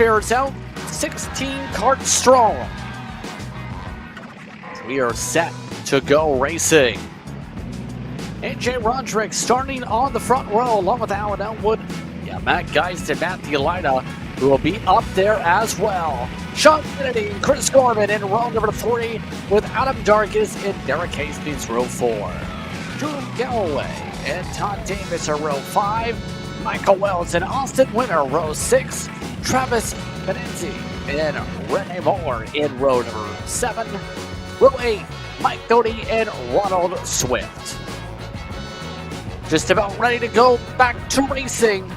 fares out, 16 Kart strong. We are set to go racing. AJ Roderick starting on the front row along with Alan Elwood. Yeah, Matt Geist and Matt Theolida, who will be up there as well. Sean Kennedy and Chris Gorman in row number 3 with Adam Dargis and Derek Hastings row 4. Drew Galloway and Todd Davis are row 5. Michael Wells and Austin Winter row 6. Travis Benenzi and Renee Moore in row number 7. Row 8, Mike Doty and Ronald Swift. Just about ready to go back to racing.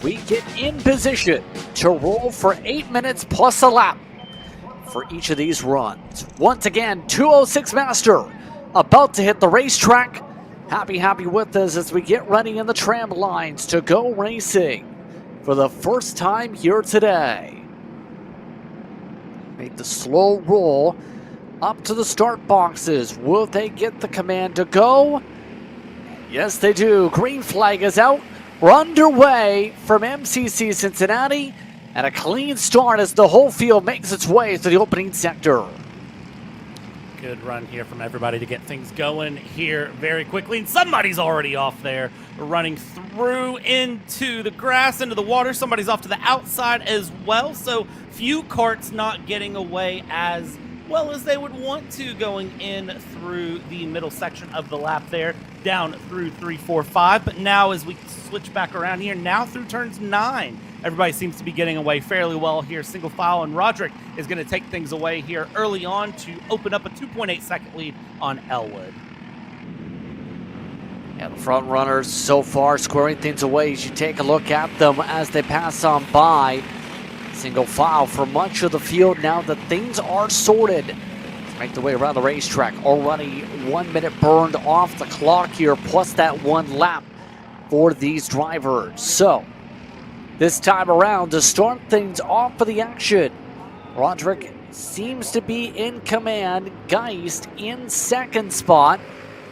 We get in position to roll for 8 minutes plus a lap for each of these runs. Once again, 206 Master about to hit the racetrack. Happy with us as we get ready in the tram lines to go racing for the first time here today. Make the slow roll up to the start boxes. Will they get the command to go? Yes, they do. Green flag is out. We're underway from MCC Cincinnati, and a clean start as the whole field makes its way to the opening sector. Good run here from everybody to get things going here very quickly. And somebody's already off there, running through into the grass, into the water. Somebody's off to the outside as well. So few karts not getting away as well as they would want to going in through the middle section of the lap there, down through 3, 4, 5. But now as we switch back around here, now through turns 9, everybody seems to be getting away fairly well here, single file, and Roderick is going to take things away here early on to open up a 2.8 second lead on Elwood. Yeah, the front runners so far squaring things away as you take a look at them as they pass on by. Single file for much of the field now that things are sorted. Let's make the way around the racetrack. Already 1 minute burned off the clock here, plus that one lap for these drivers. So, this time around, to start things off for the action, Roderick seems to be in command. Geist in second spot.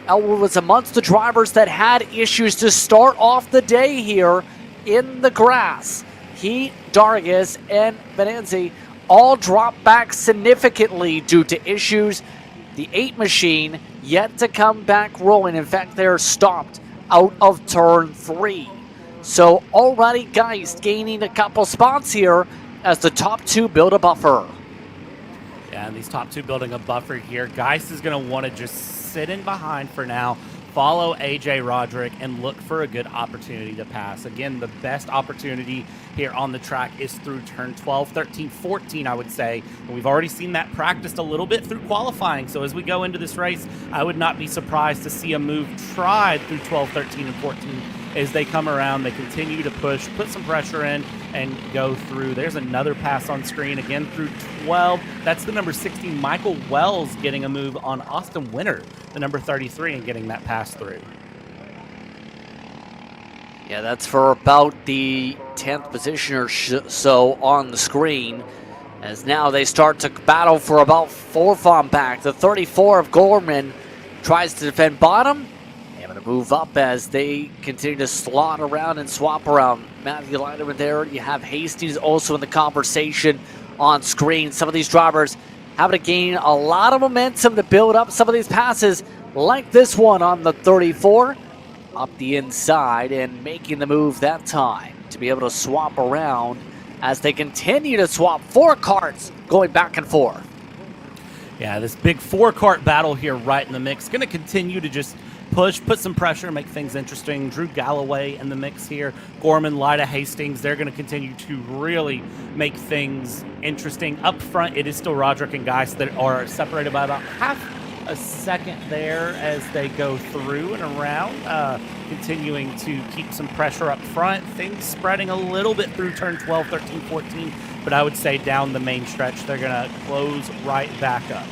Elwood was amongst the drivers that had issues to start off the day here in the grass. He, Dargis, and Benenzi all dropped back significantly due to issues. The 8 machine yet to come back rolling. In fact, they're stopped out of turn 3. So already Geist gaining a couple spots here as the top 2 build a buffer. Yeah, and these top 2 building a buffer here. Geist is going to want to just sit in behind for now, follow AJ Roderick, and look for a good opportunity to pass. Again, the best opportunity here on the track is through turn 12, 13, 14, I would say. And we've already seen that practiced a little bit through qualifying. So as we go into this race, I would not be surprised to see a move tried through 12, 13, and 14. As they come around, they continue to push, put some pressure in, and go through. There's another pass on screen, again through 12. That's the number 16, Michael Wells, getting a move on Austin Winter, the number 33, and getting that pass through. Yeah, that's for about the 10th position or so on the screen. As now they start to battle for about 4th on back. The 34 of Gorman tries to defend bottom. Having to move up as they continue to slot around and swap around. Matthew Leiderman there. You have Hastings also in the conversation on screen. Some of these drivers having to gain a lot of momentum to build up some of these passes, like this one on the 34. Up the inside and making the move that time to be able to swap around as they continue to swap 4 carts going back and forth. Yeah, this big 4-cart battle here right in the mix. Going to continue to just push, put some pressure, make things interesting. Drew Galloway in the mix here. Gorman, Lyda, Hastings, they're going to continue to really make things interesting. Up front, it is still Roderick and Geist that are separated by about half a second there as they go through and around, continuing to keep some pressure up front. Things spreading a little bit through turn 12, 13, 14, but I would say down the main stretch, they're going to close right back up.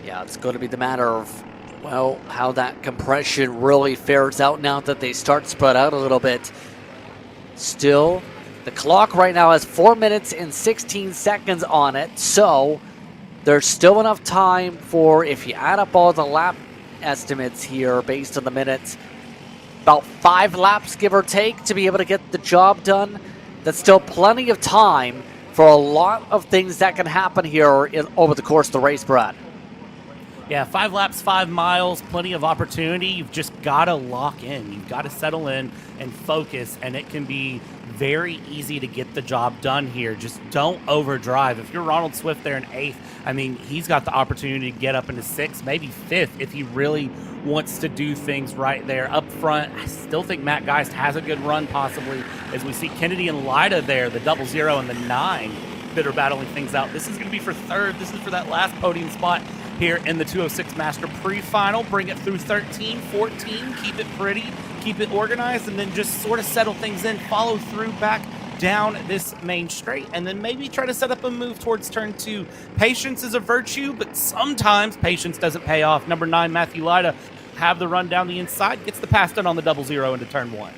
Yeah, it's going to be the matter of, well, how that compression really fares out now that they start spread out a little bit. Still, the clock right now has 4 minutes and 16 seconds on it, so there's still enough time for, if you add up all the lap estimates here based on the minutes, about 5 laps, give or take, to be able to get the job done. That's still plenty of time for a lot of things that can happen here over the course of the race, Brad. Yeah, 5 laps, 5 miles, plenty of opportunity. You've just got to lock in. You've got to settle in and focus, and it can be very easy to get the job done here. Just don't overdrive. If you're Ronald Swift there in 8th, I mean, he's got the opportunity to get up into 6th, maybe 5th, if he really wants to do things right there. Up front, I still think Matt Geist has a good run, possibly, as we see Kennedy and Lyda there, the 00 and the 9 that are battling things out. This is going to be for 3rd. This is for that last podium spot here in the 206 Master Pre-Final. Bring it through 13, 14, keep it pretty, keep it organized, and then just sort of settle things in, follow through back down this main straight, and then maybe try to set up a move towards turn 2. Patience is a virtue, but sometimes patience doesn't pay off. Number 9, Matthew Lyda, have the run down the inside, gets the pass done on the 00 into turn 1.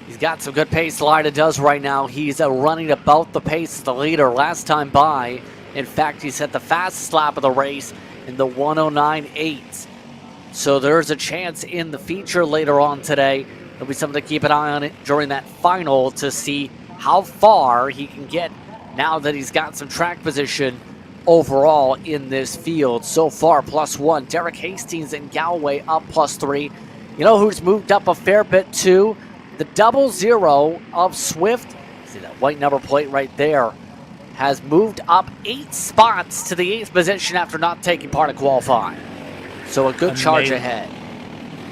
He's got some good pace, Lyda does right now. He's running about the pace of the leader last time by. In fact, he set the fastest lap of the race in the 109.8. So there's a chance in the feature later on today. There'll be something to keep an eye on it during that final to see how far he can get now that he's got some track position overall in this field. So far, +1. Derek Hastings and Galloway up +3. You know who's moved up a fair bit too? The 00 of Swift. See that white number plate right there. Has moved up 8 spots to the 8th position after not taking part in qualifying. So a good charge ahead.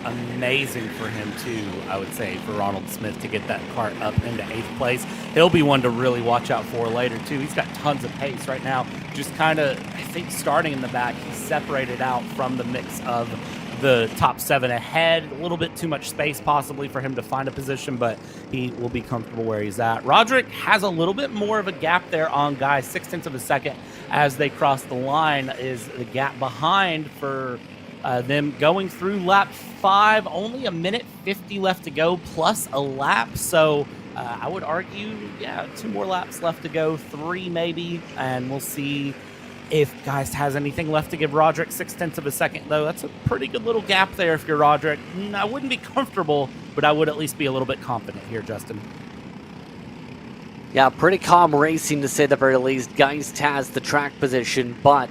amazing for him too, I would say, for Ronald Smith to get that kart up into 8th place. He'll be one to really watch out for later too. He's got tons of pace right now, just kind of, I think, starting in the back. He's separated out from the mix of the top 7 ahead. A little bit too much space possibly for him to find a position, but he will be comfortable where he's at. Roderick has a little bit more of a gap there on guys. 0.6 of a second as they cross the line is the gap behind for them going through lap 5. Only 1:50 left to go plus a lap. So I would argue, yeah, 2 more laps left to go, 3 maybe, and we'll see if Geist has anything left to give Roderick. 0.6 of a second, though. That's a pretty good little gap there if you're Roderick. I wouldn't be comfortable, but I would at least be a little bit confident here, Justin. Yeah, pretty calm racing to say the very least. Geist has the track position, but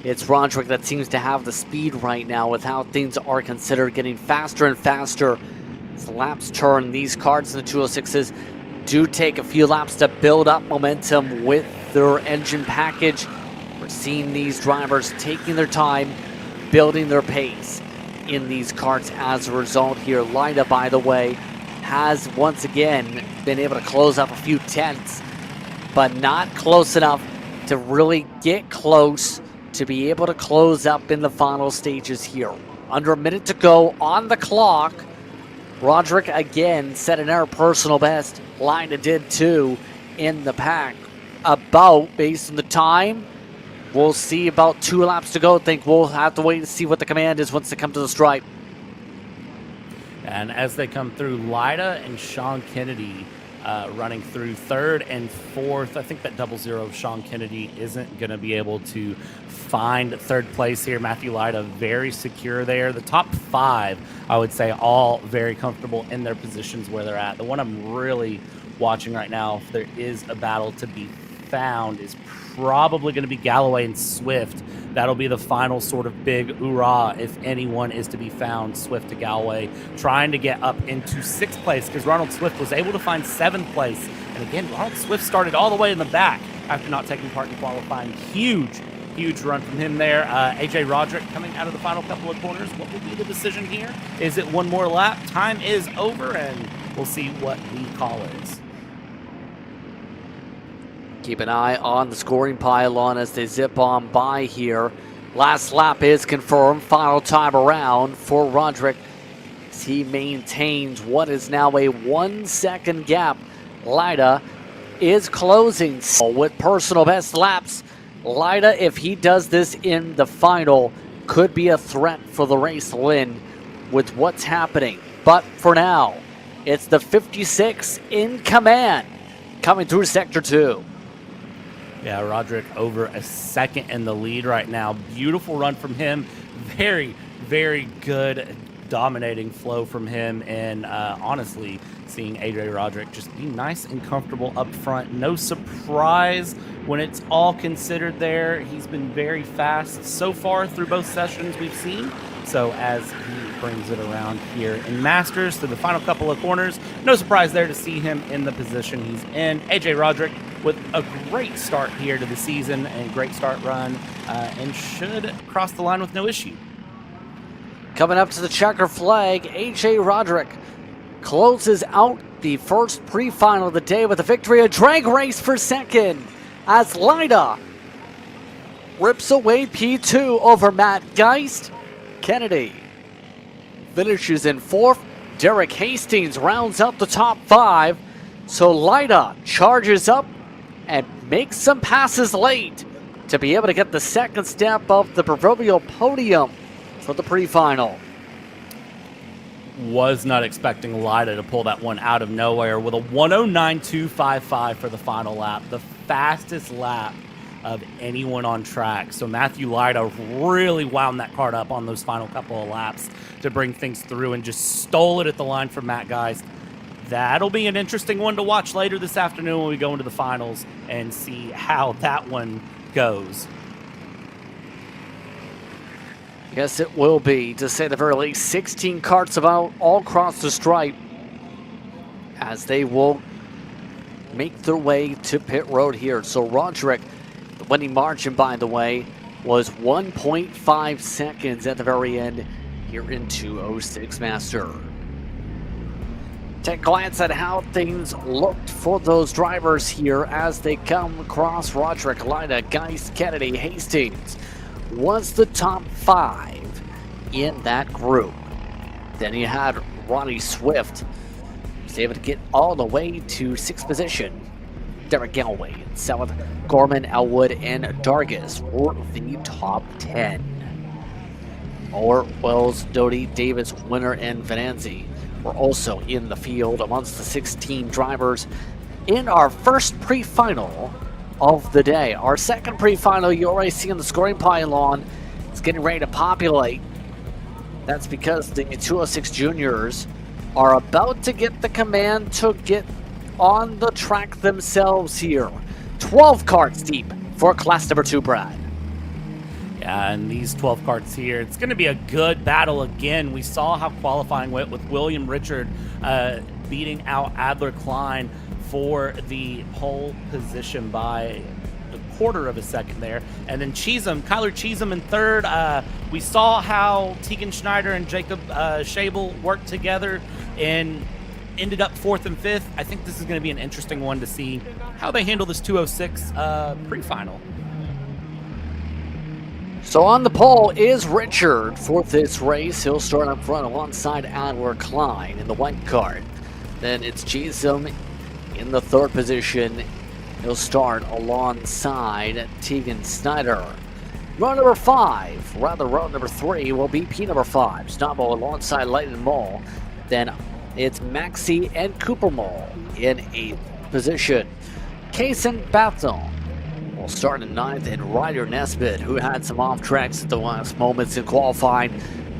it's Roderick that seems to have the speed right now with how things are considered, getting faster and faster as laps turn. These karts in the 206s do take a few laps to build up momentum with their engine package. We're seeing these drivers taking their time, building their pace in these karts as a result here. Lida, by the way, has once again been able to close up a few tenths, but not close enough to really get close to be able to close up in the final stages here. Under a minute to go on the clock. Roderick again set another personal best. Lida did too in the pack. About, based on the time, we'll see about 2 laps to go. I think we'll have to wait and see what the command is once they come to the stripe. And as they come through, Lida and Sean Kennedy running through 3rd and 4th. I think that 00 of Sean Kennedy isn't going to be able to find 3rd place here. Matthew Lida very secure there. The top 5, I would say, all very comfortable in their positions where they're at. The one I'm really watching right now, if there is a battle to be found, is probably going to be Galloway and Swift. That'll be the final sort of big hoorah if anyone is to be found. Swift to Galloway trying to get up into 6th place because Ronald Swift was able to find 7th place. And again, Ronald Swift started all the way in the back after not taking part in qualifying. Huge run from him there. AJ Roderick coming out of the final couple of corners. What will be the decision here? Is it 1 more lap? Time is over, and we'll see what the call is. Keep an eye on the scoring pylon as they zip on by here. Last lap is confirmed. Final time around for Roderick as he maintains what is now a 1-second gap. Lida is closing with personal best laps. Lida, if he does this in the final, could be a threat for the race to win with what's happening. But for now, it's the 56 in command coming through Sector 2. Yeah, Roderick over a second in the lead right now. Beautiful run from him. Very, very good dominating flow from him. And honestly, seeing AJ Roderick just be nice and comfortable up front. No surprise when it's all considered there. He's been very fast so far through both sessions we've seen. So as he brings it around here in Masters to the final couple of corners, no surprise there to see him in the position he's in. AJ Roderick with a great start here to the season and great start run and should cross the line with no issue. Coming up to the checker flag, AJ Roderick closes out the first pre-final of the day with a victory. A drag race for second as Lida rips away P2 over Matt Geist. Kennedy finishes in 4th. Derek Hastings rounds out the top 5. So Lida charges up and makes some passes late to be able to get the second step of the proverbial podium for the pre-final. Was not expecting Lida to pull that one out of nowhere with a 109.255 for the final lap. The fastest lap of anyone on track. So Matthew Lida really wound that kart up on those final couple of laps to bring things through and just stole it at the line from Matt Geist. That'll be an interesting one to watch later this afternoon when we go into the finals and see how that one goes. Yes, it will be, to say the very least. 16 karts about all across the stripe as they will make their way to pit road here. So Roderick, the winning margin, by the way, was 1.5 seconds at the very end. here in 206 Master. Take a glance at how things looked for those drivers here as they come across. Roderick, Lida, Geist, Kennedy, Hastings was the top 5 in that group. Then you had Ronnie Swift, was able to get all the way to 6th position. Derek Galloway in 7th, Gorman, Elwood, and Dargis were the top 10. Moore, Wells, Doty, Davis, Winter, and Venanzi were also in the field amongst the 16 drivers in our first pre-final of the day. Our second pre-final, you already see on the scoring pylon, it's getting ready to populate. That's because the 206 Juniors are about to get the command to get on the track themselves here. 12 carts deep for class number 2, Brad. Yeah, and these 12 carts here, it's going to be a good battle again. We saw how qualifying went with William Richard beating out Adler Klein for the pole position by a quarter of a second there. And then Kyler Cheatham in 3rd. We saw how Tegan Schneider and Jacob Schabel worked together and ended up 4th and 5th. I think this is going to be an interesting one to see how they handle this 206 pre-final. So on the pole is Richard for this race. He'll start up front alongside Adler Klein in the white cart. Then it's Cheatham in the 3rd position. He'll start alongside Tegan Snyder. Row number 3 will be P number 5. Snobbo alongside Leighton Mole. Then it's Maxey and Cooper Mole in 8th position. Kaysen Bathon will start in 9th, and Ryder Nesbitt, who had some off tracks at the last moments in qualifying,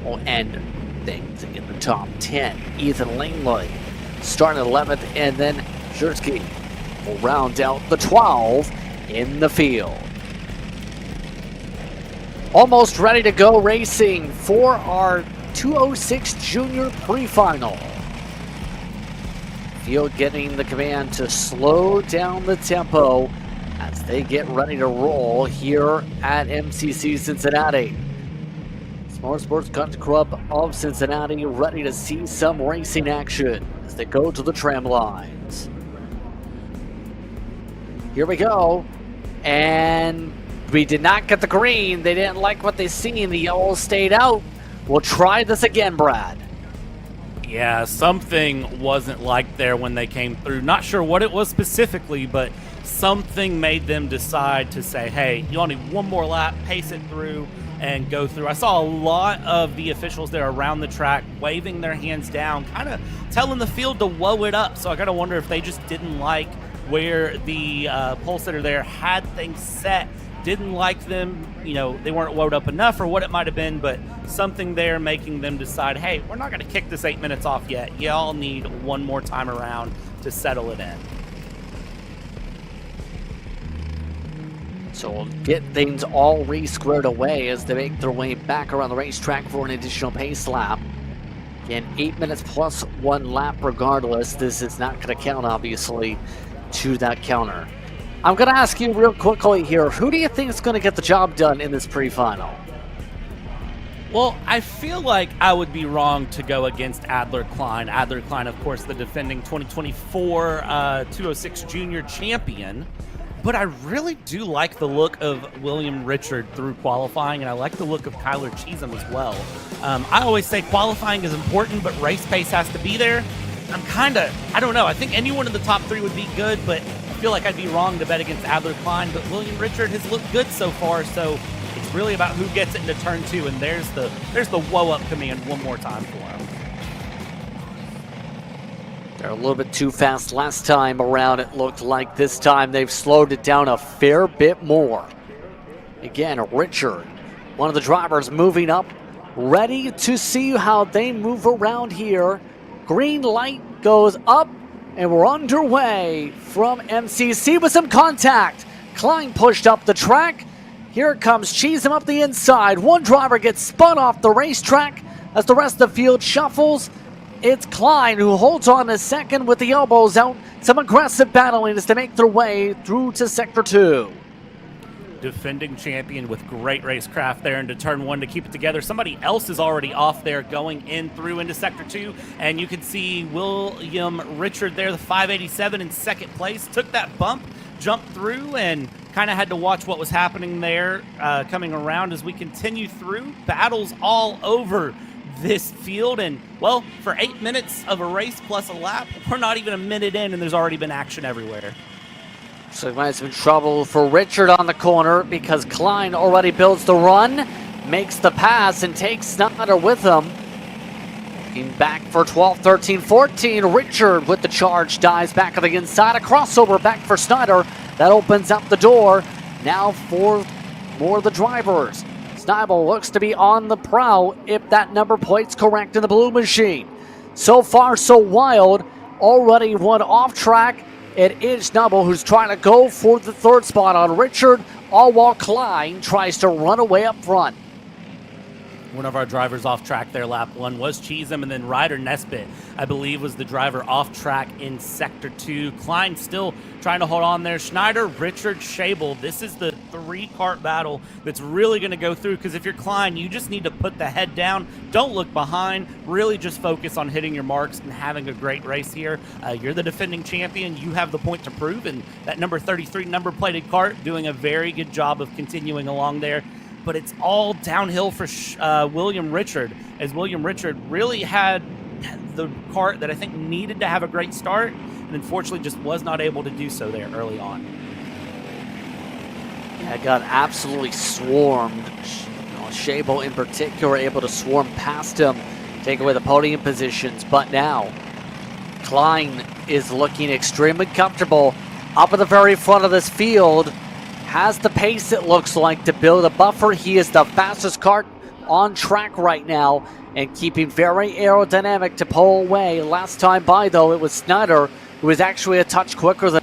will end things in the top 10. Ethan Langley starting at 11th, and then Szursky will round out the 12 in the field. Almost ready to go racing for our 206 Jr Pre-Final. Field getting the command to slow down the tempo as they get ready to roll here at MCC Cincinnati. Motorsports Country Club of Cincinnati ready to see some racing action as they go to the tram lines. Here we go, and we did not get the green. They didn't like what they seen. The yellow stayed out. We'll try this again, Brad. Yeah, something wasn't like there when they came through. Not sure what it was specifically, but something made them decide to say, hey, you only one more lap, pace it through, and go through. I saw a lot of the officials there around the track waving their hands down, kind of telling the field to whoa it up. So I got to wonder if they just didn't like where the pole sitter there had things set, didn't like them, you know, they weren't woed up enough or what it might have been, but something there making them decide, hey, we're not going to kick this 8 minutes off yet. Y'all need one more time around to settle it in. So we'll get things all re-squared away as they make their way back around the racetrack for an additional pace lap. Again, 8 minutes plus 1 lap regardless. This is not going to count, obviously, to that counter. I'm going to ask you real quickly here, who do you think is going to get the job done in this pre-final? Well, I feel like I would be wrong to go against Adler Klein. Adler Klein, of course, the defending 2024 206 Jr champion. But I really do like the look of William Richard through qualifying, and I like the look of Kyler Cheatham as well. I always say qualifying is important, but race pace has to be there. I don't know. I think anyone in the top 3 would be good, but I feel like I'd be wrong to bet against Adler Klein. But William Richard has looked good so far, so it's really about who gets it into turn 2, and there's the whoa-up command one more time for him. They're a little bit too fast last time around, it looked like. This time they've slowed it down a fair bit more. Again, Richard, one of the drivers moving up, ready to see how they move around here. Green light goes up, and we're underway from MCC with some contact. Klein pushed up the track. Here comes Cheatham up the inside. One driver gets spun off the racetrack as the rest of the field shuffles. It's Klein who holds on to second with the elbows out. Some aggressive battling as they make their way through to Sector 2. defending champion with great racecraft there into turn 1 to keep it together. Somebody else is already off there going in through into sector 2, and you can see William Richard there, the 587 in second place, took that bump, jumped through, and kind of had to watch what was happening there coming around as we continue through. Battles all over this field, and well, for 8 minutes of a race plus a lap, we're not even a minute in and there's already been action everywhere. So it might have been trouble for Richard on the corner because Klein already builds the run, makes the pass, and takes Snyder with him. Looking back for 12, 13, 14. Richard with the charge dives back on the inside. A crossover back for Snyder. That opens up the door now for more of the drivers. Snyder looks to be on the prowl if that number plate's correct in the blue machine. So far, so wild. Already one off track. It is Snubble who's trying to go for the third spot on Richard, all while Klein tries to run away up front. One of our drivers off track there, lap 1, was Cheesem, and then Ryder Nesbitt, I believe, was the driver off track in sector 2. Klein still trying to hold on there. Schneider, Richard, Schabel. This is the 3-kart battle that's really going to go through, because if you're Klein, you just need to put the head down. Don't look behind. Really just focus on hitting your marks and having a great race here. You're the defending champion. You have the point to prove, and that number 33 number-plated kart doing a very good job of continuing along there. But it's all downhill for William Richard, as William Richard really had the kart that I think needed to have a great start, and unfortunately just was not able to do so there early on. Yeah, got absolutely swarmed. Schabel in particular able to swarm past him, take away the podium positions, but now Klein is looking extremely comfortable up at the very front of this field. Has the pace, it looks like, to build a buffer. He is the fastest kart on track right now and keeping very aerodynamic to pull away. Last time by, though, it was Snyder, who was actually a touch quicker than...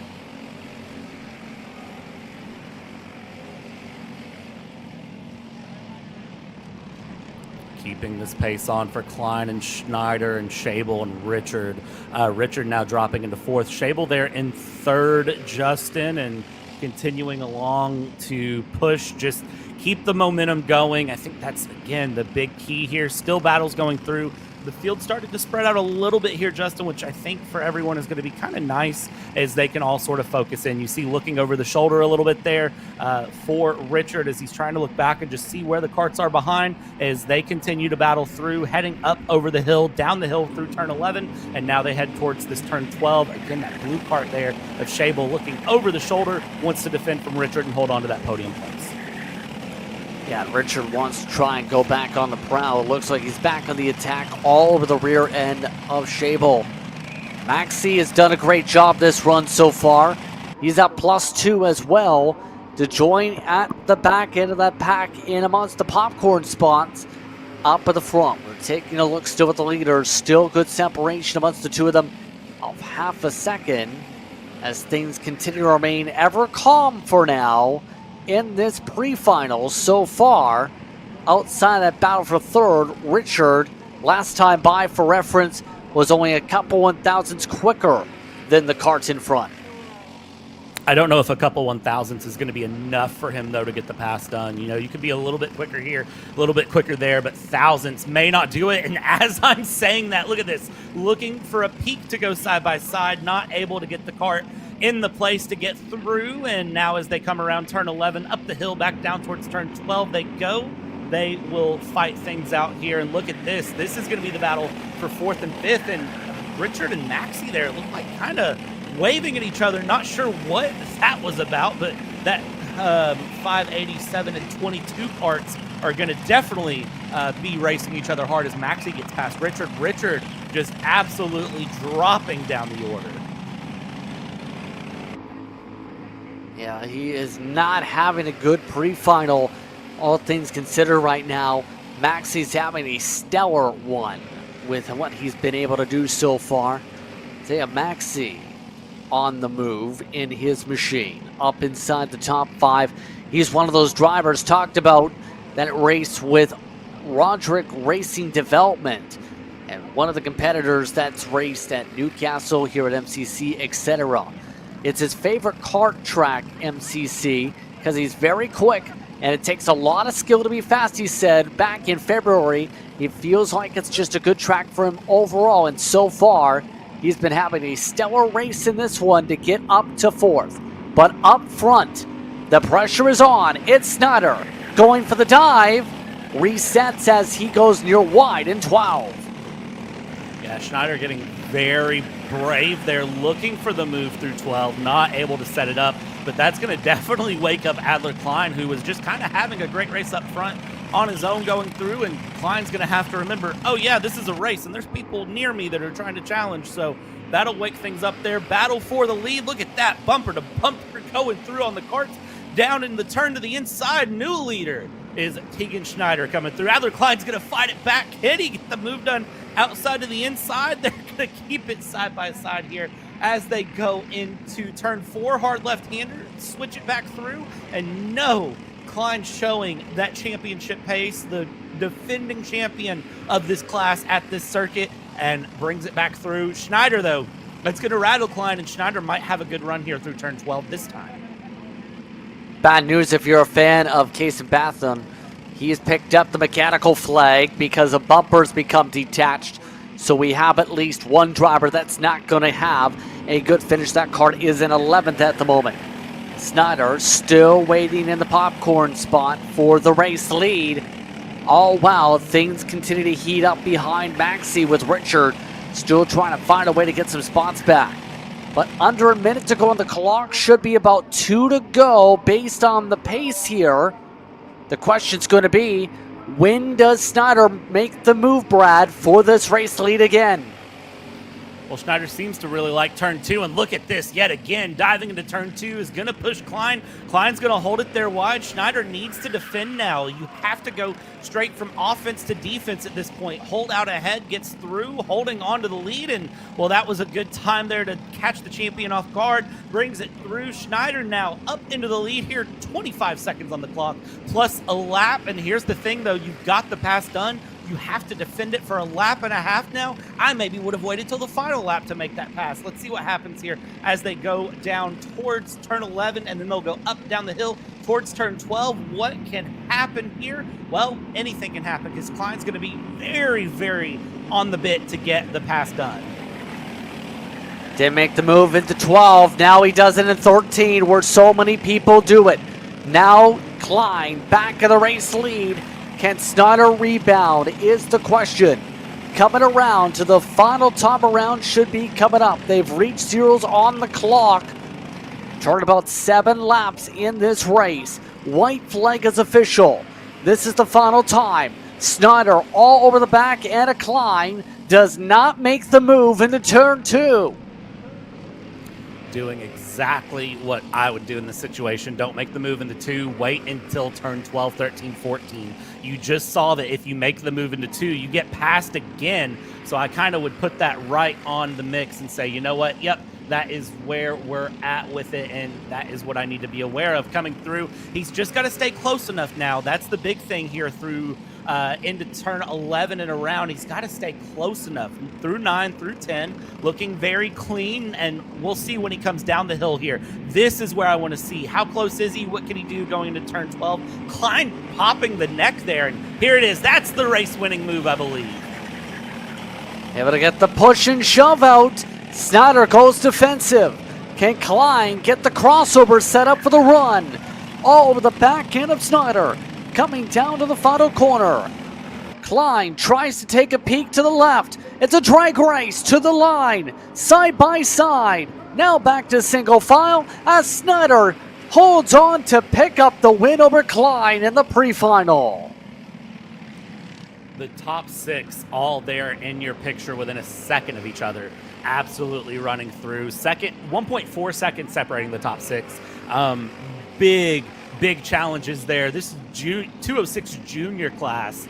Keeping this pace on for Klein and Schneider and Schabel and Richard. Richard now dropping into 4th. Schabel there in 3rd, Justin, and continuing along to push, just keep the momentum going. I think that's, again, the big key here. Still battles going through. The field started to spread out a little bit here, Justin, which I think for everyone is going to be kind of nice as they can all sort of focus in. You see looking over the shoulder a little bit there for Richard as he's trying to look back and just see where the karts are behind as they continue to battle through, heading up over the hill, down the hill through turn 11, and now they head towards this turn 12. Again, that blue kart there of Schabel looking over the shoulder, wants to defend from Richard and hold on to that podium place. Yeah, Richard wants to try and go back on the prowl. It looks like he's back on the attack all over the rear end of Schabel. Maxi has done a great job this run so far. He's at +2 as well to join at the back end of that pack in amongst the popcorn spots up at the front. We're taking a look still at the leaders. Still good separation amongst the two of them of half a second as things continue to remain ever calm for now in this pre-final so far. Outside that battle for 3rd, Richard, last time by for reference, was only a couple 1,000ths quicker than the karts in front. I don't know if a couple 1,000ths is going to be enough for him, though, to get the pass done. You know, you could be a little bit quicker here, a little bit quicker there, but thousandths may not do it. And as I'm saying that, look at this. Looking for a peak to go side by side, not able to get the kart in the place to get through. And now as they come around turn 11, up the hill, back down towards turn 12 they go. They will fight things out here. And look at this. This is going to be the battle for 4th and 5th. And Richard and Maxi there look like kind of waving at each other. Not sure what that was about, but that 587 and 22 karts are going to definitely be racing each other hard as Maxi gets past Richard. Richard just absolutely dropping down the order. Yeah, he is not having a good pre-final, all things considered right now. Maxi's having a stellar one with what he's been able to do so far. So yeah, Maxi on the move in his machine, up inside the top 5. He's one of those drivers talked about that race with Roderick Racing Development, and one of the competitors that's raced at Newcastle, here at MCC, etc. It's his favorite kart track, MCC. because he's very quick, and it takes a lot of skill to be fast, he said back in February. He feels like it's just a good track for him overall, and so far, he's been having a stellar race in this one to get up to 4th. But up front, the pressure is on. It's Snyder going for the dive. Resets as he goes near wide in 12. Yeah, Schneider getting very brave there, looking for the move through 12, not able to set it up. But that's going to definitely wake up Adler Klein, who was just kind of having a great race up front on his own going through. And Klein's going to have to remember, oh yeah, this is a race, and there's people near me that are trying to challenge. So that'll wake things up there. Battle for the lead. Look at that, bumper to bumper going through on the karts. Down in the turn to the inside, new leader is Tegan Schneider coming through. Adler Klein's going to fight it back. Can he get the move done outside to the inside? They're going to keep it side by side here as they go into turn 4. Hard left-hander, switch it back through, and no, Klein showing that championship pace, the defending champion of this class at this circuit, and brings it back through. Schneider, though, that's going to rattle Klein, and Schneider might have a good run here through turn 12 this time. Bad news if you're a fan of Case and Batham. He's picked up the mechanical flag because a bumper's become detached. So we have at least one driver that's not going to have a good finish. That Kart is in 11th at the moment. Snyder still waiting in the popcorn spot for the race lead. All while things continue to heat up behind Maxi, with Richard still trying to find a way to get some spots back. But under a minute to go on the clock, should be about 2 to go based on the pace here. The question's going to be, when does Snyder make the move, Brad, for this race lead again? Well, Schneider seems to really like turn 2, and look at this yet again. Diving into turn 2 is going to push Klein. Klein's going to hold it there wide. Schneider needs to defend now. You have to go straight from offense to defense at this point. Hold out ahead, gets through, holding on to the lead, and, well, that was a good time there to catch the champion off guard. Brings it through. Schneider now up into the lead here. 25 seconds on the clock, plus a lap, and here's the thing, though. You've got the pass done. You have to defend it for a lap and a half now. I maybe would have waited till the final lap to make that pass. Let's see what happens here as they go down towards turn 11, and then they'll go up down the hill towards turn 12. What can happen here? Well, anything can happen, because Klein's going to be very, very on the bit to get the pass done. Didn't make the move into 12. Now he does it in 13, where so many people do it. Now Klein back in the race lead. Can Snyder rebound is the question. Coming around to the final time around should be coming up. They've reached zeros on the clock. Turned about 7 laps in this race. White flag is official. This is the final time. Snyder all over the back end of Klein does not make the move into turn 2. Doing exactly what I would do in this situation. Don't make the move into 2. Wait until turn 12, 13, 14. You just saw that if you make the move into 2, you get passed again. So I kind of would put that right on the mix and say, you know what? Yep, that is where we're at with it, and that is what I need to be aware of coming through. He's just got to stay close enough now. That's the big thing here through into turn 11 and around. He's got to stay close enough through 9, through 10, looking very clean, and we'll see when he comes down the hill here. This is where I want to see. How close is he? What can he do going into turn 12? Klein popping the neck there, and here it is. That's the race-winning move, I believe. Able to get the push and shove out. Snyder goes defensive. Can Klein get the crossover set up for the run? All over the back end of Snyder. Coming down to the final corner. Klein tries to take a peek to the left. It's a drag race to the line, side by side. Now back to single file as Snyder holds on to pick up the win over Klein in the pre-final. The top 6 all there in your picture within a second of each other. Absolutely running through. 1.4 seconds separating the top 6. Big challenges there. This is 206 Jr class.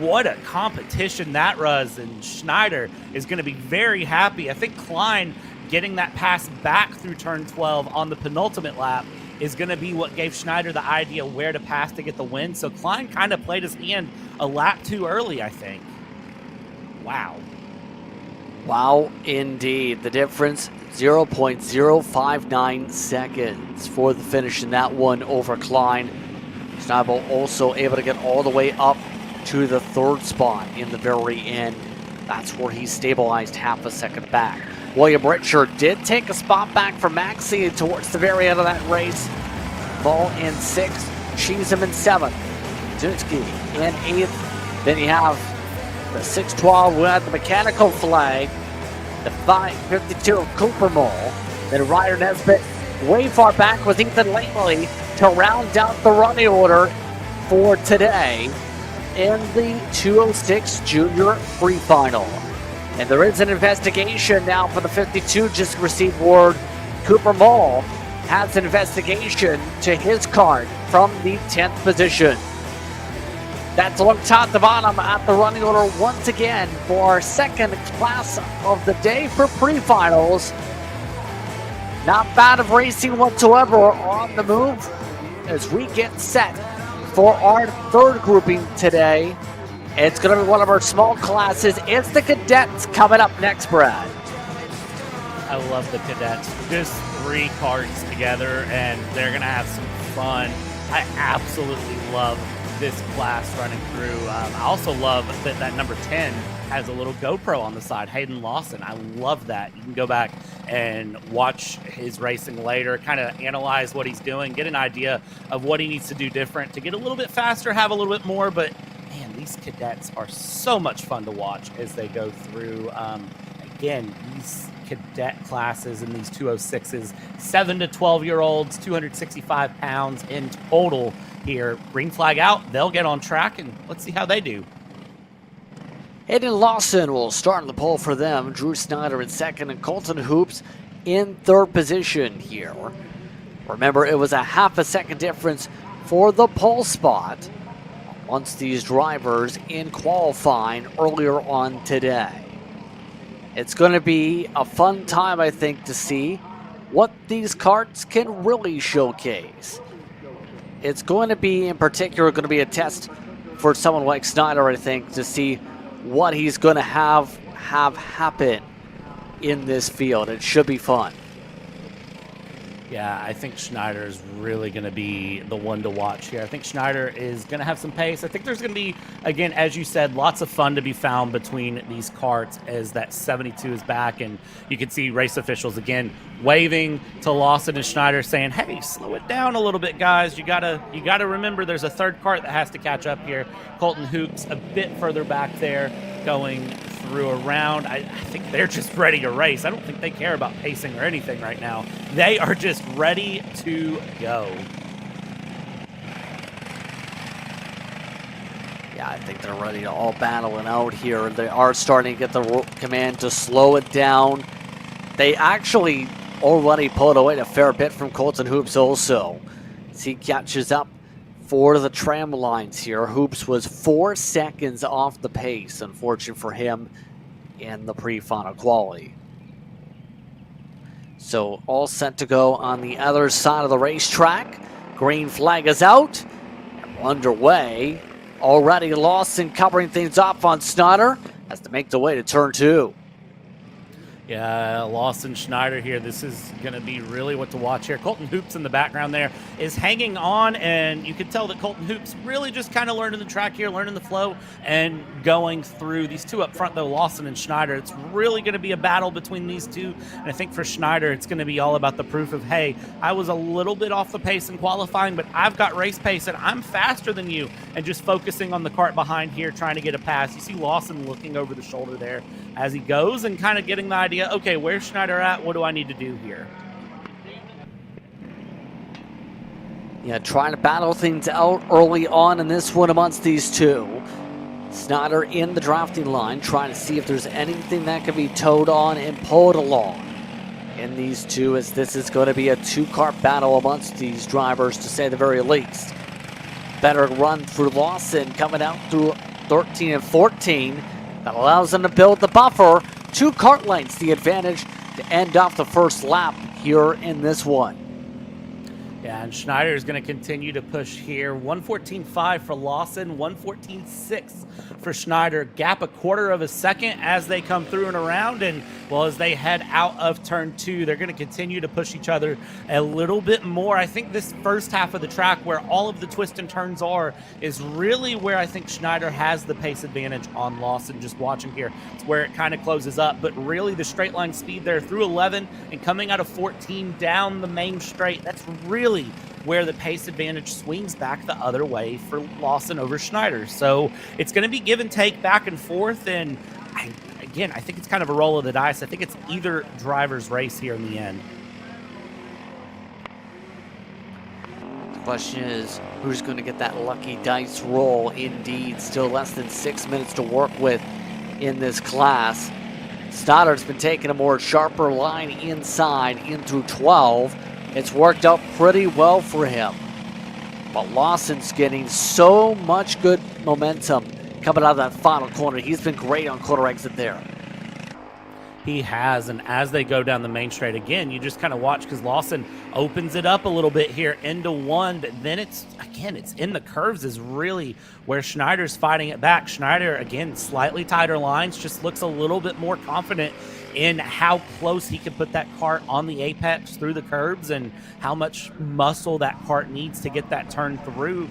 What a competition that was, and Schneider is going to be very happy. I think Klein getting that pass back through turn 12 on the penultimate lap is going to be what gave Schneider the idea where to pass to get the win. So Klein kind of played his hand a lap too early, I think. Wow. Wow, indeed. The difference, 0.059 seconds for the finish in that one over Klein. Schneider also able to get all the way up to the third spot in the very end. That's where he stabilized half a second back. William Richard did take a spot back from Maxey towards the very end of that race. Ball in 6th, Cheesham in 7th, Dunsky in 8th. Then you have the 612 who had the mechanical flag, the 552 of Cooper Mole. Then Ryder Nesbitt way far back with Ethan Langley to round out the running order for today in the 206 Jr Pre-Final. And there is an investigation now for the 52, just received word. Cooper Mole has an investigation to his card from the 10th position. That's a look top to bottom at the running order once again for our second class of the day for pre-finals. Not bad of racing whatsoever on the move as we get set for our third grouping today. It's going to be one of our small classes. It's the Cadets coming up next, Brad. I love the Cadets. Just 3 cards together, and they're going to have some fun. I absolutely love this class running through. I also love that number 10 has a little GoPro on the side, Hayden Lawson. I love that. You can go back and watch his racing later, kind of analyze what he's doing, get an idea of what he needs to do different to get a little bit faster, have a little bit more. But man, these Cadets are so much fun to watch as they go through. Again, these Cadet classes in these 206s, 7 to 12-year-olds, 265 pounds in total here. Green flag out, they'll get on track, and let's see how they do. Hayden Lawson will start on the pole for them. Drew Snyder in 2nd and Colton Hoops in 3rd position here. Remember, it was a half a second difference for the pole spot once these drivers in qualifying earlier on today. It's going to be a fun time, I think, to see what these karts can really showcase. It's going to be, in particular, going to be a test for someone like Snyder, I think, to see what he's going to have happen in this field. It should be fun. Yeah, I think Schneider is really going to be the one to watch here. I think Schneider is going to have some pace. I think there's going to be, again, as you said, lots of fun to be found between these karts as that 72 is back. And you can see race officials, again, waving to Lawson and Schneider saying, hey, slow it down a little bit, guys. You gotta remember there's a third kart that has to catch up here. Colton Hoops a bit further back there going through a round. I think they're just ready to race. I don't think they care about pacing or anything right now. They are just ready to go. Yeah, I think they're ready to all battle it out here. They are starting to get the command to slow it down. They actually already pulled away a fair bit from Colton Hoops also. As he catches up for the tram lines here. Hoops was 4 seconds off the pace, unfortunate for him in the pre-final quality. So all set to go on the other side of the racetrack. Green flag is out. Underway. Already Lawson covering things off on Snyder. Has to make the way to turn 2. Yeah, Lawson Schneider here. This is going to be really what to watch here. Colton Hoops in the background there is hanging on, and you can tell that Colton Hoops really just kind of learning the track here, learning the flow, and going through these two up front, though, Lawson and Schneider. It's really going to be a battle between these two, and I think for Schneider, it's going to be all about the proof of, hey, I was a little bit off the pace in qualifying, but I've got race pace, and I'm faster than you, and just focusing on the kart behind here, trying to get a pass. You see Lawson looking over the shoulder there as he goes and kind of getting the idea, okay, where's Schneider at? What do I need to do here? Yeah, trying to battle things out early on in this one amongst these two. Snyder in the drafting line, trying to see if there's anything that can be towed on and pulled along in these two, as this is going to be a 2-kart battle amongst these drivers, to say the very least. Better run through Lawson coming out through 13 and 14. That allows them to build the buffer. 2 kart lengths, the advantage to end off the first lap here in this one. Yeah, and Schneider is going to continue to push here. 114.5 for Lawson, 114.6 for Schneider. Gap a quarter of a second as they come through and around, and well, as they head out of turn 2, they're going to continue to push each other a little bit more. I think this first half of the track, where all of the twists and turns are, is really where I think Schneider has the pace advantage on Lawson. Just watching here, it's where it kind of closes up, but really the straight line speed there through 11 and coming out of 14 down the main straight, that's really where the pace advantage swings back the other way for Lawson over Schneider. So it's going to be give and take back and forth, and I think it's kind of a roll of the dice. I think it's either driver's race here in the end. The question is, who's going to get that lucky dice roll? Indeed, still less than 6 minutes to work with in this class. Stoddard's been taking a more sharper line inside in through 12. It's worked out pretty well for him. But Lawson's getting so much good momentum coming out of that final corner. He's been great on corner exit there. He has, and as they go down the main straight again, you just kind of watch, because Lawson opens it up a little bit here into 1, but then it's in the curves is really where Schneider's fighting it back. Schneider, again, slightly tighter lines, just looks a little bit more confident in how close he can put that kart on the apex through the curbs, and how much muscle that kart needs to get that turn through.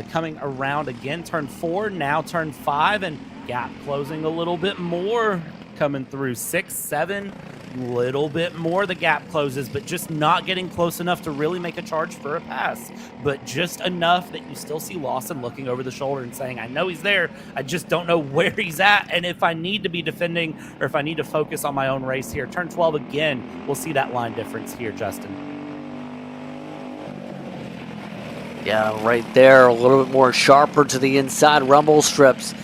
Coming around again, turn 4, now turn 5, and gap closing a little bit more. Coming through 6, 7, little bit more the gap closes, but just not getting close enough to really make a charge for a pass, but just enough that you still see Lawson looking over the shoulder and saying, I know he's there, I just don't know where he's at, and if I need to be defending or if I need to focus on my own race here. Turn 12 again, we'll see that line difference here, Justin. Yeah, right there, a little bit more sharper to the inside rumble strips.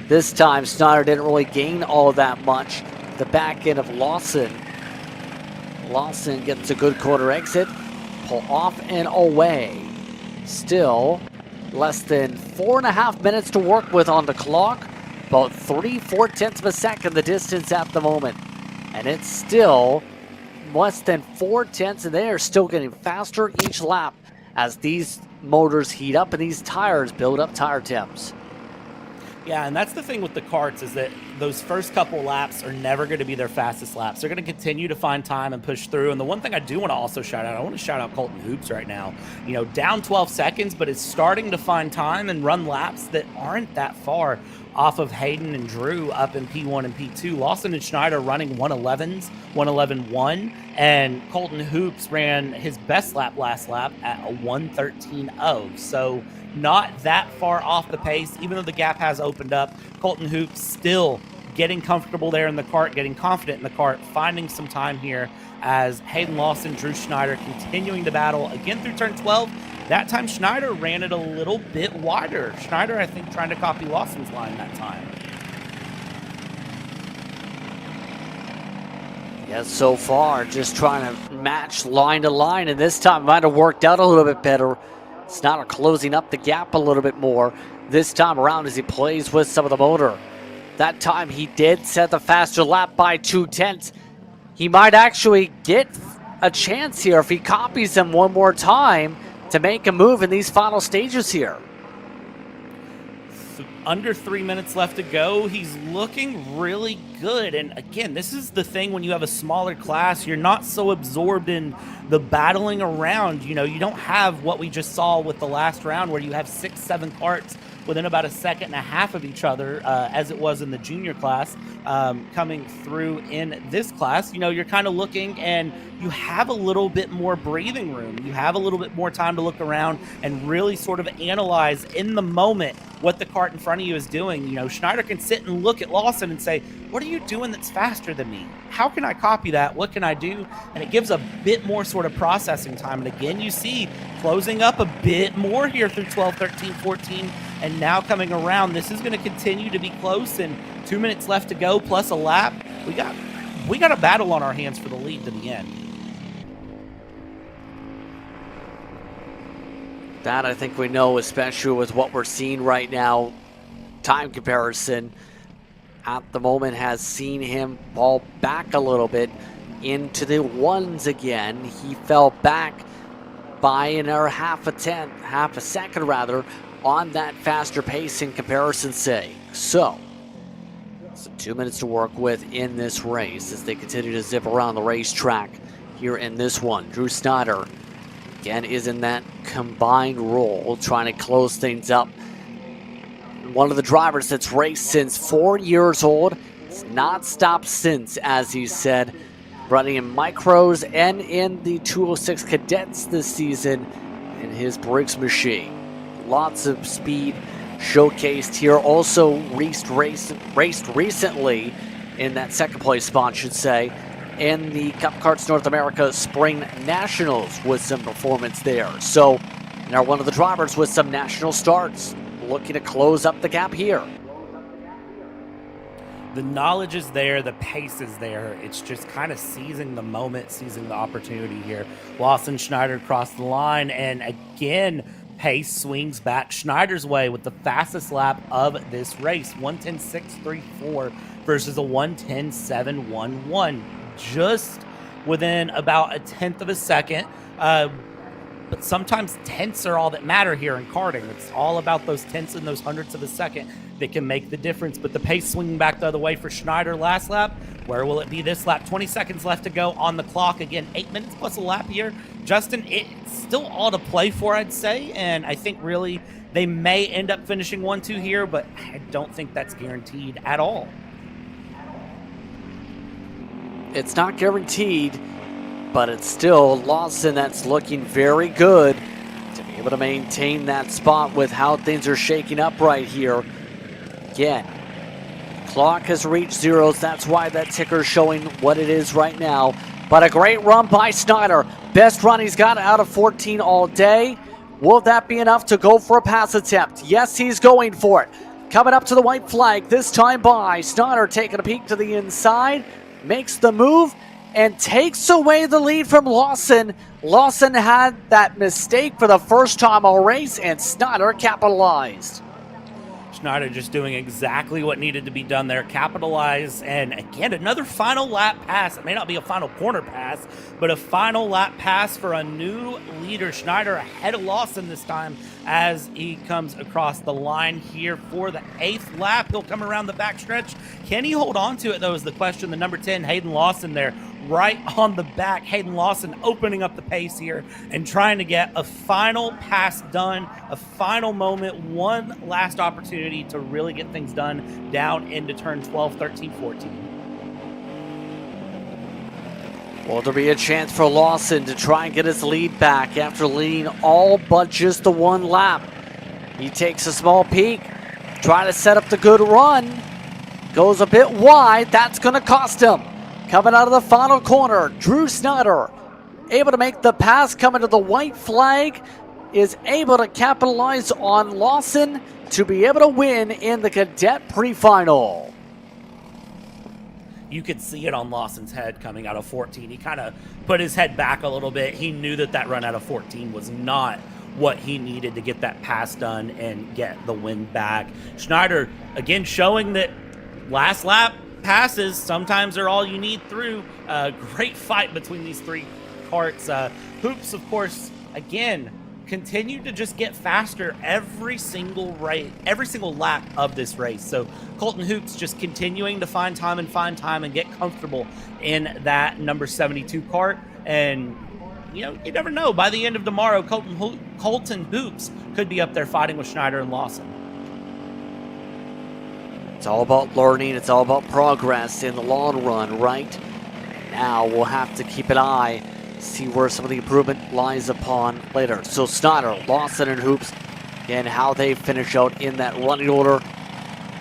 This time, Schneider didn't really gain all that much. The back end of Lawson. Lawson gets a good quarter exit. Pull off and away. Still, less than 4.5 minutes to work with on the clock. About 3/4 of a second the distance at the moment. And it's still less than 4/10, and they are still getting faster each lap as these motors heat up and these tires build up tire temps. Yeah, and that's the thing with the karts, is that those first couple laps are never going to be their fastest laps. They're going to continue to find time and push through. And the one thing I do want to also shout out, I want to shout out Colton Hoops right now. You know, down 12 seconds, but is starting to find time and run laps that aren't that far off of Hayden and Drew up in P1 and P2. Lawson and Schneider running 111s, 111.1, and Colton Hoops ran his best lap last lap at a 113.0. So not that far off the pace, even though the gap has opened up. Colton Hoops still getting comfortable there in the kart, getting confident in the kart, finding some time here as Hayden Lawson, Drew Schneider continuing to battle again through turn 12. That time Schneider ran it a little bit wider. Schneider, I think, trying to copy Lawson's line that time. Yeah, so far just trying to match line to line, and this time might have worked out a little bit better. It's not closing up the gap a little bit more this time around as he plays with some of the motor. That time he did set the faster lap by 2/10. He might actually get a chance here if he copies him one more time to make a move in these final stages here. So under 3 minutes left to go. He's looking really good. And again, this is the thing when you have a smaller class, you're not so absorbed in the battling around. You know, you don't have what we just saw with the last round where you have 6, 7 karts within about a second and a half of each other, as it was in the junior class, coming through in this class. You know, you're kind of looking and you have a little bit more breathing room. You have a little bit more time to look around and really sort of analyze in the moment what the kart in front of you is doing. You know, Schneider can sit and look at Lawson and say, what are you doing that's faster than me? How can I copy that? What can I do? And it gives a bit more sort of processing time. And again, you see closing up a bit more here through 12, 13, 14, and now coming around. This is going to continue to be close, and 2 minutes left to go plus a lap. We got a battle on our hands for the lead to the end. That I think we know, especially with what we're seeing right now. Time comparison at the moment has seen him fall back a little bit into the ones again. He fell back by half a second rather on that faster pace in comparison, say. So 2 minutes to work with in this race as they continue to zip around the racetrack here in this one. Drew Snyder, again, is in that combined role, trying to close things up. One of the drivers that's raced since 4 years old, has not stopped since, as he said, running in micros and in the 206 Cadets this season in his Briggs machine. Lots of speed showcased here. Also raced recently in that second place spot, should say, in the Cup Karts North America Spring Nationals with some performance there. So now one of the drivers with some national starts, looking to close up the gap here. The knowledge is there, the pace is there. It's just kind of seizing the moment, seizing the opportunity here. Lawson Schneider crossed the line, and again, pace swings back Schneider's way with the fastest lap of this race. 1:10.634 versus a 1:10.711. Just within about a tenth of a second. But sometimes tenths are all that matter here in karting. It's all about those tenths and those hundredths of a second that can make the difference. But the pace swinging back the other way for Schneider last lap. Where will it be this lap? 20 seconds left to go on the clock. Again, 8 minutes plus a lap here. Justin, it's still all to play for, I'd say. And I think really they may end up finishing 1-2 here, but I don't think that's guaranteed at all. It's not guaranteed, but it's still Lawson that's looking very good to be able to maintain that spot with how things are shaking up right here. Again, clock has reached zeros. That's why that ticker's showing what it is right now. But a great run by Snyder. Best run he's got out of 14 all day. Will that be enough to go for a pass attempt? Yes, he's going for it. Coming up to the white flag, this time by Snyder, taking a peek to the inside. Makes the move and takes away the lead from Lawson. Lawson had that mistake for the first time all race, and Snyder capitalized. Schneider just doing exactly what needed to be done there, capitalize, and again, another final lap pass. It may not be a final corner pass, but a final lap pass for a new leader. Schneider ahead of Lawson this time as he comes across the line here for the 8th lap. He'll come around the backstretch. Can he hold on to it, though, is the question. The number 10, Hayden Lawson there, right on the back. Hayden Lawson opening up the pace here and trying to get a final pass done, a final moment, one last opportunity to really get things done down into turn 12, 13, 14. Will there be a chance for Lawson to try and get his lead back after leading all but just the one lap? He takes a small peek, trying to set up the good run. Goes a bit wide. That's going to cost him. Coming out of the final corner, Drew Snyder able to make the pass, coming to the white flag, is able to capitalize on Lawson to be able to win in the Cadet Pre-Final. You could see it on Lawson's head coming out of 14. He kind of put his head back a little bit. He knew that that run out of 14 was not what he needed to get that pass done and get the win back. Schneider, again, showing that last lap passes sometimes are all you need through. Great fight between these three karts. Hoops, of course, again, continue to just get faster every single lap of this race. So Colton Hoops just continuing to find time and get comfortable in that number 72 kart. And you know, you never know. By the end of tomorrow, Colton Hoops could be up there fighting with Schneider and Lawson. It's all about learning. It's all about progress in the long run, right? Now we'll have to keep an eye, see where some of the improvement lies upon later. So Snyder, Lawson, and Hoops, and how they finish out in that running order.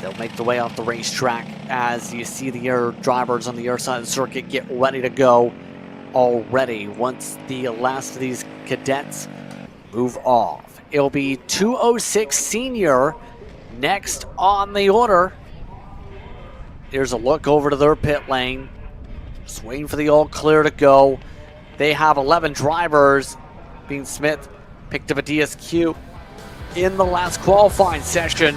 They'll make the way off the racetrack as you see the air drivers on the air side of the circuit get ready to go already. Once the last of these cadets move off, it'll be 206 Sr next on the order. Here's a look over to their pit lane. Just waiting for the all clear to go. They have 11 drivers. Bean Smith picked up a DSQ in the last qualifying session.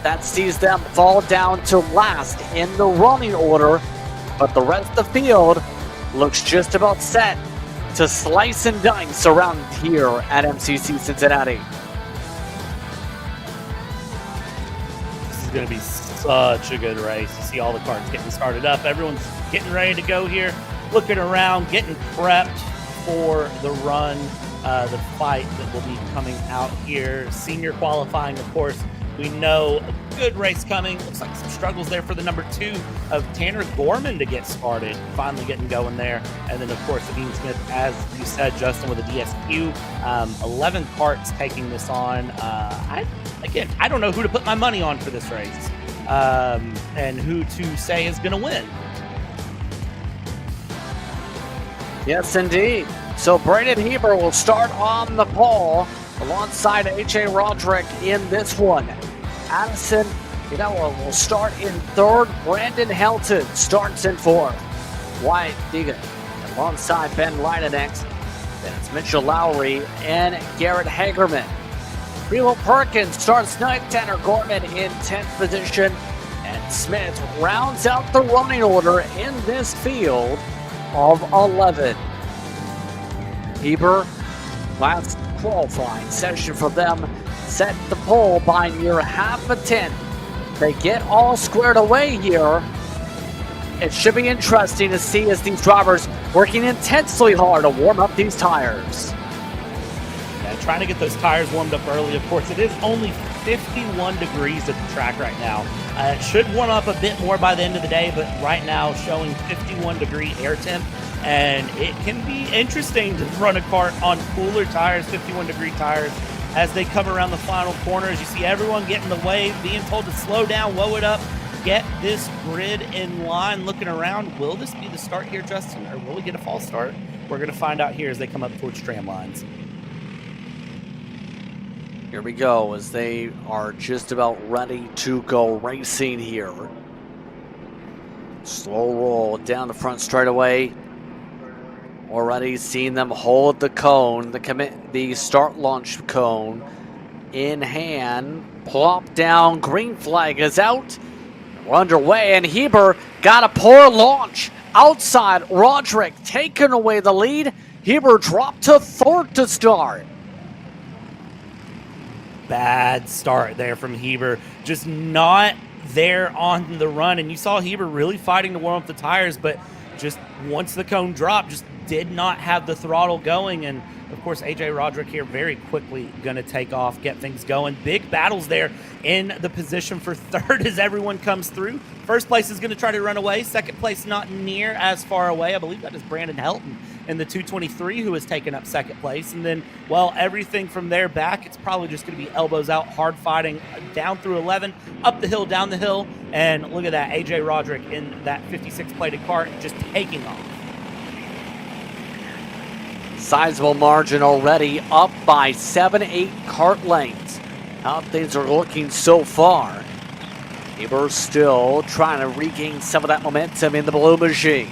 That sees them fall down to last in the running order. But the rest of the field looks just about set to slice and dice around here at MCC Cincinnati. going to be such a good race. You see all the carts getting started up. Everyone's getting ready to go here, looking around, getting prepped for the run, the fight that will be coming out here. Senior qualifying, of course. We know a good race coming. Looks like some struggles there for the number 2 of Tanner Gorman to get started, finally getting going there. And then, of course, Dean Smith, as you said, Justin, with a DSQ. 11 carts taking this on. I don't know who to put my money on for this race and who to say is going to win. Yes, indeed. So Brandon Heber will start on the pole alongside A.J. Roderick in this one. Addison, will start in 3rd. Brandon Helton starts in 4th. Wyatt Deegan alongside Ben Lyda next. Then it's Mitchell Lowry and Garrett Hagerman. Relo Perkins starts 9th. Tanner Gorman in 10th position. And Smith rounds out the running order in this field of 11. Heber, last qualifying session for them, set the pole by near half a tenth. They get all squared away here. It should be interesting to see as these drivers working intensely hard to warm up these tires. Yeah, trying to get those tires warmed up early. Of course, it is only 51 degrees at the track right now. It should warm up a bit more by the end of the day, but right now showing 51-degree air temp. And it can be interesting to run a kart on cooler tires, 51-degree tires, as they come around the final corners. You see everyone getting the wave, being told to slow down, whoa it up, get this grid in line, looking around. Will this be the start here, Justin, or will we get a false start? We're going to find out here as they come up towards tram lines. Here we go as they are just about ready to go racing here. Slow roll down the front straightaway. Already seeing them hold the cone, the start launch cone in hand. Plop down, green flag is out. We're underway, and Heber got a poor launch. Outside, Roderick taking away the lead. Heber dropped to 3rd to start. Bad start there from Heber. Just not there on the run. And you saw Heber really fighting to warm up the tires, but just once the cone dropped, just did not have the throttle going. And of course, AJ Roderick here very quickly going to take off, get things going. Big battles there in the position for 3rd as everyone comes through. 1st place is going to try to run away. 2nd place not near as far away. I believe that is Brandon Helton in the 223 who has taken up 2nd place. And then, well, everything from there back, it's probably just going to be elbows out, hard fighting down through 11, up the hill, down the hill. And look at that, AJ Roderick in that 56-plated kart just taking off. Sizable margin already, up by 7-8 kart lengths. How things are looking so far. Heber still trying to regain some of that momentum in the blue machine.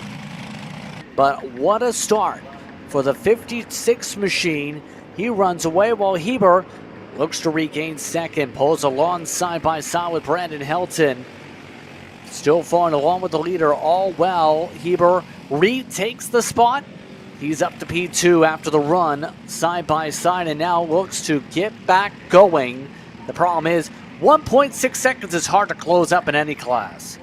But what a start for the 56 machine. He runs away while Heber looks to regain 2nd, pulls along side by side with Brandon Helton. Still following along with the leader all well. Heber retakes the spot. He's up to P2 after the run, side by side, and now looks to get back going. The problem is 1.6 seconds is hard to close up in any class.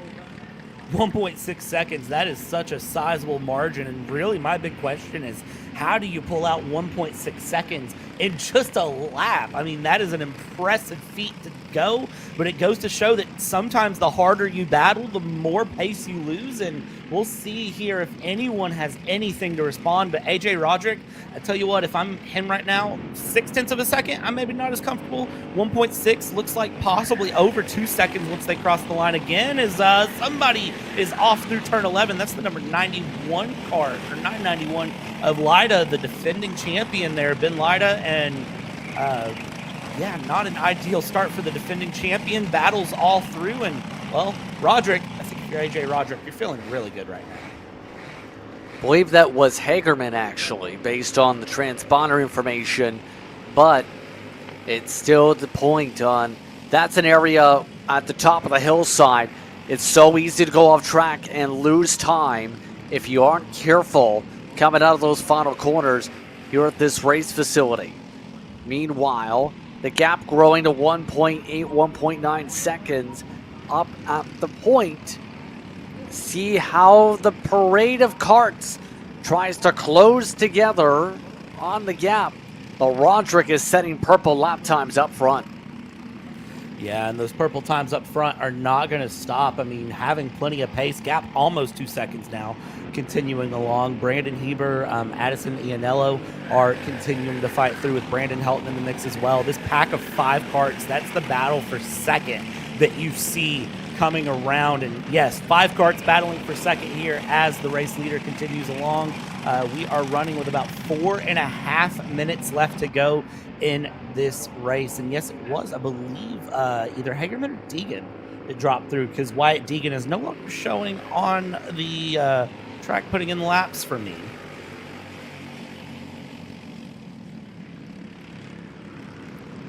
1.6 seconds, that is such a sizable margin. And really my big question is, how do you pull out 1.6 seconds in just a lap? I mean, that is an impressive feat to go, but it goes to show that sometimes the harder you battle, the more pace you lose. And we'll see here if anyone has anything to respond. But AJ Roderick, I tell you what, if I'm him right now, 0.6 of a second, I'm maybe not as comfortable. 1.6 looks like possibly over 2 seconds once they cross the line again, as somebody is off through turn 11. That's the number 91 card, or 991 of Lyda, the defending champion there, Ben Lyda. And yeah, not an ideal start for the defending champion. Battles all through, and well, Roderick, I think if you're AJ Roderick, you're feeling really good right now. I believe that was Hagerman, actually, based on the transponder information, but it's still the point on that's an area at the top of the hillside. It's so easy to go off track and lose time if you aren't careful coming out of those final corners here at this race facility. Meanwhile, the gap growing to 1.8, 1.9 seconds up at the point. See how the parade of karts tries to close together on the gap. But Roderick is setting purple lap times up front. Yeah, and those purple times up front are not going to stop. I mean, having plenty of pace, gap almost 2 seconds now, continuing along. Brandon Heber, Addison Ianello are continuing to fight through with Brandon Helton in the mix as well. This pack of 5 karts, that's the battle for second that you see coming around. And yes, 5 karts battling for second here as the race leader continues along. We are running with about 4.5 minutes left to go in this race. And yes, it was, I believe, either Hagerman or Deegan that dropped through, because Wyatt Deegan is no longer showing on the track putting in laps for me.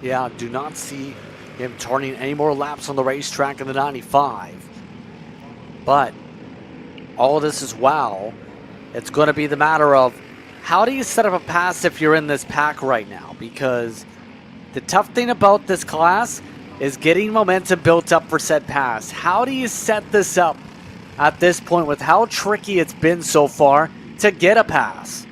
Yeah, do not see him turning any more laps on the racetrack in the 95. But all this is wow. It's going to be the matter of how do you set up a pass if you're in this pack right now? Because the tough thing about this class is getting momentum built up for said pass. How do you set this up at this point with how tricky it's been so far to get a pass?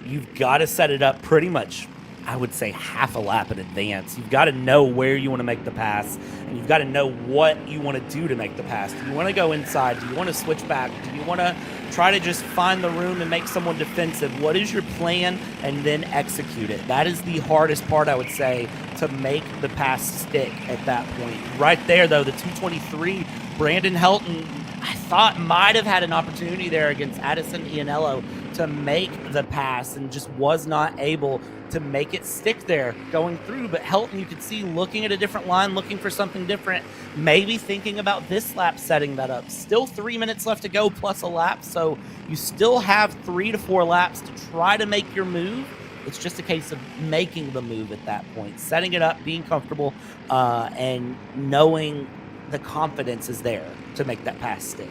You've got to set it up pretty much, I would say, half a lap in advance. You've got to know where you want to make the pass, and you've got to know what you want to do to make the pass. Do you want to go inside? Do you want to switch back? Do you want to try to just find the room and make someone defensive? What is your plan? And then execute it. That is the hardest part, I would say, to make the pass stick at that point. Right there, though, the 223, Brandon Helton, I thought might have had an opportunity there against Addison Ianello to make the pass and just was not able to make it stick there going through. But Helton, you could see looking at a different line, looking for something different, maybe thinking about this lap setting that up. Still 3 minutes left to go plus a lap, so you still have 3 to 4 laps to try to make your move. It's just a case of making the move at that point, setting it up, being comfortable, and knowing the confidence is there to make that pass stick.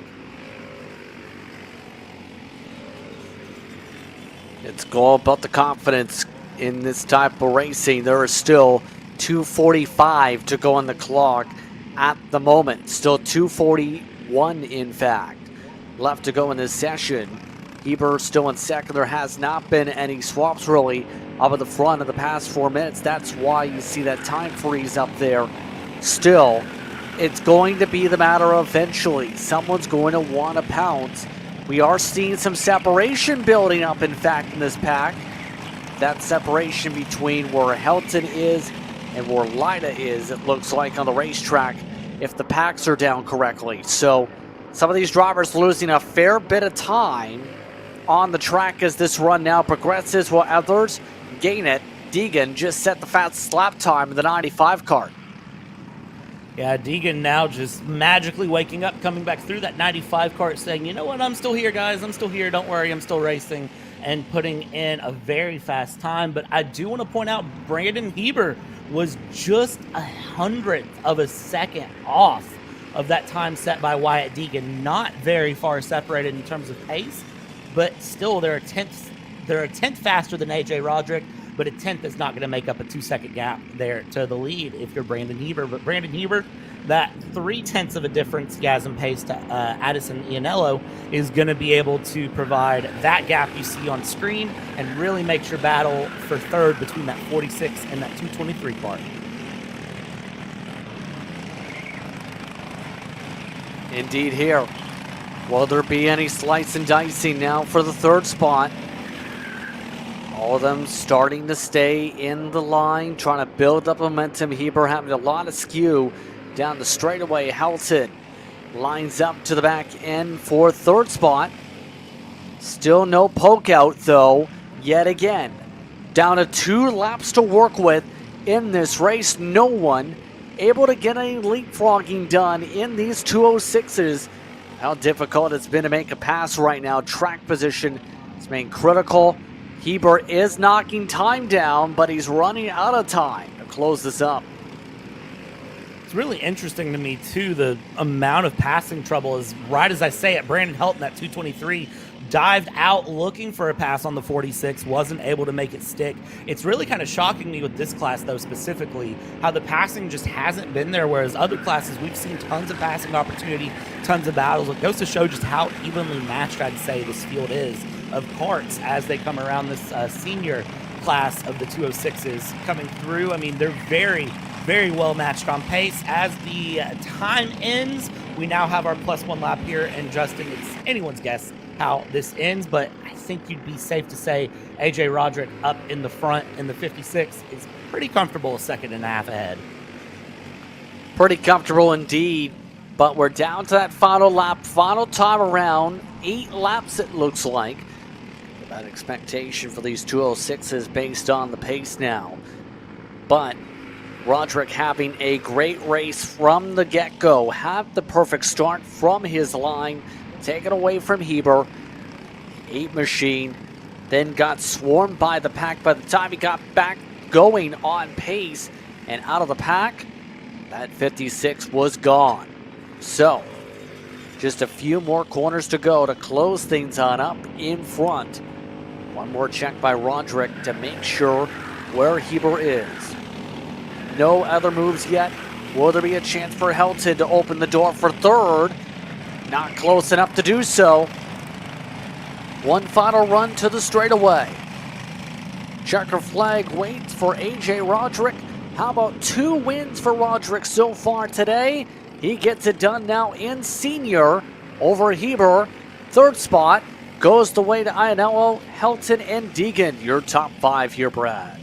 It's all about the confidence in this type of racing. There is still 2:45 to go on the clock at the moment. Still 2:41, in fact, left to go in this session. Heber still in second. There has not been any swaps really up at the front of the past 4 minutes. That's why you see that time freeze up there. Still, it's going to be the matter of eventually someone's going to want to pounce. We are seeing some separation building up, in fact, in this pack. That separation between where Helton is and where Lida is, it looks like, on the racetrack, if the packs are down correctly. So some of these drivers losing a fair bit of time on the track as this run now progresses, while others gain it. Deegan just set the fastest lap time in the 95 kart. Yeah, Deegan now just magically waking up, coming back through that 95 kart saying, you know what, I'm still here, guys. I'm still here. Don't worry, I'm still racing, and putting in a very fast time. But I do want to point out Brandon Heber was just 100th of a second off of that time set by Wyatt Deegan. Not very far separated in terms of pace, but still they're a tenth faster than AJ Roderick. But a 10th is not going to make up a 2-second gap there to the lead if you're Brandon Heber. But Brandon Heber, that 0.3 of a difference gas and pace to Addison Ianello is going to be able to provide that gap you see on screen and really makes your battle for third between that 46 and that 223 car. Indeed here. Will there be any slice and dicing now for the third spot? All of them starting to stay in the line, trying to build up momentum. Heber having a lot of skew down the straightaway. Helton lines up to the back end for third spot. Still no poke out, though, yet again. Down to 2 laps to work with in this race. No one able to get any leapfrogging done in these 206s. How difficult it's been to make a pass right now. Track position has been critical. Heber is knocking time down, but he's running out of time to close this up. It's really interesting to me, too, the amount of passing trouble is, right as I say it, Brandon Helton, that 223, dived out looking for a pass on the 46, wasn't able to make it stick. It's really kind of shocking me with this class, though, specifically, how the passing just hasn't been there, whereas other classes, we've seen tons of passing opportunity, tons of battles. It goes to show just how evenly matched, I'd say, this field is of karts as they come around this senior class of the 206s coming through. I mean, they're very, very well matched on pace. As the time ends, we now have our +1 lap here, and Justin, it's anyone's guess how this ends, but I think you'd be safe to say AJ Roderick up in the front in the 56 is pretty comfortable, a second and a half ahead. Pretty comfortable indeed, but we're down to that final lap, final time around, 8 laps it looks like. That expectation for these 206s based on the pace now. But Roderick having a great race from the get-go, had the perfect start from his line, taken away from Heber. 8 machine, then got swarmed by the pack. By the time he got back going on pace and out of the pack, that 56 was gone. So, just a few more corners to go to close things on up in front. One more check by Roderick to make sure where Heber is. No other moves yet. Will there be a chance for Helton to open the door for third? Not close enough to do so. One final run to the straightaway. Checker flag waits for AJ Roderick. How about 2 wins for Roderick so far today? He gets it done now in senior over Heber. Third spot goes the way to Ionello, Helton, and Deegan. Your top 5 here, Brad.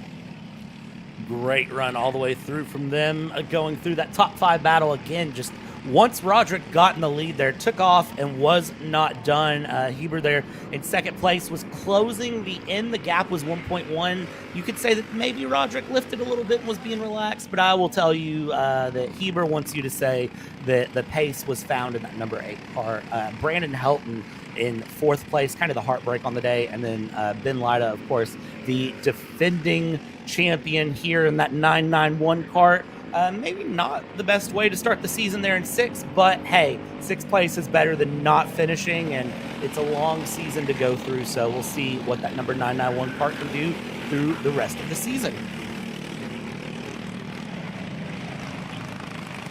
Great run all the way through from them, going through that top 5 battle again. Just once Roderick got in the lead there, took off and was not done. Heber there in second place was closing the end. The gap was 1.1. You could say that maybe Roderick lifted a little bit and was being relaxed, but I will tell you that Heber wants you to say that the pace was found in that number 8 car. Brandon Helton in 4th place, kind of the heartbreak on the day, and then Ben Lida, of course, the defending champion here in that 991 kart. Maybe not the best way to start the season there in 6th, but hey, 6th place is better than not finishing, and it's a long season to go through, so we'll see what that number 991 kart can do through the rest of the season.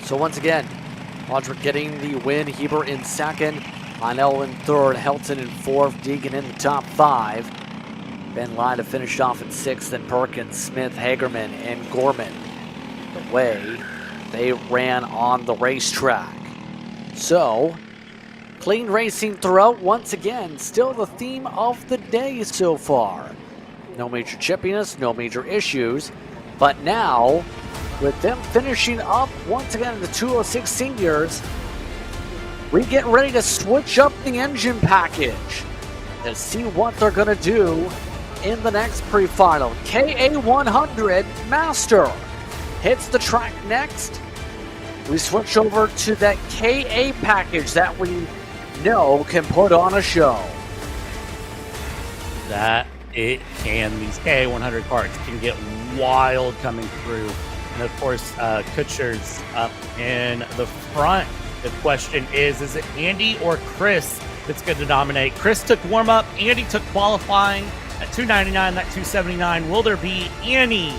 So once again, Roderick getting the win, Heber in 2nd, Lionel in 3rd, Helton in 4th, Deegan in the top 5. Ben Lida finished off in 6th, then Perkins, Smith, Hagerman, and Gorman. The way they ran on the racetrack. So, clean racing throughout once again, still the theme of the day so far. No major chippiness, no major issues, but now, with them finishing up once again in the 206 seniors, we get ready to switch up the engine package and see what they're going to do in the next pre-final. KA100 Master hits the track next. We switch over to that KA package that we know can put on a show. That it can. These KA100 karts can get wild coming through. And of course, Kutcher's up in the front. The question is it Andy or Chris that's going to dominate? Chris took warm-up. Andy took qualifying at 299, that 279. Will there be any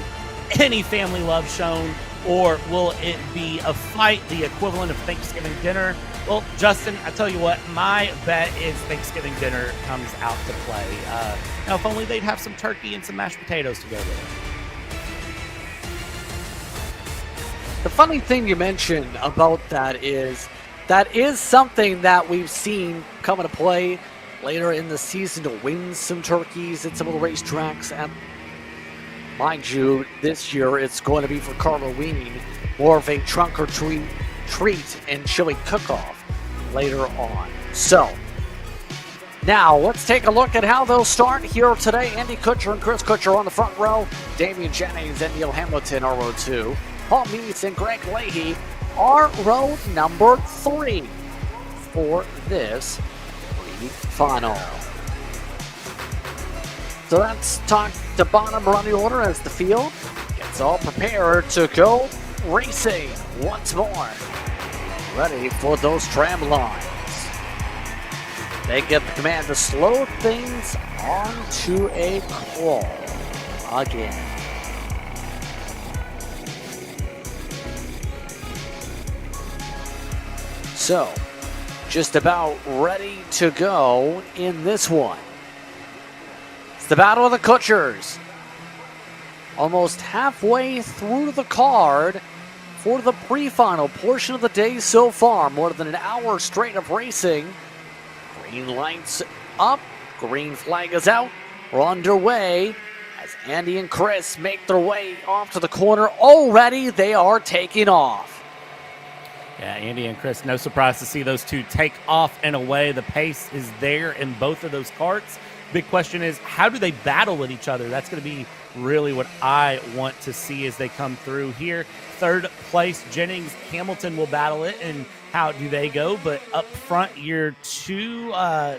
family love shown, or will it be a fight, the equivalent of Thanksgiving dinner? Well, Justin, I tell you what, my bet is Thanksgiving dinner comes out to play. Now, if only they'd have some turkey and some mashed potatoes to go with it. The funny thing you mentioned about that is something that we've seen come into play later in the season to win some turkeys at some of the racetracks. And mind you, this year it's going to be for Halloween, more of a trunk or treat and chili cook-off later on. So, now let's take a look at how they'll start here today. Andy Kutcher and Chris Kutcher on the front row. Damian Jennings and Neil Hamilton are row 2. Paul Meese and Greg Leahy are row number 3 for this final. So that's top to bottom running order as the field gets all prepared to go racing once more. Ready for those tram lines. They get the command to slow things onto a crawl again. So, just about ready to go in this one. It's the battle of the Kutchers. Almost halfway through the card for the pre-final portion of the day so far. More than an hour straight of racing. Green lights up, green flag is out. We're underway as Andy and Chris make their way off to the corner. Already they are taking off. Yeah, Andy and Chris, no surprise to see those two take off and away. The pace is there in both of those karts. Big question is, how do they battle with each other? That's going to be really what I want to see as they come through here. Third place, Jennings, Hamilton will battle it, and how do they go? But up front, your two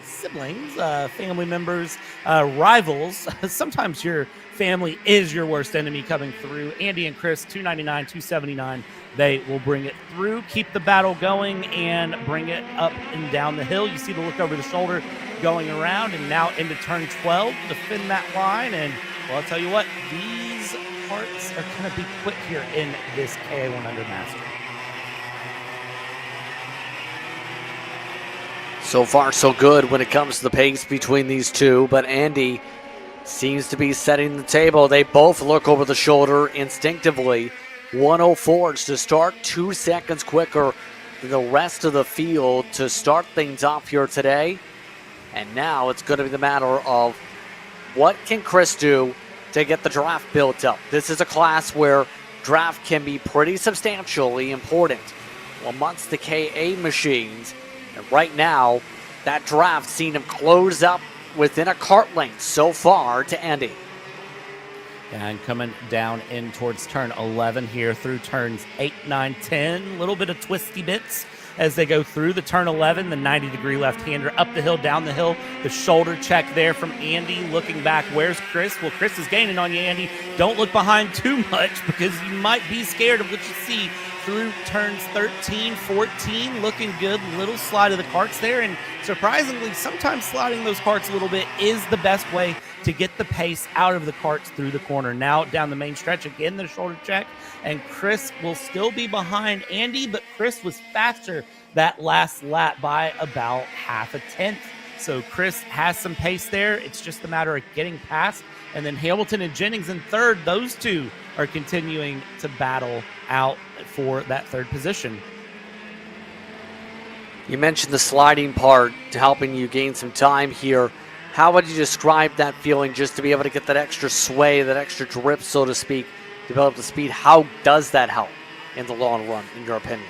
siblings, family members, rivals. Sometimes your family is your worst enemy coming through. Andy and Chris, 299, 279. They will bring it through, keep the battle going, and bring it up and down the hill. You see the look over the shoulder going around, and now into turn 12 to defend that line. And, well, I'll tell you what, these parts are going to be quick here in this KA100 Master. So far, so good when it comes to the pace between these two, but Andy seems to be setting the table. They both look over the shoulder instinctively. 104s to start, 2 seconds quicker than the rest of the field to start things off here today. And now it's going to be the matter of what can Chris do to get the draft built up. This is a class where draft can be pretty substantially important amongst the KA machines. And right now, that draft seen him close up within a kart length so far to Andy. And coming down in towards turn 11 here through turns 8, 9, 10. A little bit of twisty bits as they go through the turn 11. The 90-degree left-hander up the hill, down the hill. The shoulder check there from Andy. Looking back, where's Chris? Well, Chris is gaining on you, Andy. Don't look behind too much because you might be scared of what you see through turns 13, 14. Looking good. Little slide of the karts there. And surprisingly, sometimes sliding those karts a little bit is the best way to get the pace out of the karts through the corner. Now down the main stretch, again, the shoulder check, and Chris will still be behind Andy, but Chris was faster that last lap by about half a tenth. So Chris has some pace there. It's just a matter of getting past. And then Hamilton and Jennings in third, those two are continuing to battle out for that third position. You mentioned the sliding part to helping you gain some time here. How would you describe that feeling just to be able to get that extra sway, that extra drip, so to speak, to build up the speed? How does that help in the long run, in your opinion?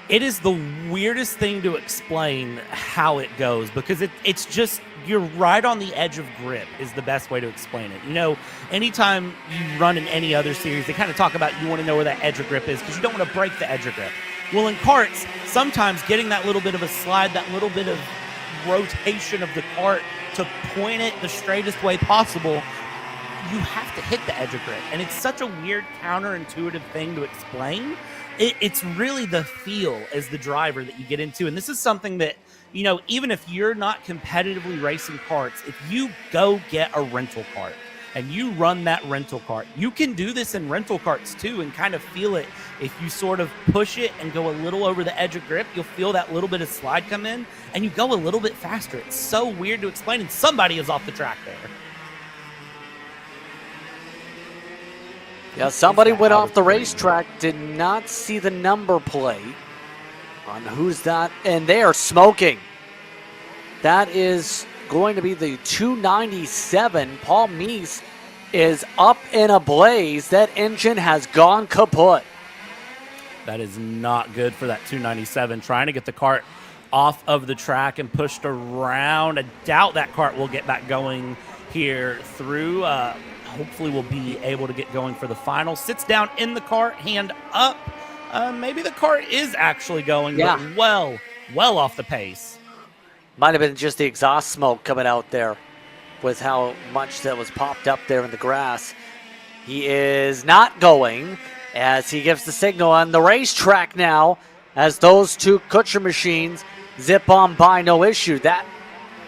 It is the weirdest thing to explain how it goes because it's just, you're right on the edge of grip is the best way to explain it. You know, anytime you run in any other series, they kind of talk about you want to know where that edge of grip is because you don't want to break the edge of grip. Well, in karts, sometimes getting that little bit of a slide, that little bit of rotation of the kart to point it the straightest way possible, you have to hit the edge of grip. And it's such a weird counterintuitive thing to explain. It's really the feel as the driver that you get into. And this is something that, you know, even if you're not competitively racing karts, if you go get a rental kart and you run that rental kart, you can do this in rental karts too and kind of feel it. If you sort of push it and go a little over the edge of grip, you'll feel that little bit of slide come in and you go a little bit faster. It's so weird to explain, and somebody is off the track there. Yeah, somebody went off the racetrack, did not see the number plate on who's that, and they are smoking. That is going to be the 297. Paul Meese is up in a blaze. That engine has gone kaput. That is not good for that 297. Trying to get the kart off of the track and pushed around. I doubt that kart will get back going here through. Hopefully we'll be able to get going for the final. Sits down in the kart, hand up. Maybe the kart is actually going, but well off the pace. Might have been just the exhaust smoke coming out there with how much that was popped up there in the grass. He is not going as he gives the signal on the racetrack now as those two Kutcher machines zip on by, no issue. That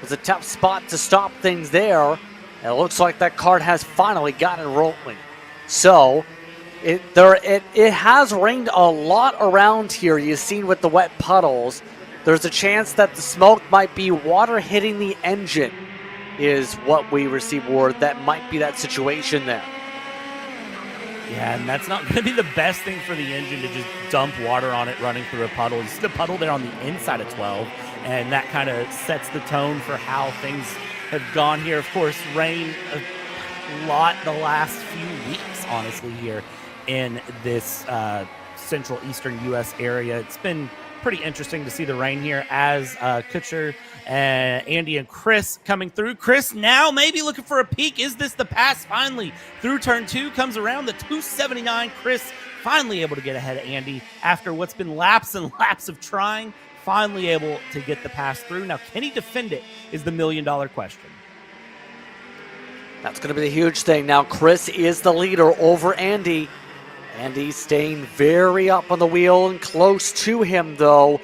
was a tough spot to stop things there. And it looks like that Kart has finally gotten rolling. So it has rained a lot around here. You've seen with the wet puddles. There's a chance that the smoke might be water hitting the engine, is what we received word. That might be that situation there. Yeah, and that's not going to be the best thing for the engine to just dump water on it running through a puddle. You see the puddle there on the inside of 12, and that kind of sets the tone for how things have gone here. Of course, rain a lot the last few weeks, honestly, here in this central eastern U.S. area. It's been pretty interesting to see the rain here as Kutcher, Andy, and Chris coming through. Chris now maybe looking for a peek. Is this the pass finally? Through turn 2, comes around the 279. Chris finally able to get ahead of Andy after what's been laps and laps of trying. Finally able to get the pass through. Now, can he defend it is the million-dollar question. That's going to be the huge thing. Now, Chris is the leader over Andy. Andy staying very up on the wheel and close to him, though.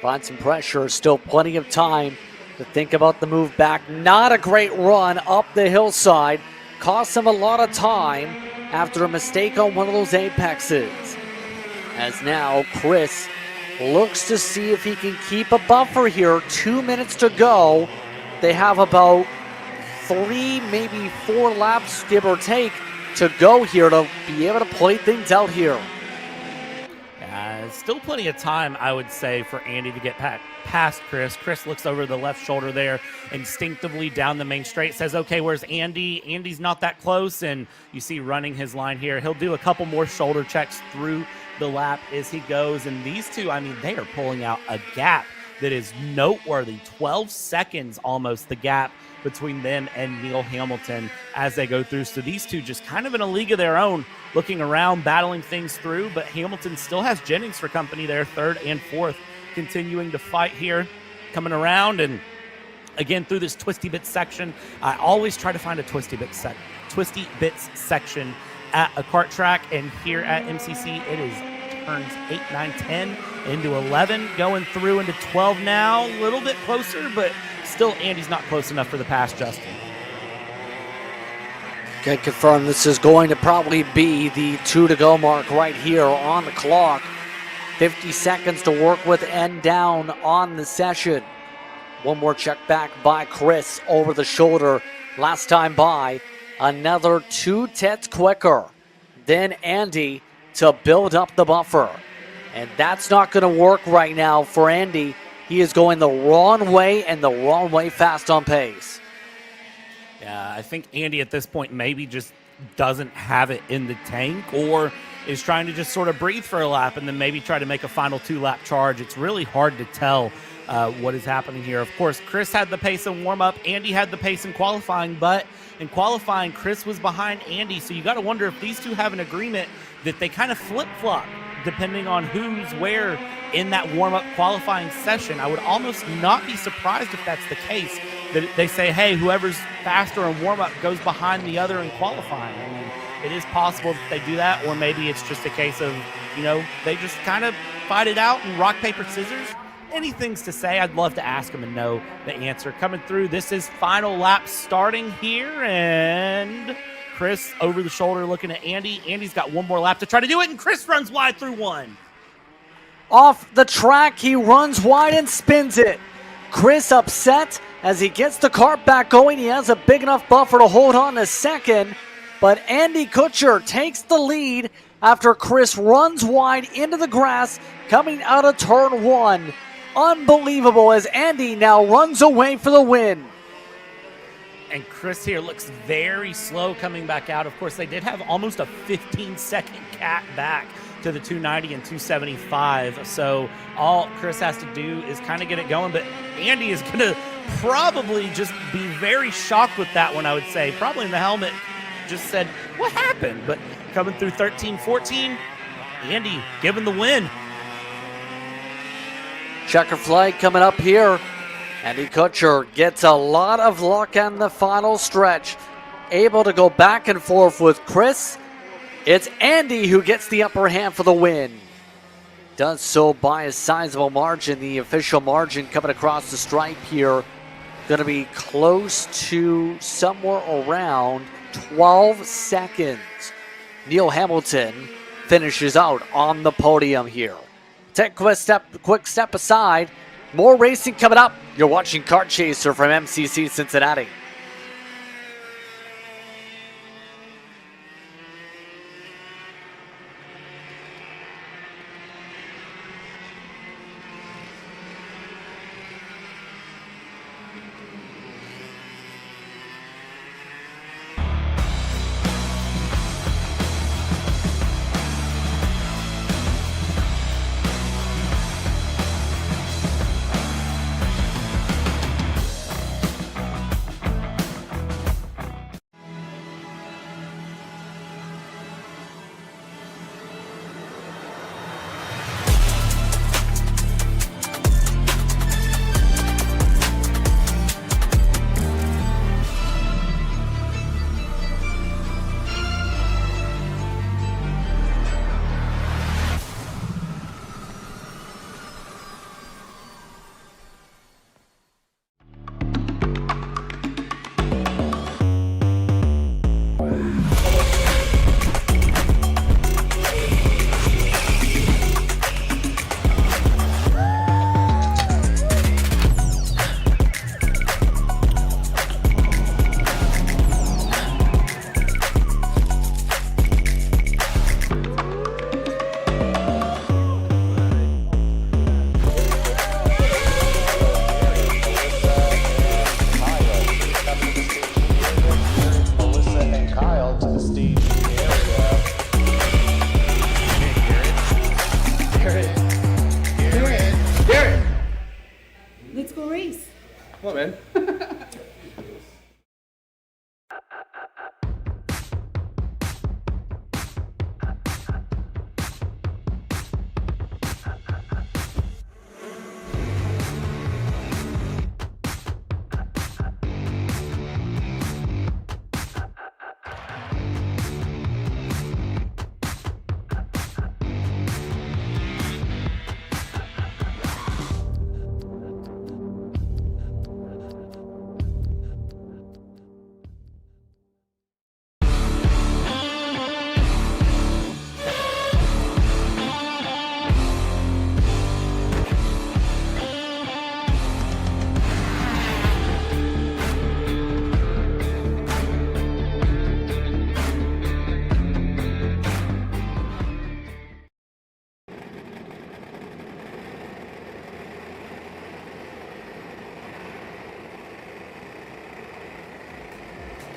Find some pressure. Still plenty of time to think about the move back. Not a great run up the hillside. Cost him a lot of time after a mistake on one of those apexes. As now Chris looks to see if he can keep a buffer here. 2 minutes to go. They have about 3, maybe 4 laps, give or take, to go here to be able to play things out here. Still plenty of time, I would say, for Andy to get past Chris. Chris looks over the left shoulder there, instinctively down the main straight, says, okay, where's Andy? Andy's not that close, and you see running his line here. He'll do a couple more shoulder checks through the lap as he goes, and these two, I mean, they are pulling out a gap that is noteworthy. 12 seconds almost the gap between them and Neil Hamilton as they go through. So these two just kind of in a league of their own, looking around, battling things through, but Hamilton still has Jennings for company there, 3rd and 4th, continuing to fight here, coming around, and again through this Twisty Bits section. I always try to find a Twisty Bits section at a kart track, and here at MCC it is turns 8, 9, 10 into 11, going through into 12 now, a little bit closer, but still Andy's not close enough for the pass, Justin. Can confirm this is going to probably be the 2 to go mark right here on the clock. 50 seconds to work with and down on the session. One more check back by Chris over the shoulder. Last time by, another 2 tenths quicker than Andy to build up the buffer. And that's not going to work right now for Andy. He is going the wrong way and the wrong way fast on pace. Yeah, I think Andy at this point maybe just doesn't have it in the tank, or is trying to just sort of breathe for a lap and then maybe try to make a final 2-lap charge. It's really hard to tell what is happening here. Of course, Chris had the pace in warm-up. Andy had the pace in qualifying, but in qualifying, Chris was behind Andy. So you got to wonder if these two have an agreement that they kind of flip-flop depending on who's where in that warm-up qualifying session. I would almost not be surprised if that's the case, that they say, hey, whoever's faster in warm-up goes behind the other in qualifying. I mean, it is possible that they do that, or maybe it's just a case of, you know, they just kind of fight it out and rock, paper, scissors. Anything's to say, I'd love to ask them and know the answer. Coming through, this is final lap starting here, and Chris over the shoulder looking at Andy. Andy's got one more lap to try to do it, and Chris runs wide through one. Off the track, he runs wide and spins it. Chris upset as he gets the kart back going. He has a big enough buffer to hold on to second, but Andy Kutcher takes the lead after Chris runs wide into the grass coming out of turn 1. Unbelievable as Andy now runs away for the win. And Chris here looks very slow coming back out. Of course, they did have almost a 15-second cat back to the 290 and 275. So all Chris has to do is kind of get it going. But Andy is going to probably just be very shocked with that one, I would say. Probably in the helmet just said, what happened? But coming through 13, 14, Andy giving the win. Checker flag coming up here. Andy Kutcher gets a lot of luck on the final stretch. Able to go back and forth with Chris. It's Andy who gets the upper hand for the win. does so by a sizable margin. The official margin coming across the stripe here going to be close to somewhere around 12 seconds. Neil Hamilton finishes out on the podium here. Take a quick step aside. More racing coming up. You're watching Kart Chaser from MCC Cincinnati. Let's go race. Come on, man.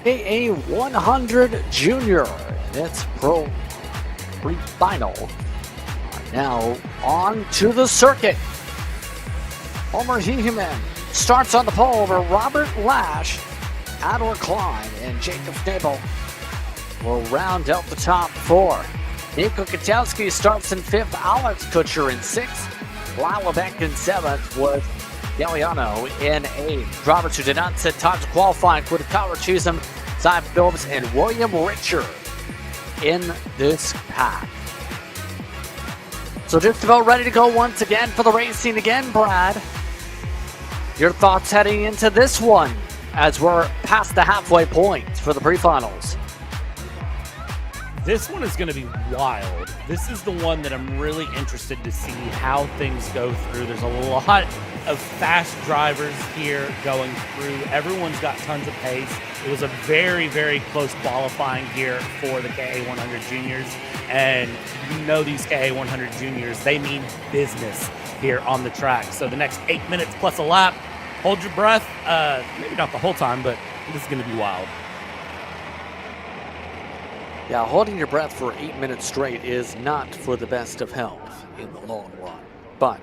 KA100 Jr. That's Pre-Final. Now on to the circuit. Homer Heeman starts on the pole over Robert Lash, Adler Klein, and Jacob Snabel will round out the top four. Nico Katowski starts in fifth, Alex Kutcher in sixth, Lyle Beck in seventh, with Galliano in eighth. Drivers who did not set times to qualify included Kyler Chisholm, Simon Phillips, and William Richard in this pack. So just about ready to go once again for the racing again, Brad. Your thoughts heading into this one as we're past the halfway point for the pre-finals? This one is going to be wild. This is the one that I'm really interested to see how things go through. There's a lot of fast drivers here going through. Everyone's got tons of pace. It was a very, very close qualifying here for the KA100 Juniors. And you know these KA100 Juniors, they mean business here on the track. So the next 8 minutes plus a lap, hold your breath. Maybe not the whole time, but this is going to be wild. Yeah, holding your breath for 8 minutes straight is not for the best of health in the long run. But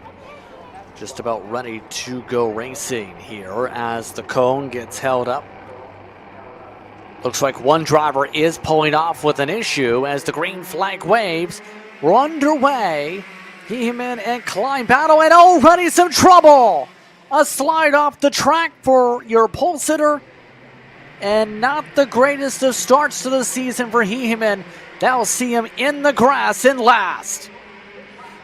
just about ready to go racing here as the cone gets held up. Looks like one driver is pulling off with an issue as the green flag waves. We're underway. Heeman and Klein battle and already some trouble. A slide off the track for your pole sitter. And not the greatest of starts to the season for Heeman. That'll see him in the grass in last.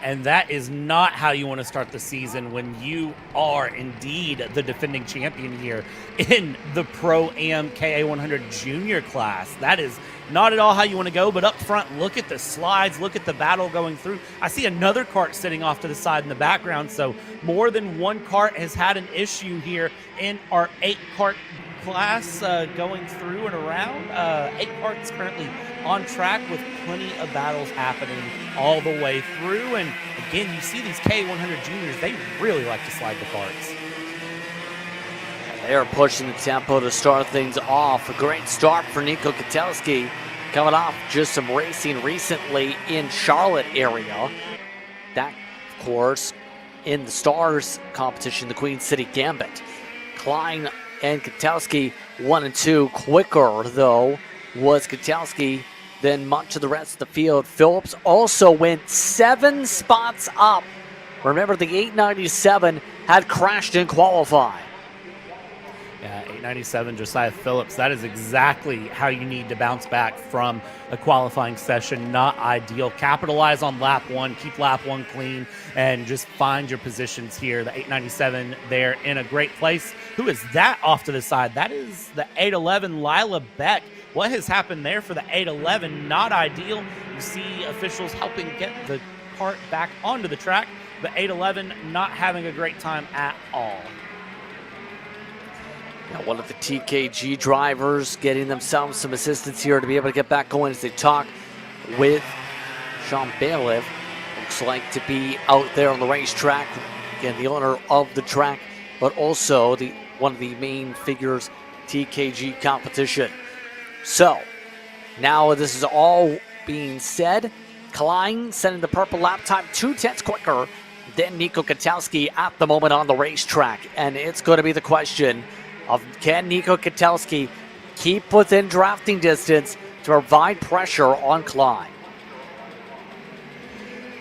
And that is not how you want to start the season when you are indeed the defending champion here in the Pro-Am KA100 Jr class. That is not at all how you want to go, but up front, look at the slides, look at the battle going through. I see another kart sitting off to the side in the background, so more than one kart has had an issue here in our 8-kart class going through and around. 8 karts currently on track with plenty of battles happening all the way through. And again, you see these KA100 Juniors, they really like to slide the karts. They are pushing the tempo to start things off. A great start for Nico Kotelski, coming off just some racing recently in Charlotte area. That, of course, in the Stars competition, the Queen City Gambit. Klein and Kotelski 1 and 2. Quicker, though, was Kotelski than much of the rest of the field. Phillips also went 7 spots up. Remember, the 897 had crashed in qualifying. Yeah, 897 Josiah Phillips. That is exactly how you need to bounce back from a qualifying session. Not ideal. Capitalize on lap 1, keep lap 1 clean, and just find your positions here. The 897 there in a great place. Who is that off to the side? That is the 811 Lila Beck. What has happened there for the 811? Not ideal. You see officials helping get the kart back onto the track, but 811 not having a great time at all. Now, one of the TKG drivers getting themselves some assistance here to be able to get back going as they talk with Sean Bailiff. Looks like to be out there on the racetrack. Again, the owner of the track, but also one of the main figures, TKG competition. So, now this is all being said. Klein setting the purple lap time 2/10 quicker than Nico Kotelski at the moment on the racetrack. And it's going to be the question of, can Nico Kotelski keep within drafting distance to provide pressure on Klein?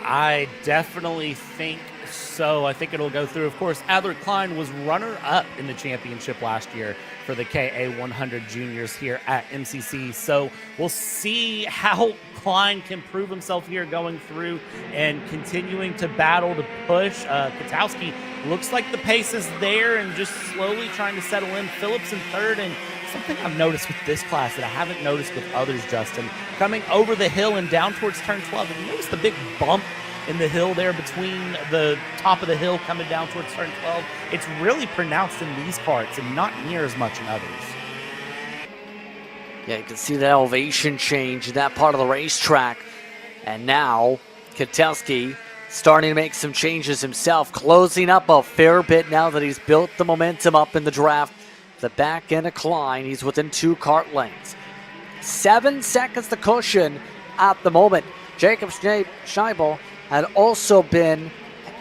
I definitely think so. I think it'll go through. Of course, Adler Klein was runner-up in the championship last year for the KA100 Juniors here at MCC. So we'll see how Klein can prove himself here going through and continuing to battle to push. Kotelski looks like the pace is there and just slowly trying to settle in. Phillips in third, and something I've noticed with this class that I haven't noticed with others, Justin, coming over the hill and down towards turn 12. Have you noticed the big bump in the hill there between the top of the hill coming down towards turn 12? It's really pronounced in these karts and not near as much in others. Yeah, you can see that elevation change in that part of the racetrack. And now Kotelski starting to make some changes himself, closing up a fair bit now that he's built the momentum up in the draft. The back end of Klein, he's within 2 kart lengths. 7 seconds to cushion at the moment. Jacob Scheibel had also been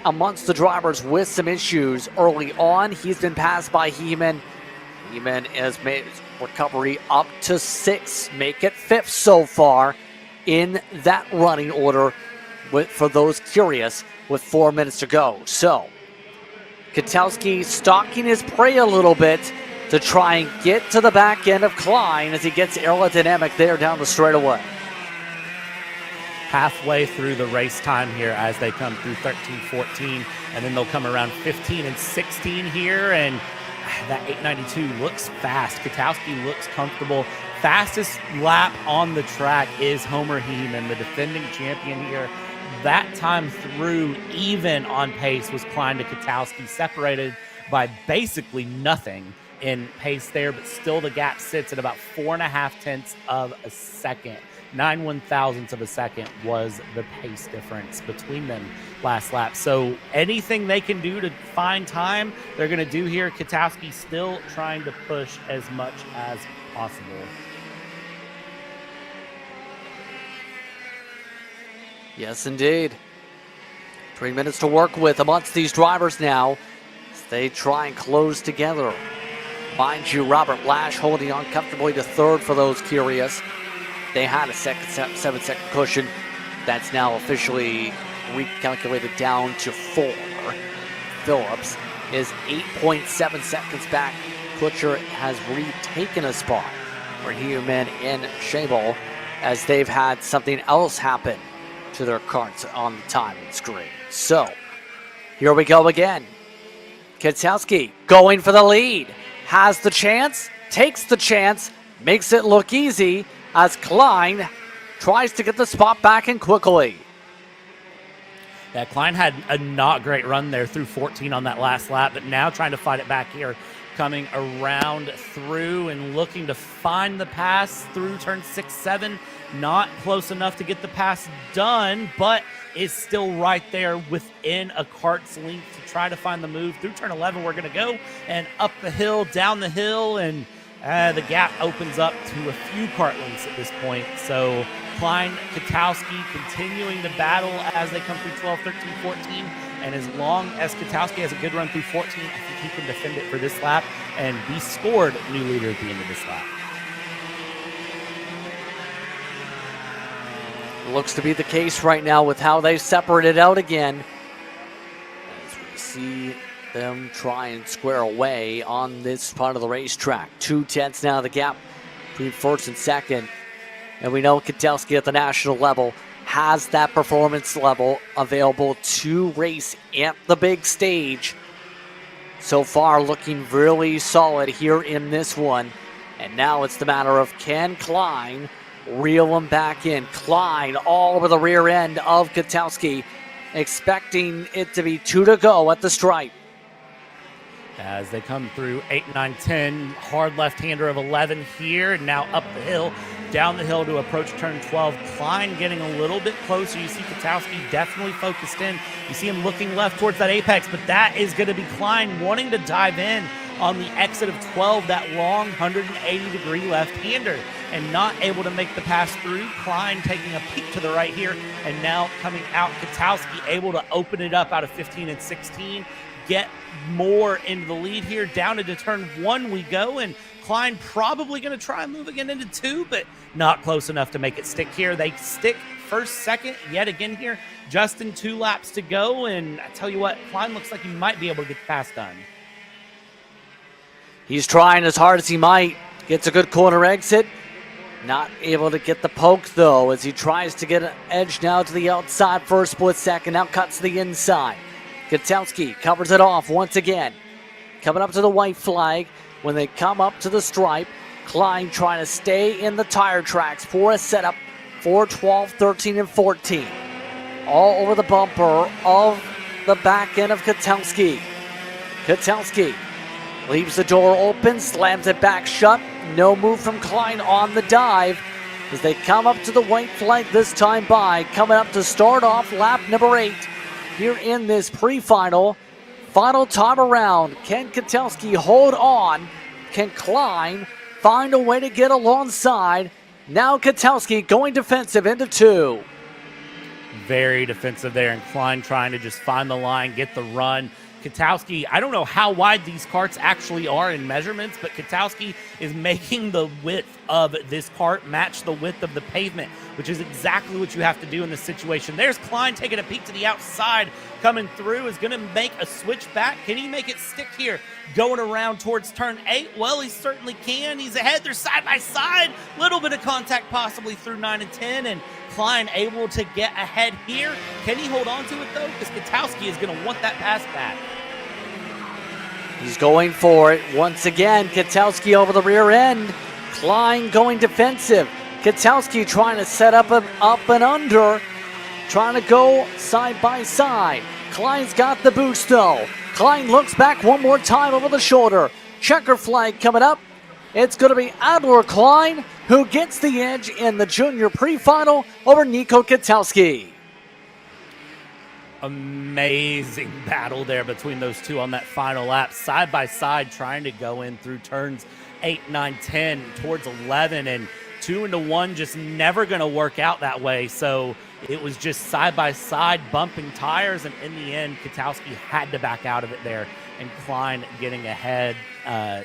amongst the drivers with some issues early on. He's been passed by Heeman. Heeman has made recovery up to 6, make it 5th so far in that running order for those curious with 4 minutes to go. So, Kotelski stalking his prey a little bit to try and get to the back end of Klein as he gets aerodynamic there down the straightaway. Halfway through the race time here as they come through 13, 14, and then they'll come around 15 and 16 here, and that 892 looks fast. Kotelski looks comfortable. Fastest lap on the track is Homer Heeman, the defending champion here. That time through, even on pace, was Klein to Kotelski, separated by basically nothing in pace there, but still the gap sits at about 4.5 tenths of a second. 9/1000ths of a second was the pace difference between them last lap. So anything they can do to find time, they're going to do here. Kotelski still trying to push as much as possible. Yes, indeed. 3 minutes to work with amongst these drivers now as they try and close together. Mind you, Robert Lash holding on comfortably to 3rd for those curious. They had a 7-second cushion. That's now officially recalculated down to 4. Phillips is 8.7 seconds back. Kutcher has retaken a spot for Heeman and Scheibel as they've had something else happen to their karts on the timing screen. So, here we go again. Keselowski going for the lead. Has the chance, takes the chance, makes it look easy as Klein tries to get the spot back in quickly. Yeah, Klein had a not great run there through 14 on that last lap, but now trying to fight it back here, coming around through and looking to find the pass through turn 6, 7. Not close enough to get the pass done, but is still right there within a kart's length to try to find the move. Through turn 11, we're going to go and up the hill, down the hill, and the gap opens up to a few kart lengths at this point. So Klein, Keselowski continuing to battle as they come through 12, 13, 14. And as long as Keselowski has a good run through 14, I think he can defend it for this lap and be scored new leader at the end of this lap. Looks to be the case right now with how they separated out again. As we see them try and square away on this part of the racetrack. 2/10 now the gap between first and second. And we know Keselowski at the national level has that performance level available to race at the big stage. So far looking really solid here in this one. And now it's the matter of can Klein reel him back in. Klein all over the rear end of Keselowski, expecting it to be 2 to go at the stripe. As they come through 8, 9, 10, hard left-hander of 11 here, and now up the hill, down the hill to approach turn 12. Klein getting a little bit closer. You see Keselowski definitely focused in. You see him looking left towards that apex, but that is going to be Klein wanting to dive in on the exit of 12, that long 180-degree left-hander, and not able to make the pass through. Klein taking a peek to the right here, and now coming out, Keselowski able to open it up out of 15 and 16, get more into the lead here. Down into turn 1 we go, and Klein probably going to try and move again into 2, but not close enough to make it stick here. They stick first, second, yet again here, just in 2 laps to go, and I tell you what, Klein looks like he might be able to get the pass done. He's trying as hard as he might. Gets a good corner exit. Not able to get the poke, though, as he tries to get an edge now to the outside for a split second. Now cuts to the inside. Keselowski covers it off once again. Coming up to the white flag. When they come up to the stripe, Klein trying to stay in the tire tracks for a setup for 12, 13, and 14. All over the bumper of the back end of Keselowski. Keselowski leaves the door open, slams it back shut. No move from Klein on the dive as they come up to the white flag this time by. Coming up to start off lap number 8 here in this pre-final. Final time around. Can Keselowski hold on? Can Klein find a way to get alongside? Now Keselowski going defensive into 2. Very defensive there, and Klein trying to just find the line, get the run. Keselowski, I don't know how wide these karts actually are in measurements, but Keselowski is making the width of this kart match the width of the pavement, which is exactly what you have to do in this situation. There's Klein taking a peek to the outside, coming through, is going to make a switch back. Can he make it stick here? Going around towards turn 8? Well, he certainly can. He's ahead. They're side by side. Little bit of contact possibly through 9 and 10, and Klein able to get ahead here. Can he hold on to it, though? Because Keselowski is going to want that pass back. He's going for it once again. Keselowski over the rear end. Klein going defensive. Keselowski trying to set up an up and under. Trying to go side by side. Klein's got the boost though. Klein looks back one more time over the shoulder. Checker flag coming up. It's going to be Adler Klein who gets the edge in the junior pre-final over Nico Keselowski. Amazing battle there between those two on that final lap, side by side, trying to go in through turns 8, 9, 10 towards 11, and 2 into 1 just never going to work out that way. So it was just side by side bumping tires, and in the end Keselowski had to back out of it there, and Klein getting ahead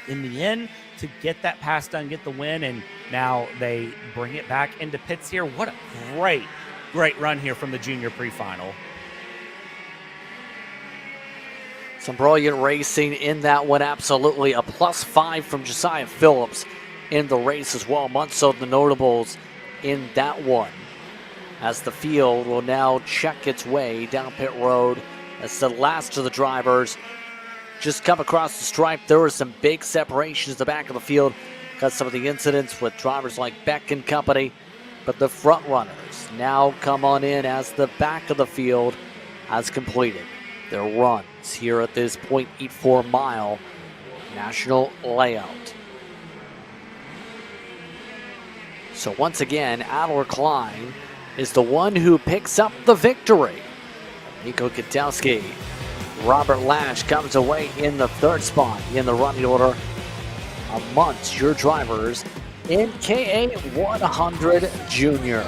in the end to get that pass done, get the win, and now they bring it back into pits here. What a great run here from the junior pre-final. Some brilliant racing in that one, absolutely. A +5 from Josiah Phillips in the race as well. Amongst the notables in that one. as the field will now check its way down pit road as the last of the drivers just come across the stripe. There were some big separations at the back of the field because some of the incidents with drivers like Beck and company, but the front runners now come on in as the back of the field has completed their runs here at this 0.84 mile national layout. So once again, Adler Klein is the one who picks up the victory. Nico Kitowski, Robert Lash comes away in the third spot in the running order amongst your drivers in KA100 Jr.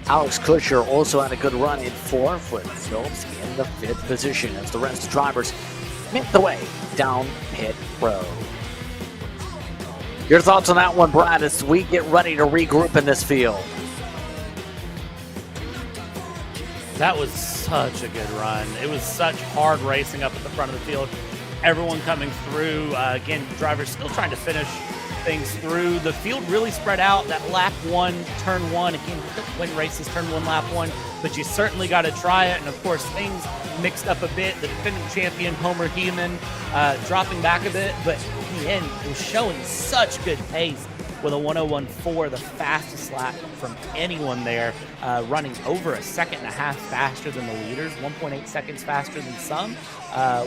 Alex Kusher also had a good run in fourth, with Phillips in the fifth position as the rest of the drivers make the way down pit road. Your thoughts on that one, Brad, as we get ready to regroup in this field? That was such a good run. It was such hard racing up at the front of the field. Everyone coming through. Again, drivers still trying to finish things through. The field really spread out. That lap one, turn one. Again, you don't win races turn one, lap one, but you certainly got to try it. And of course, things mixed up a bit. The defending champion, Homer Heumann, dropping back a bit, but in the end, it was showing such good pace with a 1:01.4, the fastest lap from anyone there, running over a second and a half faster than the leaders, 1.8 seconds faster than some,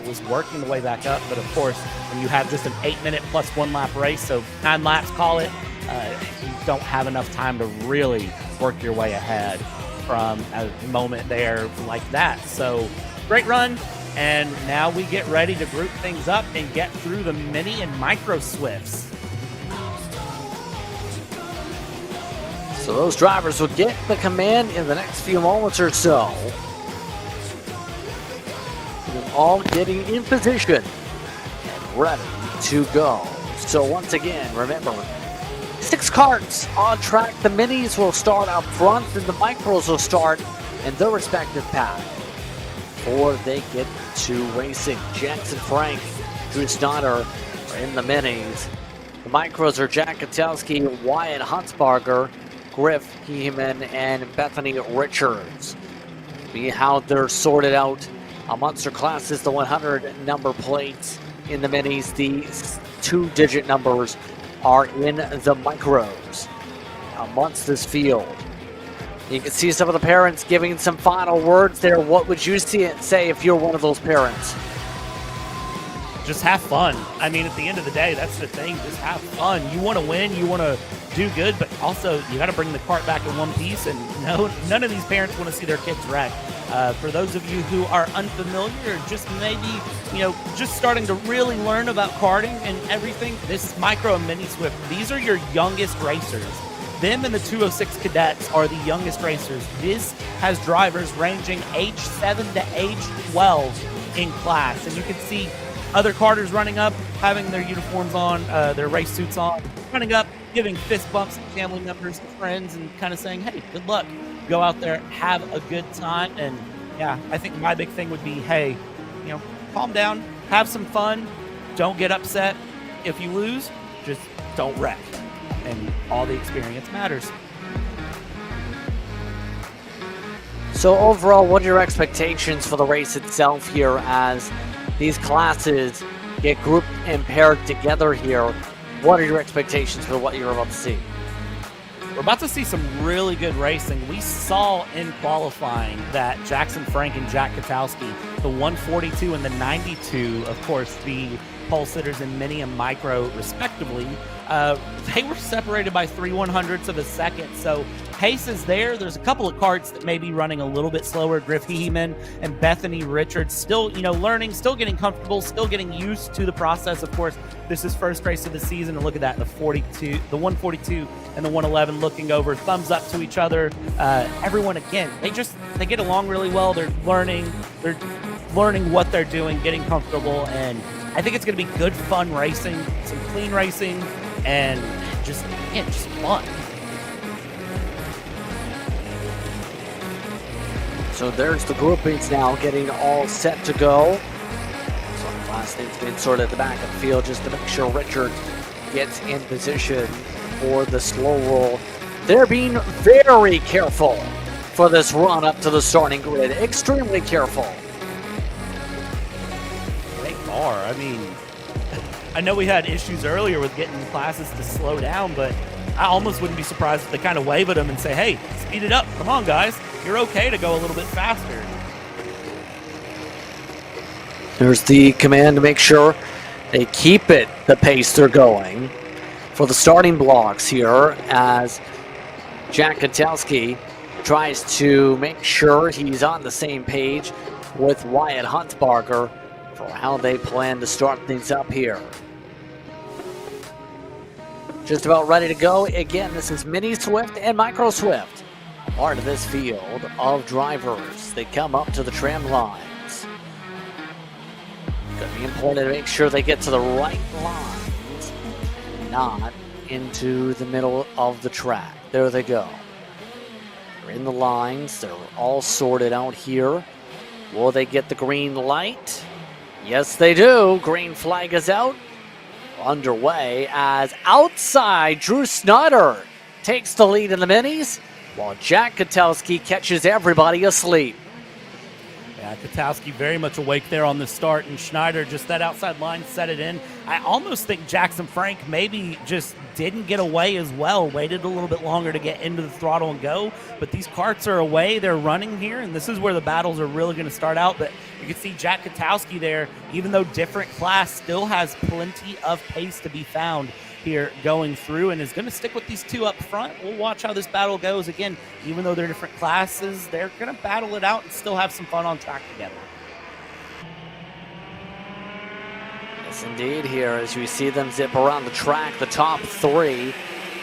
was working the way back up. But of course, when you have just an 8-minute plus 1 lap race, so 9 laps, call it, you don't have enough time to really work your way ahead from a moment there like that. So great run. And now we get ready to group things up and get through the mini and micro Swifts. So those drivers will get the command in the next few moments or so. They're all getting in position and ready to go. So once again, remember, 6 karts on track. The minis will start up front and the micros will start in their respective path before they get to racing. Jackson Frank, Drew Snyder are in the minis. The micros are Jack Kotowski, Wyatt Huntsbarger, Griff Heumann, and Bethany Richards. See how they're sorted out amongst their classes. The 100 number plates in the minis, the 2-digit numbers are in the micros amongst this field. You can see some of the parents giving some final words there. What would you say if you're one of those parents? Just have fun. I mean, at the end of the day, that's the thing. Just have fun. You want to win. You want to do good, but also you got to bring the cart back in one piece. And no, none of these parents want to see their kids wreck. For those of you who are unfamiliar, or just maybe, just starting to really learn about karting and everything, this micro and mini Swift, these are your youngest racers. Them and the 206 Cadets are the youngest racers. This has drivers ranging age 7 to age 12 in class. And you can see other karters running up, having their uniforms on, their race suits on, running up, giving fist bumps to family members, to friends, and kind of saying, hey, good luck. Go out there, have a good time. And yeah, I think my big thing would be, hey, calm down, have some fun, don't get upset. If you lose, just don't wreck. And all the experience matters. So overall, what are your expectations for the race itself here as these classes get grouped and paired together here? What are your expectations for what you're about to see? We're about to see some really good racing. We saw in qualifying that Jackson Frank and Jack Kotowski, the 142 and the 92, of course, the pole sitters in mini and micro respectively, they were separated by 3/100ths of a second. So pace is there. There's a couple of karts that may be running a little bit slower. Griff Heumann and Bethany Richards still, learning, still getting comfortable, still getting used to the process. Of course, this is first race of the season, and look at that, the 142 and the 111 looking over, thumbs up to each other. Everyone, again, they get along really well. They're learning what they're doing, getting comfortable, and I think it's going to be good, fun racing, some clean racing, and just fun. So there's the groupings now getting all set to go. So the last thing's getting sorted at the back of the field just to make sure Richard gets in position for the slow roll They're being very careful for this run up to the starting grid. Extremely careful. They are. I mean, I know we had issues earlier with getting classes to slow down, but I almost wouldn't be surprised if they kind of wave at them and say, hey, speed it up. Come on, guys. You're okay to go a little bit faster. There's the command to make sure they keep it the pace they're going for the starting blocks here as Jack Katowski tries to make sure he's on the same page with Wyatt Huntsbarger for how they plan to start things up here. Just about ready to go. Again, this is Mini Swift and Micro Swift. Part of this field of drivers. They come up to the trim lines. Going to be important to make sure they get to the right lines, not into the middle of the track. There they go. They're in the lines. They're all sorted out here. Will they get the green light? Yes, they do. Green flag is out. Underway as outside Drew Snyder takes the lead in the minis while Jack Katowski catches everybody asleep. Yeah, Katowski very much awake there on the start, and Schneider just that outside line set it in. I almost think Jackson Frank maybe just didn't get away as well, waited a little bit longer to get into the throttle and go, but these karts are away, they're running here, and this is where the battles are really going to start out. But you can see Jack Katowski there, even though different class, still has plenty of pace to be found here going through and is going to stick with these two up front. We'll watch how this battle goes. Again, even though they're different classes, they're going to battle it out and still have some fun on track together. Yes, indeed, here as we see them zip around the track, the top three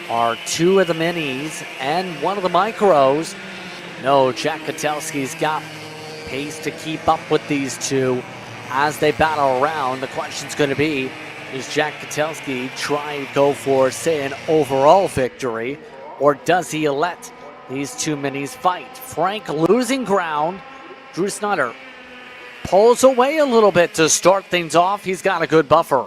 are two of the minis and one of the micros. No, Jack Katowski's got pace to keep up with these two as they battle around. The question's going to be, does Jack Katowski try to go for, say, an overall victory, or does he let these two minis fight? Frank losing ground. Drew Snyder pulls away a little bit to start things off. He's got a good buffer.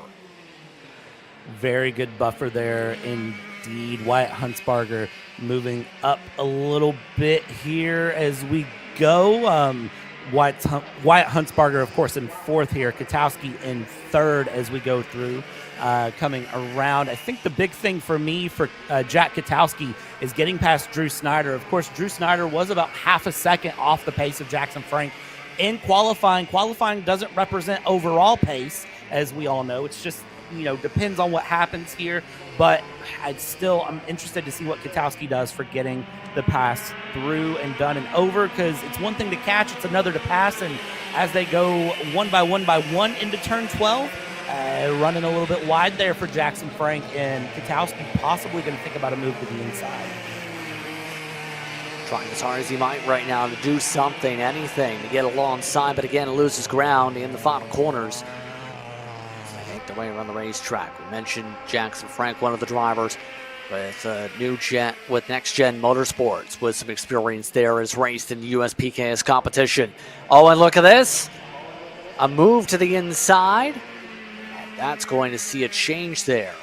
Very good buffer there indeed. Wyatt Huntsbarger moving up a little bit here as we go. Wyatt Huntsbarger, of course, in fourth here. Katowski in third as we go through, coming around. I think the big thing for me for Jack Katowski is getting past Drew Snyder. Of course, Drew Snyder was about half a second off the pace of Jackson Frank in qualifying. Qualifying doesn't represent overall pace, as we all know. It's just, you know, depends on what happens here. But I'm interested to see what Katowski does for getting the pass through and done and over, because it's one thing to catch, it's another to pass. And as they go one by one into turn 12, running a little bit wide there for Jackson Frank, and Katowski possibly going to think about a move to the inside. Trying as hard as he might right now to do something, anything to get alongside, but again loses ground in the final corners. They make their way around the racetrack. We mentioned Jackson Frank, one of the drivers with Next Gen Motorsports, with some experience there, has raced in the USPKS competition. Oh, and look at this. A move to the inside. And that's going to see a change there.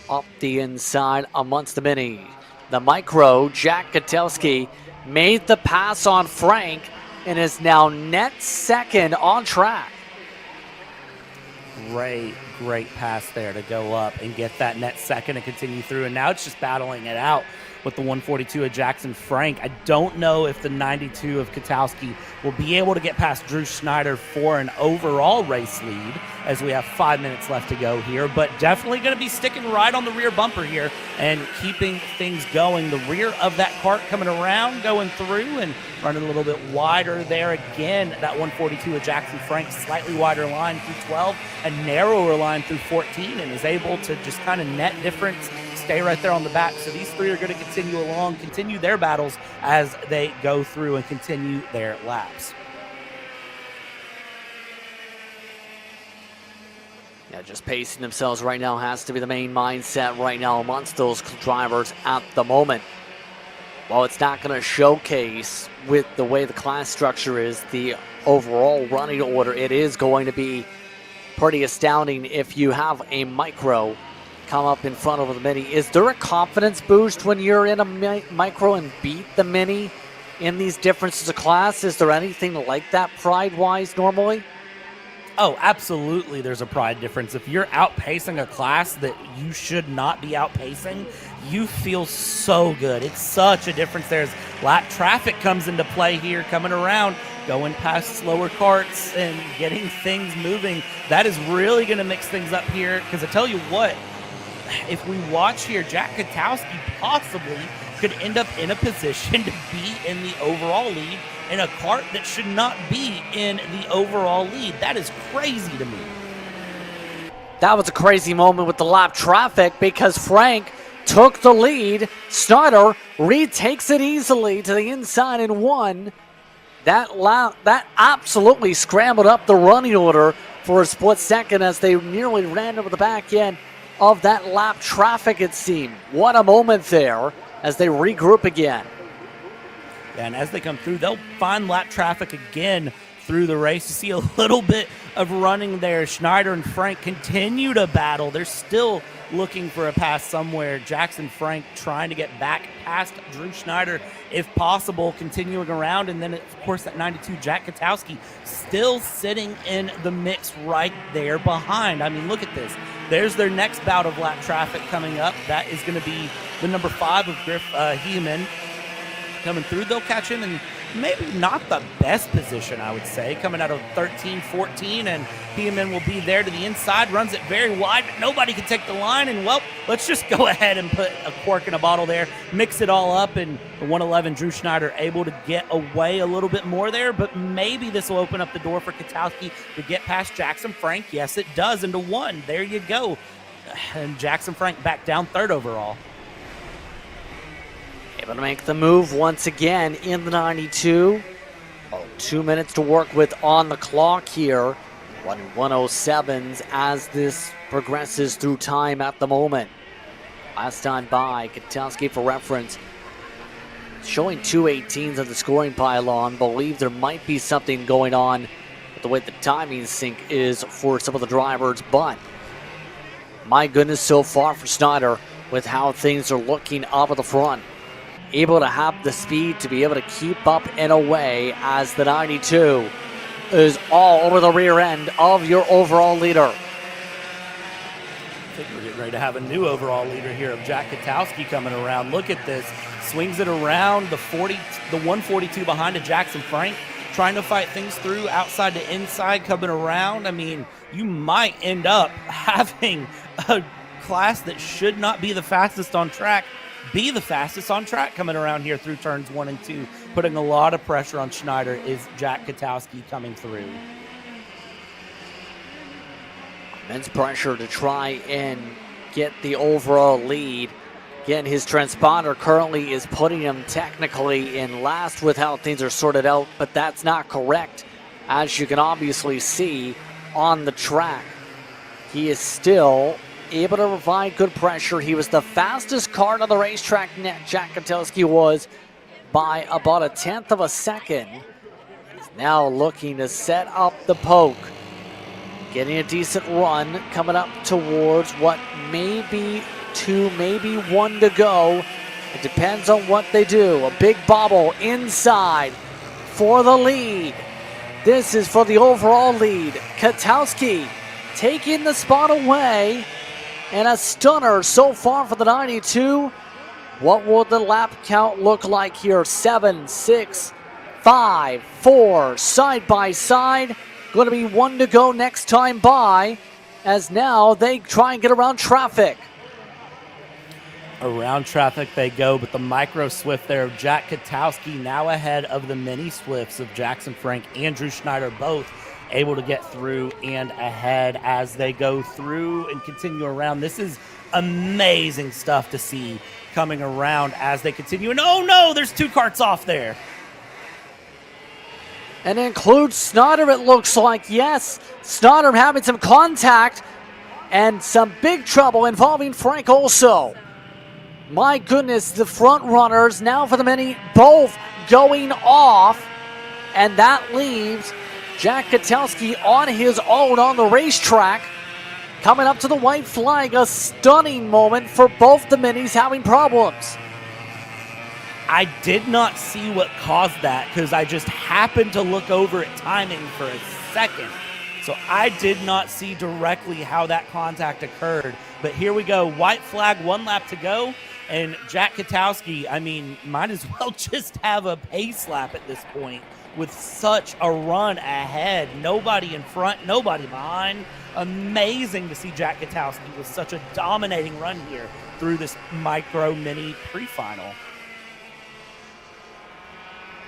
Up the inside amongst the mini. The micro, Jack Katowski, made the pass on Frank and is now net second on track. Great pass there to go up and get that net second and continue through. And now it's just battling it out with the 142 of Jackson Frank. I don't know if the 92 of Katowski will be able to get past Drew Snyder for an overall race lead, as we have 5 minutes left to go here, but definitely going to be sticking right on the rear bumper here and keeping things going. The rear of that kart coming around, going through and running a little bit wider there again. That 142 of Jackson Frank, slightly wider line through 12, a narrower line through 14, and is able to just kind of net difference, stay right there on the back. So these three are going to continue along, continue their battles as they go through and continue their laps. Yeah, just pacing themselves right now has to be the main mindset right now amongst those drivers at the moment. While it's not going to showcase with the way the class structure is, the overall running order, it is going to be pretty astounding if you have a micro come up in front over the Mini. Is there a confidence boost when you're in a micro and beat the Mini in these differences of class? Is there anything like that pride-wise normally? Oh, absolutely there's a pride difference. If you're outpacing a class that you should not be outpacing, you feel so good. It's such a difference there as lap traffic comes into play here, coming around, going past slower karts and getting things moving. That is really going to mix things up here, because I tell you what, if we watch here, Jack Katowski possibly could end up in a position to be in the overall lead in a kart that should not be in the overall lead. That is crazy to me. That was a crazy moment with the lap traffic because Frank took the lead. Snyder retakes it easily to the inside and won. That absolutely scrambled up the running order for a split second as they nearly ran over the back end of that lap traffic, it seemed. What a moment there as they regroup again. And as they come through, they'll find lap traffic again through the race. You see a little bit of running there. Schneider and Frank continue to battle. They're still looking for a pass somewhere. Jackson Frank trying to get back past Drew Schneider if possible, continuing around. And then, of course, that 92 Jack Katowski still sitting in the mix right there behind. I mean, look at this. There's their next bout of lap traffic coming up. That is going to be the number 5 of Griff Heeman. Coming through, they'll catch him in maybe not the best position, I would say, coming out of 13, 14, and Heeman will be there to the inside, runs it very wide, but nobody can take the line, and well, let's just go ahead and put a cork in a bottle there, mix it all up, and the 111 Drew Schneider able to get away a little bit more there, but maybe this will open up the door for Katowski to get past Jackson Frank. Yes, it does, into 1. There you go. And Jackson Frank back down 3rd overall. Able to make the move once again in the 92. 2 minutes to work with on the clock here. 107s as this progresses through time at the moment. Last time by, Katowski for reference, showing 2:18s on the scoring pylon. Believe there might be something going on with the way the timing sync is for some of the drivers, but my goodness, so far for Snyder with how things are looking up at the front. Able to have the speed to be able to keep up and away as the 92 is all over the rear end of your overall leader. I think we're getting ready to have a new overall leader here of Jack Katowski coming around. Look at this. Swings it around the 142 behind to Jackson Frank, trying to fight things through outside to inside, coming around. I mean, you might end up having a class that should not be the fastest on track be the fastest on track coming around here through turns 1 and 2. Putting a lot of pressure on Schneider is Jack Katowski coming through. Immense pressure to try and get the overall lead. Again, his transponder currently is putting him technically in last with how things are sorted out, but that's not correct, as you can obviously see on the track. He is still able to provide good pressure. He was the fastest kart on the racetrack, Jack Katowski was, by about 1/10 of a second. He's now looking to set up the poke. Getting a decent run, coming up towards what may be 2, maybe 1 to go. It depends on what they do. A big bobble inside for the lead. This is for the overall lead. Katowski taking the spot away. And a stunner so far for the 92. What will the lap count look like here? 7, 6, 5, 4, side by side. Going to be 1 to go next time by, as now they try and get around traffic. Around traffic they go, but the micro Swift there of Jack Katowski now ahead of the mini Swifts of Jackson Frank and Drew Schneider, both able to get through and ahead as they go through and continue around. This is amazing stuff to see coming around as they continue. And oh no, there's 2 karts off there. And it includes Snyder, it looks like. Yes, Snyder having some contact and some big trouble involving Frank also. My goodness, the front runners now for the mini, both going off. And that leaves Jack Katowski on his own on the racetrack. coming up to the white flag. A stunning moment for both the minis having problems. I did not see what caused that because I just happened to look over at timing for a second. So I did not see directly how that contact occurred. But here we go. White flag, 1 lap to go. And Jack Katowski, I mean, might as well just have a pace lap at this point with such a run ahead. Nobody in front, nobody behind. Amazing to see Jack Katowski with such a dominating run here through this micro mini pre-final.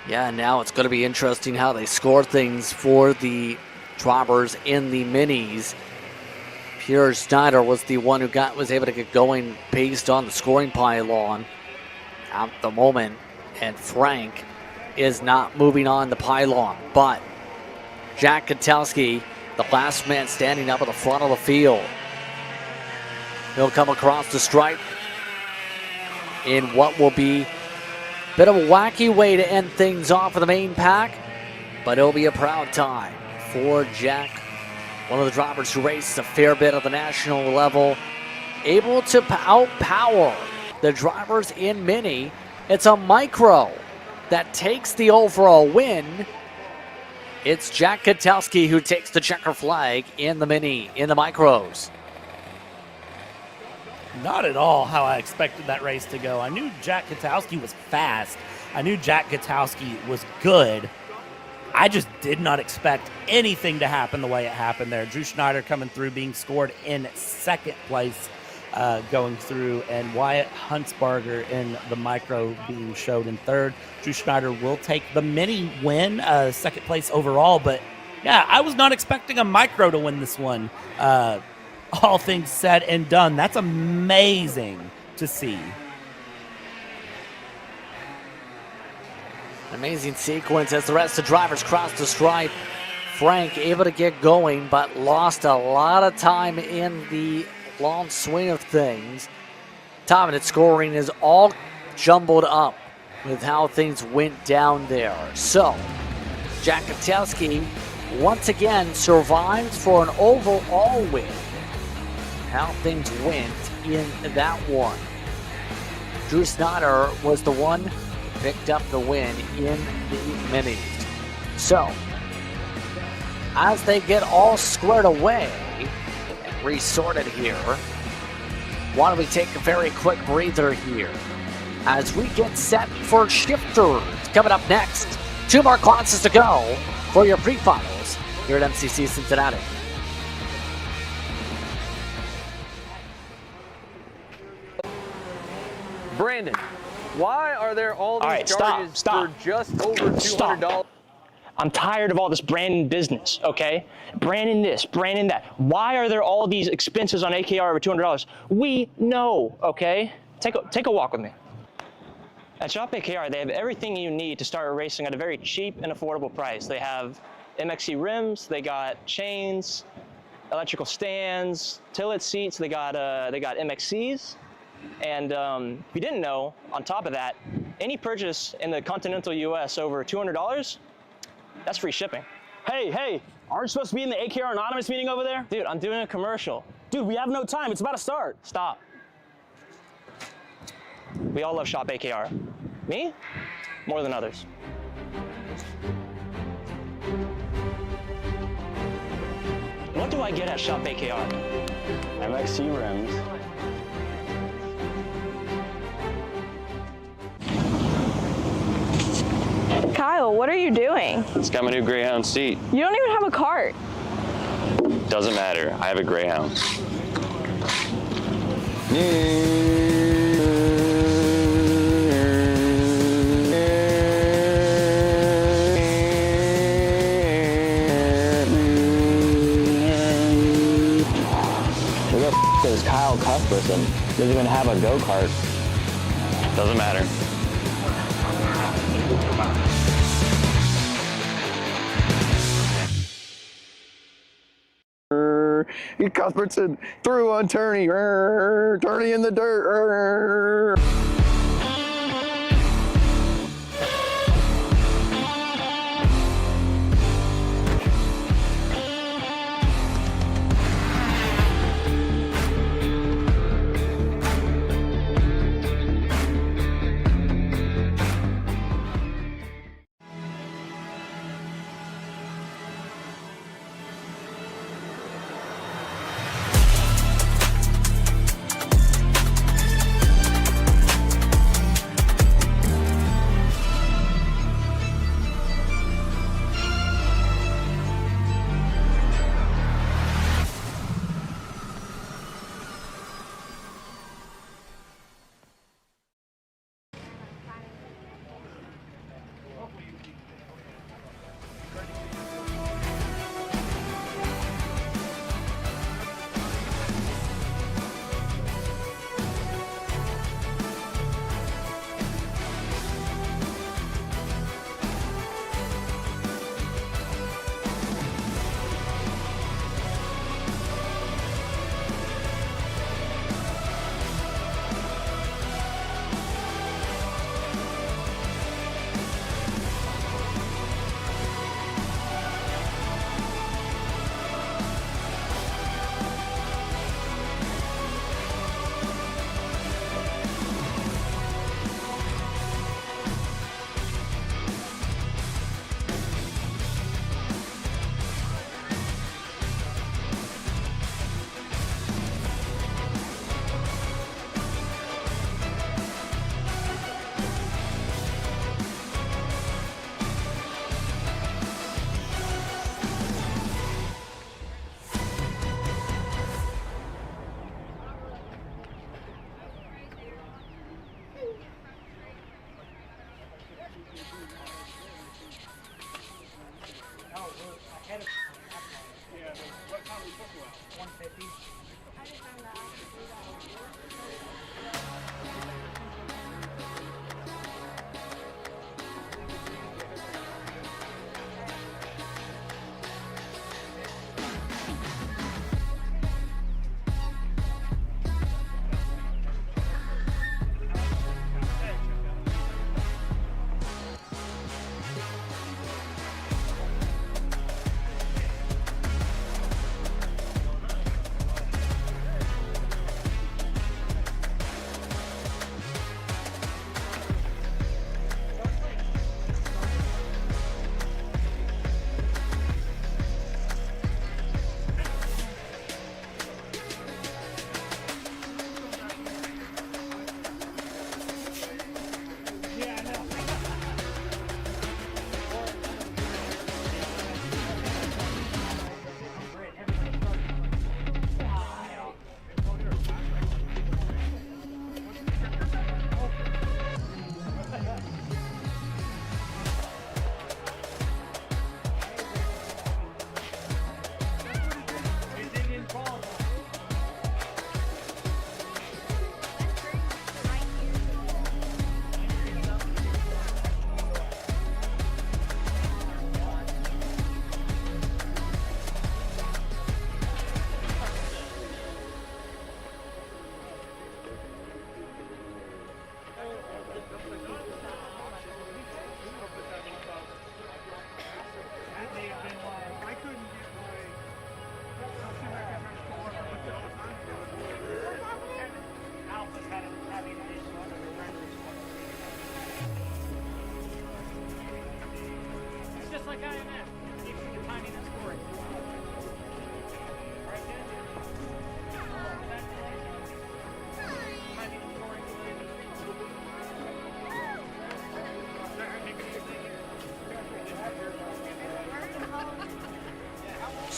Yeah, now it's going to be interesting how they score things for the drivers in the minis. Pierre Schneider was the one who was able to get going based on the scoring pylon at the moment, and Frank is not moving on the pylon, but Jack Katowski, the last man standing up at the front of the field. He'll come across the stripe in what will be a bit of a wacky way to end things off for the main pack, but it'll be a proud time for Jack, one of the drivers who raced a fair bit at the national level, able to outpower the drivers in mini. It's a micro that takes the overall win. It's Jack Katowski who takes the checker flag in the mini, in the micros. Not at all how I expected that race to go. I knew Jack Katowski was fast. I knew Jack Katowski was good. I just did not expect anything to happen the way it happened there. Drew Schneider coming through, being scored in second place, going through, and Wyatt Huntsberger in the micro being showed in third. Drew Schneider will take the mini win, second place overall, but yeah, I was not expecting a micro to win this one. All things said and done, that's amazing to see. Amazing sequence as the rest of the drivers cross the stripe. Frank able to get going, but lost a lot of time in the long swing of things. Top minute scoring is all jumbled up with how things went down there. So, Jack Katowski once again survives for an overall win. How things went in that one. Drew Schneider was the one picked up the win in the minis. So, as they get all squared away and resorted here, why don't we take a very quick breather here as we get set for shifters coming up next. 2 more classes to go for your pre-finals here at MCC Cincinnati. Brandon, why are there all these charges for just over $200? I'm tired of all this Brandon business, okay? Brandon this, Brandon that. Why are there all these expenses on AKR over $200? We know, okay? Take a walk with me. At Shop AKR, they have everything you need to start racing at a very cheap and affordable price. They have MXC rims, they got chains, electrical stands, tilt seats, they got MXCs. And if you didn't know, on top of that, any purchase in the continental US over $200, that's free shipping. Hey, aren't you supposed to be in the AKR Anonymous meeting over there? Dude, I'm doing a commercial. Dude, we have no time. It's about to start. Stop. We all love Shop AKR. Me? More than others. What do I get at Shop AKR? MXC rims. Kyle, what are you doing? It's got my new Greyhound seat. You don't even have a cart. Doesn't matter. I have a Greyhound. Who the f is Kyle Cuthbertson? Doesn't even have a go-kart. Doesn't matter. Cuthbertson through on Turney, Turney in the dirt.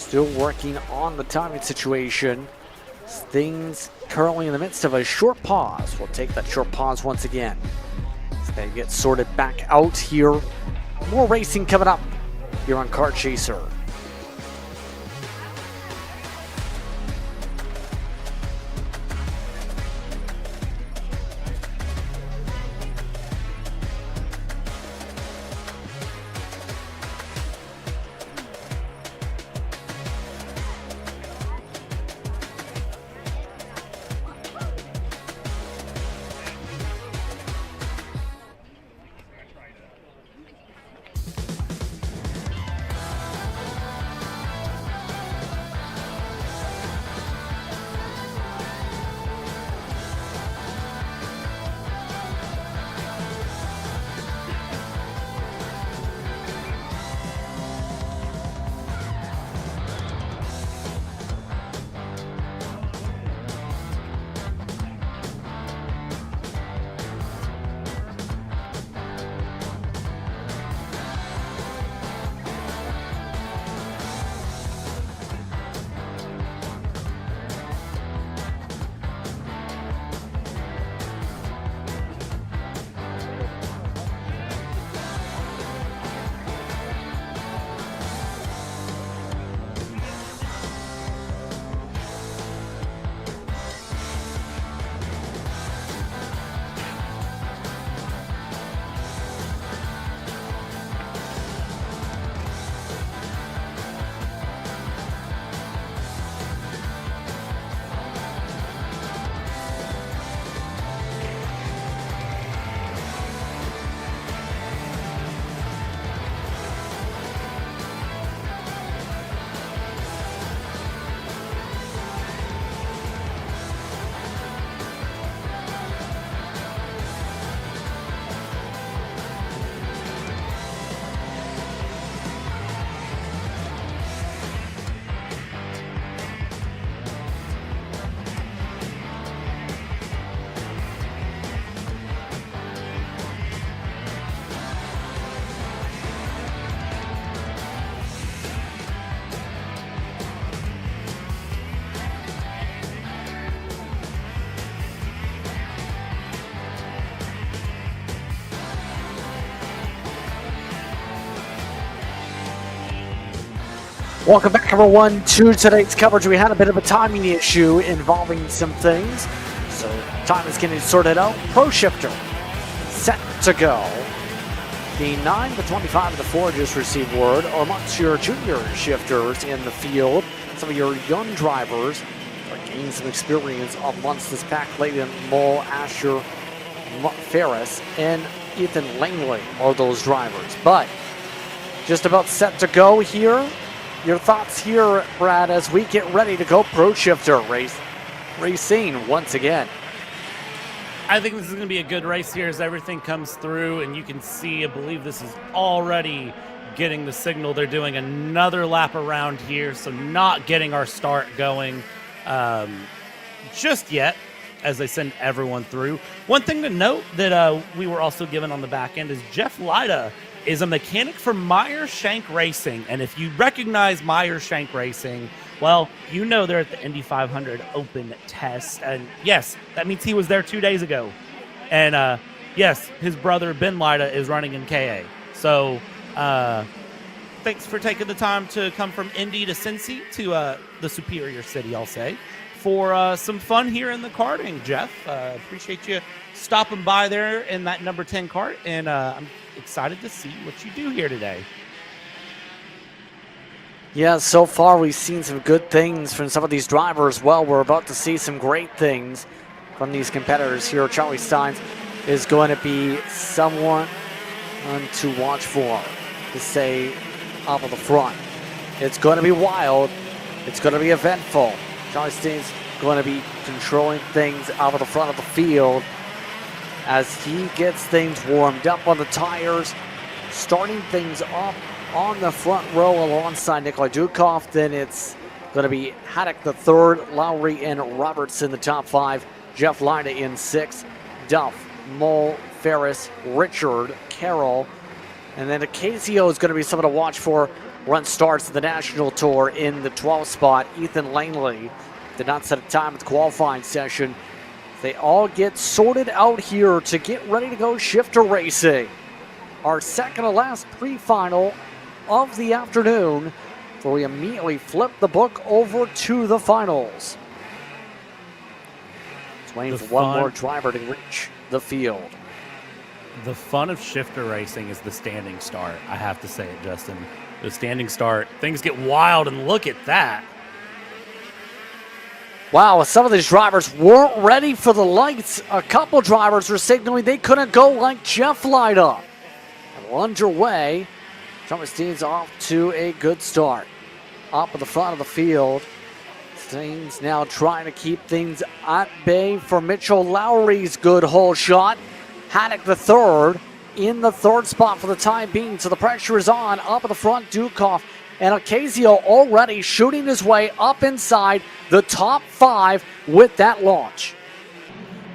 Still working on the timing situation. Things currently in the midst of a short pause. We'll take that short pause once again. As they get sorted back out here. More racing coming up here on Kart Chaser. Welcome back, everyone, to today's coverage. We had a bit of a timing issue involving some things, so time is getting sorted out. Pro Shifter set to go. The 9, the 25, and the 4 just received word. Amongst your junior shifters in the field, some of your young drivers are gaining some experience amongst this pack. Layton, Mole, Asher, Ferris, and Ethan Langley are those drivers. But just about set to go here. Your thoughts here, Brad, as we get ready to go Pro Shifter racing once again. I think this is going to be a good race here as everything comes through, and you can see, I believe this is already getting the signal. They're doing another lap around here, so not getting our start going just yet as they send everyone through. One thing to note that we were also given on the back end is Jeff Lyda is a mechanic for Meyer Shank Racing. And if you recognize Meyer Shank Racing, well, you know they're at the Indy 500 Open test. And yes, that means he was there 2 days ago. And yes, his brother Ben Lyda is running in KA. So thanks for taking the time to come from Indy to Cincy to the superior city, I'll say, for some fun here in the karting, Jeff. Appreciate you stopping by there in that number 10 kart. And I'm excited to see what you do here today. Yeah, so far we've seen some good things from some of these drivers. Well, we're about to see some great things from these competitors here. Charlie Steins is going to be someone to watch for, to say off of the front. It's going to be wild. It's going to be eventful. Charlie Steins going to be controlling things out of the front of the field as he gets things warmed up on the tires, starting things off on the front row alongside Nikolai Dukov. Then it's going to be Haddock the third, Lowry and Robertson the top 5, Jeff Lyda in 6, Duff, Mole, Ferris, Richard, Carroll, and then Ocasio is going to be someone to watch for run starts the National Tour in the 12th spot. Ethan Langley did not set a time at the qualifying session. They all get sorted out here to get ready to go shifter racing. Our second to last pre-final of the afternoon, where we immediately flip the book over to the finals. It's waiting for one more driver to reach the field. The fun of shifter racing is the standing start. I have to say it, Justin. The standing start, things get wild, and look at that. Wow, some of these drivers weren't ready for the lights. A couple drivers were signaling they couldn't go like Jeff Lyda. And underway, Thomas Dean's off to a good start. Up at the front of the field. Dean's now trying to keep things at bay for Mitchell Lowry's good hole shot. Haddock the third in the third spot for the time being. So the pressure is on. Up at the front, Dukov and Ocasio already shooting his way up inside the top 5 with that launch.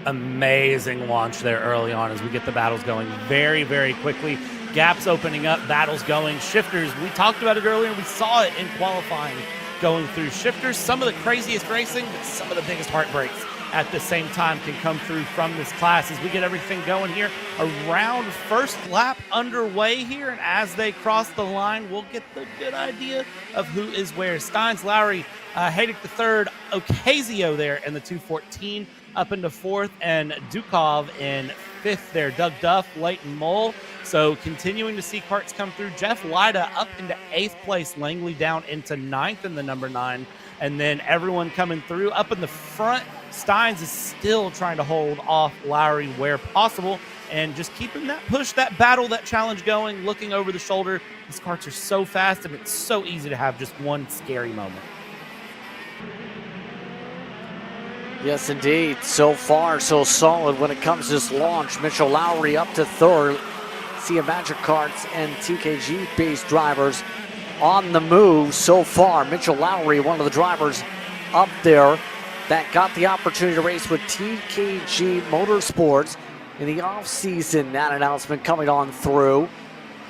Amazing launch there early on as we get the battles going very, very quickly. Gaps opening up, battles going. Shifters, we talked about it earlier. We saw it in qualifying going through. Shifters, some of the craziest racing, but some of the biggest heartbreaks at the same time can come through from this class as we get everything going here. Around first lap underway here, and as they cross the line, we'll get the good idea of who is where. Steins, Lowry, Haydick the third, Ocasio there in the 214 up into fourth, and Dukov in fifth there. Doug Duff, Leighton Mole. So continuing to see karts come through. Jeff Lyda up into 8th place, Langley down into 9th in the number 9. And then everyone coming through up in the front. Steins is still trying to hold off Lowry where possible and just keeping that push, that battle, that challenge going, looking over the shoulder. These karts are so fast and it's so easy to have just one scary moment. Yes, indeed. So far, so solid when it comes to this launch. Mitchell Lowry up to third. Cia Magic Karts and TKG-based drivers on the move so far. Mitchell Lowry, one of the drivers up there that got the opportunity to race with TKG Motorsports in the offseason. That announcement coming on through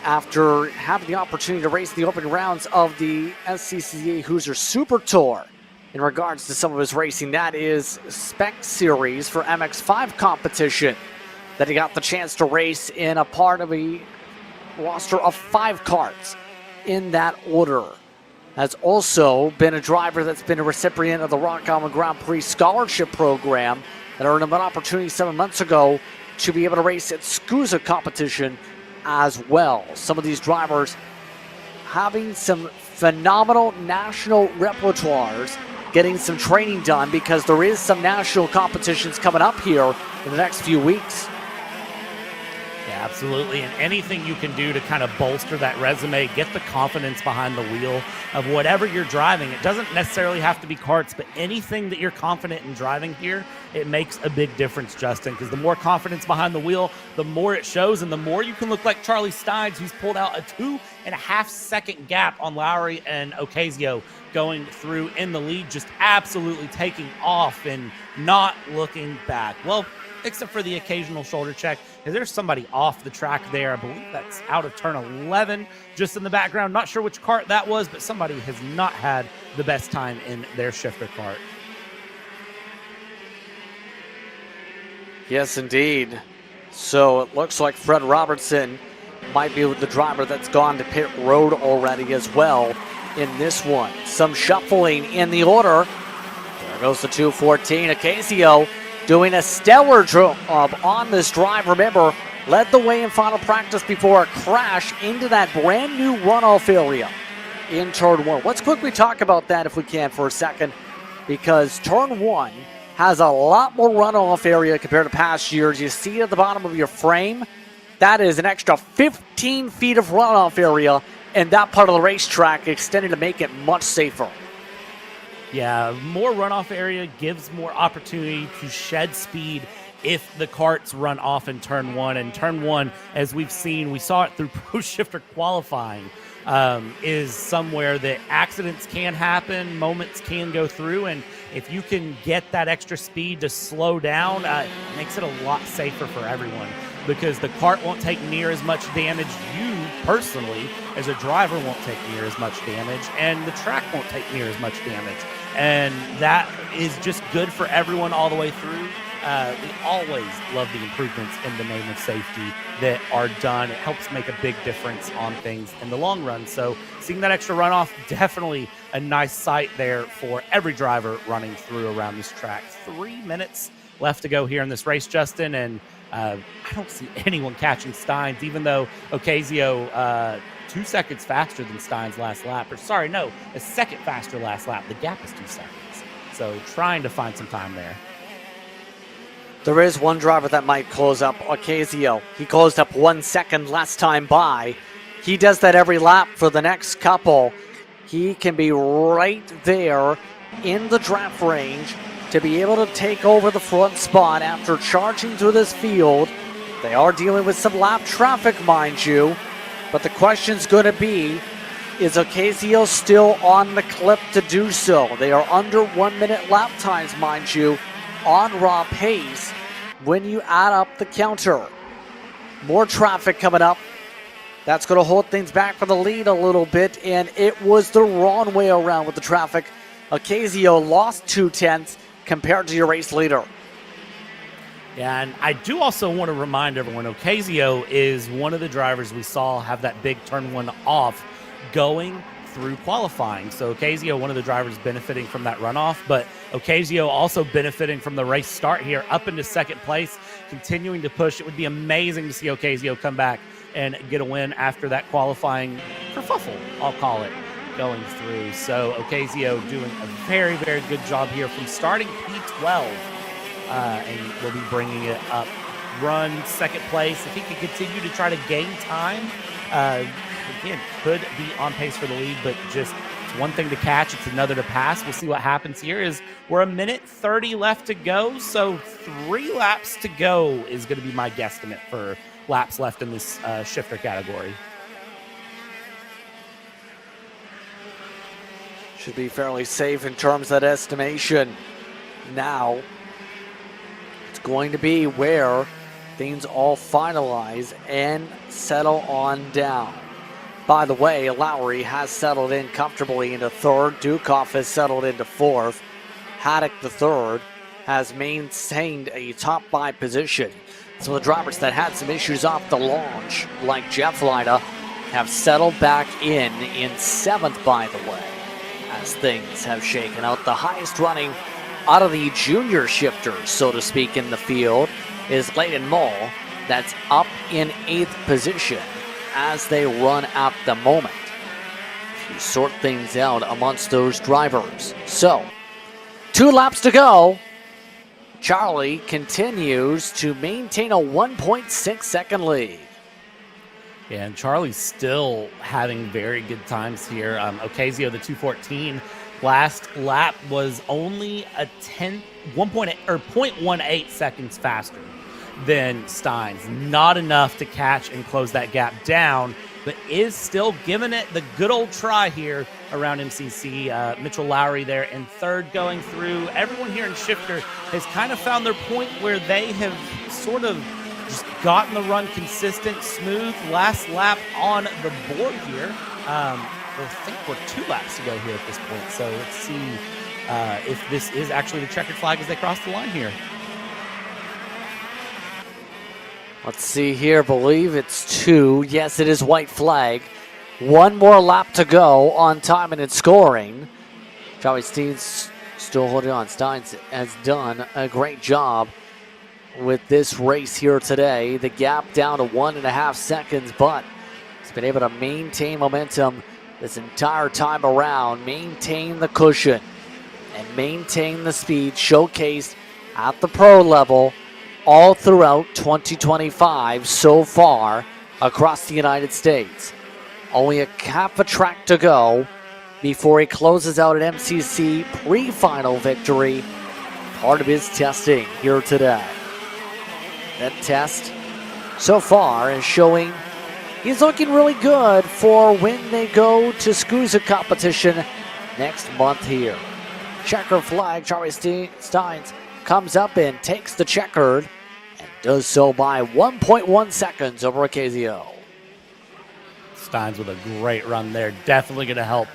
after having the opportunity to race the opening rounds of the SCCA Hoosier Super Tour. In regards to some of his racing, that is Spec Series for MX5 competition that he got the chance to race in a part of a roster of 5 karts in that order. Has also been a driver that's been a recipient of the Rock Island Grand Prix Scholarship Program that earned him an opportunity 7 months ago to be able to race at SCUSA competition as well. Some of these drivers having some phenomenal national repertoires, getting some training done because there is some national competitions coming up here in the next few weeks. Yeah, absolutely. And anything you can do to kind of bolster that resume, get the confidence behind the wheel of whatever you're driving. It doesn't necessarily have to be karts, but anything that you're confident in driving here, it makes a big difference, Justin, because the more confidence behind the wheel, the more it shows, and the more you can look like Charlie Steins, who's pulled out a 2.5-second gap on Lowry and Ocasio going through in the lead, just absolutely taking off and not looking back. Well, except for the occasional shoulder check. There's somebody off the track there. I believe that's out of turn 11, just in the background. Not sure which kart that was, but somebody has not had the best time in their shifter kart. Yes, indeed. So it looks like Fred Robertson might be the driver that's gone to pit road already as well in this one. Some shuffling in the order. There goes the 214. Ocasio doing a stellar job on this drive. Remember, led the way in final practice before a crash into that brand new runoff area in turn 1. Let's quickly talk about that if we can for a second, because turn 1 has a lot more runoff area compared to past years. You see at the bottom of your frame, that is an extra 15 feet of runoff area, and that part of the racetrack extended to make it much safer. Yeah, more runoff area gives more opportunity to shed speed if the karts run off in turn 1. And turn 1, as we've seen, we saw it through Pro Shifter qualifying, is somewhere that accidents can happen, moments can go through, and if you can get that extra speed to slow down, it makes it a lot safer for everyone. because the kart won't take near as much damage. You personally, as a driver, won't take near as much damage, and the track won't take near as much damage. And that is just good for everyone all the way through. We always love the improvements in the name of safety that are done. It helps make a big difference on things in the long run. So seeing that extra runoff, definitely a nice sight there for every driver running through around this track. 3 minutes left to go here in this race, Justin, and I don't see anyone catching Steins, even though Ocasio 2 seconds faster than Steins last lap. Or sorry, no, a second faster last lap. The gap is 2 seconds. So trying to find some time there. There is one driver that might close up, Ocasio. He closed up 1 second last time by. He does that every lap for the next couple. He can be right there in the draft range to be able to take over the front spot after charging through this field. They are dealing with some lap traffic, mind you, but the question's going to be, is Ocasio still on the clip to do so? They are under 1 minute lap times, mind you, on raw pace when you add up the counter. More traffic coming up. That's going to hold things back for the lead a little bit, and it was the wrong way around with the traffic. Ocasio lost 2/10 compared to your race leader. Yeah, and I do also want to remind everyone, Ocasio is one of the drivers we saw have that big turn one off going through qualifying. So Ocasio, one of the drivers benefiting from that runoff, but Ocasio also benefiting from the race start here up into second place, continuing to push. It would be amazing to see Ocasio come back and get a win after that qualifying kerfuffle, I'll call it, going through. So Ocasio doing a very, very good job here from starting P12, and will be bringing it up. Run second place. If he can continue to try to gain time, again, could be on pace for the lead, but just it's one thing to catch, it's another to pass. We'll see what happens here. We're 1 minute 30 left to go, so 3 laps to go is going to be my guesstimate for laps left in this shifter category. Should be fairly safe in terms of that estimation. Now, it's going to be where things all finalize and settle on down. By the way, Lowry has settled in comfortably into third. Dukoff has settled into fourth. Haddock, the third, has maintained a top 5 position. Some of the drivers that had some issues off the launch, like Jeff Lyda, have settled back in 7th, by the way, as things have shaken out. The highest running out of the junior shifters, so to speak, in the field is Layden Mull. That's up in 8th position as they run at the moment. If you sort things out amongst those drivers. So, 2 laps to go. Charlie continues to maintain a 1.6 second lead. Yeah, and Charlie's still having very good times here. Ocasio, the 2:14 last lap was only a 0.18 seconds faster than Steins. Not enough to catch and close that gap down, but is still giving it the good old try here around MCC. Mitchell Lowry there in third going through. Everyone here in Shifter has kind of found their point where they have sort of just gotten the run consistent, smooth. Last lap on the board here. I think we're 2 laps to go here at this point. So let's see if this is actually the checkered flag as they cross the line here. Let's see here, believe it's 2. Yes, it is white flag. 1 more lap to go on timing and scoring. Charlie Steins still holding on. Steins has done a great job with this race here today. The gap down to 1.5 seconds, but he's been able to maintain momentum this entire time around, maintain the cushion, and maintain the speed showcased at the pro level all throughout 2025 so far across the United States. Only a half a track to go before he closes out an MCC pre-final victory, part of his testing here today. That test so far is showing he's looking really good for when they go to SCUSA competition next month here. Checker flag, Charlie Steins comes up and takes the checkered and Does so by 1.1 seconds over Ocasio. Steins with a great run there. Definitely going to help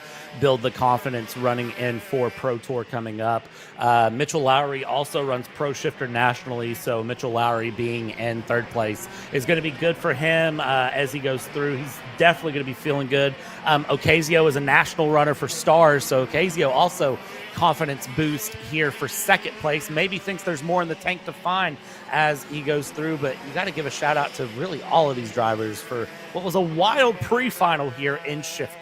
build the confidence running in for Pro Tour coming up. Mitchell Lowry also runs Pro Shifter nationally, so Mitchell Lowry being in third place is going to be good for him as he goes through. He's definitely going to be feeling good. Ocasio is a national runner for Stars, so Ocasio also confidence boost here for second place. Maybe thinks there's more in the tank to find as he goes through, but you got to give a shout out to really all of these drivers for what was a wild pre-final here in Shifter.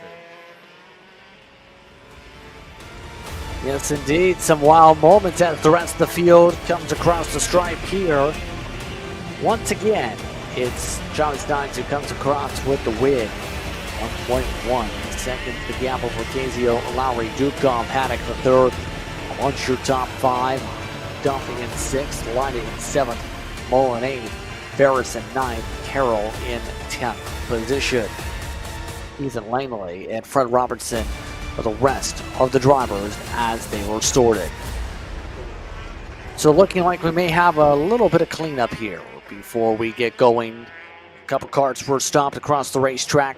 Yes, indeed, some wild moments as the rest of the field comes across the stripe here. Once again, it's Johnny Steins who comes across with the win. 1.1 seconds the gap over Ocasio, Lowry, Dukov, Haddock the third. Muncher top 5, Duffy in 6th, Lighty in 7th, Mullen 8th, Ferris in 9th, Carroll in 10th position. Ethan Langley and Fred Robertson for the rest of the drivers as they were sorted. So looking like we may have a little bit of cleanup here before we get going. A couple carts were stopped across the racetrack.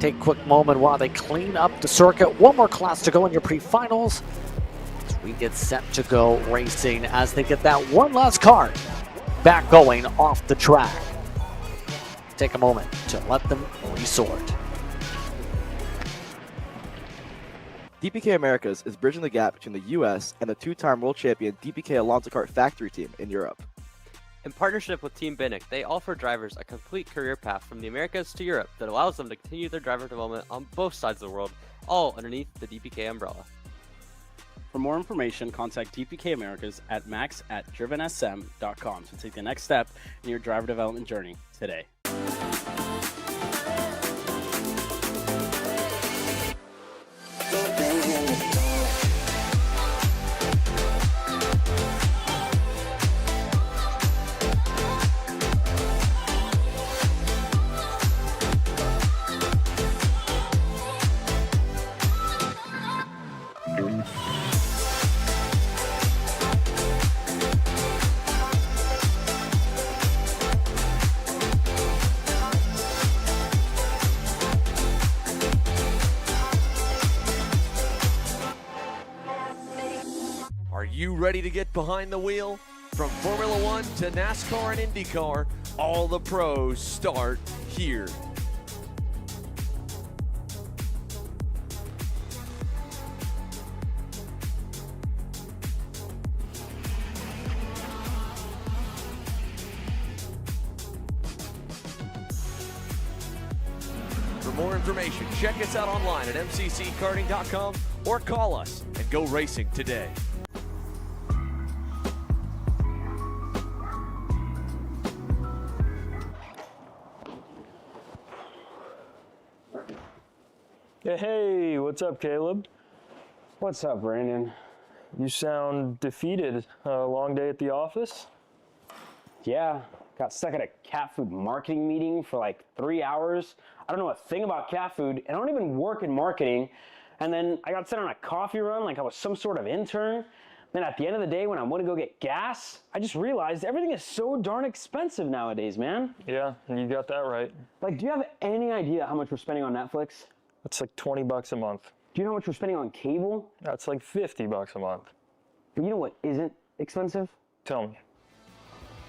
Take a quick moment while they clean up the circuit. One more class to go in your pre-finals. As we get set to go racing as they get that one last cart back going off the track. Take a moment to let them resort. DPK Americas is bridging the gap between the U.S. and the two-time world champion DPK Alonso Kart factory team in Europe. In partnership with Team Binnick, they offer drivers a complete career path from the Americas to Europe that allows them to continue their driver development on both sides of the world, all underneath the DPK umbrella. For more information, contact DPK Americas at max@drivensm.com to take the next step in your driver development journey today. Are you ready to get behind the wheel? From Formula One to NASCAR and IndyCar, all the pros start here. For more information, check us out online at mcckarting.com or call us and go racing today. Hey, what's up, Caleb? What's up, Brandon? You sound defeated. A long day at the office? Yeah, got stuck at a cat food marketing meeting for like 3 hours. I don't know a thing about cat food, and I don't even work in marketing. And then I got sent on a coffee run like I was some sort of intern. Then at the end of the day, when I want to go get gas, I just realized everything is so darn expensive nowadays, man. Yeah, you got that right. Like, do you have any idea how much we're spending on Netflix? That's like 20 bucks a month. Do you know how much we're spending on cable? That's like 50 bucks a month. But you know what isn't expensive? Tell me.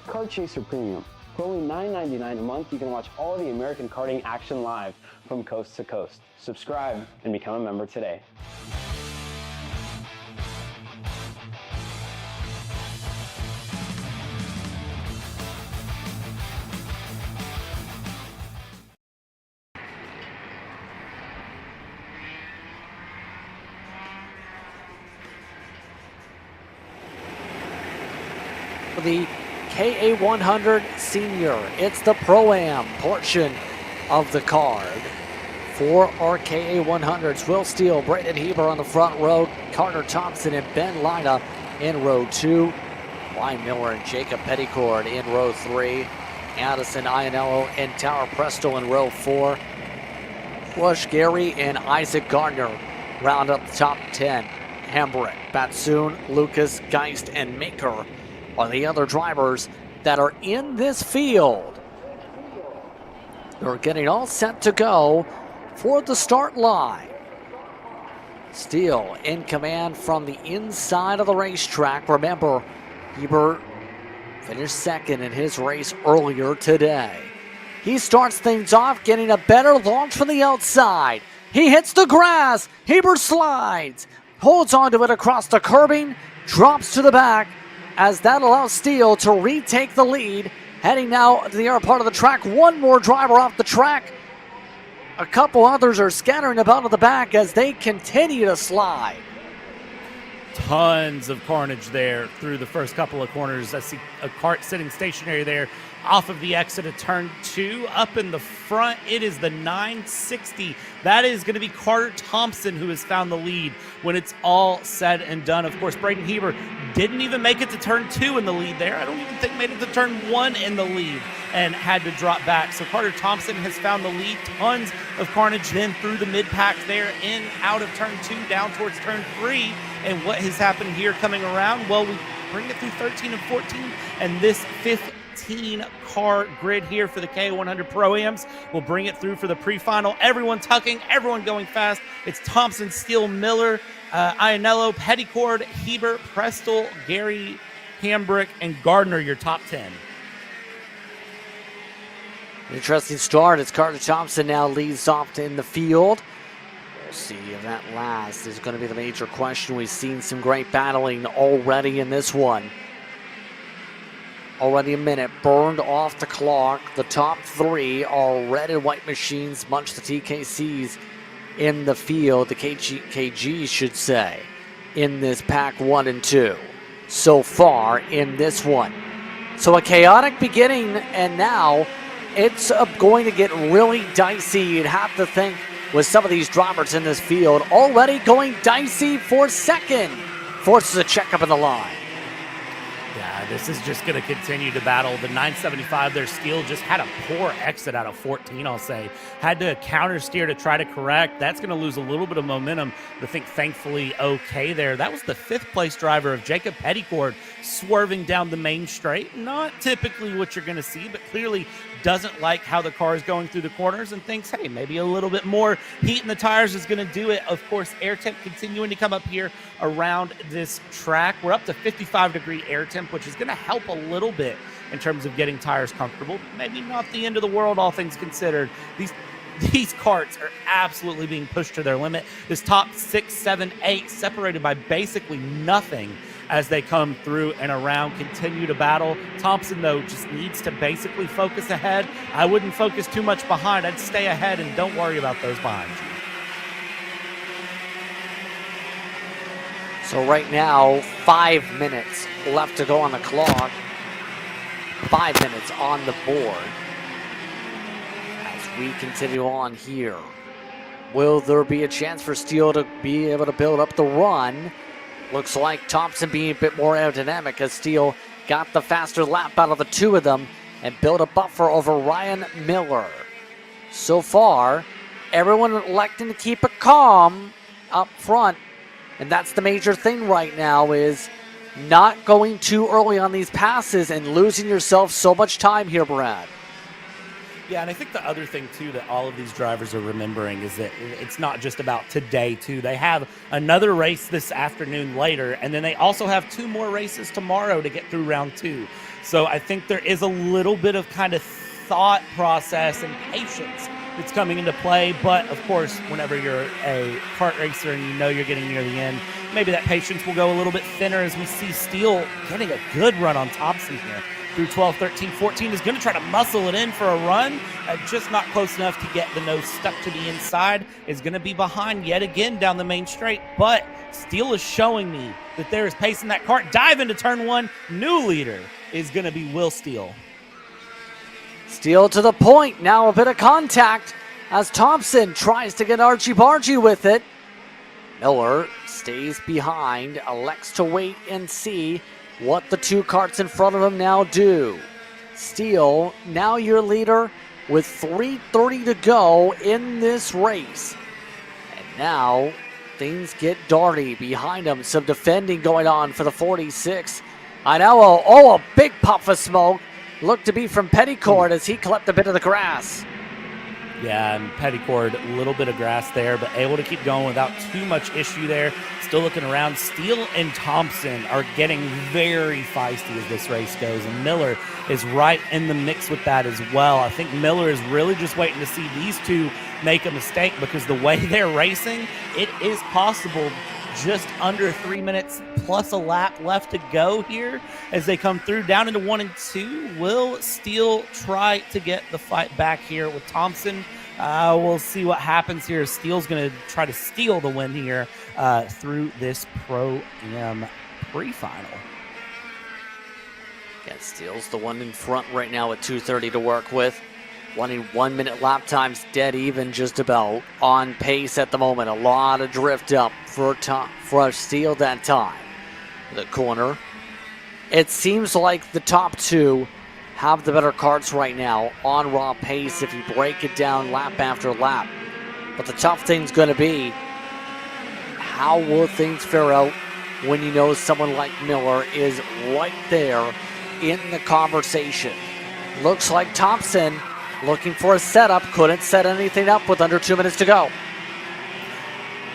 Kart Chaser Premium. For only $9.99 a month, you can watch all the American karting action live from coast to coast. Subscribe and become a member today. The KA100 Sr. It's the Pro-Am portion of the card. For our KA100s, Will Steele, Braden Heber on the front row, Carter Thompson and Ben Lida in row 2, Ryan Miller and Jacob Petticord in row 3, Addison Ianello and Tower Presto in row 4, Rush Gary and Isaac Gardner round up the top 10. Hambrecht, Batsoon, Lucas, Geist, and Maker are the other drivers that are in this field. They're getting all set to go for the start line. Steele in command from the inside of the racetrack. Remember, Heber finished second in his race earlier today. He starts things off, getting a better launch from the outside. He hits the grass. Heber slides, holds onto it across the curbing, drops to the back as that allows Steele to retake the lead. Heading now to the other part of the track. One more driver off the track. A couple others are scattering about to the back as they continue to slide. Tons of carnage there through the first couple of corners. I see a Kart sitting stationary there off of the exit of turn 2. Up in the front, it is the 960. That is going to be Carter Thompson who has found the lead when it's all said and done. Of course, Braden Heber didn't even make it to turn 2 in the lead there. I don't even think made it to turn 1 in the lead and had to drop back. So Carter Thompson has found the lead. Tons of carnage then through the mid-pack there, in, out of turn 2, down towards turn 3. And what has happened here coming around? Well, we bring it through 13 and 14, and this 15-car grid here for the KA100 Pro-Ams will bring it through for the pre-final. Everyone tucking, everyone going fast. It's Thompson, Steele, Miller, Iannello, Petticord, Heber, Prestel, Gary, Hambrick, and Gardner, your top 10. Interesting start as Carter Thompson now leads off in the field. We'll see if that lasts is going to be the major question. We've seen some great battling already in this one. Already a minute burned off the clock. The top 3 are red and white machines, much the TKCs in the field, the KGs should say, in this pack 1 and 2 so far in this one. So a chaotic beginning, and now it's going to get really dicey. You'd have to think with some of these drivers in this field already going dicey for second. Forces a checkup in the line. Yeah, this is just going to continue to battle. The 975, their Steele just had a poor exit out of 14, I'll say. Had to counter steer to try to correct. That's going to lose a little bit of momentum. I think thankfully okay there. That was the 5th place driver of Jacob Petticord swerving down the main straight. Not typically what you're going to see, but clearly doesn't like how the car is going through the corners and thinks, hey, maybe a little bit more heat in the tires is going to do it. Of course, air temp continuing to come up here around this track. We're up to 55-degree air temp, which is going to help a little bit in terms of getting tires comfortable. Maybe not the end of the world, all things considered. These karts are absolutely being pushed to their limit. This top 6, 7, 8 separated by basically nothing as they come through and around, continue to battle. Thompson, though, just needs to basically focus ahead. I wouldn't focus too much behind. I'd stay ahead and don't worry about those behind you. So right now, 5 minutes left to go on the clock. 5 minutes on the board as we continue on here. Will there be a chance for Steele to be able to build up the run? Looks like Thompson being a bit more aerodynamic as Steele got the faster lap out of the 2 of them and built a buffer over Ryan Miller. So far, everyone electing to keep it calm up front. And that's the major thing right now, is not going too early on these passes and losing yourself so much time here, Brad. Yeah, and I think the other thing, too, that all of these drivers are remembering is that it's not just about today, too. They have another race this afternoon later, and then they also have 2 more races tomorrow to get through round 2. So I think there is a little bit of kind of thought process and patience that's coming into play. But, of course, whenever you're a kart racer and you know you're getting near the end, maybe that patience will go a little bit thinner as we see Steele getting a good run on Thompson here. Through 12, 13, 14 is going to try to muscle it in for a run. Just not close enough to get the nose stuck to the inside. Is going to be behind yet again down the main straight. But Steele is showing me that there is pace in that kart. Dive into turn 1. New leader is going to be Will Steele. Steele to the point. Now a bit of contact as Thompson tries to get argy-bargy with it. Miller stays behind, elects to wait and see what the 2 karts in front of him now do. Steele, now your leader with 3:30 to go in this race. And now things get darty behind him. Some defending going on for the 46. Iannello, a big puff of smoke looked to be from Petticord as he clipped a bit of the grass. Yeah, and Petticord, a little bit of grass there, but able to keep going without too much issue there. Still looking around. Steele and Thompson are getting very feisty as this race goes, and Miller is right in the mix with that as well. I think Miller is really just waiting to see these two make a mistake, because the way they're racing, it is possible. Just under 3 minutes plus a lap left to go here as they come through down into 1 and 2. Will Steele try to get the fight back here with Thompson? We'll see what happens here. Steele's going to try to steal the win here through this Pro-Am pre-final. Yeah, Steele's the one in front right now with 2:30 to work with. Running 1 minute lap times, dead even, just about on pace at the moment. A lot of drift up for Steele that time. The corner. It seems like the top two have the better karts right now on raw pace if you break it down lap after lap. But the tough thing's going to be, how will things fare out when you know someone like Miller is right there in the conversation? Looks like Thompson looking for a setup, couldn't set anything up with under 2 minutes to go.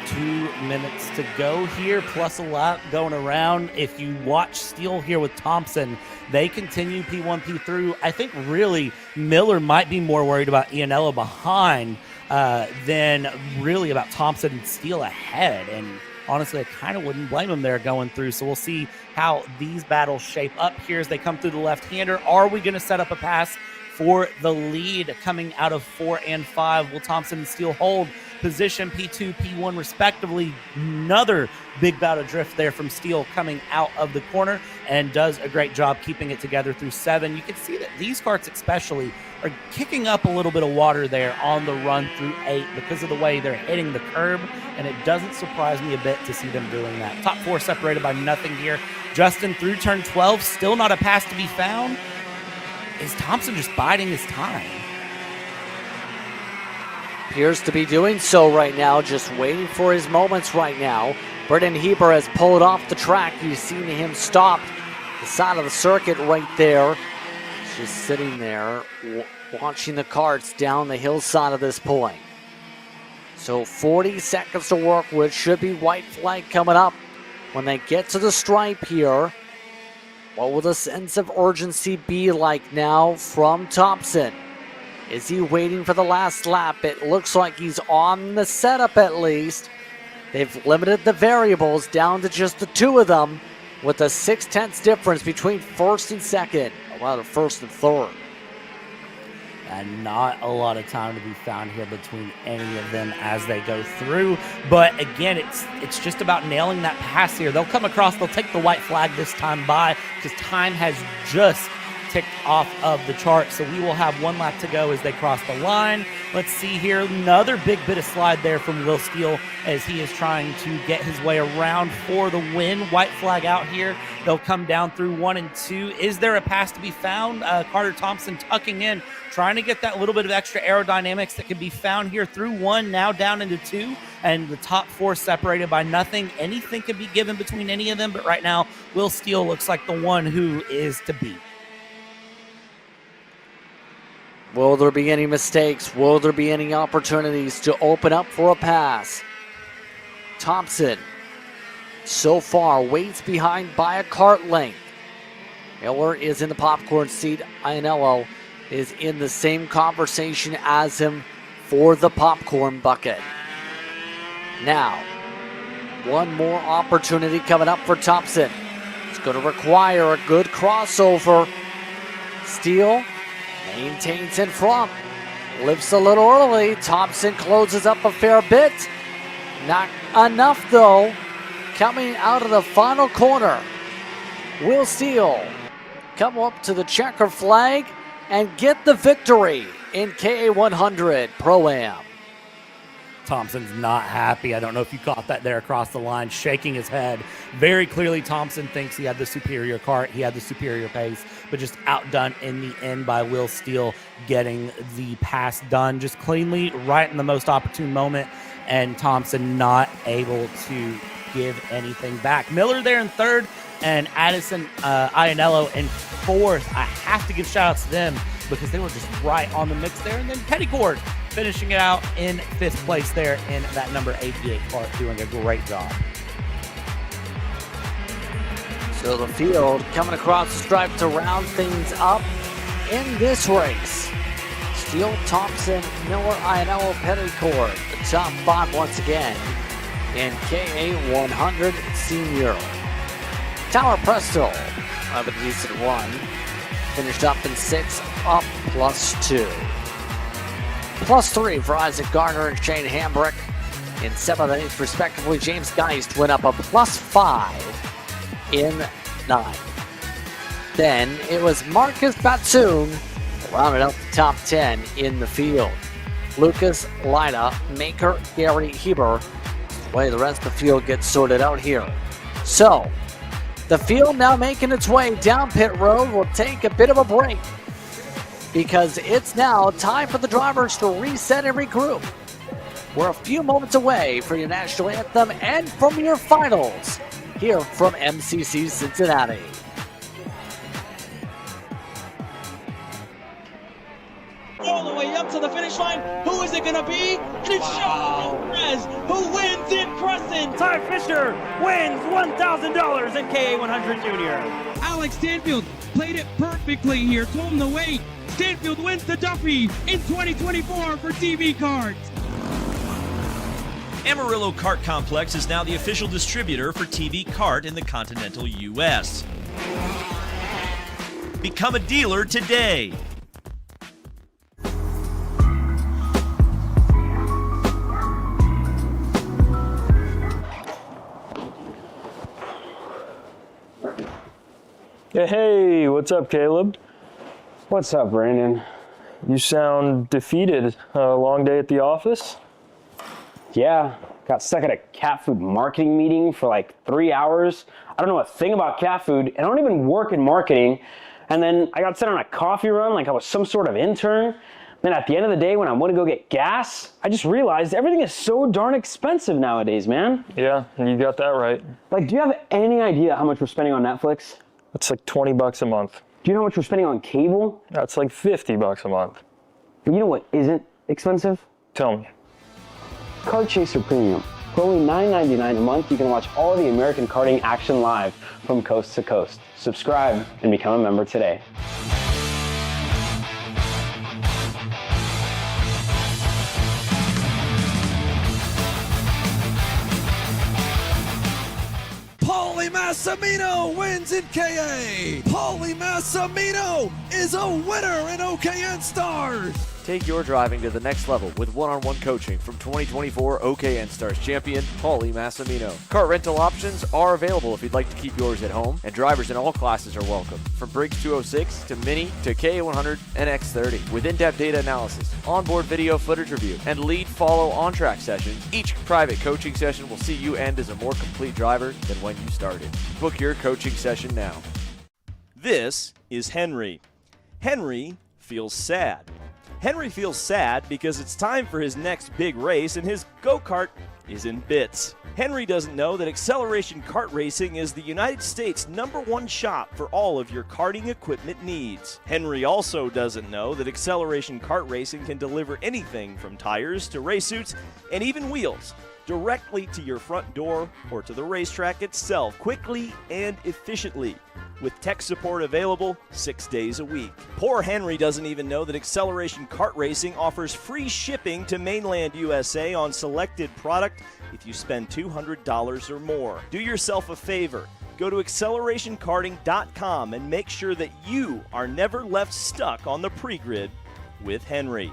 2 minutes to go here, plus a lap going around. If you watch Steele here with Thompson, they continue P1, P through. I think really Miller might be more worried about Iannello behind than really about Thompson and Steele ahead. And honestly, I kind of wouldn't blame him there going through. So we'll see how these battles shape up here as they come through the left-hander. Are we going to set up a pass for the lead coming out of 4 and 5? Will Thompson and Steele hold position P2, P1 respectively? Another big bout of drift there from Steele coming out of the corner, and does a great job keeping it together through 7. You can see that these karts especially are kicking up a little bit of water there on the run through 8 because of the way they're hitting the curb, and it doesn't surprise me a bit to see them doing that. Top 4 separated by nothing here. Justin through turn 12, still not a pass to be found. Is Thompson just biding his time? Appears to be doing so right now, just waiting for his moments right now. Brendan Heber has pulled off the track. You've seen him stop the side of the circuit right there. Just sitting there watching the karts down the hillside at this point. So 40 seconds to work with. Should be white flag coming up when they get to the stripe here. What will the sense of urgency be like now from Thompson? Is he waiting for the last lap? It looks like he's on the setup at least. They've limited the variables down to just the 2 of them, with a 6/10 difference between first and second. Well, first and third. And not a lot of time to be found here between any of them as they go through. But again, it's just about nailing that pass here. They'll come across, they'll take the white flag this time by, because time has just ticked off of the chart. So we will have 1 lap to go as they cross the line. Let's see here. Another big bit of slide there from Will Steele as he is trying to get his way around for the win. White flag out here. They'll come down through 1 and 2. Is there a pass to be found? Carter Thompson tucking in, trying to get that little bit of extra aerodynamics that can be found here through 1, now down into 2, and the top 4 separated by nothing. Anything can be given between any of them, but right now, Will Steele looks like the one who is to beat. Will there be any mistakes? Will there be any opportunities to open up for a pass? Thompson, so far, waits behind by a kart length. Miller is in the popcorn seat. Iannello is in the same conversation as him for the popcorn bucket. Now, one more opportunity coming up for Thompson. It's going to require a good crossover. Steele maintains in front. Lifts a little early. Thompson closes up a fair bit. Not enough, though. Coming out of the final corner, Will Steele come up to the checker flag and get the victory in KA100 Pro-Am. Thompson's not happy. I don't know if you caught that there across the line, shaking his head. Very clearly, Thompson thinks he had the superior kart, he had the superior pace, but just outdone in the end by Will Steele getting the pass done just cleanly, right in the most opportune moment, and Thompson not able to give anything back. Miller there in third, and Addison Iannello in 4th. I have to give shout outs to them because they were just right on the mix there. And then Petticord finishing it out in 5th place there in that number 88 car, doing a great job. So the field coming across the stripe to round things up in this race. Steele, Thompson, Miller, Iannello, Petticord, the top 5 once again. And KA100 Sr. Tower Presto, of a decent run. Finished up in 6th, up +2. +3 for Isaac Garner and Shane Hambrick. In 7th and 8th, respectively, James Geist went up a +5 in 9th. Then it was Marcus Batsoon rounded up the top 10 in the field. Lucas Lida, Maker, Gary Heber. The way the rest of the field gets sorted out here. So, the field now making its way down pit road will take a bit of a break because it's now time for the drivers to reset and regroup. We're a few moments away from your national anthem and from your finals here from MCC Cincinnati. All the way up to the finish line. Who is it going to be? And it's Sean Perez who wins in Crescent. Ty Fisher wins $1,000 at KA100 Jr. Alex Stanfield played it perfectly here. Told him to wait. Stanfield wins the Duffy in 2024 for TV Kart. Amarillo Kart Complex is now the official distributor for TV Kart in the continental U.S. Become a dealer today. Hey, what's up, Caleb? What's up, Brandon? You sound defeated. A long day at the office? Yeah, got stuck at a cat food marketing meeting for like 3 hours. I don't know a thing about cat food, and I don't even work in marketing. And then I got sent on a coffee run like I was some sort of intern. Then at the end of the day, when I want to go get gas, I just realized everything is so darn expensive nowadays, man. Yeah, you got that right. Like, do you have any idea how much we're spending on Netflix? That's like $20 a month. Do you know how much we're spending on cable? That's like $50 a month. And you know what isn't expensive? Tell me. Kart Chaser Premium. For only $9.99 a month, you can watch all of the American karting action live from coast to coast. Subscribe and become a member today. Paulie Massimino wins in KA. Paulie Massimino is a winner in OKN Stars. Take your driving to the next level with one-on-one coaching from 2024 OKN Stars champion Paulie Massimino. Kart rental options are available if you'd like to keep yours at home, and drivers in all classes are welcome, from Briggs 206 to Mini to KA100 and X30. With in-depth data analysis, onboard video footage review, and lead follow on-track sessions, each private coaching session will see you end as a more complete driver than when you started. Book your coaching session now. This is Henry. Henry feels sad. Henry feels sad because it's time for his next big race and his go-kart is in bits. Henry doesn't know that Acceleration Kart Racing is the United States' #1 shop for all of your karting equipment needs. Henry also doesn't know that Acceleration Kart Racing can deliver anything from tires to race suits and even wheels directly to your front door or to the racetrack itself, quickly and efficiently, with tech support available 6 days a week. Poor Henry doesn't even know that Acceleration Kart Racing offers free shipping to mainland USA on selected product if you spend $200 or more. Do yourself a favor. Go to accelerationkarting.com and make sure that you are never left stuck on the pre-grid with Henry.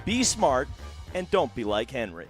Be smart and don't be like Henry.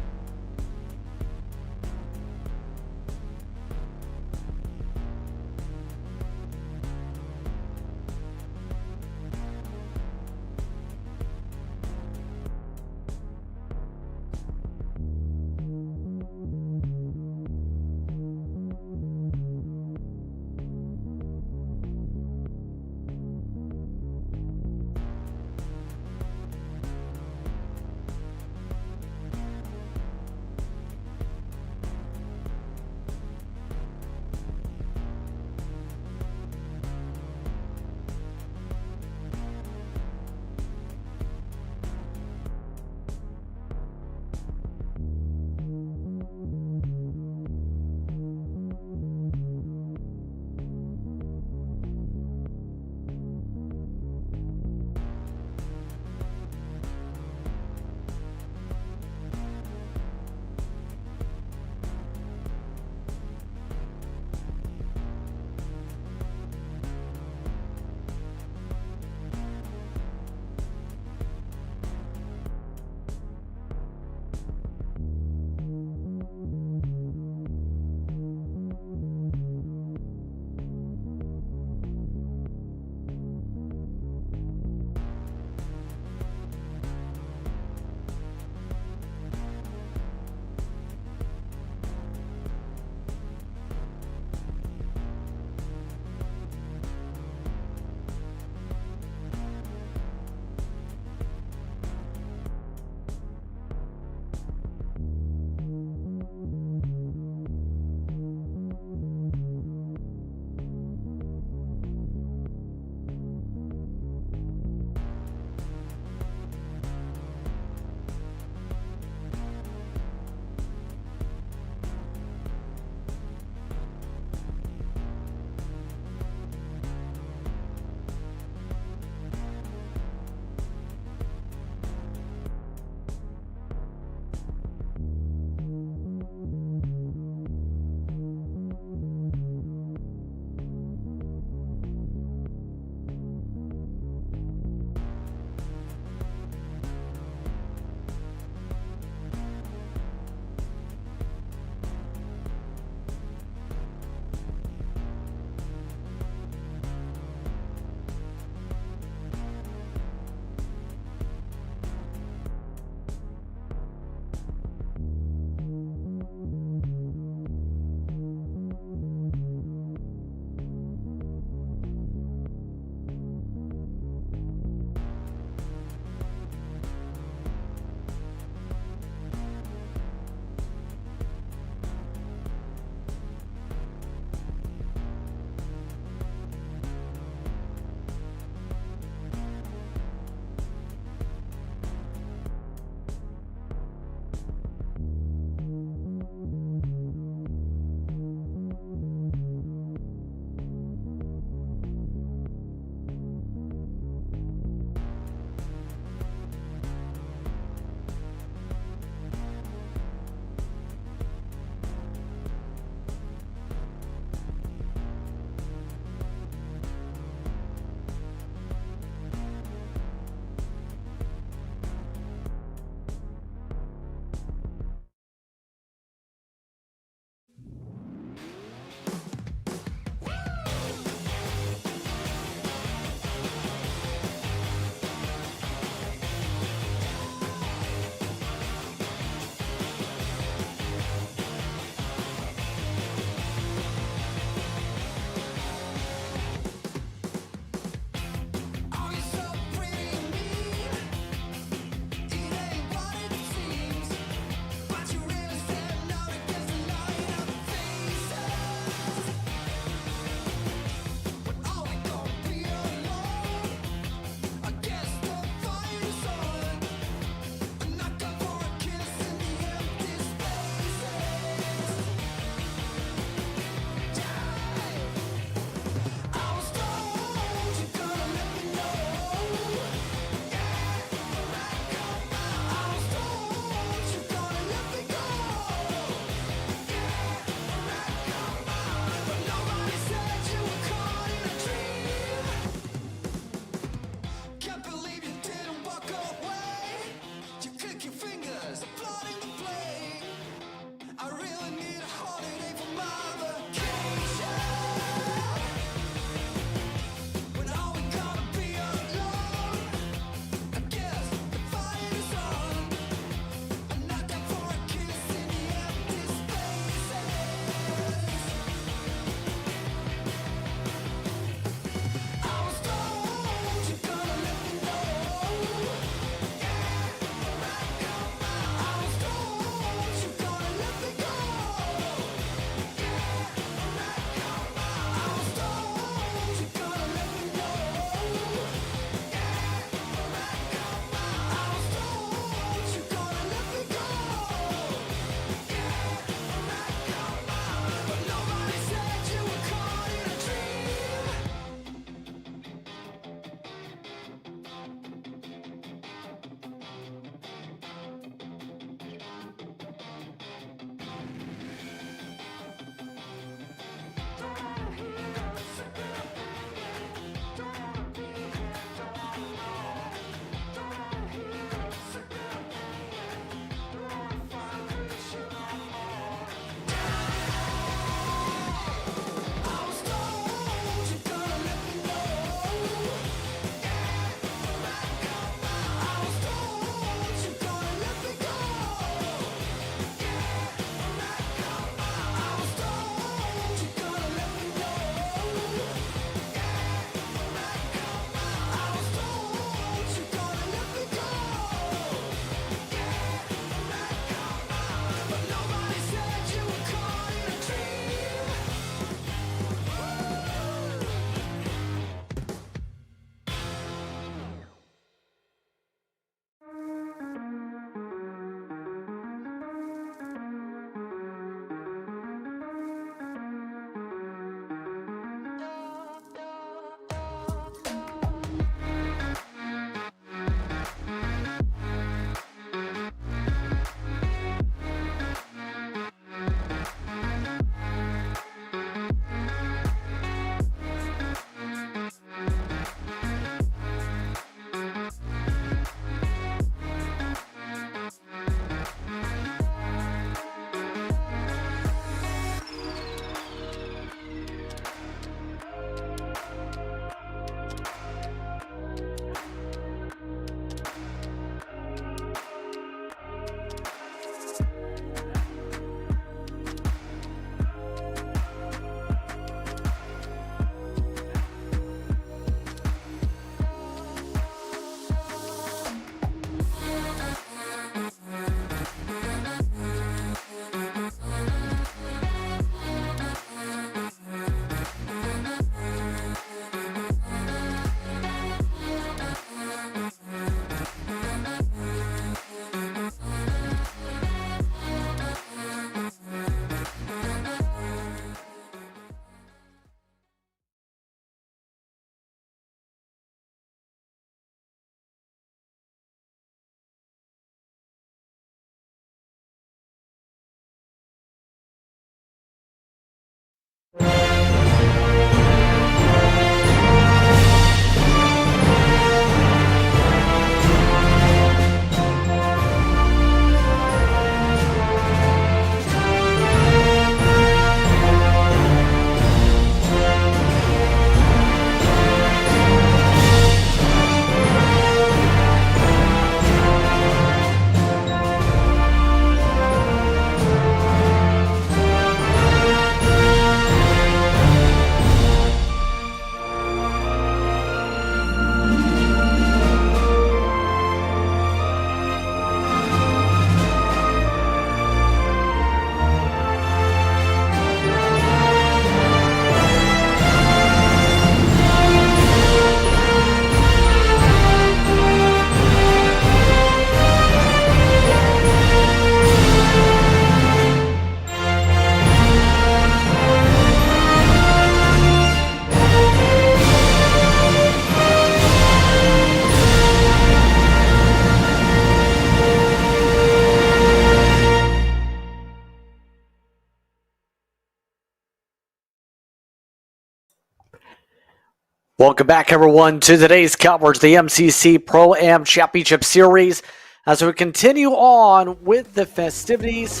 Welcome back, everyone, to today's coverage of the MCC Pro-Am Championship Series as we continue on with the festivities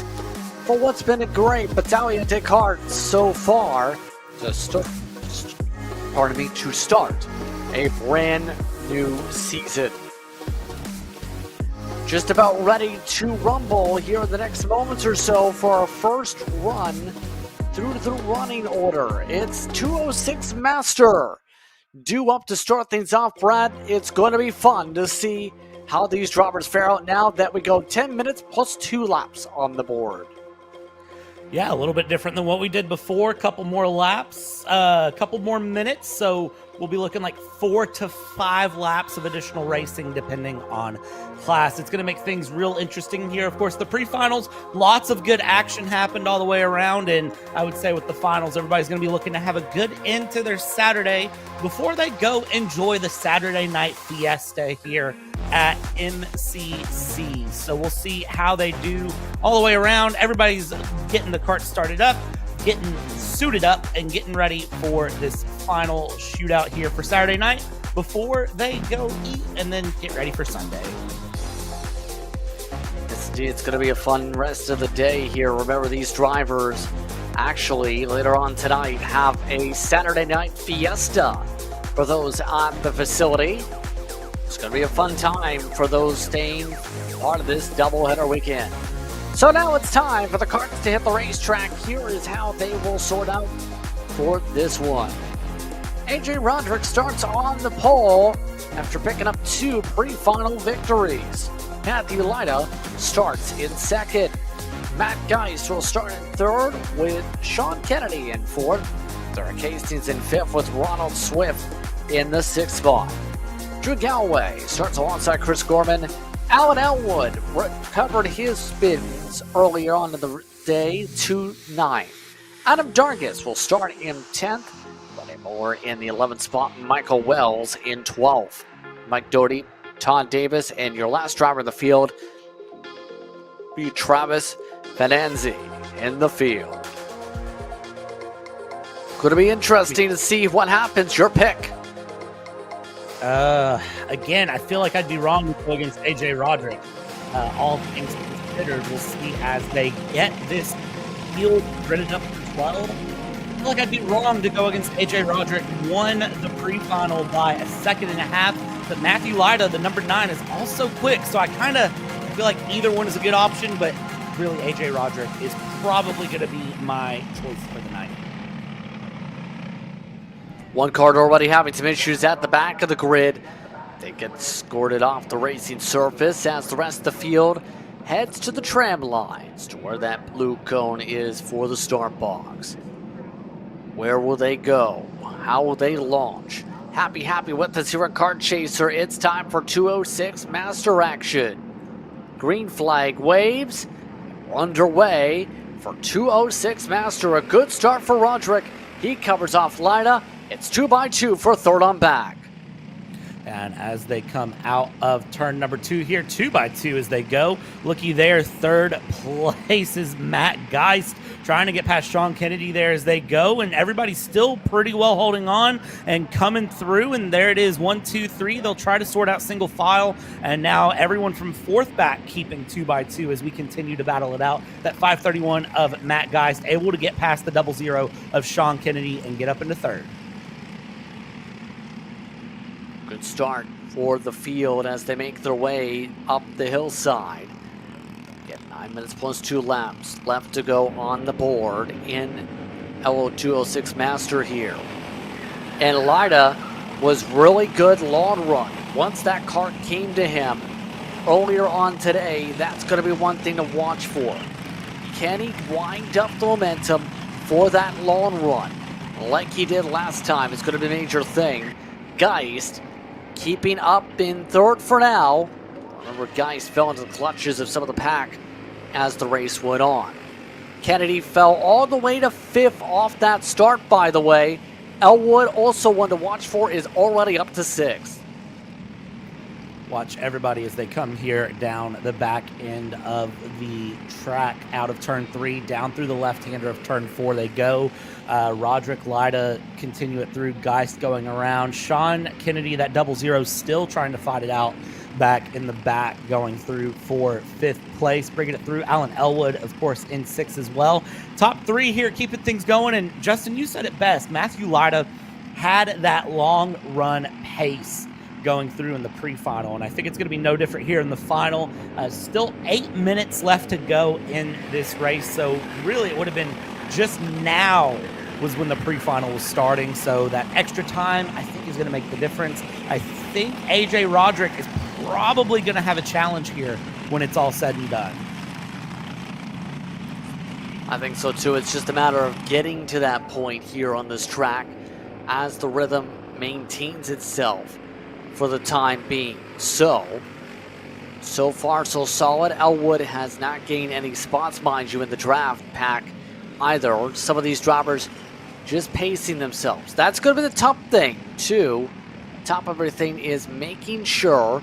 for what's been a great battalion to Kart so far to start a brand new season. Just about ready to rumble here in the next moments or so for our first run through the running order. It's 206 Master due up to start things off, Brad. It's going to be fun to see how these drivers fare out now that we go 10 minutes plus 2 laps on the board. Yeah, a little bit different than what we did before. A couple more laps, a couple more minutes. So we'll be looking like 4 to 5 laps of additional racing depending on class. It's going to make things real interesting here. Of course, the pre-finals, lots of good action happened all the way around. And I would say with the finals, everybody's going to be looking to have a good end to their Saturday before they go enjoy the Saturday night fiesta here at MCC. So we'll see how they do all the way around. Everybody's getting the kart started up, getting suited up, and getting ready for this final shootout here for Saturday night before they go eat and then get ready for Sunday. It's going to be a fun rest of the day here. Remember, these drivers actually later on tonight have a Saturday night fiesta for those at the facility. It's going to be a fun time for those staying part of this doubleheader weekend. So now it's time for the karts to hit the racetrack. Here is how they will sort out for this one. AJ Roderick starts on the pole after picking up 2 pre-final victories. Matthew Lyda starts in second. Matt Geist will start in third with Sean Kennedy in fourth. Derek Hastings in fifth with Ronald Swift in the 6th spot. Drew Galloway starts alongside Chris Gorman. Alan Elwood recovered his spins earlier on in the day to 9th. Adam Dargis will start in 10th. Buddy Moore in the 11th spot. Michael Wells in 12th. Mike Doherty, Todd Davis, and your last driver in the field be Travis Venanzi in the field. Going to be interesting to see what happens. Your pick. Again, I feel like I'd be wrong to go against AJ Roderick. All things considered, we'll see as they get this field gridded up for 12. I feel like I'd be wrong to go against AJ Roderick. Won the pre-final by a second and a half. But Matthew Lyda, the number 9, is also quick. So I kind of feel like either one is a good option, but really AJ Roderick is probably going to be my choice for the night. One kart already having some issues at the back of the grid. They get scored off the racing surface as the rest of the field heads to the tram lines to where that blue cone is for the start box. Where will they go? How will they launch? Happy with us here at Kart Chaser. It's time for 206 Master action. Green flag waves. We're underway for 206 Master. A good start for Roderick. He covers off Lyda. It's 2x2 for third on back. And as they come out of turn number 2 here, 2x2 as they go. Looky there, third place is Matt Geist, trying to get past Sean Kennedy there as they go. And everybody's still pretty well holding on and coming through. And there it is, 1, 2, 3. They'll try to sort out single file. And now everyone from 4th back keeping 2x2 as we continue to battle it out. That 531 of Matt Geist able to get past the 00 of Sean Kennedy and get up into 3rd. Good start for the field as they make their way up the hillside. Get 9 minutes plus 2 laps left to go on the board in LO206 Master here. And Lyda was really good long run. Once that kart came to him earlier on today, that's going to be one thing to watch for. Can he wind up the momentum for that long run like he did last time? It's going to be a major thing. Geist keeping up in 3rd for now. Remember, Geist fell into the clutches of some of the pack as the race went on. Kennedy fell all the way to 5th off that start, by the way. Elwood, also one to watch for, is already up to 6th. Watch everybody as they come here down the back end of the track out of turn 3, down through the left-hander of turn 4 they go. Roderick, Lyda continue it through, Geist going around. Sean Kennedy, that 00, still trying to fight it out back in the back, going through for 5th place, bringing it through. Alan Elwood, of course, in 6th as well. Top 3 here, keeping things going. And Justin, you said it best. Matthew Lyda had that long run pace going through in the pre-final, and I think it's going to be no different here in the final. Still 8 minutes left to go in this race, so really it would have been just now was when the pre-final was starting, so that extra time I think is going to make the difference. I think AJ Roderick is probably going to have a challenge here when it's all said and done. I think so too. It's just a matter of getting to that point here on this track as the rhythm maintains itself for the time being. So far so solid. Elwood has not gained any spots, mind you, in the draft pack either. Some of these drivers just pacing themselves. That's going to be the top thing too. Top of everything is making sure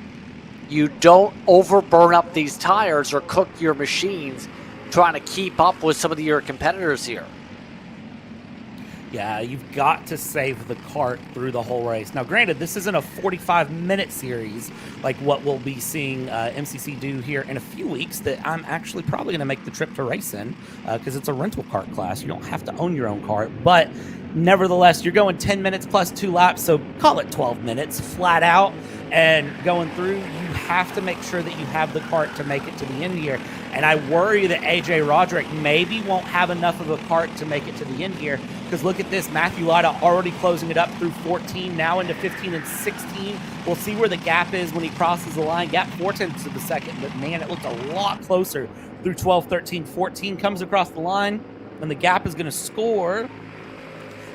you don't overburn up these tires or cook your machines trying to keep up with some of your competitors here. Yeah, you've got to save the Kart through the whole race. Now, granted, this isn't a 45-minute series like what we'll be seeing MCC do here in a few weeks that I'm actually probably going to make the trip to race in because it's a rental kart class. You don't have to own your own kart, but nevertheless, you're going 10 minutes plus 2 laps, so call it 12 minutes flat out. And going through, you have to make sure that you have the kart to make it to the end here. And I worry that AJ Roderick maybe won't have enough of a kart to make it to the end here. Because look at this, Matthew Lyda already closing it up through 14, now into 15 and 16. We'll see where the gap is when he crosses the line. Gap 0.4 of a second, but man, it looked a lot closer through 12, 13, 14. Comes across the line, and the gap is going to score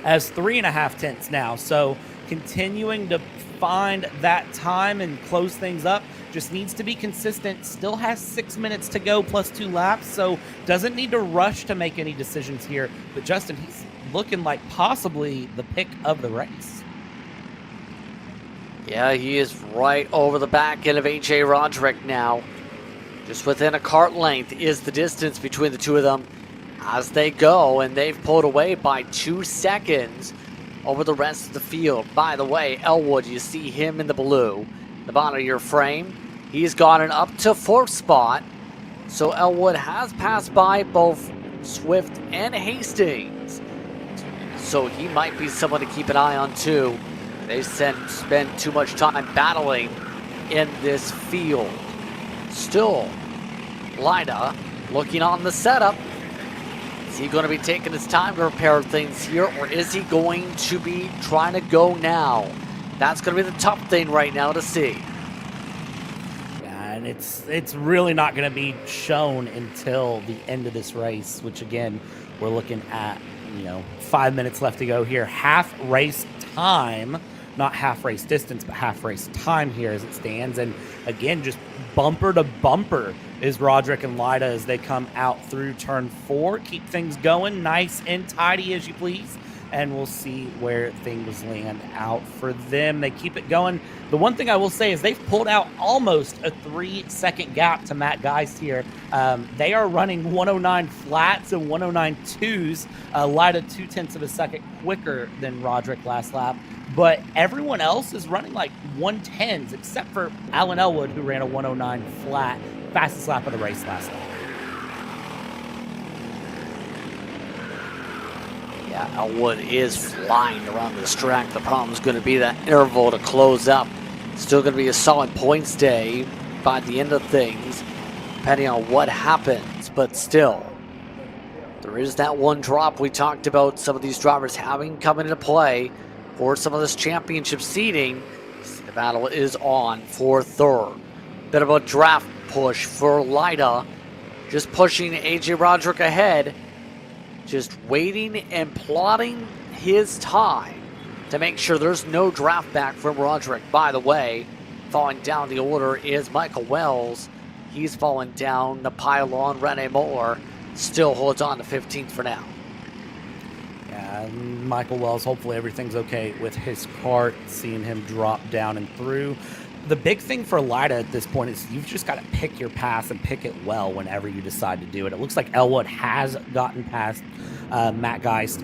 as 3.5 now. So continuing to find that time and close things up. Just needs to be consistent. Still has 6 minutes to go plus 2 laps, so doesn't need to rush to make any decisions here. But Justin, he's looking like possibly the pick of the race. Yeah, he is right over the back end of AJ Roderick now. Just within a kart length is the distance between the two of them as they go, and they've pulled away by 2 seconds over the rest of the field. By the way, Elwood, you see him in the blue, the bottom of your frame. He's gotten up to 4th spot. So Elwood has passed by both Swift and Hastings. So he might be someone to keep an eye on too. They spend too much time battling in this field. Still, Lyda looking on the setup. Is he going to be taking his time to repair things here, or is he going to be trying to go now? That's going to be the top thing right now to see. Yeah, and it's really not going to be shown until the end of this race, which again, we're looking at, 5 minutes left to go here. Half race time, not half race distance, but half race time here as it stands. And again, just bumper to bumper is Roderick and Lyda as they come out through turn 4. Keep things going nice and tidy as you please, and we'll see where things land out for them. They keep it going. The one thing I will say is they've pulled out almost a 3-second gap to Matt Geist here. They are running 109 flats and 109 twos. Lyda 0.2 of a second quicker than Roderick last lap. But everyone else is running like 110s except for Alan Elwood, who ran a 109 flat. Fastest lap of the race last lap. Yeah, Elwood is flying around this track. The problem is going to be that interval to close up. Still going to be a solid points day by the end of things, depending on what happens. But still, there is that one drop we talked about some of these drivers having come into play for some of this championship seeding. The battle is on for 3rd. Bit of a draft push for Lyda, just pushing AJ Roderick ahead, just waiting and plotting his time to make sure there's no draft back from Roderick. By the way, falling down the order is Michael Wells. He's fallen down the pylon. Rene Moore still holds on to 15th for now. Yeah, Michael Wells, hopefully everything's okay with his kart. Seeing him drop down and through. the big thing for Lida at this point is you've just got to pick your pass and pick it well whenever you decide to do it. It looks like Elwood has gotten past Matt Geist.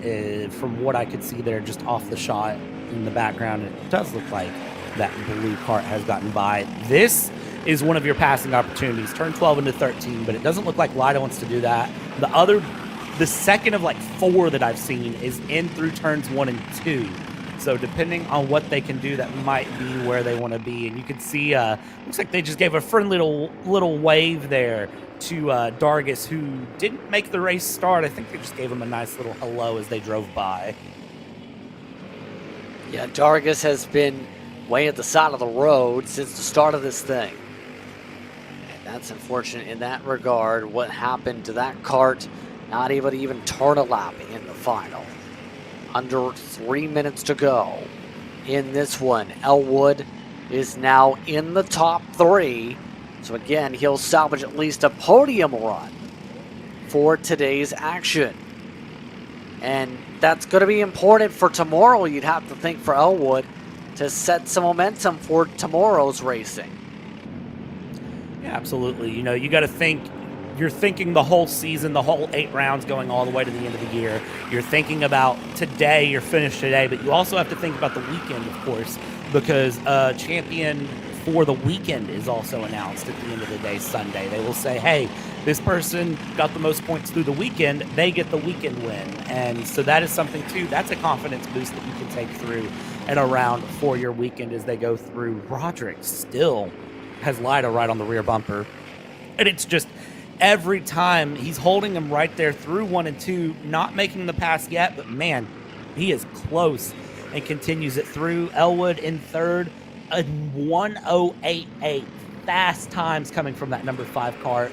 From what I could see there, just off the shot in the background, it does look like that blue cart has gotten by. This is one of your passing opportunities. Turn 12 into 13, but it doesn't look like Lida wants to do that. The second of like 4 that I've seen is in through turns 1 and 2. So depending on what they can do, that might be where they want to be. And you can see, looks like they just gave a friendly little wave there to Dargis, who didn't make the race start. I think they just gave him a nice little hello as they drove by. Yeah, Dargis has been way at the side of the road since the start of this thing. And that's unfortunate in that regard. What happened to that cart? Not able to even turn a lap in the final. Under 3 minutes to go in this one. Elwood is now in the top 3. So again, he'll salvage at least a podium run for today's action. And that's going to be important for tomorrow, you'd have to think, for Elwood to set some momentum for tomorrow's racing. Yeah, absolutely. You know, you got to think. You're thinking the whole season, the whole 8 rounds going all the way to the end of the year. You're thinking about today, your finish today, but you also have to think about the weekend, of course, because champion for the weekend is also announced at the end of the day, Sunday. They will say, hey, this person got the most points through the weekend, they get the weekend win. And so that is something, too. That's a confidence boost that you can take through and around for your weekend as they go through. Roderick still has Lida right on the rear bumper. And it's just every time he's holding him right there through 1 and 2, not making the pass yet, but man, he is close and continues it through. Elwood in third, a 1:08.8. Fast times coming from that number 5 cart,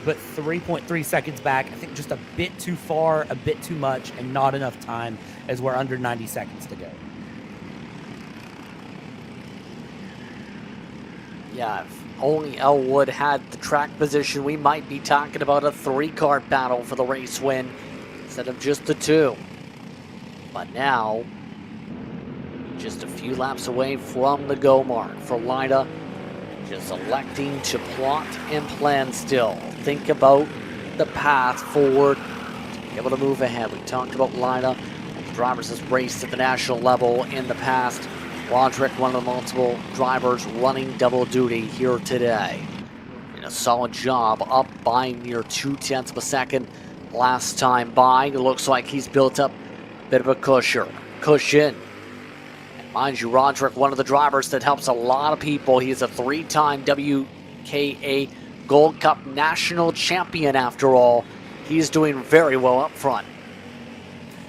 but 3.3 seconds back. I think just a bit too far, a bit too much, and not enough time as we're under 90 seconds to go. Yeah, if only Elwood had the track position, we might be talking about a 3-cart battle for the race win instead of just the 2. But now, just a few laps away from the go mark for Lida, just electing to plot and plan still. Think about the path forward to be able to move ahead. We talked about Lida. The drivers has raced at the national level in the past. Roderick, one of the multiple drivers running double duty here today. In a solid job, up by near 0.2 of a second last time by. It looks like he's built up a bit of a cushion. And mind you, Roderick, one of the drivers that helps a lot of people. He's a 3-time WKA Gold Cup national champion after all. He's doing very well up front.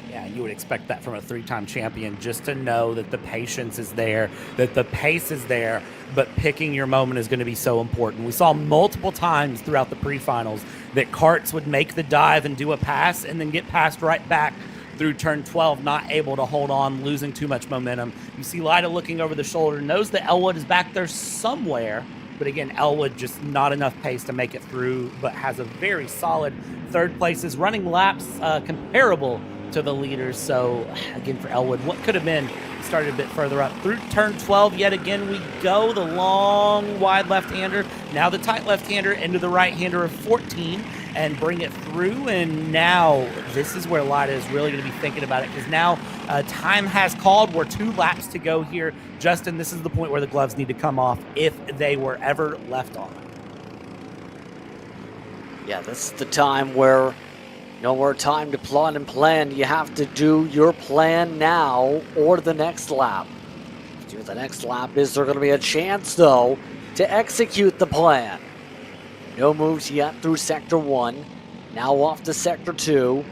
Yeah, you would expect that from a 3-time champion, just to know that the patience is there, that the pace is there, but picking your moment is going to be so important. We saw multiple times throughout the pre-finals that carts would make the dive and do a pass and then get passed right back through turn 12, not able to hold on, losing too much momentum. You see Lida looking over the shoulder, knows that Elwood is back there somewhere, but again, Elwood just not enough pace to make it through, but has a very solid third place, is running laps comparable to the leaders. So again, for Elwood, what could have been, started a bit further up through turn 12. Yet again we go, the long wide left-hander, now the tight left-hander into the right-hander of 14 and bring it through. And now this is where Lida is really going to be thinking about it, because now time has called. We're 2 laps to go here. Justin, this is the point where the gloves need to come off if they were ever left on. Yeah, this is the time where no more time to plot and plan. You have to do your plan now or the next lap. To do the next lap, is there going to be a chance, though, to execute the plan? No moves yet through Sector 1. Now off to Sector 2.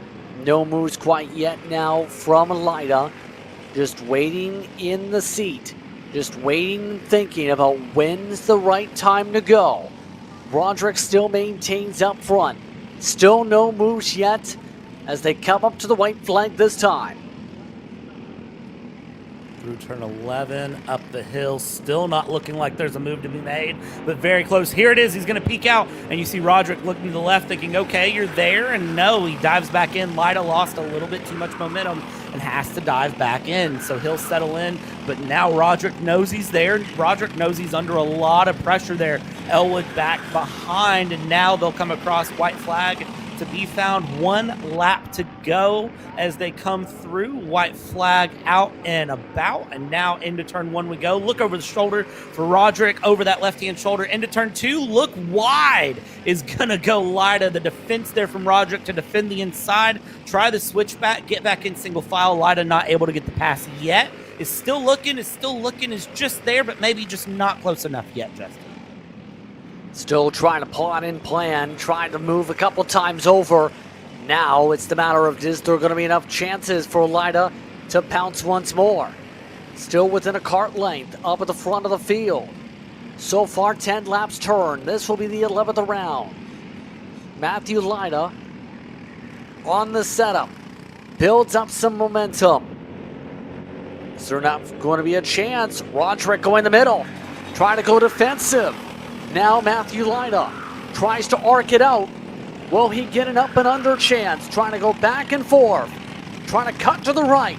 No moves quite yet now from Lida. Just waiting in the seat. Just waiting, thinking about when's the right time to go. Roderick still maintains up front. Still no moves yet as they come up to the white flag this time. Through turn 11, up the hill, still not looking like there's a move to be made, but very close. Here it is, he's gonna peek out, and you see Roderick looking to the left thinking, okay, you're there, and no, he dives back in. Lida lost a little bit too much momentum and has to dive back in. So he'll settle in, but now Roderick knows he's there. Roderick knows he's under a lot of pressure there. Elwood back behind, and now they'll come across white flag to be found. 1 lap to go as they come through. White flag out and about, and now into turn 1 we go. Look over the shoulder for Roderick, over that left-hand shoulder into turn 2. Look wide is gonna go Lida. The defense there from Roderick to defend the inside. Try the switchback, get back in single file. Lida not able to get the pass yet. Is still looking, is just there, but maybe just not close enough yet, Justin. Still trying to plot in plan, trying to move a couple times over. Now it's the matter of, is there going to be enough chances for Lida to pounce once more? Still within a kart length, up at the front of the field. So far, 10 laps turned. This will be the 11th round. Matthew Lida on the setup. Builds up some momentum. Is there not going to be a chance? Roderick going the middle. Trying to go defensive. Now Matthew Lida tries to arc it out. Will he get an up and under chance? Trying to go back and forth. Trying to cut to the right.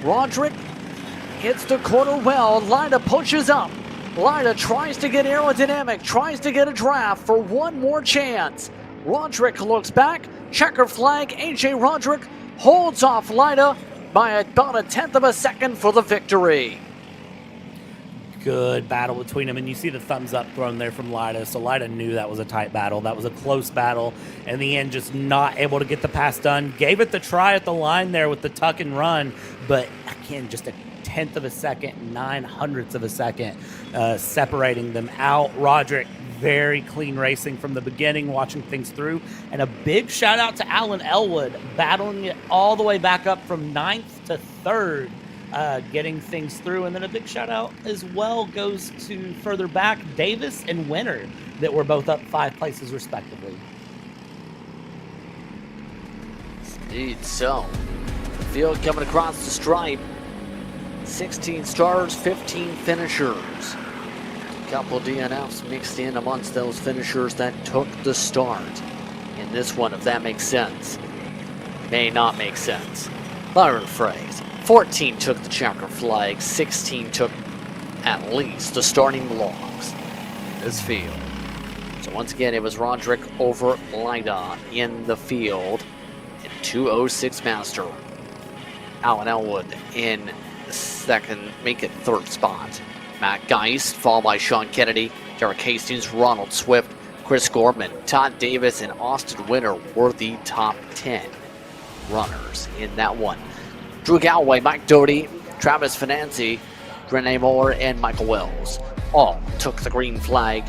Roderick hits the corner well. Lida pushes up. Lida tries to get aerodynamic. Tries to get a draft for one more chance. Roderick looks back. Checker flag. AJ Roderick holds off Lida by about 1/10 of a second for the victory. Good battle between them, and you see the thumbs up thrown there from Lida. So Lida knew that was a tight battle. That was a close battle. In the end, just not able to get the pass done. Gave it the try at the line there with the tuck and run, but again, just 1/10 of a second, 9/100ths of a second separating them out. Roderick, very clean racing from the beginning, watching things through. And a big shout out to Alan Elwood, battling it all the way back up from 9th to 3rd. Getting things through. And then a big shout out as well goes to further back, Davis and Winter, that were both up 5 places respectively. Indeed so. The field coming across the stripe. 16 starters, 15 finishers. A couple DNFs mixed in amongst those finishers that took the start. In this one, if that makes sense. May not make sense. Byron phrase. 14 took the checker flag, 16 took at least the starting blocks in this field. So once again, it was Roderick over Lida in the field in 206 Master. Alan Elwood in second, make it 3rd spot. Matt Geist, followed by Sean Kennedy, Derek Hastings, Ronald Swift, Chris Gorman, Todd Davis, and Austin Winter were the top 10 runners in that one. Drew Galloway, Mike Doty, Travis Finanzi, Rene Moore, and Michael Wells all took the green flag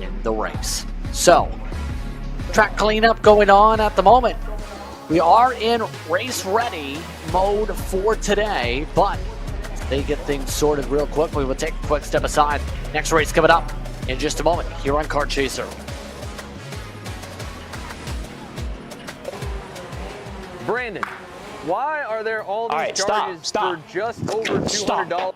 in the race. So, track cleanup going on at the moment. We are in race ready mode for today, but they get things sorted real quick. We will take a quick step aside. Next race coming up in just a moment here on Kart Chaser. Brandon, why are there all these charges for just over $200?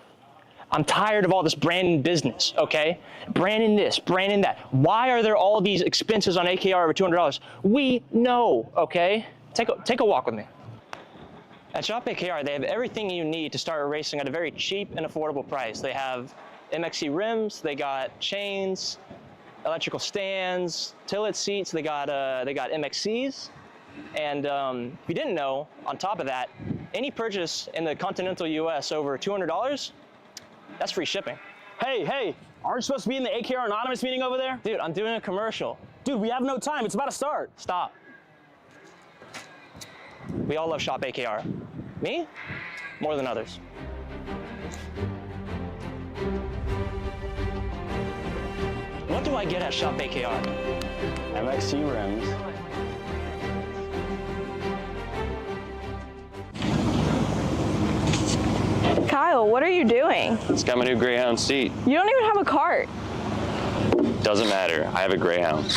I'm tired of all this branding business, okay? Branding this, branding that. Why are there all these expenses on AKR over $200? We know, okay? Take a walk with me. At Shop AKR, they have everything you need to start racing at a very cheap and affordable price. They have MXC rims, they got chains, electrical stands, tilt seats, they got MXCs. And if you didn't know, on top of that, any purchase in the continental US over $200, that's free shipping. Hey, aren't you supposed to be in the AKR Anonymous meeting over there? Dude, I'm doing a commercial. Dude, we have no time. It's about to start. Stop. We all love Shop AKR. Me? More than others. What do I get at Shop AKR? MXC rims. Kyle, what are you doing? It's got my new Greyhound seat. You don't even have a cart. Doesn't matter. I have a Greyhound.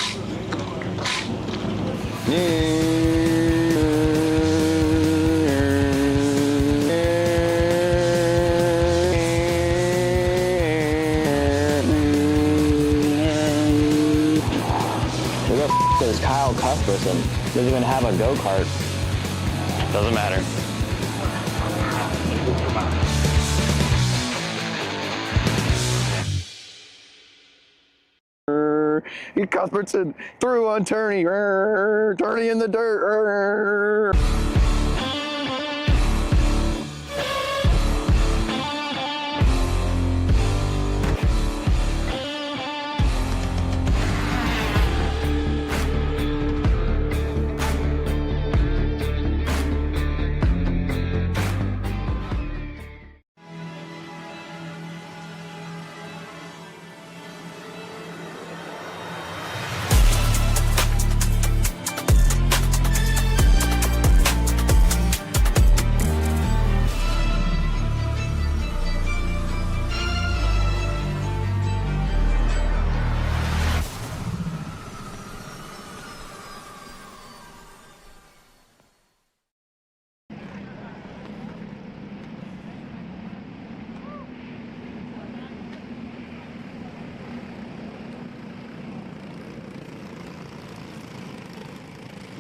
Who the f is Kyle Cuthbertson? Doesn't even have a go-kart. Doesn't matter. per mile. Cuthbertson through on Turney. Turney in the dirt.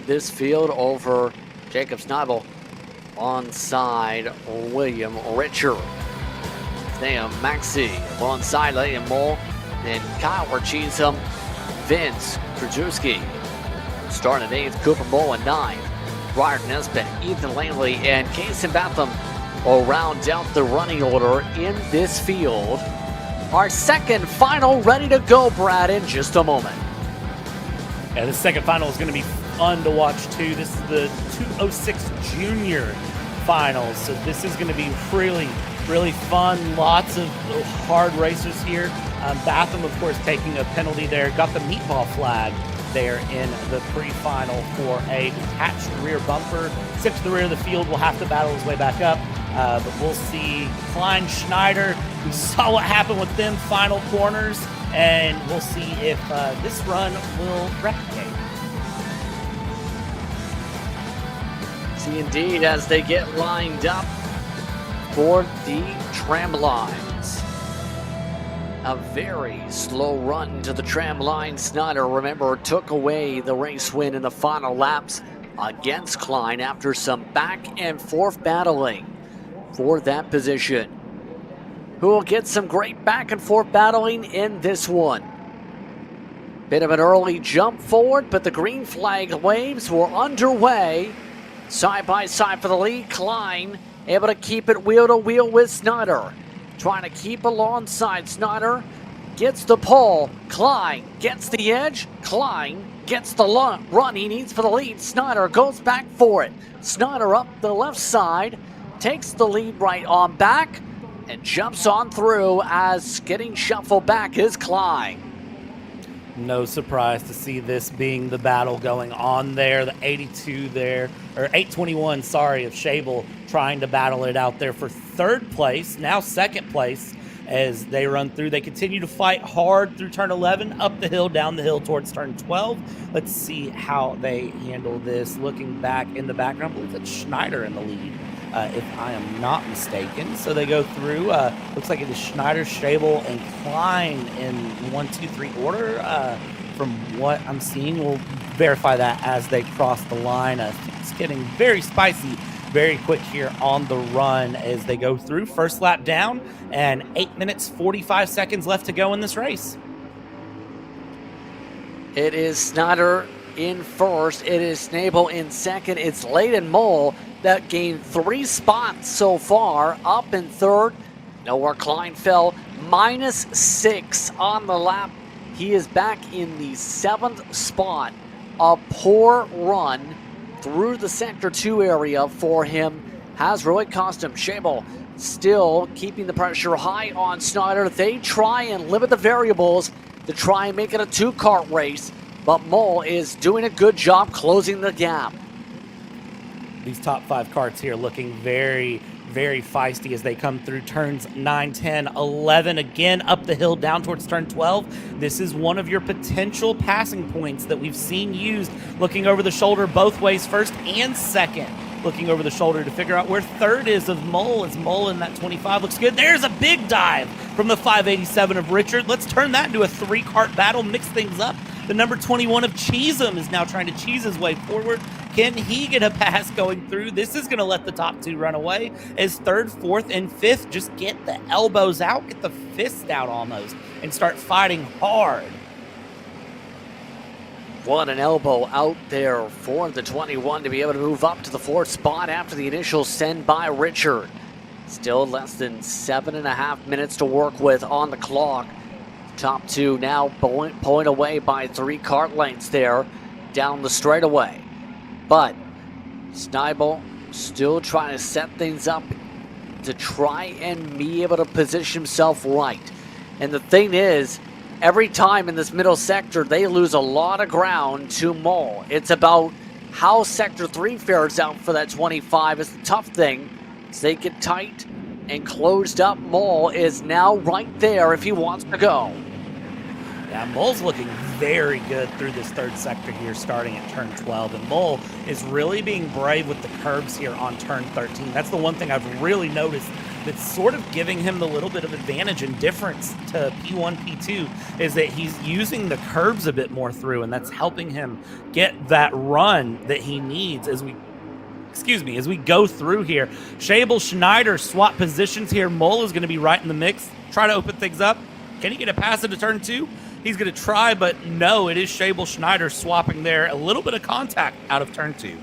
This field over Jacob Snibel onside William Richard. Sam Maxey alongside Leighton Mole, then Kyle Cheatham, Vince Krajewski. Starting at 8th, Cooper Mole at 9th. Ryder Nesbitt, Ethan Langley, and Kason Batham will round out the running order in this field. Our second final ready to go, Brad, in just a moment. Yeah, this second final is going to be fun to watch too. This is the 206 Jr Final, so this is going to be really fun. Lots of hard racers here. Batham, of course, taking a penalty there. Got the meatball flag there in the pre-final for a detached rear bumper. Sits to the rear of the field, will have to battle his way back up. But we'll see Klein Schneider. We saw what happened with them final corners, and we'll see if this run will replicate. See, indeed, as they get lined up for the tram lines. A very slow run to the tram line. Snyder, remember, took away the race win in the final laps against Klein after some back and forth battling for that position. Who will get some great back and forth battling in this one. Bit of an early jump forward, but the green flag waves were underway. Side by side for the lead. Klein able to keep it wheel to wheel with Snyder. Trying to keep alongside Snyder. Gets the pole. Klein gets the edge. Klein gets the run he needs for the lead. Snyder goes back for it. Snyder up the left side. Takes the lead right on back. And jumps on through as getting shuffled back is Klein. No surprise to see this being the battle going on there. The 82 there, or 821, sorry, of Shable trying to battle it out there for third place, now second place as they run through. They continue to fight hard through turn 11, up the hill, down the hill towards turn 12. Let's see how they handle this. Looking back in the background, I believe it's Schneider in the lead, if I am not mistaken. So they go through. Looks like it is Schneider, Shable, and Klein in 1, 2, 3 order. From what I'm seeing, we'll verify that as they cross the line. It's getting very spicy, very quick here on the run as they go through. First lap down, and 8 minutes, 45 seconds left to go in this race. It is Snyder in first. It is Snabel in second. It's Leighton Mole that gained 3 spots so far, up in third. Nowhere Klein fell, -6 on the lap. He is back in the 7th spot. A poor run through the Sector 2 area for him has really cost him. Shable still keeping the pressure high on Snyder. They try and limit the variables to try and make it a 2-kart race, but Mole is doing a good job closing the gap. These top 5 karts here looking very feisty as they come through turns 9, 10, 11, again up the hill down towards turn 12. This is one of your potential passing points that we've seen used, looking over the shoulder both ways, first and second. Looking over the shoulder to figure out where third is of Mole. As Mole in that 25 looks good. There's a big dive from the 587 of Richard. Let's turn that into a 3-kart battle, mix things up. The number 21 of Cheatham is now trying to cheese his way forward. Can he get a pass going through? This is going to let the top two run away as third, fourth, and fifth just get the elbows out, get the fists out almost, and start fighting hard. What an elbow out there for the 21 to be able to move up to the fourth spot after the initial send by Richard. Still less than 7.5 minutes to work with on the clock. Top two now pulling away by 3 kart lengths there down the straightaway. But Schneibel still trying to set things up to try and be able to position himself right. And the thing is, every time in this middle sector, they lose a lot of ground to Mole. It's about how Sector 3 fares out for that 25 is the tough thing. As they get tight and closed up, Mole is now right there if he wants to go. Yeah, Mole's looking very good through this third sector here, starting at turn 12. And Mole is really being brave with the curbs here on turn 13. That's the one thing I've really noticed that's sort of giving him the little bit of advantage and difference to P1, P2, is that he's using the curbs a bit more through, and that's helping him get that run that he needs as we go through here. Schabel, Schneider swap positions here. Mole is going to be right in the mix. Try to open things up. Can he get a pass into turn 2? He's going to try, but no, it is Schabel, Schneider swapping there. A little bit of contact out of turn 2.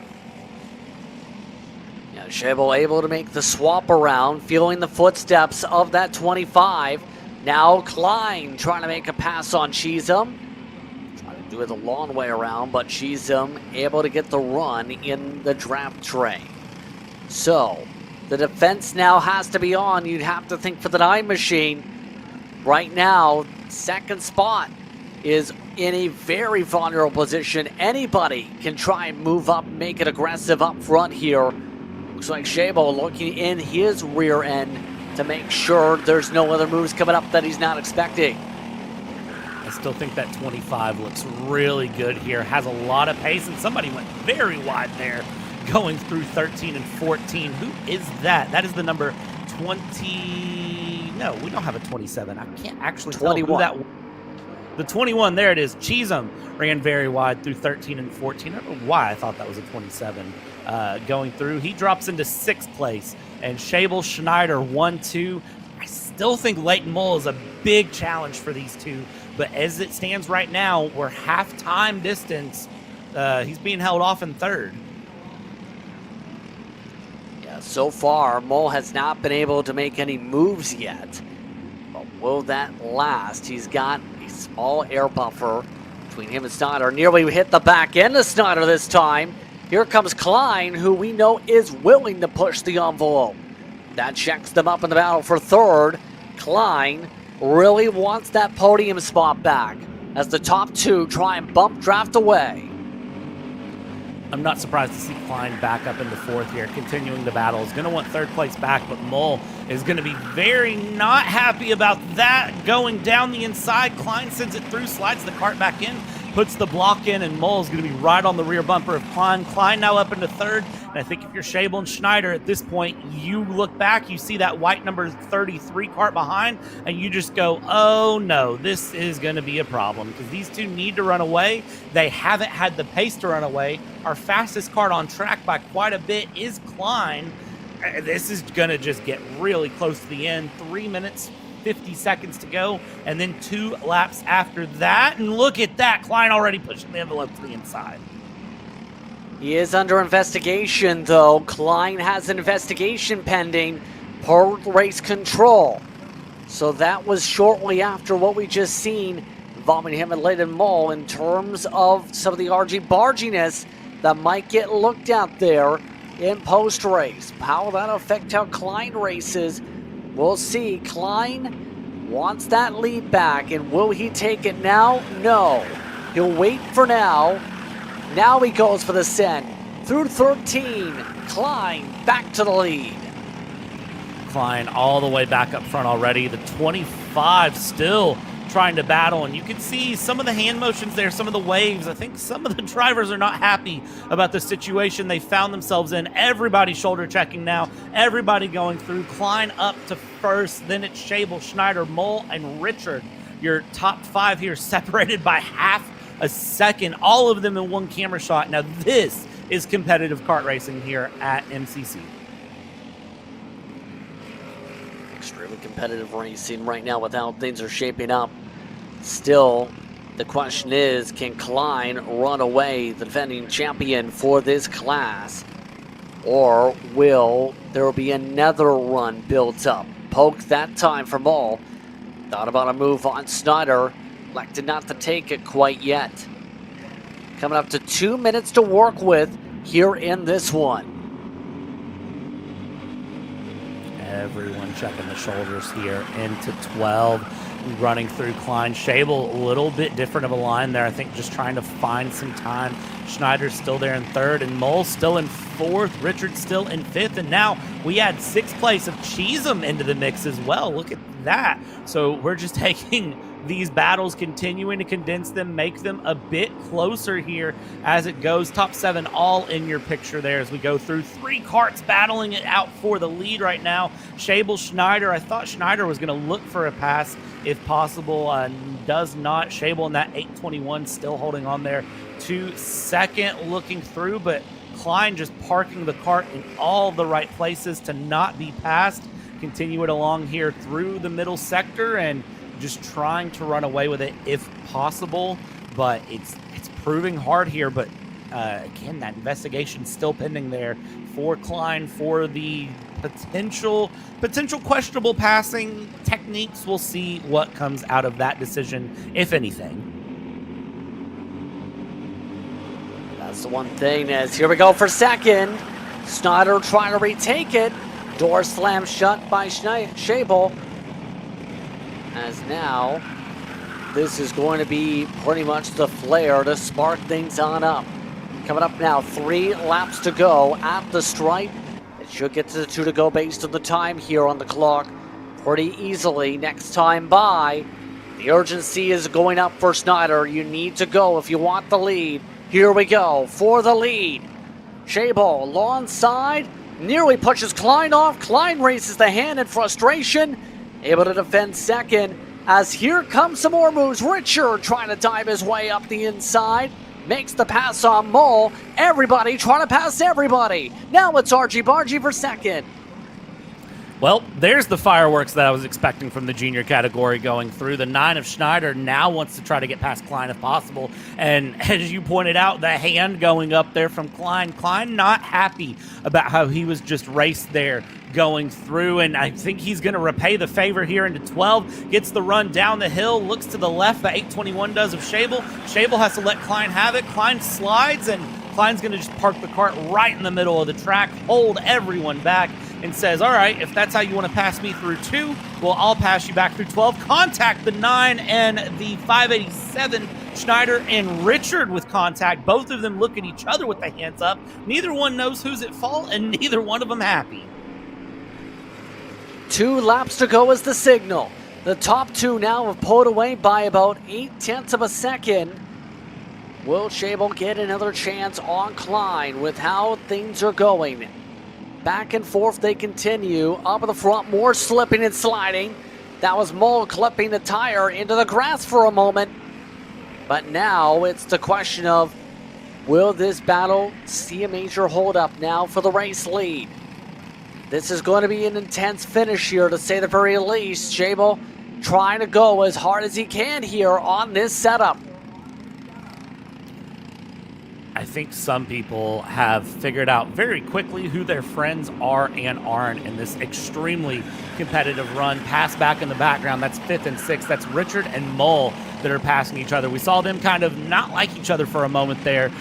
Yeah, Schabel able to make the swap around, feeling the footsteps of that 25. Now Klein trying to make a pass on Cheatham. Trying to do it the long way around, but Cheatham able to get the run in the draft train. So, the defense now has to be on. You'd have to think for the time machine. Right now, second spot is in a very vulnerable position. Anybody can try and move up, make it aggressive up front here. Looks like Schabel looking in his rear end to make sure there's no other moves coming up that he's not expecting. I still think that 25 looks really good here. Has a lot of pace, and somebody went very wide there going through 13 and 14. Who is that? That is the number 20... No, we don't have a 27. I can't actually tell who that was. The 21, there it is. Cheatham ran very wide through 13 and 14. I don't know why I thought that was a 27 going through. He drops into 6th place. And Schabel, Schneider, 1-2. I still think Leighton Mole is a big challenge for these two. But as it stands right now, we're half-time distance. He's being held off in 3rd. So far, Mole has not been able to make any moves yet. But will that last? He's got a small air buffer between him and Snyder. Nearly hit the back end of Snyder this time. Here comes Klein, who we know is willing to push the envelope. That checks them up in the battle for 3rd. Klein really wants that podium spot back as the top two try and bump draft away. I'm not surprised to see Klein back up into 4th here, continuing the battle. He's going to want 3rd place back, but Mole is going to be very not happy about that. Going down the inside, Klein sends it through, slides the cart back in, puts the block in, and Mole is going to be right on the rear bumper of Klein. Klein now up into 3rd, and I think if you're Schabel and Schneider at this point, you look back, you see that white number 33 cart behind, and you just go, oh no, this is going to be a problem, because these two need to run away. They haven't had the pace to run away. Our fastest cart on track by quite a bit is Klein. This is going to just get really close to the end. 3 minutes, 50 seconds to go, and then 2 laps after that. And look at that, Klein already pushing the envelope to the inside. He is under investigation, though. Klein has an investigation pending per race control. So that was shortly after what we just seen involving him and Leighton Mole in terms of some of the argy-barginess that might get looked at there in post-race. How will that affect how Klein races? We'll see. Klein wants that lead back, and will he take it now? No. He'll wait for now. Now he goes for the send. Through 13, Klein back to the lead. Klein all the way back up front already. The 25 still trying to battle, and you can see some of the hand motions there, some of the waves. I think some of the drivers are not happy about the situation they found themselves in. Everybody shoulder checking now, everybody going through. Klein up to 1st, then it's Schabel, Schneider, Mole, and Richard. Your top 5 here separated by half a second, all of them in one camera shot. Now this is competitive kart racing here at MCC. Extremely competitive racing right now with how things are shaping up. Still, the question is, can Klein run away the defending champion for this class? Or will there be another run built up? Poke that time for Moll. Thought about a move on Snyder. Elected not to take it quite yet. Coming up to 2 minutes to work with here in this one. Everyone checking the shoulders here into 12. Running through Klein. Schable, a little bit different of a line there. I think just trying to find some time. Schneider's still there in third, and Moll still in fourth. Richard still in fifth, and now we add sixth place of Cheesem into the mix as well. Look at that. So we're just taking these battles, continuing to condense them, make them a bit closer here as it goes. Top 7 all in your picture there as we go through 3 karts battling it out for the lead right now. Schable, Schneider. I thought Schneider was going to look for a pass if possible. Does not. Schable in that 821 still holding on there to second, looking through, but Klein just parking the kart in all the right places to not be passed. Continue it along here through the middle sector and just trying to run away with it if possible, but it's proving hard here. But again, that investigation still pending there for Klein for the potential questionable passing techniques. We'll see what comes out of that decision, if anything. That's the one thing, as here we go for second. Snyder trying to retake it. Door slammed shut by Schable. As now, this is going to be pretty much the flare to spark things on up. Coming up now, 3 laps to go at the stripe. It should get to the 2 to go based on the time here on the clock pretty easily. Next time by, the urgency is going up for Snyder. You need to go if you want the lead. Here we go for the lead. Schable alongside, nearly pushes Klein off. Klein raises the hand in frustration. Able to defend second, as here comes some more moves. Richard trying to dive his way up the inside. Makes the pass on Moll. Everybody trying to pass everybody. Now it's RG Bargy for second. Well, there's the fireworks that I was expecting from the junior category going through. The 9 of Schneider now wants to try to get past Klein if possible. And as you pointed out, the hand going up there from Klein. Klein not happy about how he was just raced there going through, and I think he's going to repay the favor here into 12. Gets the run down the hill, looks to the left, the 821 does of Schable. Schable has to let Klein have it. Klein slides, and Klein's going to just park the kart right in the middle of the track, hold everyone back, and says, all right, if that's how you want to pass me through 2, well, I'll pass you back through 12. Contact the 9 and the 587. Schneider and Richard with contact. Both of them look at each other with the hands up. Neither one knows who's at fault, and neither one of them happy. 2 laps to go is the signal. The top 2 now have pulled away by about 0.8 of a second. Will Schable get another chance on Klein with how things are going? Back and forth they continue. Up at the front, more slipping and sliding. That was Moll clipping the tire into the grass for a moment. But now it's the question of, will this battle see a major holdup now for the race lead? This is going to be an intense finish here, to say the very least. Schable trying to go as hard as he can here on this setup. I think some people have figured out very quickly who their friends are and aren't in this extremely competitive run. Pass back in the background, that's 5th and 6th. That's Richard and Moll that are passing each other. We saw them kind of not like each other for a moment there.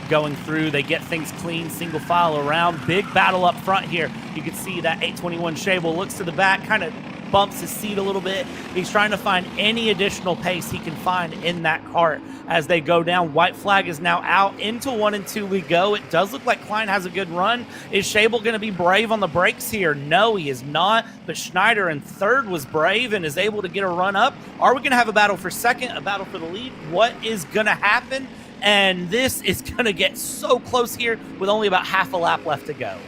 Going through, they get things clean, single file around. Big battle up front here. You can see that 821 Schable looks to the back, kind of bumps his seat a little bit. He's trying to find any additional pace he can find in that kart as they go down. White flag is now out. Into 1 and 2 we go. It does look like Klein has a good run. Is Schable going to be brave on the brakes here? No, he is not. But Schneider in third was brave and is able to get a run up. Are we going to have a battle for second, a battle for the lead? What is going to happen? And this is going to get so close here with only about half a lap left to go.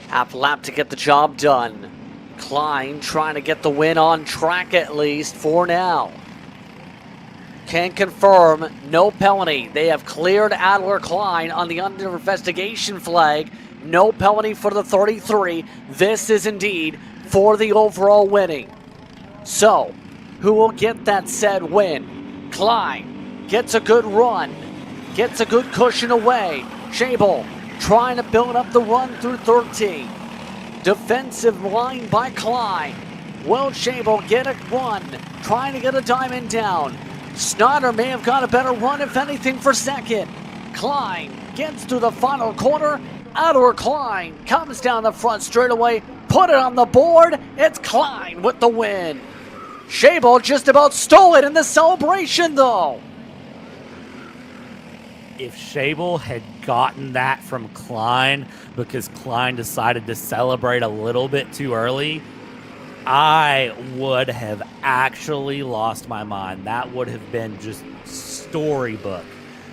Half a lap to get the job done. Klein trying to get the win on track at least for now. can confirm no penalty. They have cleared Adler Klein on the under investigation flag. No penalty for the 33. This is indeed for the overall winning. So, who will get that said win? Klein gets a good run, gets a good cushion away. Schabel trying to build up the run through 13. Defensive line by Klein. Will Schabel get a run, trying to get a diamond down. Snyder may have got a better run, if anything, for second. Klein gets to the final corner. Adler Klein comes down the front straightaway, put it on the board. It's Klein with the win. Schabel just about stole it in the celebration, though. If Schabel had gotten that from Klein because Klein decided to celebrate a little bit too early, I would have actually lost my mind. That would have been just storybook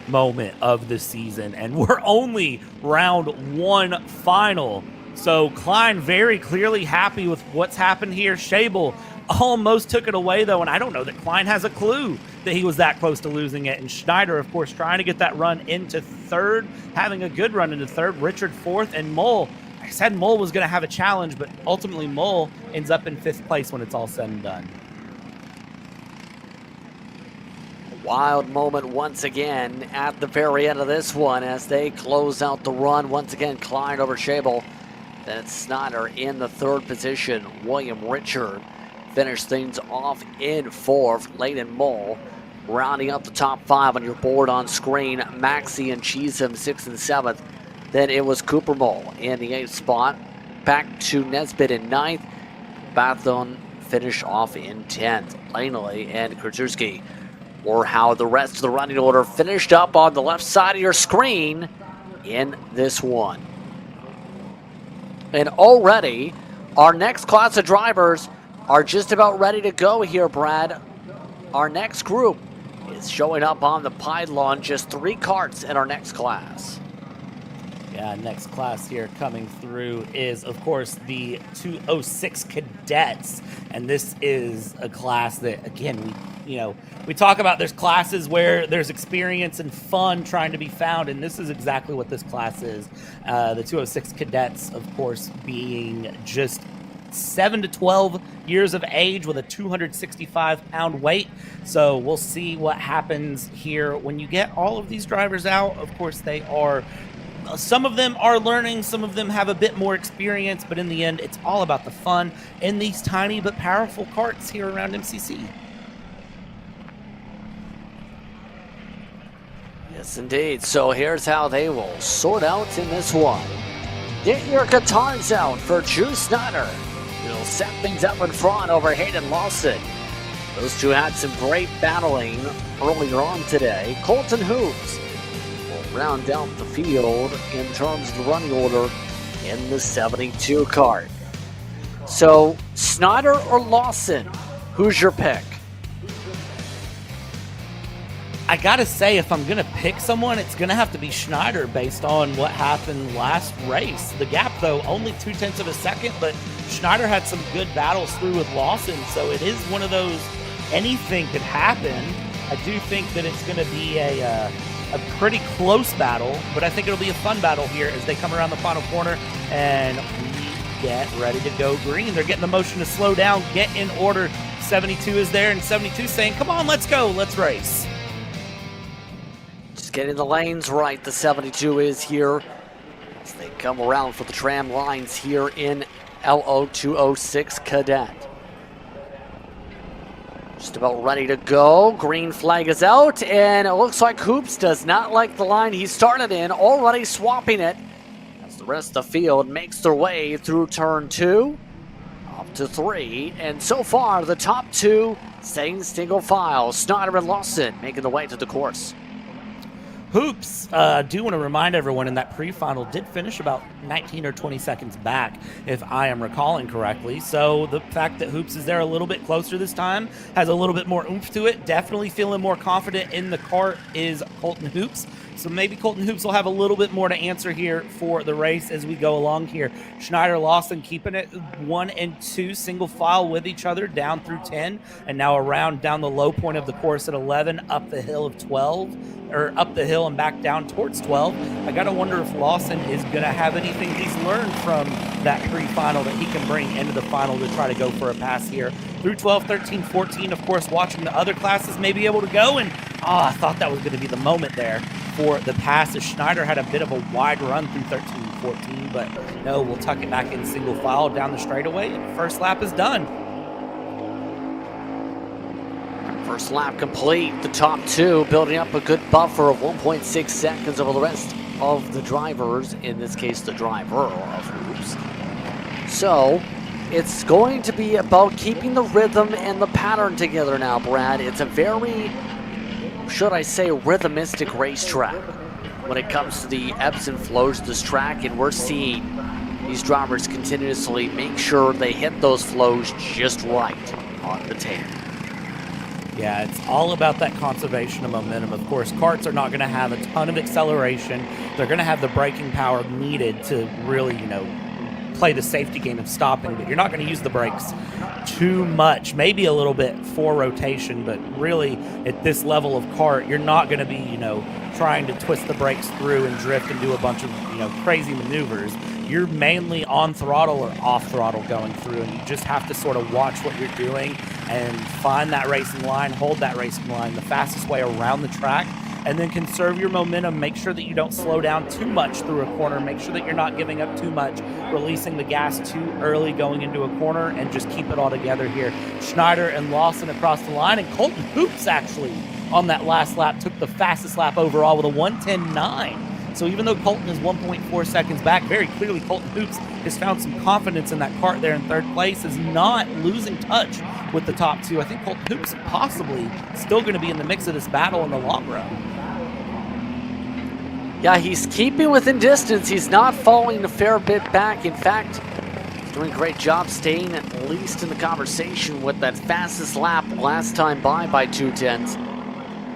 moment of the season. And we're only round 1 final. So Klein very clearly happy with what's happened here. Schabel almost took it away, though, and I don't know that Klein has a clue that he was that close to losing it. And Schneider, of course, trying to get that run into third, having a good run into third. Richard fourth, and Mull. I said Mull was going to have a challenge, but ultimately Mull ends up in 5th place when it's all said and done. Wild moment once again at the very end of this one as they close out the run. Once again, Klein over Schabel. Then it's Snyder in the 3rd position. William Richard finished things off in 4th. Layden Mull rounding up the top 5 on your board on screen. Maxey and Cheesham 6th and 7th. Then it was Cooper Mull in the 8th spot. Back to Nesbitt in 9th. Bathon finished off in 10th. Langley and Krzyzewski or how the rest of the running order finished up on the left side of your screen in this one. And already, our next class of drivers are just about ready to go here, Brad. Our next group is showing up on the pylon. Just 3 karts in our next class. Yeah, next class here coming through is, of course, the 206 Cadets. And this is a class that, again, we talk about there's classes where there's experience and fun trying to be found, and this is exactly what this class is. The 206 Cadets, of course, being just 7 to 12 years of age with a 265-pound weight. So we'll see what happens here when you get all of these drivers out. Of course, some of them are learning, some of them have a bit more experience, but in the end, it's all about the fun in these tiny but powerful karts here around MCC. Yes, indeed. So here's how they will sort out in this one. Get your guitars out for Drew Snyder. He'll set things up in front over Hayden Lawson. Those two had some great battling earlier on today. Colton Hoops will round out the field in terms of the running order in the 72 kart. So, Snyder or Lawson, who's your pick? I gotta say, if I'm gonna pick someone, it's gonna have to be Schneider based on what happened last race. The gap, though, only 0.2 of a second, but Schneider had some good battles through with Lawson, so it is one of those anything could happen. I do think that it's gonna be a pretty close battle, but I think it'll be a fun battle here as they come around the final corner and we get ready to go green. They're getting the motion to slow down, get in order. 72 is there, and 72 saying, come on, let's go, let's race. Getting the lanes right, the 72 is here as they come around for the tram lines here in LO206 Cadet. Just about ready to go. Green flag is out, and it looks like Hoops does not like the line he started in, already swapping it as the rest of the field makes their way through turn 2 up to 3, and so far the top 2 staying single file. Snyder and Lawson making the way to the course. Hoops, do want to remind everyone in that pre-final did finish about 19 or 20 seconds back, if I am recalling correctly. So the fact that Hoops is there a little bit closer this time, has a little bit more oomph to it, definitely feeling more confident in the kart is Colton Hoops. So maybe Colton Hoops will have a little bit more to answer here for the race as we go along here. Schneider, Lawson keeping it 1 and 2 single file with each other down through 10, and now around down the low point of the course at 11, up the hill of 12, or up the hill and back down towards 12. I got to wonder if Lawson is going to have anything he's learned from that pre-final that he can bring into the final to try to go for a pass here. Through 12, 13, 14, of course, watching the other classes may be able to go, and I thought that was going to be the moment there for the pass as Schneider had a bit of a wide run through 13 and 14, but no, we'll tuck it back in single file down the straightaway, and first lap is done. First lap complete. The top two building up a good buffer of 1.6 seconds over the rest of the drivers, in this case the driver of Hoops. So it's going to be about keeping the rhythm and the pattern together now, Brad. It's a very, should I say, rhythmistic racetrack when it comes to the ebbs and flows of this track, and we're seeing these drivers continuously make sure they hit those flows just right on the tape. Yeah, it's all about that conservation of momentum. Of course, karts are not going to have a ton of acceleration. They're going to have the braking power needed to really, play the safety game of stopping, but you're not going to use the brakes too much. Maybe a little bit for rotation, but really at this level of kart, you're not going to be, trying to twist the brakes through and drift and do a bunch of, crazy maneuvers. You're mainly on throttle or off throttle going through, and you just have to sort of watch what you're doing and find that racing line, hold that racing line the fastest way around the track, and then conserve your momentum. Make sure that you don't slow down too much through a corner. Make sure that you're not giving up too much, releasing the gas too early going into a corner, and just keep it all together here. Schneider and Lawson across the line, and Colton Hoops actually on that last lap took the fastest lap overall with a 1:10.9. So even though Colton is 1.4 seconds back, very clearly Colton Hoops has found some confidence in that kart there in third place, is not losing touch with the top two. I think Colton Hoops possibly still going to be in the mix of this battle in the long run. Yeah, he's keeping within distance. He's not falling a fair bit back. In fact, he's doing a great job staying at least in the conversation with that fastest lap last time by 2/10.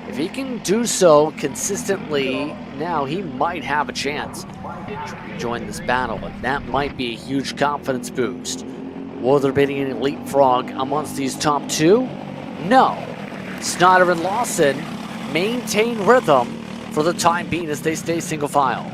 If he can do so consistently, now he might have a chance to join this battle, and that might be a huge confidence boost. Will there be any leapfrog amongst these top two? No. Schneider and Lawson maintain rhythm for the time being as they stay single file.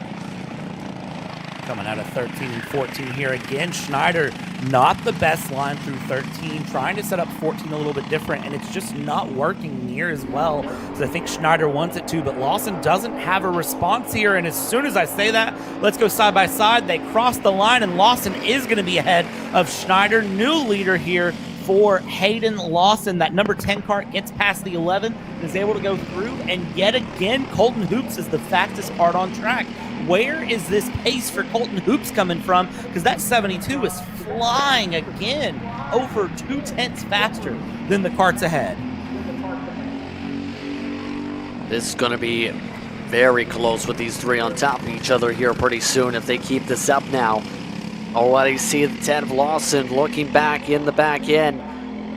Coming out of 13 and 14 here again. Schneider, not the best line through 13, trying to set up 14 a little bit different, and it's just not working near as well as I think Schneider wants it to, but Lawson doesn't have a response here, and as soon as I say that, let's go side by side. They cross the line, and Lawson is going to be ahead of Schneider. New leader here for Hayden Lawson. That number 10 kart gets past the 11 and is able to go through, and yet again, Colton Hoops is the fastest kart on track. Where is this pace for Colton Hoops coming from? Because that 72 is flying again, over 0.2 faster than the karts ahead. This is going to be very close with these three on top of each other here pretty soon if they keep this up now. Already see the 10 of Lawson looking back in the back end.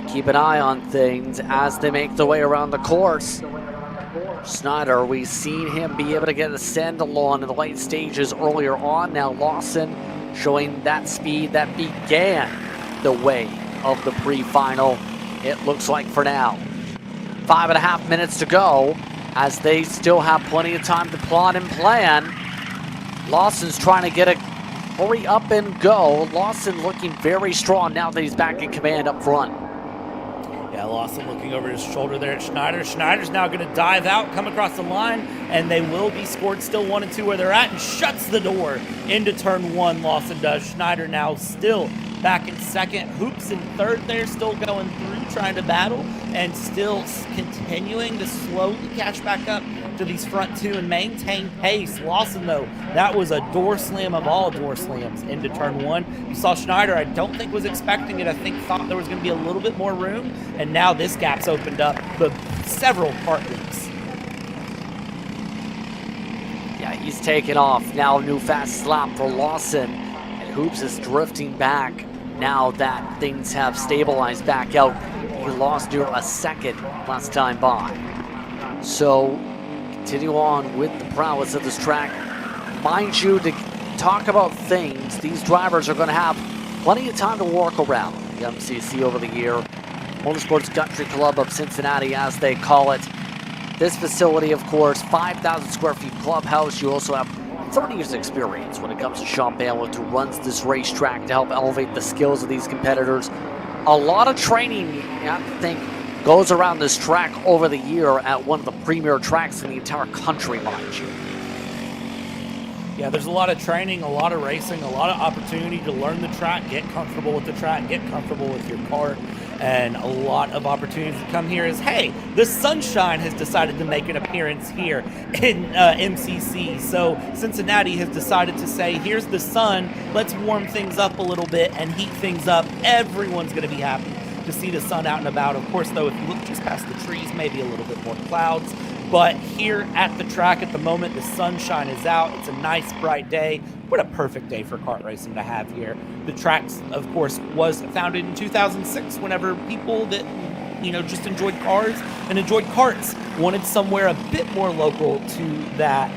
Keep an eye on things as they make their way around the course. Schneider, we've seen him be able to get a send-along in the late stages earlier on. Now Lawson showing that speed that began the way of the pre-final, it looks like for now. 5.5 minutes to go as they still have plenty of time to plot and plan. Lawson's trying to get a hurry up and go. Lawson looking very strong now that he's back in command up front. Yeah, Lawson looking over his shoulder there at Schneider. Schneider's now going to dive out, come across the line, and they will be scored still 1 and 2 where they're at, and shuts the door into turn 1. Lawson does. Schneider now still back in second. Hoops in third there, still going through, trying to battle, and still continuing to slowly catch back up to these front two and maintain pace. Lawson, though, that was a door slam of all door slams into turn 1. You saw Schneider, I don't think was expecting it. I think thought there was going to be a little bit more room, and now this gap's opened up for several kart loops. Yeah, he's taken off. Now new fast lap for Lawson, and Hoops is drifting back now that things have stabilized back out. He lost near a second last time by. So continue on with the prowess of this track. Mind you, to talk about things, these drivers are going to have plenty of time to walk around the MCC over the year. Motorsports Country Club of Cincinnati, as they call it. This facility, of course, 5,000 square feet clubhouse. You also have 30 years experience when it comes to Sean Banwood, who runs this racetrack to help elevate the skills of these competitors. A lot of training, you have to think, goes around this track over the year at one of the premier tracks in the entire country, mind you. Yeah, there's a lot of training, a lot of racing, a lot of opportunity to learn the track, get comfortable with the track, get comfortable with your kart, and a lot of opportunities to come here is, hey, the sunshine has decided to make an appearance here in MCC. So Cincinnati has decided to say, here's the sun, let's warm things up a little bit and heat things up. Everyone's going to be happy to see the sun out and about. Of course, though, if you look just past the trees, maybe a little bit more clouds. But here at the track at the moment, the sunshine is out. It's a nice, bright day. What a perfect day for kart racing to have here. The track, of course, was founded in 2006 whenever people that, just enjoyed cars and enjoyed karts wanted somewhere a bit more local to that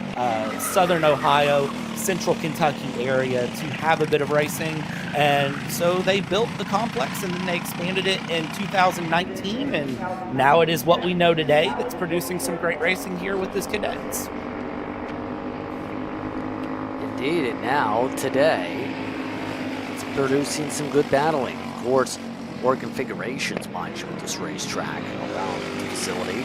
southern Ohio, central Kentucky area to have a bit of racing. And so they built the complex and then they expanded it in 2019. And now it is what we know today that's producing some great racing here with this Cadets. Indeed, and now today it's producing some good battling. Of course, more configurations, mind you, with this racetrack around the facility.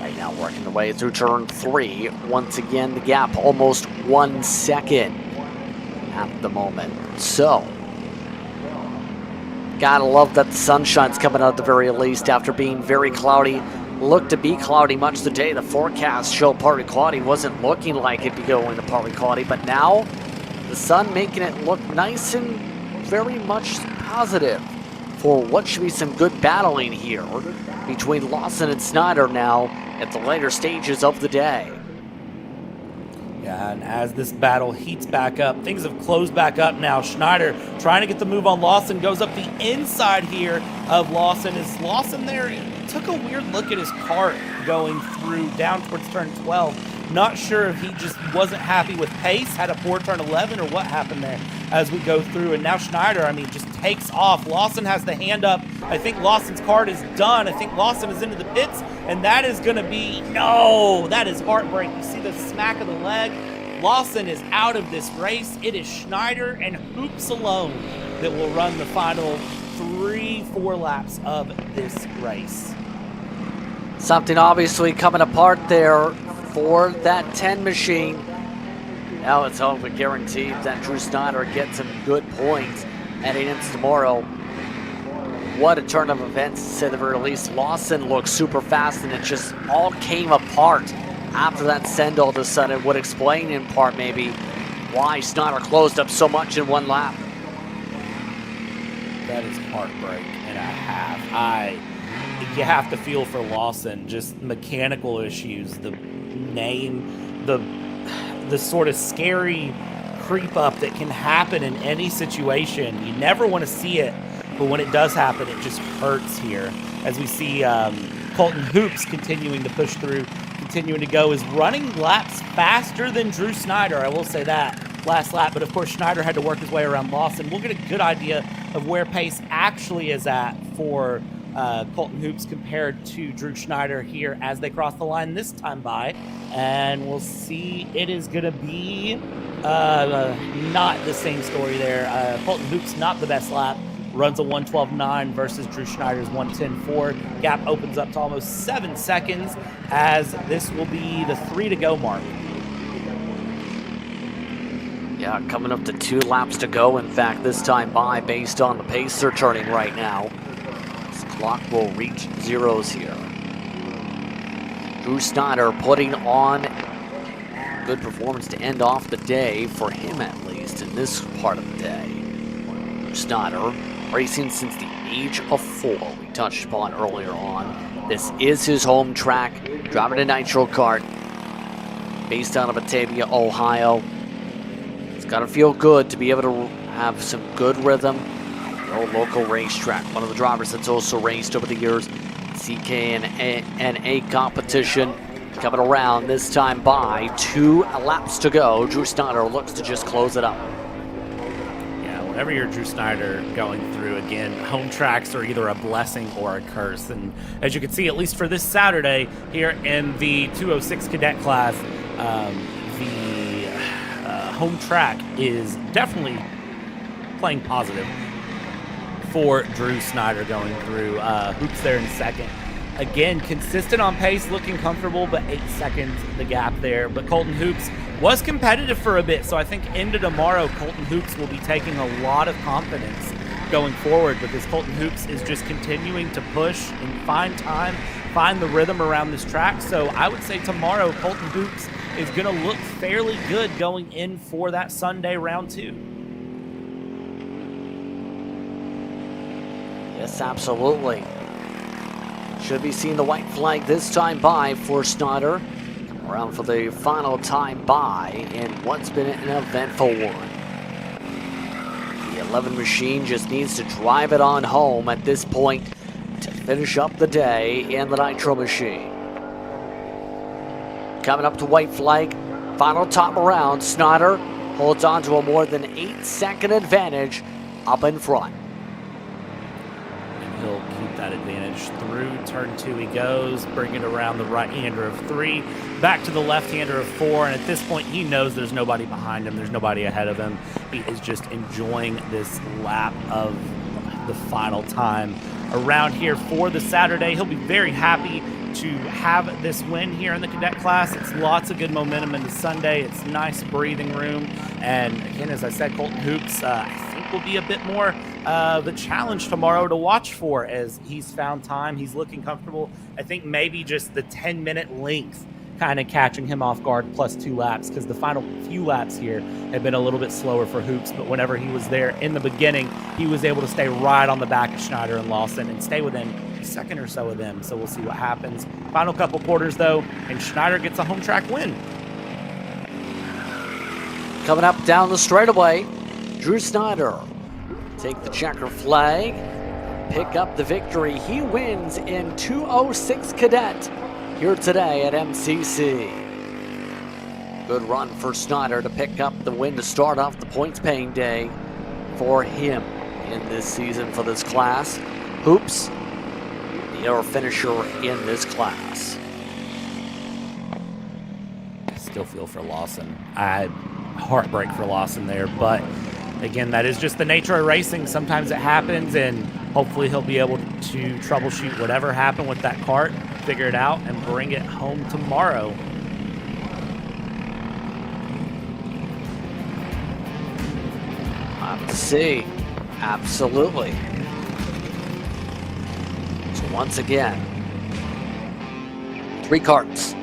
Right now working their way through turn 3. Once again, the gap almost 1 second at the moment. So, gotta love that the sunshine's coming out at the very least after being very cloudy. Looked to be cloudy much of the day. The forecast showed partly cloudy. Wasn't looking like it'd be going to partly cloudy, but now the sun making it look nice and very much positive for what should be some good battling here between Lawson and Snyder now at the later stages of the day. Yeah, and as this battle heats back up, things have closed back up now. Schneider trying to get the move on Lawson, goes up the inside here of Lawson. Is Lawson there? Took a weird look at his kart going through down towards turn 12. Not sure if he just wasn't happy with pace, had a poor turn 11, or what happened there as we go through. And now Schneider, just takes off. Lawson has the hand up. I think Lawson's kart is done. I think Lawson is into the pits, and that is going to be, no, that is heartbreak. You see the smack of the leg. Lawson is out of this race. It is Schneider and Hoops alone that will run the final 3-4 laps of this race. Something obviously coming apart there for that 10 machine. Now it's hopefully guaranteed that Drew Snyder gets some good points heading into tomorrow. What a turn of events, to say the very least. Lawson looks super fast, and it just all came apart after that send all of a sudden. Would explain in part maybe why Snyder closed up so much in one lap. That is heartbreak and a half. You have to feel for Lawson, just mechanical issues, the name, the sort of scary creep up that can happen in any situation. You never want to see it, but when it does happen, it just hurts here. As we see Colton Hoops continuing to push through, continuing to go, is running laps faster than Drew Snyder, I will say that, last lap. But of course, Schneider had to work his way around Lawson. We'll get a good idea of where pace actually is at for Colton Hoops compared to Drew Schneider here as they cross the line this time by. And we'll see, it is going to be not the same story there. Colton Hoops not the best lap. Runs a 1:12.9 versus Drew Schneider's 1:10.4. Gap opens up to almost 7 seconds as this will be the 3 to go mark. Yeah, coming up to 2 laps to go, in fact, this time by, based on the pace they're turning right now. This clock will reach zeros here. Drew Snyder putting on good performance to end off the day, for him at least, in this part of the day. Drew Snyder, racing since the age of 4, we touched upon earlier on. This is his home track, driving a nitro kart, based out of Batavia, Ohio. It's got to feel good to be able to have some good rhythm. The local racetrack, one of the drivers that's also raced over the years, CK and A competition. Coming around this time by 2 laps to go. Drew Snyder looks to just close it up. Yeah, whenever you're Drew Snyder going through, again, home tracks are either a blessing or a curse. And as you can see, at least for this Saturday here in the 206 Cadet class, the home track is definitely playing positive for Drew Snyder going through. Hoops there in second. Again, consistent on pace, looking comfortable, but 8 seconds the gap there. But Colton Hoops was competitive for a bit, so I think into tomorrow, Colton Hoops will be taking a lot of confidence going forward, because Colton Hoops is just continuing to push and find time, find the rhythm around this track. So I would say tomorrow, Colton Hoops is going to look fairly good going in for that Sunday round 2. Yes, absolutely. Should be seeing the white flag this time by for Snyder. Come around for the final time by in what's been an eventful one. The 11 machine just needs to drive it on home at this point to finish up the day in the Nitro machine. Coming up to white flag, final top around, Snyder holds on to a more than 8-second advantage up in front. And he'll keep that advantage through turn 2 he goes, bring it around the right-hander of 3, back to the left-hander of 4, and at this point he knows there's nobody behind him, there's nobody ahead of him. He is just enjoying this lap of the final time around here for the Saturday. He'll be very happy to have this win here in the cadet class. It's lots of good momentum into Sunday. It's nice breathing room. And again, as I said, Colton Hoops, I think will be a bit more the challenge tomorrow to watch for, as he's found time. He's looking comfortable. I think maybe just the 10-minute length kind of catching him off guard, plus 2 laps, because the final few laps here have been a little bit slower for Hoops, but whenever he was there in the beginning, he was able to stay right on the back of Schneider and Lawson and stay within a second or so of them. So we'll see what happens. Final couple quarters though, and Schneider gets a home track win. Coming up down the straightaway, Drew Snyder take the checker flag, pick up the victory. He wins in 206 Cadet here today at MCC. Good run for Snyder to pick up the win to start off the points-paying day for him in this season for this class. Hoops, the air finisher in this class. I still feel for Lawson. Heartbreak for Lawson there, but again, that is just the nature of racing. Sometimes it happens, and hopefully he'll be able to troubleshoot whatever happened with that cart, figure it out, and bring it home tomorrow. Let's see. Absolutely. So once again, 3 carts.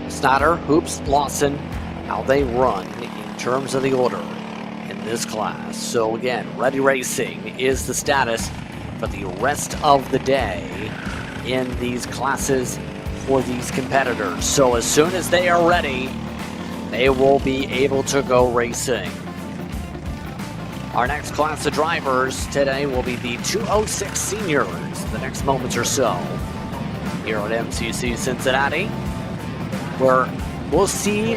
Snyder, Hoops, Lawson, how they run in terms of the order in this class. So again, Ready Racing is the status for the rest of the day in these classes for these competitors. So as soon as they are ready, they will be able to go racing. Our next class of drivers today will be the 206 Seniors, the next moments or so, here at MCC Cincinnati, where we'll see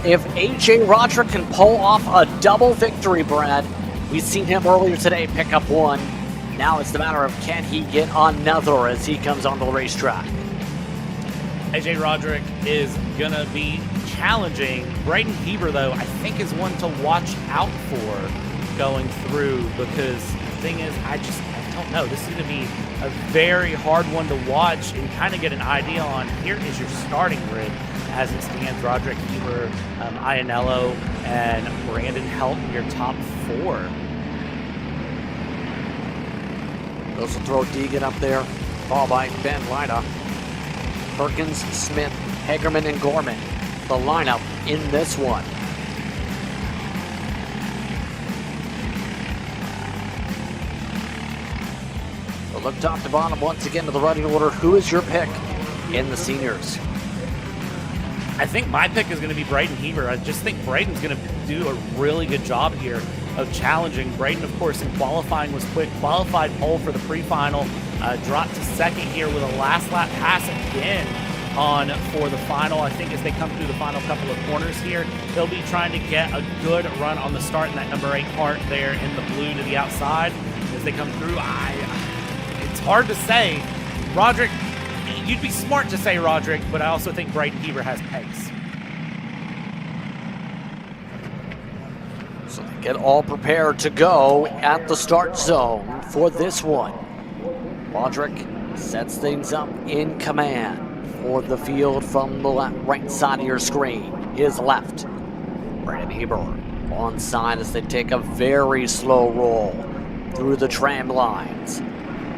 if AJ Roderick can pull off a double victory, Brad. We've seen him earlier today pick up one. Now it's the matter of can he get another as he comes on the racetrack. AJ Roderick is going to be challenging. Braden Heber, though, I think is one to watch out for going through, because the thing is, I don't know. This is going to be a very hard one to watch and kind of get an idea on. Here is your starting grid as it stands. Roderick, Heber, Iannello, and Brandon Helton, your top 4. Those will throw Deegan up there, followed by Ben Lida. Perkins, Smith, Hagerman, and Gorman, the lineup in this one. So look top to bottom once again to the running order. Who is your pick in the seniors? I think my pick is going to be Braden Heber. I just think Braden's going to do a really good job here of challenging. Braden, of course, in qualifying was quick. Qualified pole for the pre-final. Dropped to second here with a last lap pass again on for the final. I think as they come through the final couple of corners here, they'll be trying to get a good run on the start in that number 8 Kart there in the blue to the outside. As they come through, it's hard to say. Roderick, you'd be smart to say Roderick, but I also think Braden Heber has pace. So they get all prepared to go at the start zone for this one. Roderick sets things up in command for the field from the right side of your screen. His left. Braden Heber on side as they take a very slow roll through the tram lines.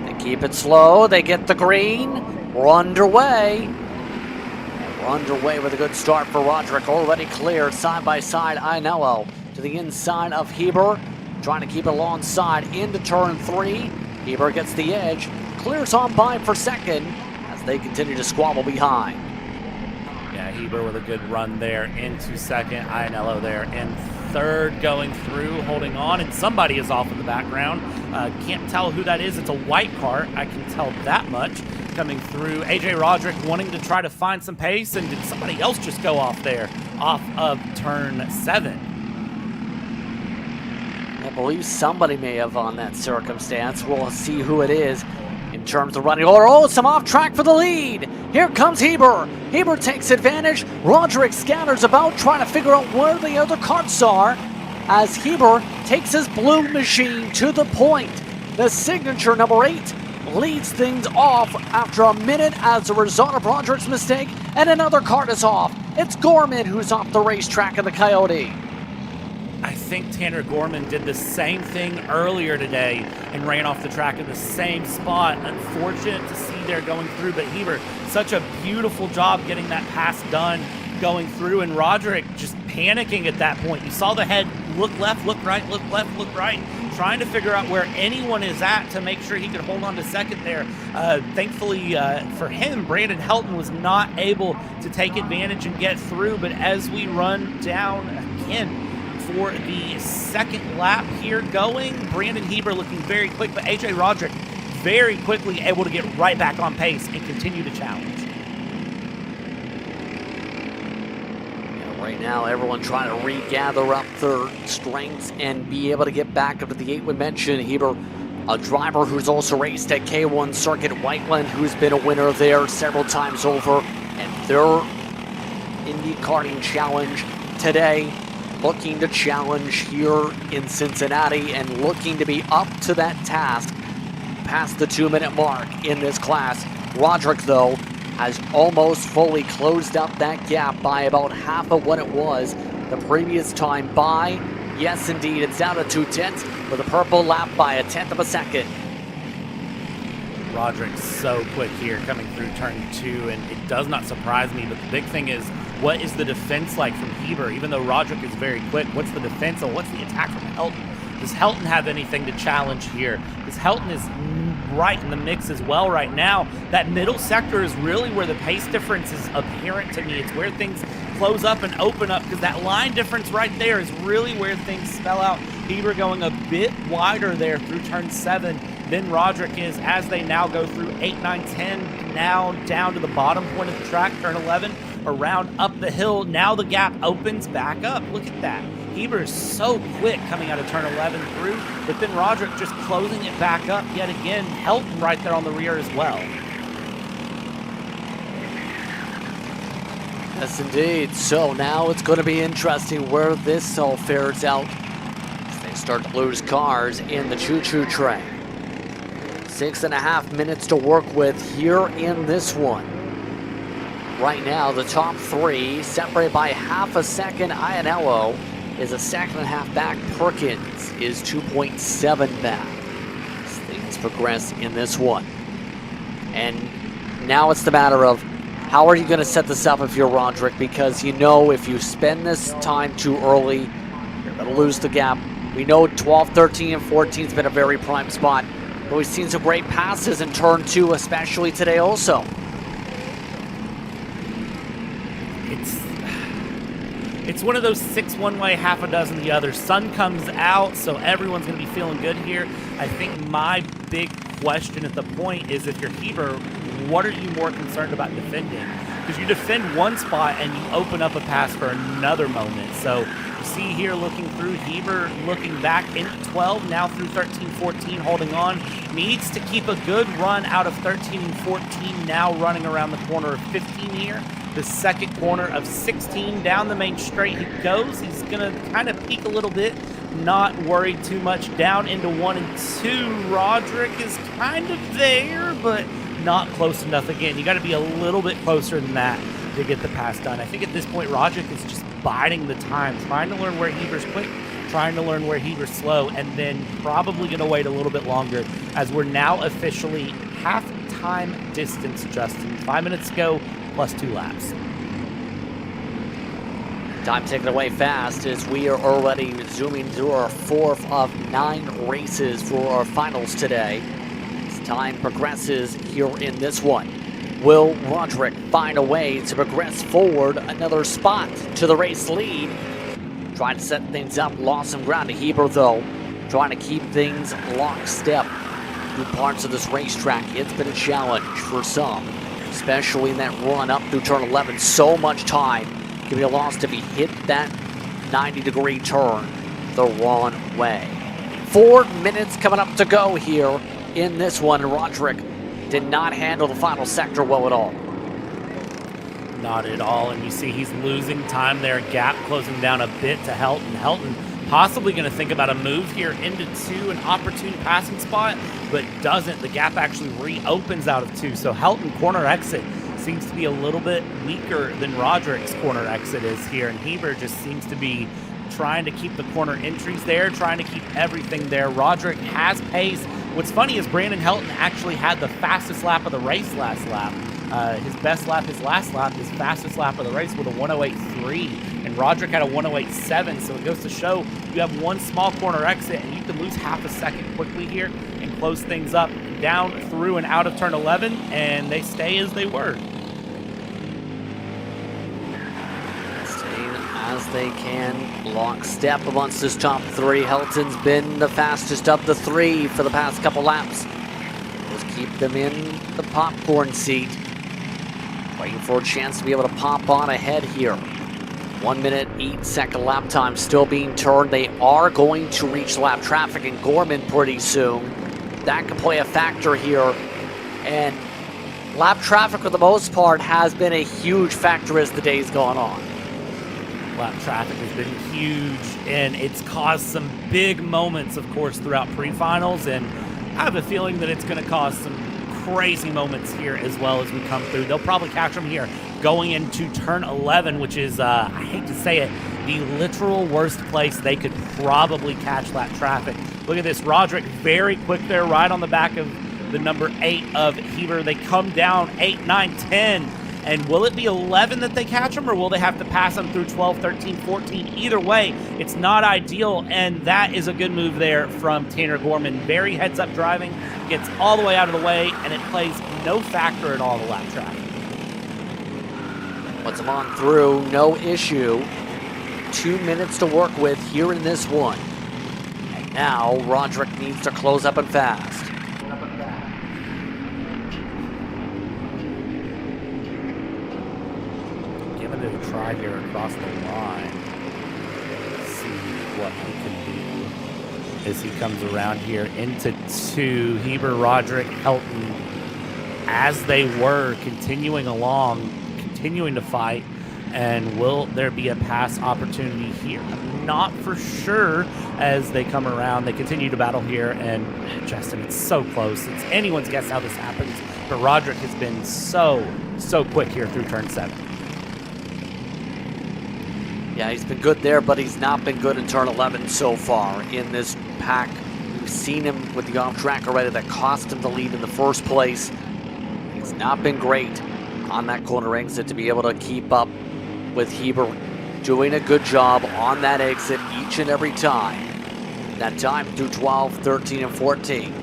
They keep it slow. They get the green. We're underway. And we're underway with a good start for Roderick. Already clear side by side. Ainello to the inside of Heber. Trying to keep it alongside into turn 3. Heber gets the edge. Clears on by for second as they continue to squabble behind. Yeah, Heber with a good run there into second. Ainello there in third, going through, holding on, and somebody is off in the background. Can't tell who that is. It's a white Kart. I can tell that much. Coming through, AJ Roderick wanting to try to find some pace, and did somebody else just go off there, off of turn 7? I believe somebody may have on that circumstance. We'll see who it is in terms of running. Oh, some off track for the lead. Here comes Heber. Heber takes advantage. Roderick scatters about trying to figure out where the other karts are as Heber takes his blue machine to the point. The signature number 8 leads things off after a minute as a result of Roderick's mistake, and another kart is off. It's Gorman who's off the racetrack in the Coyote. I think Tanner Gorman did the same thing earlier today and ran off the track in the same spot. Unfortunate to see there going through, but Heber, such a beautiful job getting that pass done, going through, and Roderick just panicking at that point. You saw the head look left, look right, look left, look right, trying to figure out where anyone is at to make sure he could hold on to second there. Thankfully for him, Brandon Helton was not able to take advantage and get through, but as we run down again, for the second lap here going, Brandon Heber looking very quick, but AJ Roderick very quickly able to get right back on pace and continue to challenge. Yeah, right now, everyone trying to regather up their strengths and be able to get back up to the 8 we mentioned. Heber, a driver who's also raced at K1 Circuit Whiteland, who's been a winner there several times over, and their Indy Karting Challenge today, looking to challenge here in Cincinnati and looking to be up to that task past the 2-minute mark in this class. Roderick, though, has almost fully closed up that gap by about half of what it was the previous time by. Yes, indeed, it's down to 2/10 with a purple lap by a 1/10 of a second. Roderick so quick here coming through turn 2, and it does not surprise me, but the big thing is, what is the defense like from Heber? Even though Roderick is very quick, what's the defense and what's the attack from Helton? Does Helton have anything to challenge here? Because Helton is right in the mix as well right now. That middle sector is really where the pace difference is apparent to me. It's where things close up and open up, because that line difference right there is really where things spell out. Heber going a bit wider there through turn 7 than Roderick is, as they now go through 8, 9, 10, now down to the bottom point of the track, turn 11, around up the hill. Now the gap opens back up. Look at that. Heber is so quick coming out of turn 11 through, but then Roderick just closing it back up yet again. Helton right there on the rear as well. Yes, indeed. So now it's going to be interesting where this all fares out as they start to lose cars in the choo-choo train. 6.5 minutes to work with here in this one. Right now, the top 3 separated by half a second. Ainello is a 2.5 back. Perkins is 2.7 back as things progress in this one. And now it's the matter of, how are you going to set this up if you're Roderick? Because you know if you spend this time too early, you're going to lose the gap. We know 12, 13, and 14 has been a very prime spot. But we've seen some great passes in turn 2, especially today also. It's one of those 6 one way, half a dozen the other. Sun comes out, so everyone's going to be feeling good here. I think my big question at the point is, if you're Heber, what are you more concerned about defending? because you defend one spot and you open up a pass for another moment. So you see here looking through, Heber looking back in 12, now through 13, 14, holding on. Needs to keep a good run out of 13 and 14, now running around the corner of 15 here. The second corner of 16, down the main straight he goes. He's going to kind of peak a little bit, not worried too much. Down into 1 and 2. Roderick is kind of there, but not close enough. Again, you got to be a little bit closer than that to get the pass done. I think at this point, Roderick is just biding the time, trying to learn where Heber's quick, trying to learn where Heber's slow, and then probably going to wait a little bit longer as we're now officially half-time distance, Justin. 5 minutes ago, plus 2 laps. Time taken away fast as we are already zooming through our 4th of 9 races for our finals today. As time progresses here in this one, will Roderick find a way to progress forward another spot to the race lead? Trying to set things up, lost some ground to Heber though, trying to keep things lockstep through parts of this racetrack. It's been a challenge for some, especially in that run up through turn 11. So much time can be lost if he hit that 90-degree turn the wrong way. 4 minutes coming up to go here in this one. Roderick did not handle the final sector well at all. Not at all, and you see he's losing time there. Gap closing down a bit to Helton. Helton possibly going to think about a move here into 2, an opportune passing spot, but doesn't. The gap actually reopens out of 2, so Helton corner exit seems to be a little bit weaker than Roderick's corner exit is here, and Heber just seems to be trying to keep the corner entries there, trying to keep everything there. Roderick has pace. What's funny is Brandon Helton actually had the fastest lap of the race last lap. His best lap, his last lap, his fastest lap of the race with a 108.3, and Roderick had a 108.7, so it goes to show you have one small corner exit and you can lose half a second quickly here and close things up down through and out of turn 11, and they stay as they were. Staying as they can, lockstep amongst this top 3. Helton's been the fastest of the 3 for the past couple laps. Just keep them in the popcorn seat, waiting for a chance to be able to pop on ahead here. 1 minute, 8-second lap time still being turned. They are going to reach lap traffic in Gorman pretty soon. That could play a factor here. And lap traffic, for the most part, has been a huge factor as the day's gone on. Lap traffic has been huge, and it's caused some big moments, of course, throughout pre-finals, and I have a feeling that it's going to cause some crazy moments here as well as we come through. They'll probably catch them here going into turn 11, which is, I hate to say it, the literal worst place they could probably catch that traffic. Look at this, Roderick very quick there, right on the back of the number 8 of Heber. They come down 8, 9, 10, and will it be 11 that they catch them, or will they have to pass them through 12, 13, 14? Either way, it's not ideal, and that is a good move there from Tanner Gorman. Very heads-up driving, gets all the way out of the way, and it plays no factor at all in the lap traffic. Puts them on through, no issue. 2 minutes to work with here in this one. And now Roderick needs to close up and fast. Giving it a try here across the line. See what he can do as he comes around here into 2. Heber, Roderick, Helton, as they were continuing along, continuing to fight. And will there be a pass opportunity here? I'm not for sure as they come around. They continue to battle here, and Justin, it's so close. It's anyone's guess how this happens, but Roderick has been so quick here through turn 7. Yeah, he's been good there, but he's not been good in turn 11 so far in this pack. We've seen him with the off-track already that cost him the lead in the first place. He's not been great on that corner exit to be able to keep up with Heber doing a good job on that exit each and every time. That time through 12, 13, and 14.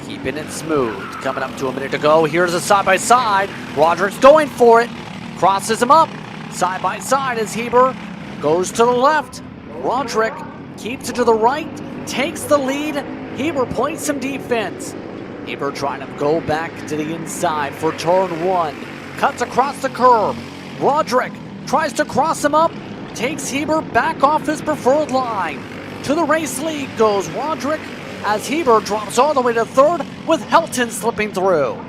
Keeping it smooth. Coming up to a minute to go. Here's a side-by-side. Roderick's going for it. Crosses him up. Side-by-side as Heber goes to the left. Roderick keeps it to the right. Takes the lead. Heber plays some defense. Heber trying to go back to the inside for turn 1. cuts across the curb. Roderick tries to cross him up, takes Heber back off his preferred line. To the race lead goes Roderick as Heber drops all the way to third with Helton slipping through.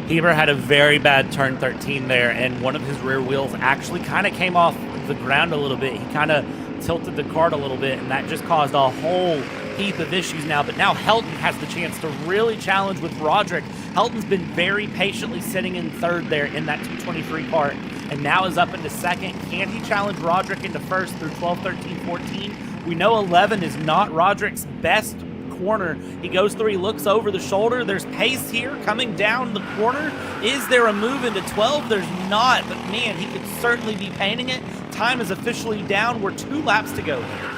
Heber had a very bad turn 13 there, and one of his rear wheels actually kind of came off the ground a little bit. He kind of tilted the kart a little bit, and that just caused a whole heap of issues now. But now Helton has the chance to really challenge with Roderick. Helton's been very patiently sitting in third there in that 223 kart, and now is up into second. Can he challenge Roderick into first through 12, 13, 14? We know 11 is not Roderick's best corner. He goes through, he looks over the shoulder. There's pace here coming down the corner. Is there a move into 12? There's not, but man, he could certainly be painting it. Time is officially down. We're 2 laps to go here.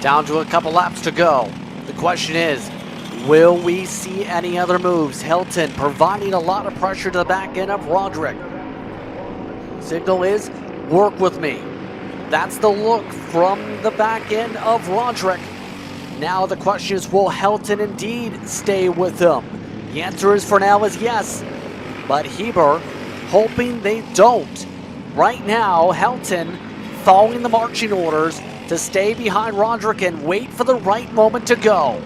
Down to a couple laps to go. The question is, will we see any other moves? Helton providing a lot of pressure to the back end of Roderick. Signal is, work with me. That's the look from the back end of Roderick. Now the question is, will Helton indeed stay with him? The answer is for now is yes, but Heber hoping they don't. Right now, Helton following the marching orders to stay behind Roderick and wait for the right moment to go.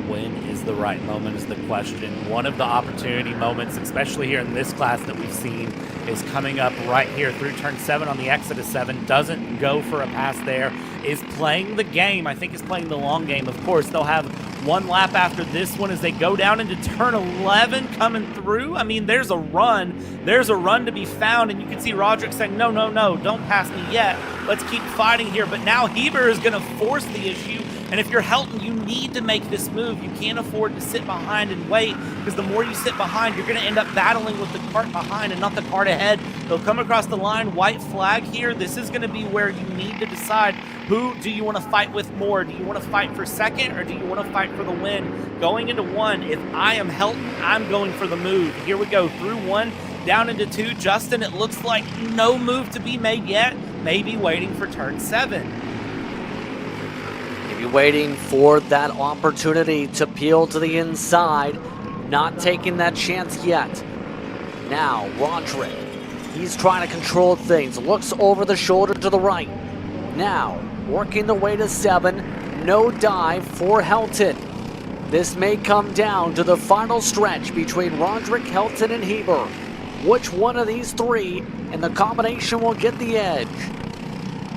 When is the right moment is the question. One of the opportunity moments, especially here in this class that we've seen, is coming up right here through turn 7 on the exit of 7. Doesn't go for a pass there. Is playing the game. I think is playing the long game. Of course, they'll have one lap after this one as they go down into turn 11 coming through. I mean, there's a run. There's a run to be found, and you can see Roderick saying, no, no, no, don't pass me yet. Let's keep fighting here. But now Heber is going to force the issue. And if you're Helton, you need to make this move. You can't afford to sit behind and wait, because the more you sit behind, you're going to end up battling with the kart behind and not the kart ahead. They'll come across the line, white flag here. This is going to be where you need to decide, who do you want to fight with more? Do you want to fight for second, or do you want to fight for the win? Going into 1, if I am Helton, I'm going for the move. Here we go, through 1, down into 2. Justin, it looks like no move to be made yet. Maybe waiting for turn 7. Maybe waiting for that opportunity to peel to the inside. Not taking that chance yet. Now, Roderick, he's trying to control things. Looks over the shoulder to the right. Now, working the way to 7. No dive for Helton. This may come down to the final stretch between Roderick, Helton, and Heber. Which one of these 3 in the combination will get the edge?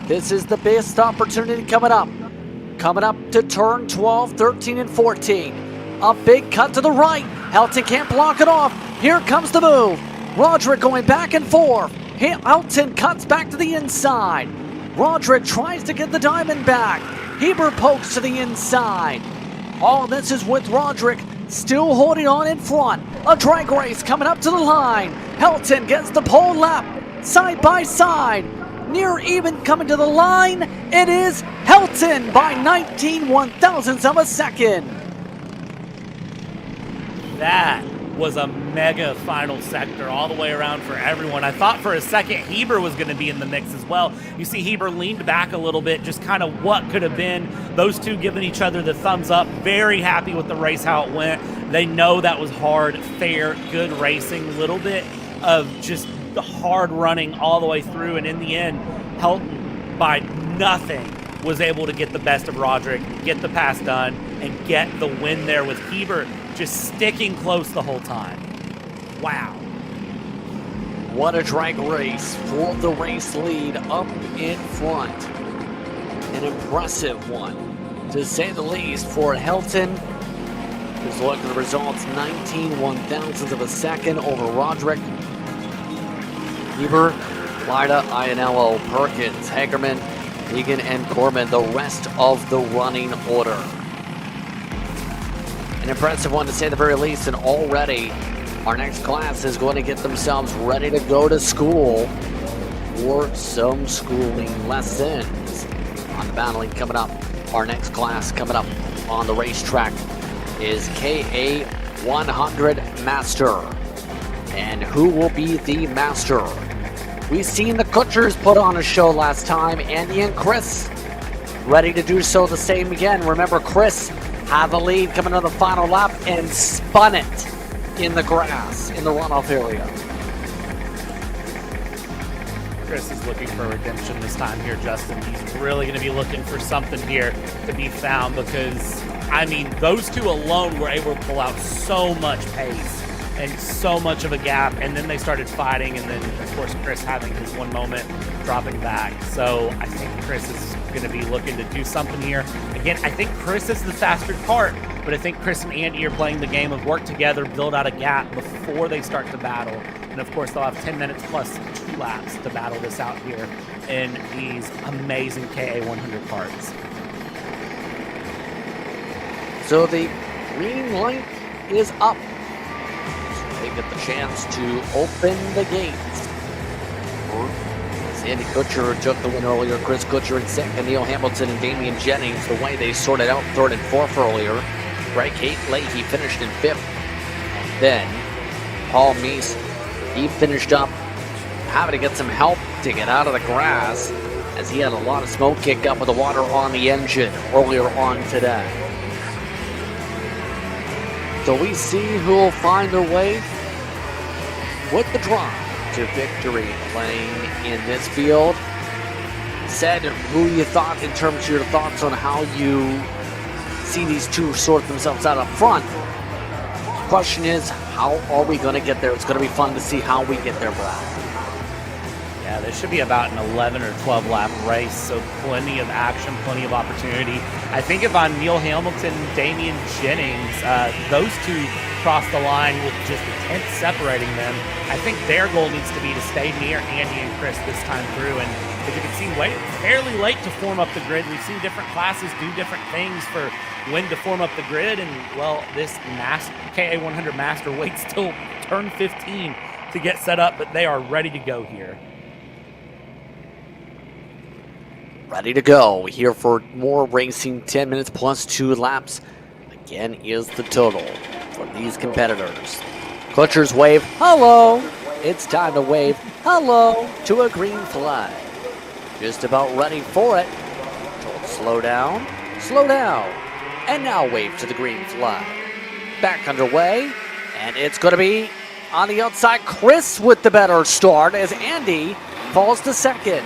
This is the best opportunity coming up. Coming up to turn 12, 13, and 14. A big cut to the right. Helton can't block it off. Here comes the move. Roderick going back and forth. Helton cuts back to the inside. Roderick tries to get the diamond back. Heber pokes to the inside. All this is with Roderick still holding on in front. A drag race coming up to the line. Helton gets the pole lap. Side by side. Near even coming to the line. It is Helton by 19 one-thousandths of a second. That was a mega final sector all the way around for everyone. I thought for a second Heber was going to be in the mix as well. You see Heber leaned back a little bit, just kind of what could have been. Those two giving each other the thumbs up. Very happy with the race, how it went. They know that was hard, fair, good racing. A little bit of just the hard running all the way through, and in the end, Helton by nothing was able to get the best of Roderick, get the pass done, and get the win there with Heber just sticking close the whole time. Wow. What a drag race for the race lead up in front. An impressive one, to say the least, for Helton. Just look at the results, 19 one-thousandths of a second over Roderick. Heber, Lyda, Iannello, Perkins, Hagerman, Egan, and Corman, the rest of the running order. An impressive one to say the very least, and already our next class is going to get themselves ready to go to school for some schooling lessons. On the battling coming up, our next class coming up on the racetrack is KA100 Master. And who will be the master? We've seen the Kutchers put on a show last time, Andy and Chris ready to do so the same again. Remember, Chris had the lead coming to the final lap and spun it in the grass in the runoff area. Chris is looking for redemption this time here, Justin. He's really going to be looking for something here to be found because, I mean, those two alone were able to pull out so much pace and so much of a gap, and then they started fighting, and then, of course, Chris having his one moment dropping back. So I think Chris is going to be looking to do something here. Again, I think Chris is the faster Kart, but I think Chris and Andy are playing the game of work together, build out a gap before they start to battle. And of course, they'll have 10 minutes plus 2 laps to battle this out here in these amazing KA100 karts. So the green light is up. So they get the chance to open the gates. Andy Kutcher took the win earlier. Chris Kutcher in second. Neil Hamilton and Damian Jennings, the way they sorted out third and fourth earlier. Greg Leahy finished in fifth. And then Paul Meese, he finished up having to get some help to get out of the grass as he had a lot of smoke kick up with the water on the engine earlier on today. So we see who will find their way with the drive to victory playing in this field. Said who you thought in terms of your thoughts on how you see these two sort themselves out up front. Question is, how are we going to get there? It's going to be fun to see how we get there, Brad. Yeah, this should be about an 11 or 12 lap race, so plenty of action, plenty of opportunity. I think if I'm Neil Hamilton, Damian Jennings, those two cross the line with just a tenth separating them. I think their goal needs to be to stay near Andy and Chris this time through. And as you can see, fairly late to form up the grid. We've seen different classes do different things for when to form up the grid. And, well, this KA100 Master waits till turn 15 to get set up, but they are ready to go here. Ready to go here for more racing. 10 minutes plus 2 laps. Again is the total for these competitors. Kutcher's wave, hello. It's time to wave hello to a green flag. Just about ready for it. Told slow down, and now wave to the green flag. Back underway, and it's going to be on the outside. Chris with the better start as Andy falls to second.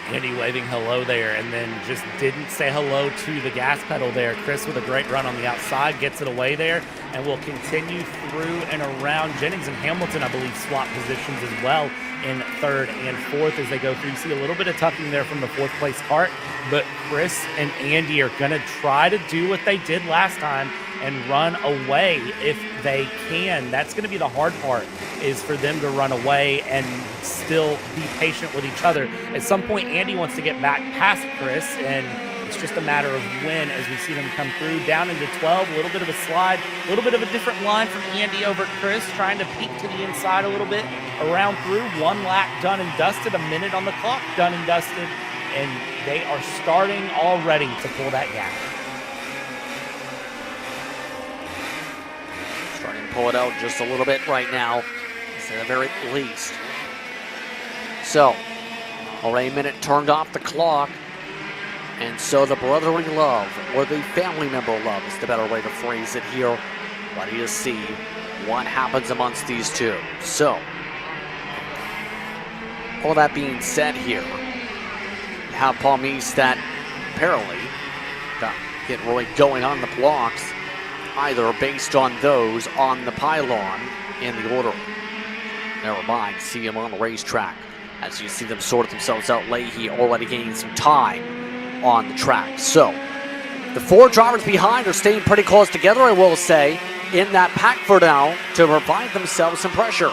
Andy waving hello there, and then just didn't say hello to the gas pedal there. Chris with a great run on the outside, gets it away there, and will continue through and around. Jennings and Hamilton, I believe, swap positions as well in third and fourth as they go through. You see a little bit of tucking there from the fourth place Kart, but Chris and Andy are going to try to do what they did last time and run away if they can. That's going to be the hard part, is for them to run away and still be patient with each other. At some point, Andy wants to get back past Chris, and it's just a matter of when as we see them come through. Down into 12, a little bit of a slide, a little bit of a different line from Andy over Chris, trying to peek to the inside a little bit. Around through, 1 lap done and dusted, a minute on the clock done and dusted, and they are starting already to pull that gap. Starting to pull it out just a little bit right now, at the very least. So, already a minute turned off the clock, and so the brotherly love, or the family member love is the better way to phrase it here. Ready to see what happens amongst these two. So, all that being said here, you have Paul Meese that apparently got getting really going on the blocks, either based on those on the pylon in the order. Never mind, see him on the racetrack. As you see them sort themselves out, Leahy already gaining some time on the track. So, the 4 drivers behind are staying pretty close together, I will say, in that pack for now to provide themselves some pressure.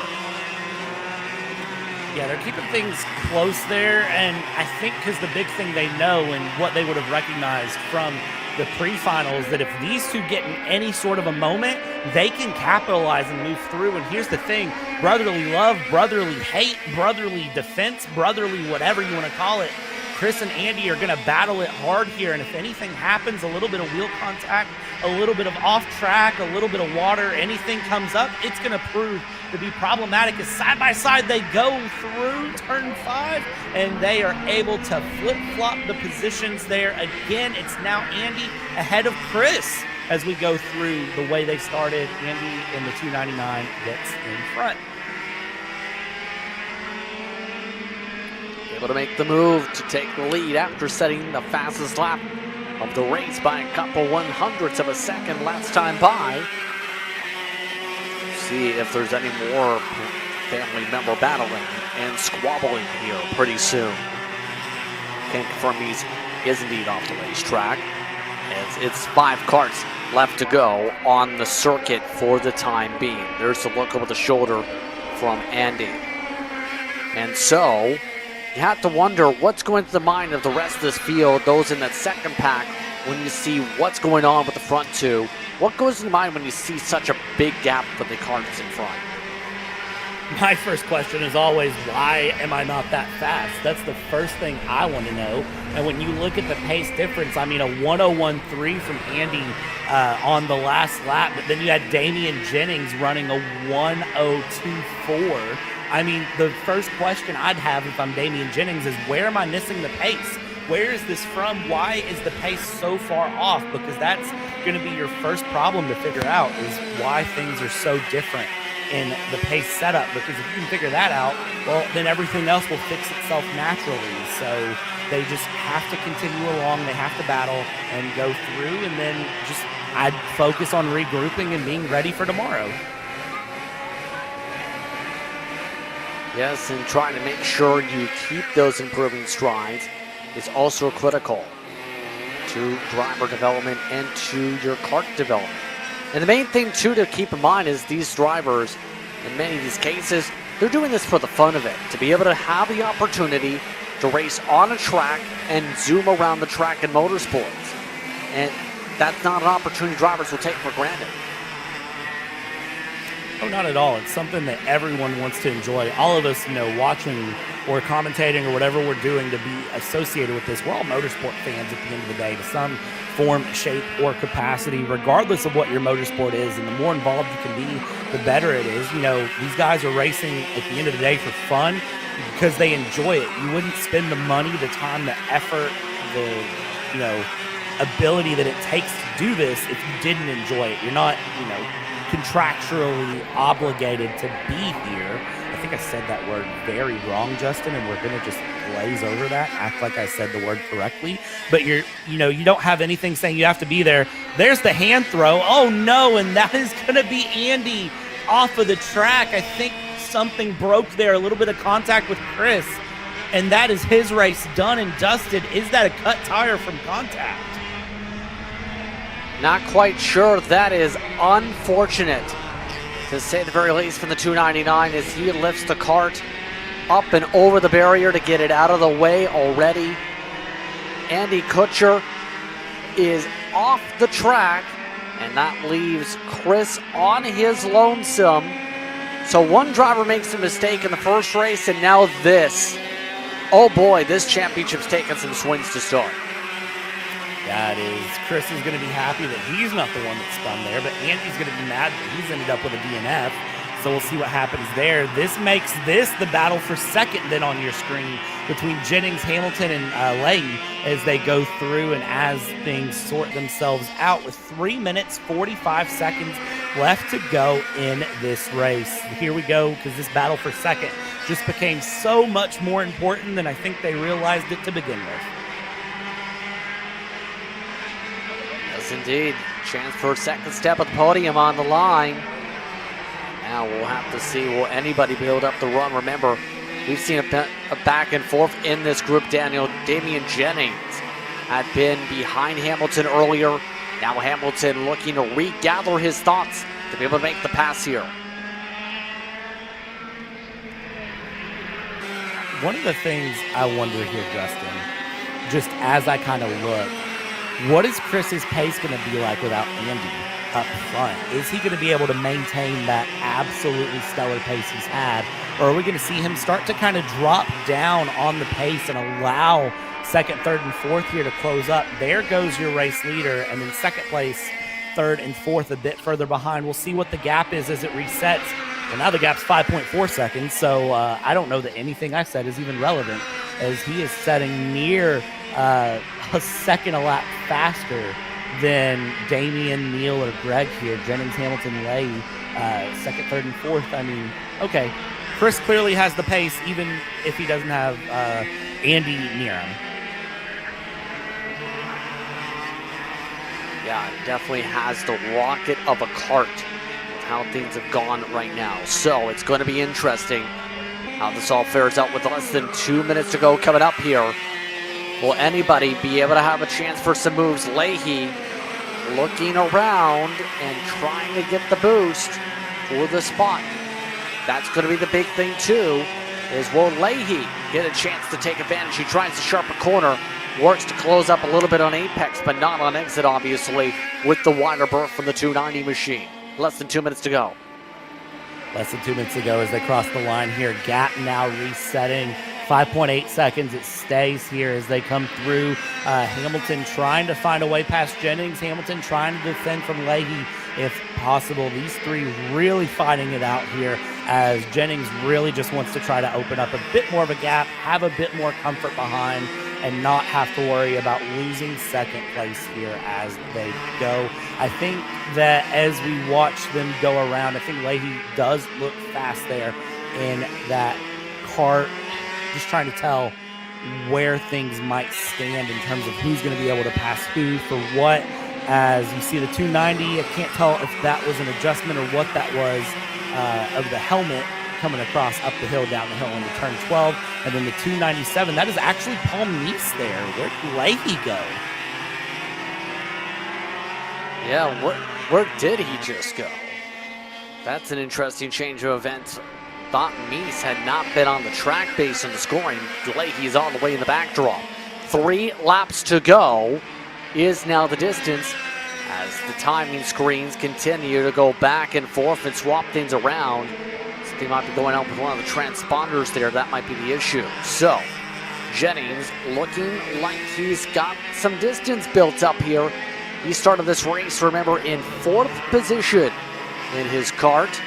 Yeah, they're keeping things close there, and I think because the big thing they know and what they would have recognized from the pre-finals, that if these two get in any sort of a moment, they can capitalize and move through. And here's the thing, brotherly love, brotherly hate, brotherly defense, brotherly whatever you want to call it, Chris and Andy are going to battle it hard here. And if anything happens, a little bit of wheel contact, a little bit of off track, a little bit of water, anything comes up, it's going to prove to be problematic as side by side they go through turn 5, and they are able to flip-flop the positions there. Again, it's now Andy ahead of Chris as we go through the way they started. Andy in the 299 gets in front. Able to make the move to take the lead after setting the fastest lap of the race by a couple 100ths of a second last time by. See if there's any more family member battling and squabbling here pretty soon. Can't confirm he is indeed off the racetrack, as it's 5 karts left to go on the circuit for the time being. There's the look over the shoulder from Andy. And so you have to wonder what's going through the mind of the rest of this field, those in that second pack, when you see what's going on with the front 2. What goes in your mind when you see such a big gap for the karts in front? My first question is always, why am I not that fast? That's the first thing I want to know. And when you look at the pace difference, I mean, a 101.3 from Andy on the last lap, but then you had Damian Jennings running a 102.4. I mean, the first question I'd have if I'm Damian Jennings is, where am I missing the pace? Where is this from? Why is the pace so far off? Because that's going to be your first problem to figure out, is why things are so different in the pace setup. Because if you can figure that out, well, then everything else will fix itself naturally. So they just have to continue along. They have to battle and go through, and then just I'd focus on regrouping and being ready for tomorrow. Yes, and trying to make sure you keep those improving strides is also critical to driver development and to your kart development. And the main thing, too, to keep in mind is these drivers, in many of these cases, they're doing this for the fun of it, to be able to have the opportunity to race on a track and zoom around the track in motorsports. And that's not an opportunity drivers will take for granted. Oh, not at all. It's something that everyone wants to enjoy. All of us, watching or commentating or whatever we're doing to be associated with this, we're all motorsport fans at the end of the day, to some form, shape, or capacity, regardless of what your motorsport is. And the more involved you can be, the better it is. These guys are racing at the end of the day for fun because they enjoy it. You wouldn't spend the money, the time, the effort, the, ability that it takes to do this if you didn't enjoy it. You're not, contractually obligated to be here. I think I said that word very wrong, Justin, and we're going to just glaze over that, act like I said the word correctly. But you don't have anything saying you have to be there. There's the hand throw. Oh no, and that is going to be Andy off of the track. I think something broke there, a little bit of contact with Chris, and that is his race done and dusted. Is that a cut tire from contact? Not quite sure. That is unfortunate, to say the very least, from the 299, as he lifts the kart up and over the barrier to get it out of the way already. Andy Kutcher is off the track, and that leaves Chris on his lonesome. So one driver makes a mistake in the first race, and now this. Oh boy, this championship's taken some swings to start. That is, Chris is going to be happy that he's not the one that spun there, but Andy's going to be mad that he's ended up with a DNF. So we'll see what happens there. This makes this the battle for second then on your screen between Jennings, Hamilton, and Leahy as they go through and as things sort themselves out with 3 minutes, 45 seconds left to go in this race. Here we go, because this battle for second just became so much more important than I think they realized it to begin with. Indeed, chance for a second step at the podium on the line. Now we'll have to see, will anybody build up the run? Remember, we've seen a back and forth in this group. Damian Jennings had been behind Hamilton earlier. Now Hamilton looking to regather his thoughts to be able to make the pass here. One of the things I wonder here, Justin, just as I kind of look, what is Chris's pace going to be like without Andy up front? Is he going to be able to maintain that absolutely stellar pace he's had? Or are we going to see him start to kind of drop down on the pace and allow second, third, and fourth here to close up? There goes your race leader. And then second place, third, and fourth a bit further behind. We'll see what the gap is as it resets. Well, now the gap's 5.4 seconds, so I don't know that anything I said is even relevant, as he is setting near a second a lap faster than Damian, Neal, or Greg here. Jennings, Hamilton, Leahy, second, third, and fourth. I mean, okay, Chris clearly has the pace, even if he doesn't have Andy near him. Yeah, definitely has the rocket of a cart with how things have gone right now. So it's going to be interesting how this all fares out with less than 2 minutes to go coming up here. Will anybody be able to have a chance for some moves? Leahy looking around and trying to get the boost for the spot. That's going to be the big thing too, is will Leahy get a chance to take advantage? He tries to sharp a corner, works to close up a little bit on apex, but not on exit, obviously, with the wider berth from the 290 machine. Less than 2 minutes to go. Less than 2 minutes to go as they cross the line here. Gap now resetting. 5.8 seconds. It stays here as they come through. Hamilton trying to find a way past Jennings. Hamilton trying to defend from Leahy if possible. These three really fighting it out here as Jennings really just wants to try to open up a bit more of a gap, have a bit more comfort behind, and not have to worry about losing second place here as they go. I think that as we watch them go around, I think Leahy does look fast there in that Kart, just trying to tell where things might stand in terms of who's going to be able to pass who for what. As you see the 290, I can't tell if that was an adjustment or what that was of the helmet coming across up the hill, down the hill into turn 12. And then the 297, that is actually Paul Meese there. Where did Leahy go? Yeah, where did he just go? That's an interesting change of events. Thought Meese had not been on the track based on the scoring. Leahy's all the way in the backdrop. 3 laps to go is now the distance as the timing screens continue to go back and forth and swap things around. Something might be going on with one of the transponders there. That might be the issue. So Jennings looking like he's got some distance built up here. He started this race, remember, in 4th position in his kart.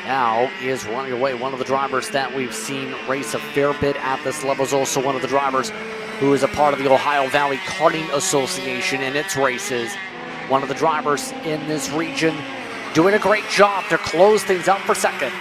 Now he is running away. One of the drivers that we've seen race a fair bit at this level is also one of the drivers who is a part of the Ohio Valley Karting Association in its races. One of the drivers in this region doing a great job to close things out for second.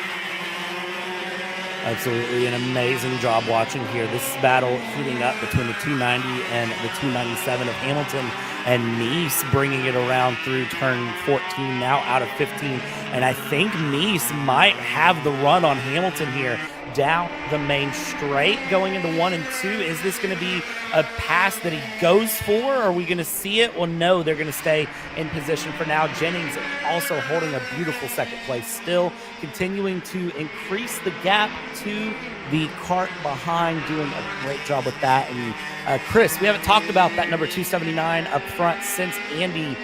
Absolutely an amazing job watching here. This battle heating up between the 290 and the 297 of Hamilton and Meese bringing it around through turn 14, now out of 15. And I think Meese might have the run on Hamilton here down the main straight going into 1 and 2. Is this going to be a pass that he goes for? Or are we going to see it? Well, no, they're going to stay in position for now. Jennings also holding a beautiful second place, still continuing to increase the gap to the kart behind, doing a great job with that. And Chris, we haven't talked about that number 279 up front since Andy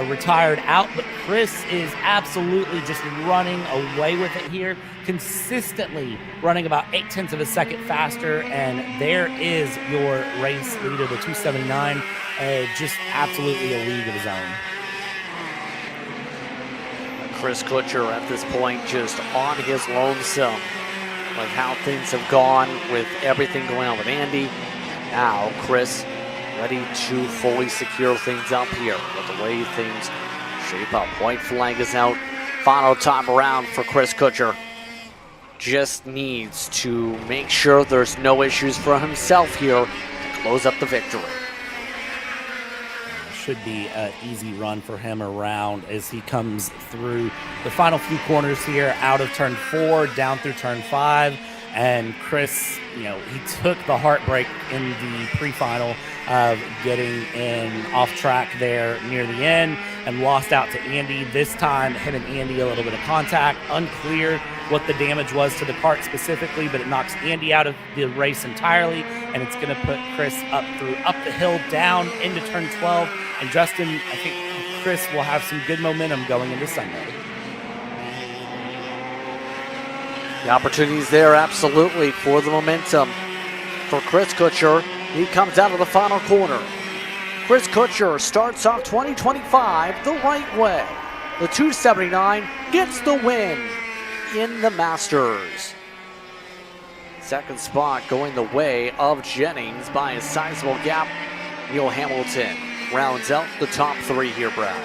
retired out, but Chris is absolutely just running away with it here, consistently running about 0.8 of a second faster, and there is your race leader, the 279, just absolutely a league of his own. Chris Kutcher at this point just on his lonesome with how things have gone with everything going on with Andy. Now Chris ready to fully secure things up here with the way things shape up. White flag is out. Final time around for Chris Kutcher. Just needs to make sure there's no issues for himself here to close up the victory. Should be an easy run for him around as he comes through the final few corners here, out of turn 4, down through turn 5. And Chris, he took the heartbreak in the pre-final of getting in off track there near the end and lost out to Andy. This time, him and Andy a little bit of contact. Unclear what the damage was to the kart specifically, but it knocks Andy out of the race entirely, and it's going to put Chris up the hill, down into turn 12. And Justin, I think Chris will have some good momentum going into Sunday. The opportunity's there, absolutely, for the momentum for Chris Kutcher. He comes out of the final corner. Chris Kutcher starts off 2025 the right way. The 279 gets the win. in the Masters. Second spot going the way of Jennings by a sizable gap. Neil Hamilton rounds out the top 3 here, Brad.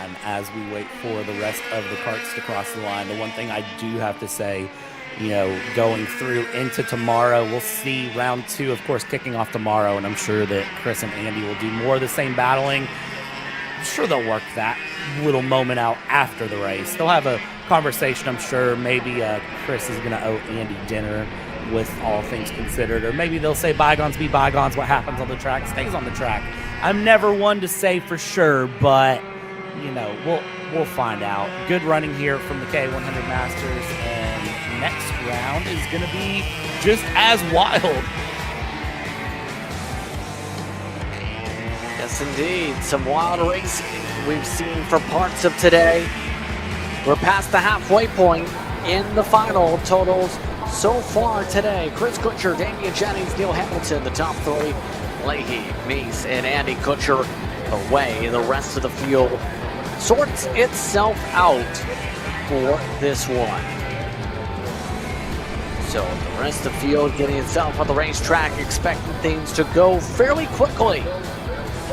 And as we wait for the rest of the carts to cross the line, the one thing I do have to say, going through into tomorrow, we'll see round 2, of course, kicking off tomorrow, and I'm sure that Chris and Andy will do more of the same battling. I'm sure they'll work that little moment out after the race. They'll have a conversation, I'm sure. Maybe Chris is going to owe Andy dinner with all things considered, or maybe they'll say bygones be bygones. What happens on the track stays on the track. I'm never one to say for sure, but we'll find out. Good running here from the KA100 Masters, and next round is going to be just as wild. Yes, indeed. Some wild racing we've seen for parts of today. We're past the halfway point in the final totals so far today. Chris Kutcher, Damian Jennings, Neil Hamilton, the top 3. Leahy, Meese, and Andy Kutcher away. The rest of the field sorts itself out for this one. So the rest of the field getting itself on the racetrack, expecting things to go fairly quickly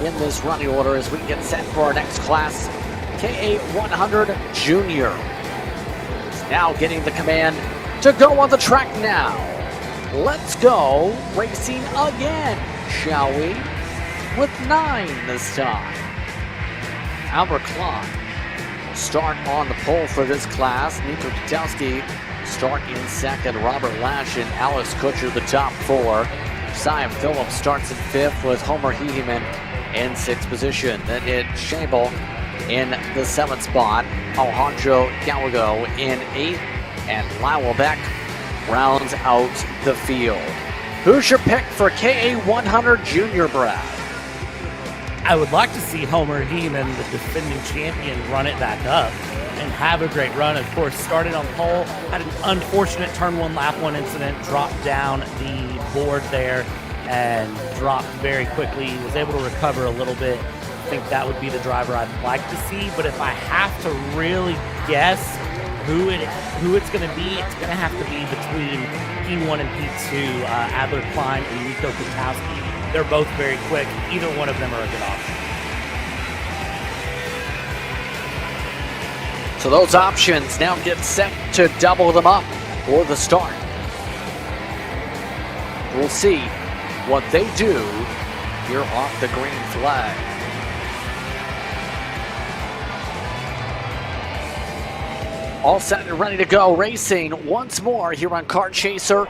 in this running order as we get set for our next class. KA100 Jr is now getting the command to go on the track now. Let's go racing again, shall we? With 9 this time. Albert Klein start on the pole for this class. Nico Kwiatkowski start in second. Robert Lash and Alex Kutcher the top 4. Simon Phillips starts in 5th with Homer Heeman in 6th position. Then it's Shamble in the 7th spot. Alejandro Gallego in 8th. And Lyle Beck rounds out the field. Who's your pick for KA100 Jr, Brad? I would like to see Homer Heeman, the defending champion, run it back up and have a great run. Of course, started on pole, had an unfortunate turn 1, lap 1 incident, dropped down the board there and dropped very quickly. He was able to recover a little bit. I think that would be the driver I'd like to see, but if I have to really guess who it's going to be, it's going to have to be between P1 and P2, Adler Klein and Nico Kwiatkowski. They're both very quick. Either one of them are a good option. So those options now get set to double them up for the start. We'll see what they do here off the green flag. All set and ready to go, racing once more here on Kart Chaser.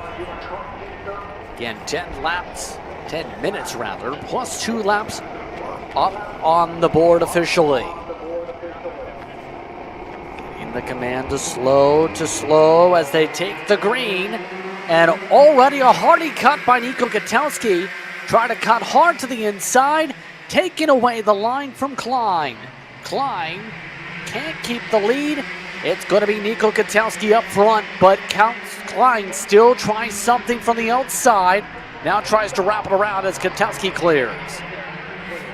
Again, 10 minutes rather, plus 2 laps up on the board officially. Getting the command to slow as they take the green. And already a hardy cut by Nico Kwiatkowski. Try to cut hard to the inside, taking away the line from Klein. Klein can't keep the lead. It's going to be Nico Kwiatkowski up front, but Klein still tries something from the outside. Now tries to wrap it around as Kwiatkowski clears.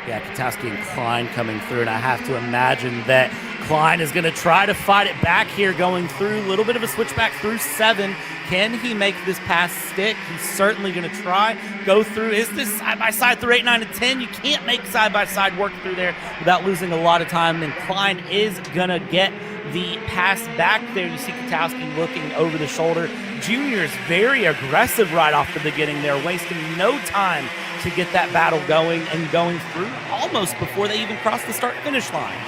Yeah, Kwiatkowski and Klein coming through, and I have to imagine that Klein is going to try to fight it back here, going through a little bit of a switchback through 7. Can he make this pass stick? He's certainly going to try. Go through. Is this side-by-side through 8, 9, and 10? You can't make side-by-side work through there without losing a lot of time, and Klein is going to get the pass back there. You see Kwiatkowski looking over the shoulder. Junior is very aggressive right off the beginning there, wasting no time to get that battle going and going through almost before they even cross the start-finish line.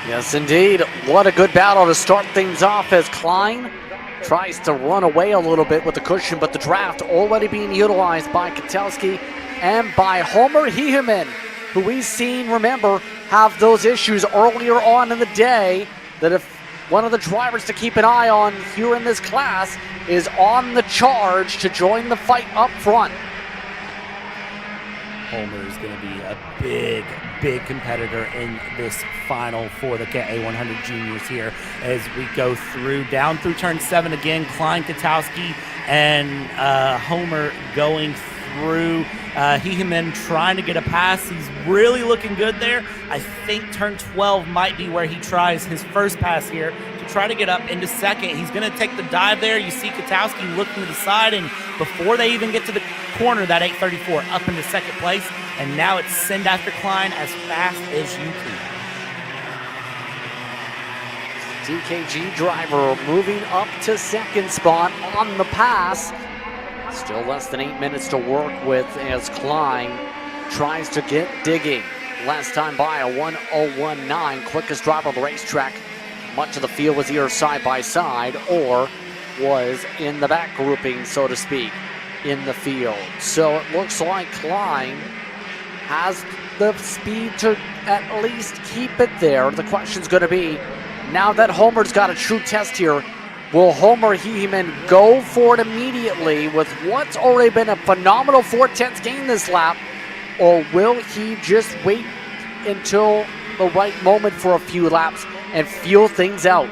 Yes, indeed. What a good battle to start things off as Klein tries to run away a little bit with the cushion, but the draft already being utilized by Kwiatkowski and by Homer Heeman, who we've seen, remember, have those issues earlier on in the day, that if one of the drivers to keep an eye on here in this class is on the charge to join the fight up front. Homer is going to be a big competitor in this final for the KA100 Juniors here as we go through, down through turn 7 again. Klein, Kwiatkowski and Homer going through. Heeman trying to get a pass. He's really looking good there. I think turn 12 might be where he tries his first pass here to try to get up into second. He's going to take the dive there. You see Katowski looking to the side, and before they even get to the corner, that 834 up into second place, and now it's send after Klein as fast as you can. DKG driver moving up to second spot on the pass. Still less than 8 minutes to work with as Klein tries to get digging. Last time by a 1:01.9, quickest driver on the racetrack. Much of the field was either side by side or was in the back grouping, so to speak, in the field. So it looks like Klein has the speed to at least keep it there. The question's going to be, now that Homer's got a true test here, will Homer Heeman go for it immediately with what's already been a phenomenal 4/10 gain this lap, or will he just wait until the right moment for a few laps and feel things out? I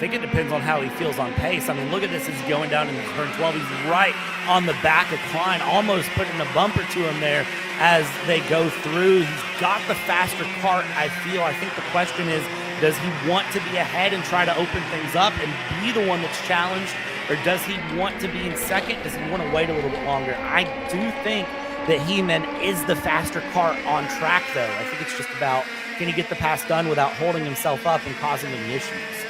think it depends on how he feels on pace. I mean, look at this as he's going down into turn 12. He's right on the back of Klein, almost putting a bumper to him there as they go through. He's got the faster kart, I feel. I think the question is, does he want to be ahead and try to open things up and be the one that's challenged, or does he want to be in second? Does he want to wait a little bit longer? I do think that Heeman is the faster kart on track, though. I think it's just about, can he get the pass done without holding himself up and causing any issues?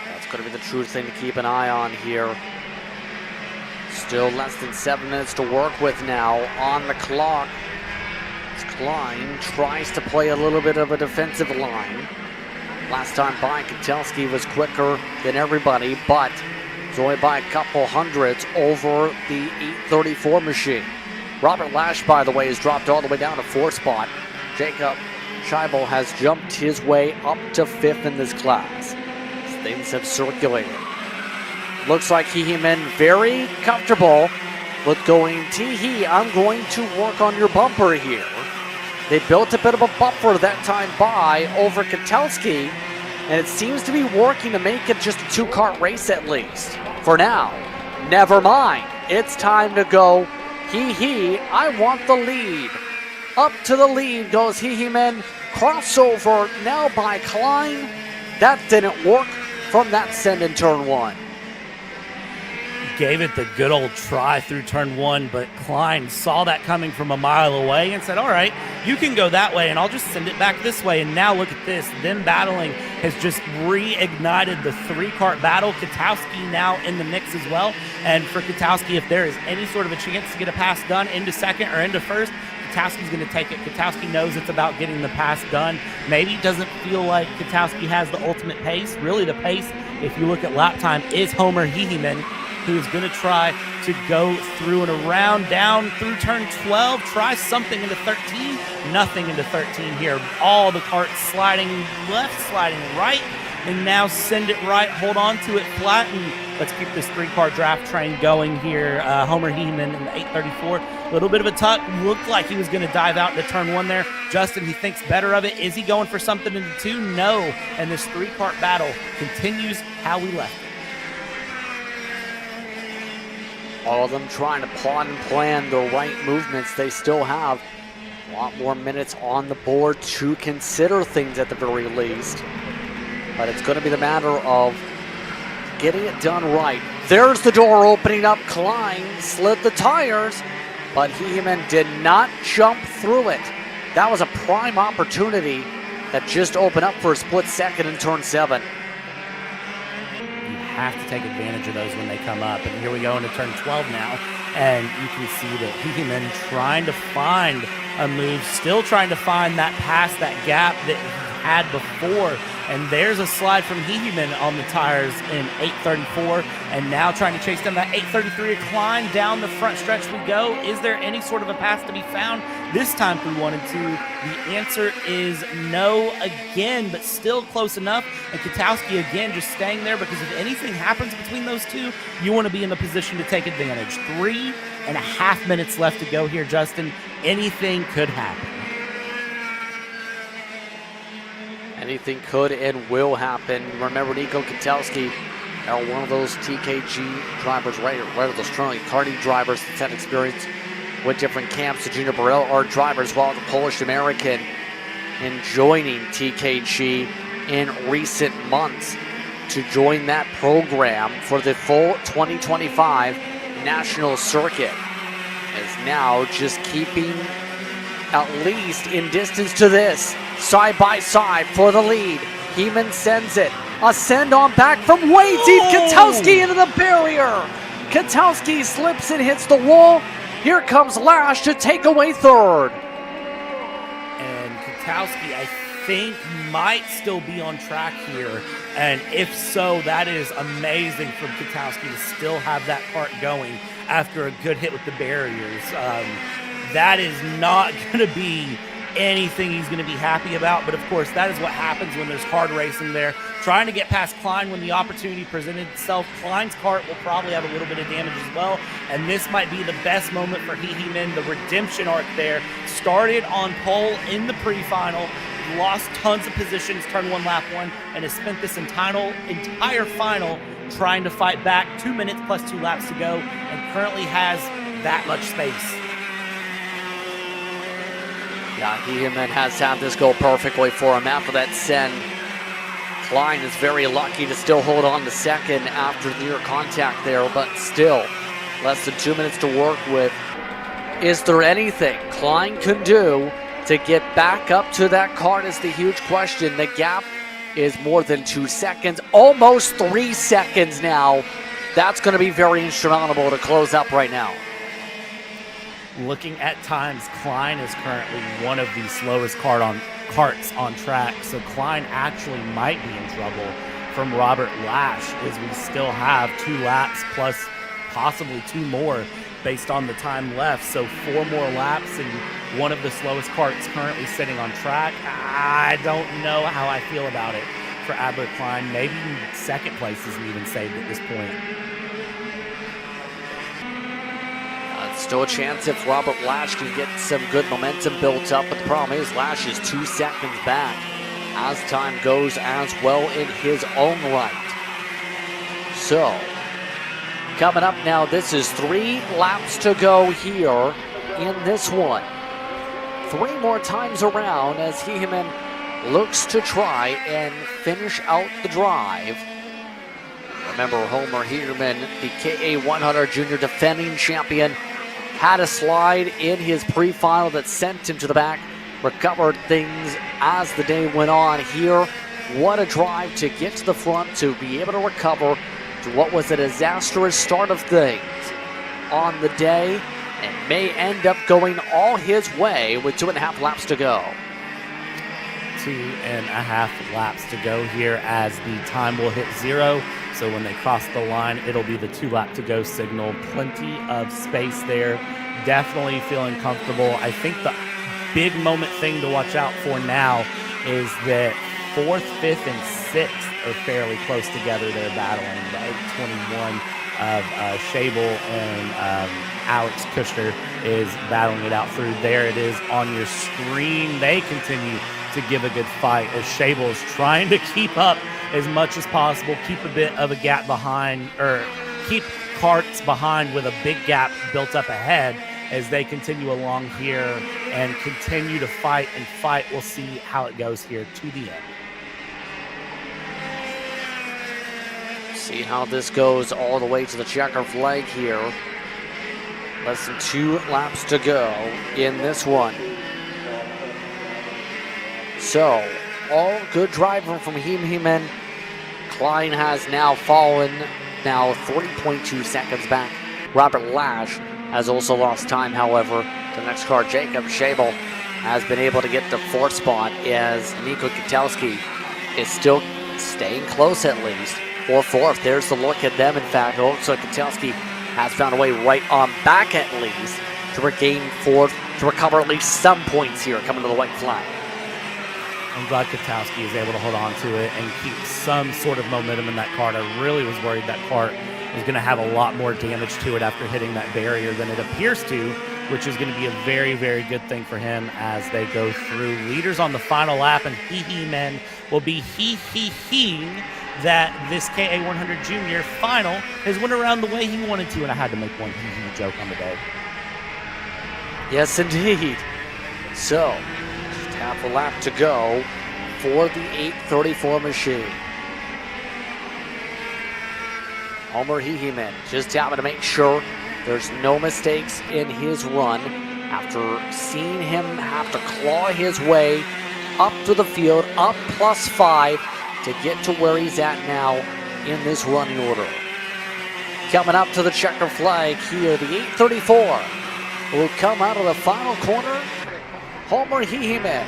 That's going to be the true thing to keep an eye on here. Still less than 7 minutes to work with now on the clock. Klein tries to play a little bit of a defensive line. Last time by, Ketelski was quicker than everybody, but it's only by a couple hundredths over the 834 machine. Robert Lash, by the way, has dropped all the way down to 4th spot. Jacob Scheibel has jumped his way up to 5th in this class. Things have circulated. Looks like Heeman very comfortable with going, Tee-hee, I'm going to work on your bumper here. They built a bit of a buffer that time by over Ketelski, and it seems to be working to make it just a 2-kart race at least. For now, never mind. It's time to go, Hee-hee, I want the lead. Up to the lead goes Heeman. Crossover now by Klein. That didn't work from that send in turn 1. Gave it the good old try through turn 1, but Klein saw that coming from a mile away and said, all right, you can go that way and I'll just send it back this way. And now look at this, them battling has just reignited the 3-kart battle. Katowski now in the mix as well. And for Katowski, if there is any sort of a chance to get a pass done into second or into first, Katowski's going to take it. Katowski knows it's about getting the pass done. Maybe it doesn't feel like Katowski has the ultimate pace. Really the pace, if you look at lap time, is Homer Heeman, who is going to try to go through and around, down through turn 12, try something into 13, nothing into 13 here. All the carts sliding left, sliding right, and now send it right, hold on to it flat, and let's keep this 3-car draft train going here. Homer Heeman in the 834, a little bit of a tuck, looked like he was going to dive out into turn 1 there. Justin, he thinks better of it. Is he going for something into 2? No, and this 3-kart battle continues how we left it. All of them trying to plot and plan the right movements. They still have a lot more minutes on the board to consider things at the very least. But it's going to be the matter of getting it done right. There's the door opening up. Klein slid the tires, but Heeman did not jump through it. That was a prime opportunity that just opened up for a split second in turn 7. Have to take advantage of those when they come up. And here we go into turn 12 now, and you can see that Heeman trying to find a move, still trying to find that pass, that gap that he had before. And there's a slide from Heeman on the tires in 834, and now trying to chase down that 833 Klein. Down the front stretch we go. Is there any sort of a pass to be found this time through 1 and 2? The answer is no again, but still close enough. And Katowski again just staying there, because if anything happens between those two, you want to be in the position to take advantage. 3.5 minutes left to go here, Justin. Anything could happen. Anything could and will happen. Remember, Nico Kotelski, one of those TKG drivers, right? One of those currently karting drivers that's had experience with different camps. The Junior Burrell are drivers, while the Polish American in joining TKG in recent months to join that program for the full 2025 national circuit. Is now just keeping at least in distance to this, side by side for the lead. Heeman sends it. A send on back from way deep. Kotelski into the barrier. Kotelski slips and hits the wall. Here comes Lash to take away third. And Kotelski, I think, might still be on track here. And if so, that is amazing for Kotelski to still have that part going after a good hit with the barriers. That is not going to be anything he's going to be happy about, but of course that is what happens when there's hard racing there. Trying to get past Klein when the opportunity presented itself. Klein's kart will probably have a little bit of damage as well, and this might be the best moment for Heeman. The redemption arc there started on pole in the pre-final, lost tons of positions, turned one lap one, and has spent this entire final trying to fight back. 2 minutes plus 2 laps to go, and currently has that much space. Yeah, Heeman has had this go perfectly for him after that send. Klein is very lucky to still hold on to second after near contact there, but still less than 2 minutes to work with. Is there anything Klein can do to get back up to that kart is the huge question. The gap is more than 2 seconds, almost 3 seconds now. That's going to be very insurmountable to close up right now. Looking at times, Klein is currently one of the slowest karts on track, so Klein actually might be in trouble from Robert Lash, as we still have 2 laps plus possibly 2 more based on the time left. So 4 more laps and one of the slowest karts currently sitting on track. I don't know how I feel about it for Albert Klein. Maybe second place isn't even saved at this point. Still a chance if Robert Lash can get some good momentum built up, but the problem is Lash is 2 seconds back as time goes as well in his own right. So, coming up now, this is 3 laps to go here in this one. 3 more times around as Heeman looks to try and finish out the drive. Remember, Homer Heeman, the KA100 Jr defending champion, had a slide in his pre-final that sent him to the back, recovered things as the day went on here. What a drive to get to the front, to be able to recover to what was a disastrous start of things on the day, and may end up going all his way with 2.5 laps to go. 2.5 laps to go here as the time will hit 0. So when they cross the line, it'll be the 2 lap to go signal. Plenty of space there. Definitely feeling comfortable. I think the big moment thing to watch out for now is that 4th, 5th, and 6th are fairly close together. They're battling. The 821 of Shable and Alex Kushner is battling it out through. There it is on your screen. They continue to give a good fight as Shable is trying to keep up as much as possible, keep a bit of a gap behind, or keep karts behind with a big gap built up ahead as they continue along here and continue to fight and fight. We'll see how it goes here to the end. See how this goes all the way to the checker flag here. Less than 2 laps to go in this one. So, all good driving from Heeman. Klein has now fallen, now 3.2 seconds back. Robert Lash has also lost time, however. The next car, Jacob Shable, has been able to get the 4th spot as Nico Kotelski is still staying close at least. Or 4th, there's the look at them in fact. It looks like Kotelski has found a way right on back at least to regain 4th, to recover at least some points here coming to the white flag. I'm glad Kotelski is able to hold on to it and keep some sort of momentum in that kart. I really was worried that kart was going to have a lot more damage to it after hitting that barrier than it appears to, which is going to be a very, very good thing for him as they go through. Leaders on the final lap, and men will be he-ing that this KA100 Jr Final has went around the way he wanted to, and I had to make one he joke on the day. Yes, indeed. So, just half a lap to go for the 834 machine. Homer Heeman just having to make sure there's no mistakes in his run after seeing him have to claw his way up to the field, up +5 to get to where he's at now in this running order. Coming up to the checker flag here, the 834 will come out of the final corner. Homer Heeman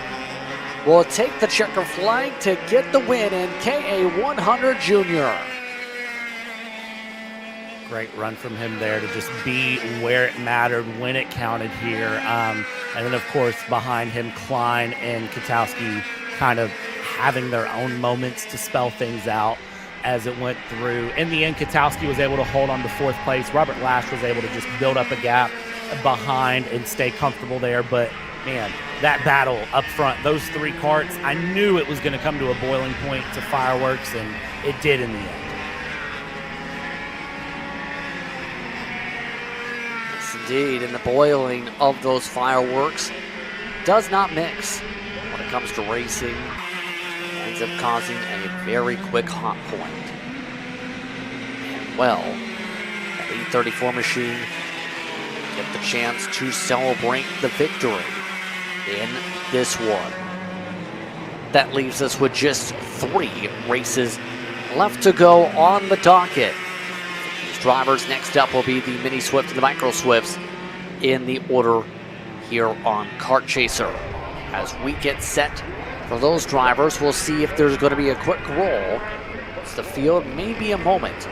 will take the checker flag to get the win in KA100 Jr. Great run from him there to just be where it mattered when it counted here. And then, of course, behind him, Klein and Katowski kind of having their own moments to spell things out as it went through. In the end, Katowski was able to hold on to 4th place. Robert Lash was able to just build up a gap behind and stay comfortable there. But, man, that battle up front, those 3 karts, I knew it was going to come to a boiling point to fireworks, and it did in the end. Indeed, and the boiling of those fireworks does not mix when it comes to racing. Ends up causing a very quick hot point. And well, the 834 machine get the chance to celebrate the victory in this one. That leaves us with just 3 races left to go on the docket. Drivers next up will be the Mini Swift and the Micro Swifts in the order here on Kart Chaser. As we get set for those drivers, we'll see if there's going to be a quick roll. It's the field, maybe a moment.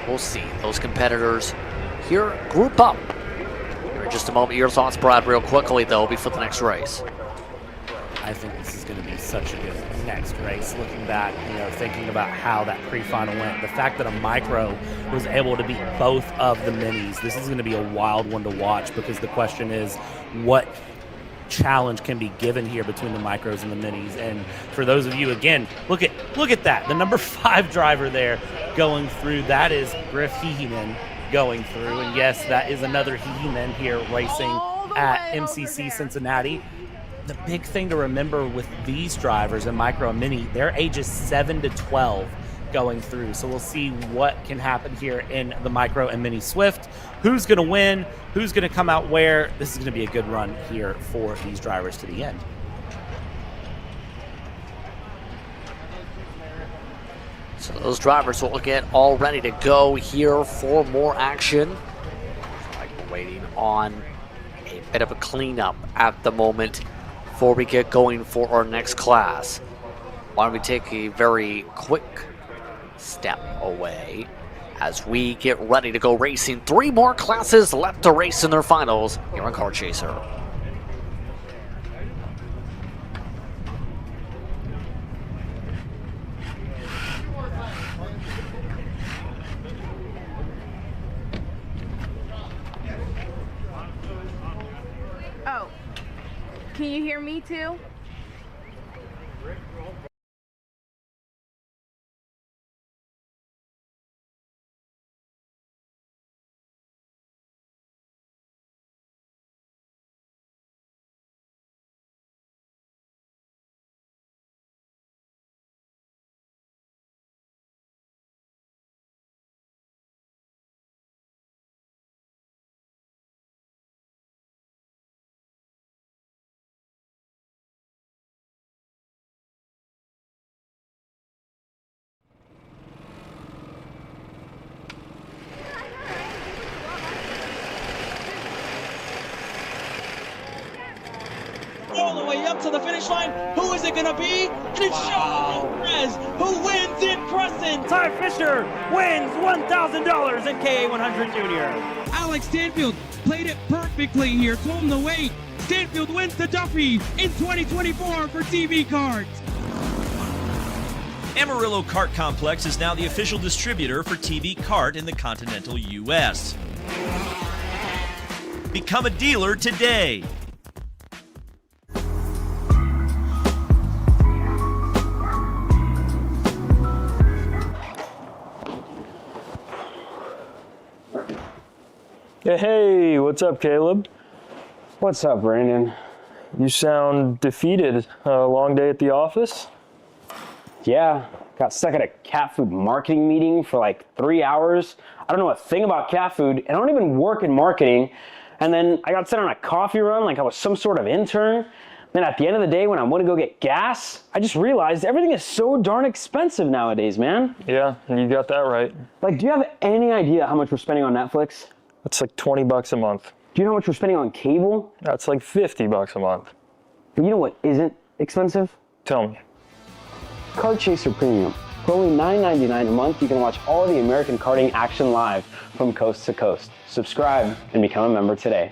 We'll see. Those competitors here group up. Here in just a moment. Your thoughts, Brad, real quickly, though, before the next race. I think this is going to be such a good next race. Looking back, thinking about how that pre-final went, the fact that a micro was able to beat both of the minis, this is going to be a wild one to watch, because the question is, what challenge can be given here between the micros and the minis? And for those of you, again, look at that, the number 5 driver there going through. That is Griff Heeman going through, and yes, that is another Heeman here racing at MCC Cincinnati. The big thing to remember with these drivers in micro and mini, their ages 7 to 12 going through. So we'll see what can happen here in the micro and mini Swift. Who's going to win? Who's going to come out where? This is going to be a good run here for these drivers to the end. So those drivers will get all ready to go here for more action. Like we're waiting on a bit of a cleanup at the moment before we get going for our next class. Why don't we take a very quick step away as we get ready to go racing. 3 more classes left to race in their finals here on Kart Chaser. Oh, can you hear me too? All the way up to the finish line. Who is it going to be? And it's Sean Perez who wins in Crescent. Ty Fisher wins $1,000 at KA100 Jr. Alex Stanfield played it perfectly here. Told him to wait. Stanfield wins the Duffy in 2024 for TV Kart. Amarillo Kart Complex is now the official distributor for TV Kart in the continental U.S. Become a dealer today. Hey, what's up, Caleb? What's up, Brandon? You sound defeated. A long day at the office? Yeah, got stuck at a cat food marketing meeting for like 3 hours. I don't know a thing about cat food, and I don't even work in marketing. And then I got sent on a coffee run like I was some sort of intern. Then at the end of the day, when I want to go get gas, I just realized everything is so darn expensive nowadays, man. Yeah, you got that right. Like, do you have any idea how much we're spending on Netflix? That's like 20 bucks a month. Do you know how much we're spending on cable? That's like 50 bucks a month. But you know what isn't expensive? Tell me. Kart Chaser Premium. For only $9.99 a month, you can watch all of the American karting action live from coast to coast. Subscribe and become a member today.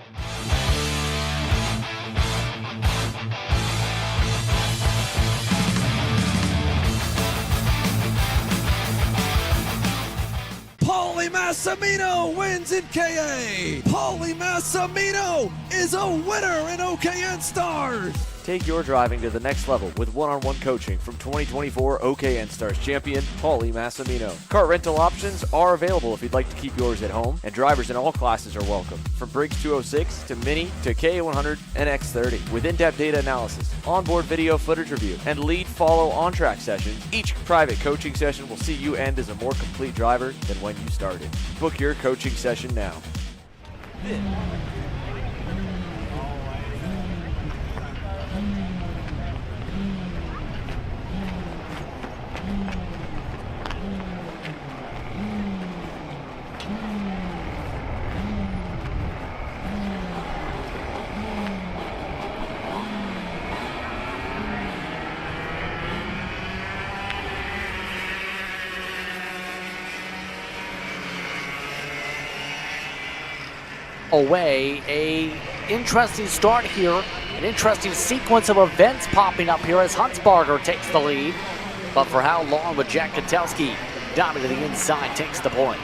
Paulie Massimino wins in KA. Paulie Massimino is a winner in OKN Stars. Take your driving to the next level with one-on-one coaching from 2024 OKN Stars champion Paulie Massimino. Kart rental options are available if you'd like to keep yours at home, and drivers in all classes are welcome, from Briggs 206 to Mini to KA100 and X30. With in-depth data analysis, onboard video footage review, and lead follow on-track sessions, each private coaching session will see you end as a more complete driver than when you started. Book your coaching session now. Away, a interesting start here, an interesting sequence of events popping up here as Huntsbarger takes the lead, but for how long with Jack Kotowski down to the inside takes the point.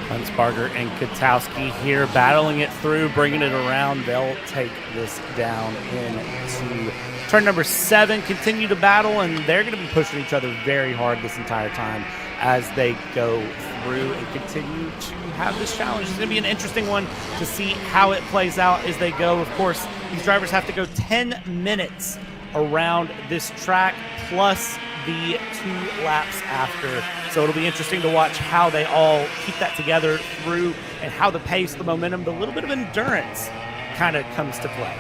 Huntsbarger and Kotowski here battling it through, bringing it around. They'll take this down into turn number 7, continue to battle, and they're going to be pushing each other very hard this entire time as they go through and continue to have this challenge. It's going to be an interesting one to see how it plays out as they go. Of course, these drivers have to go 10 minutes around this track plus the 2 laps after. So it'll be interesting to watch how they all keep that together through and how the pace, the momentum, the little bit of endurance kind of comes to play.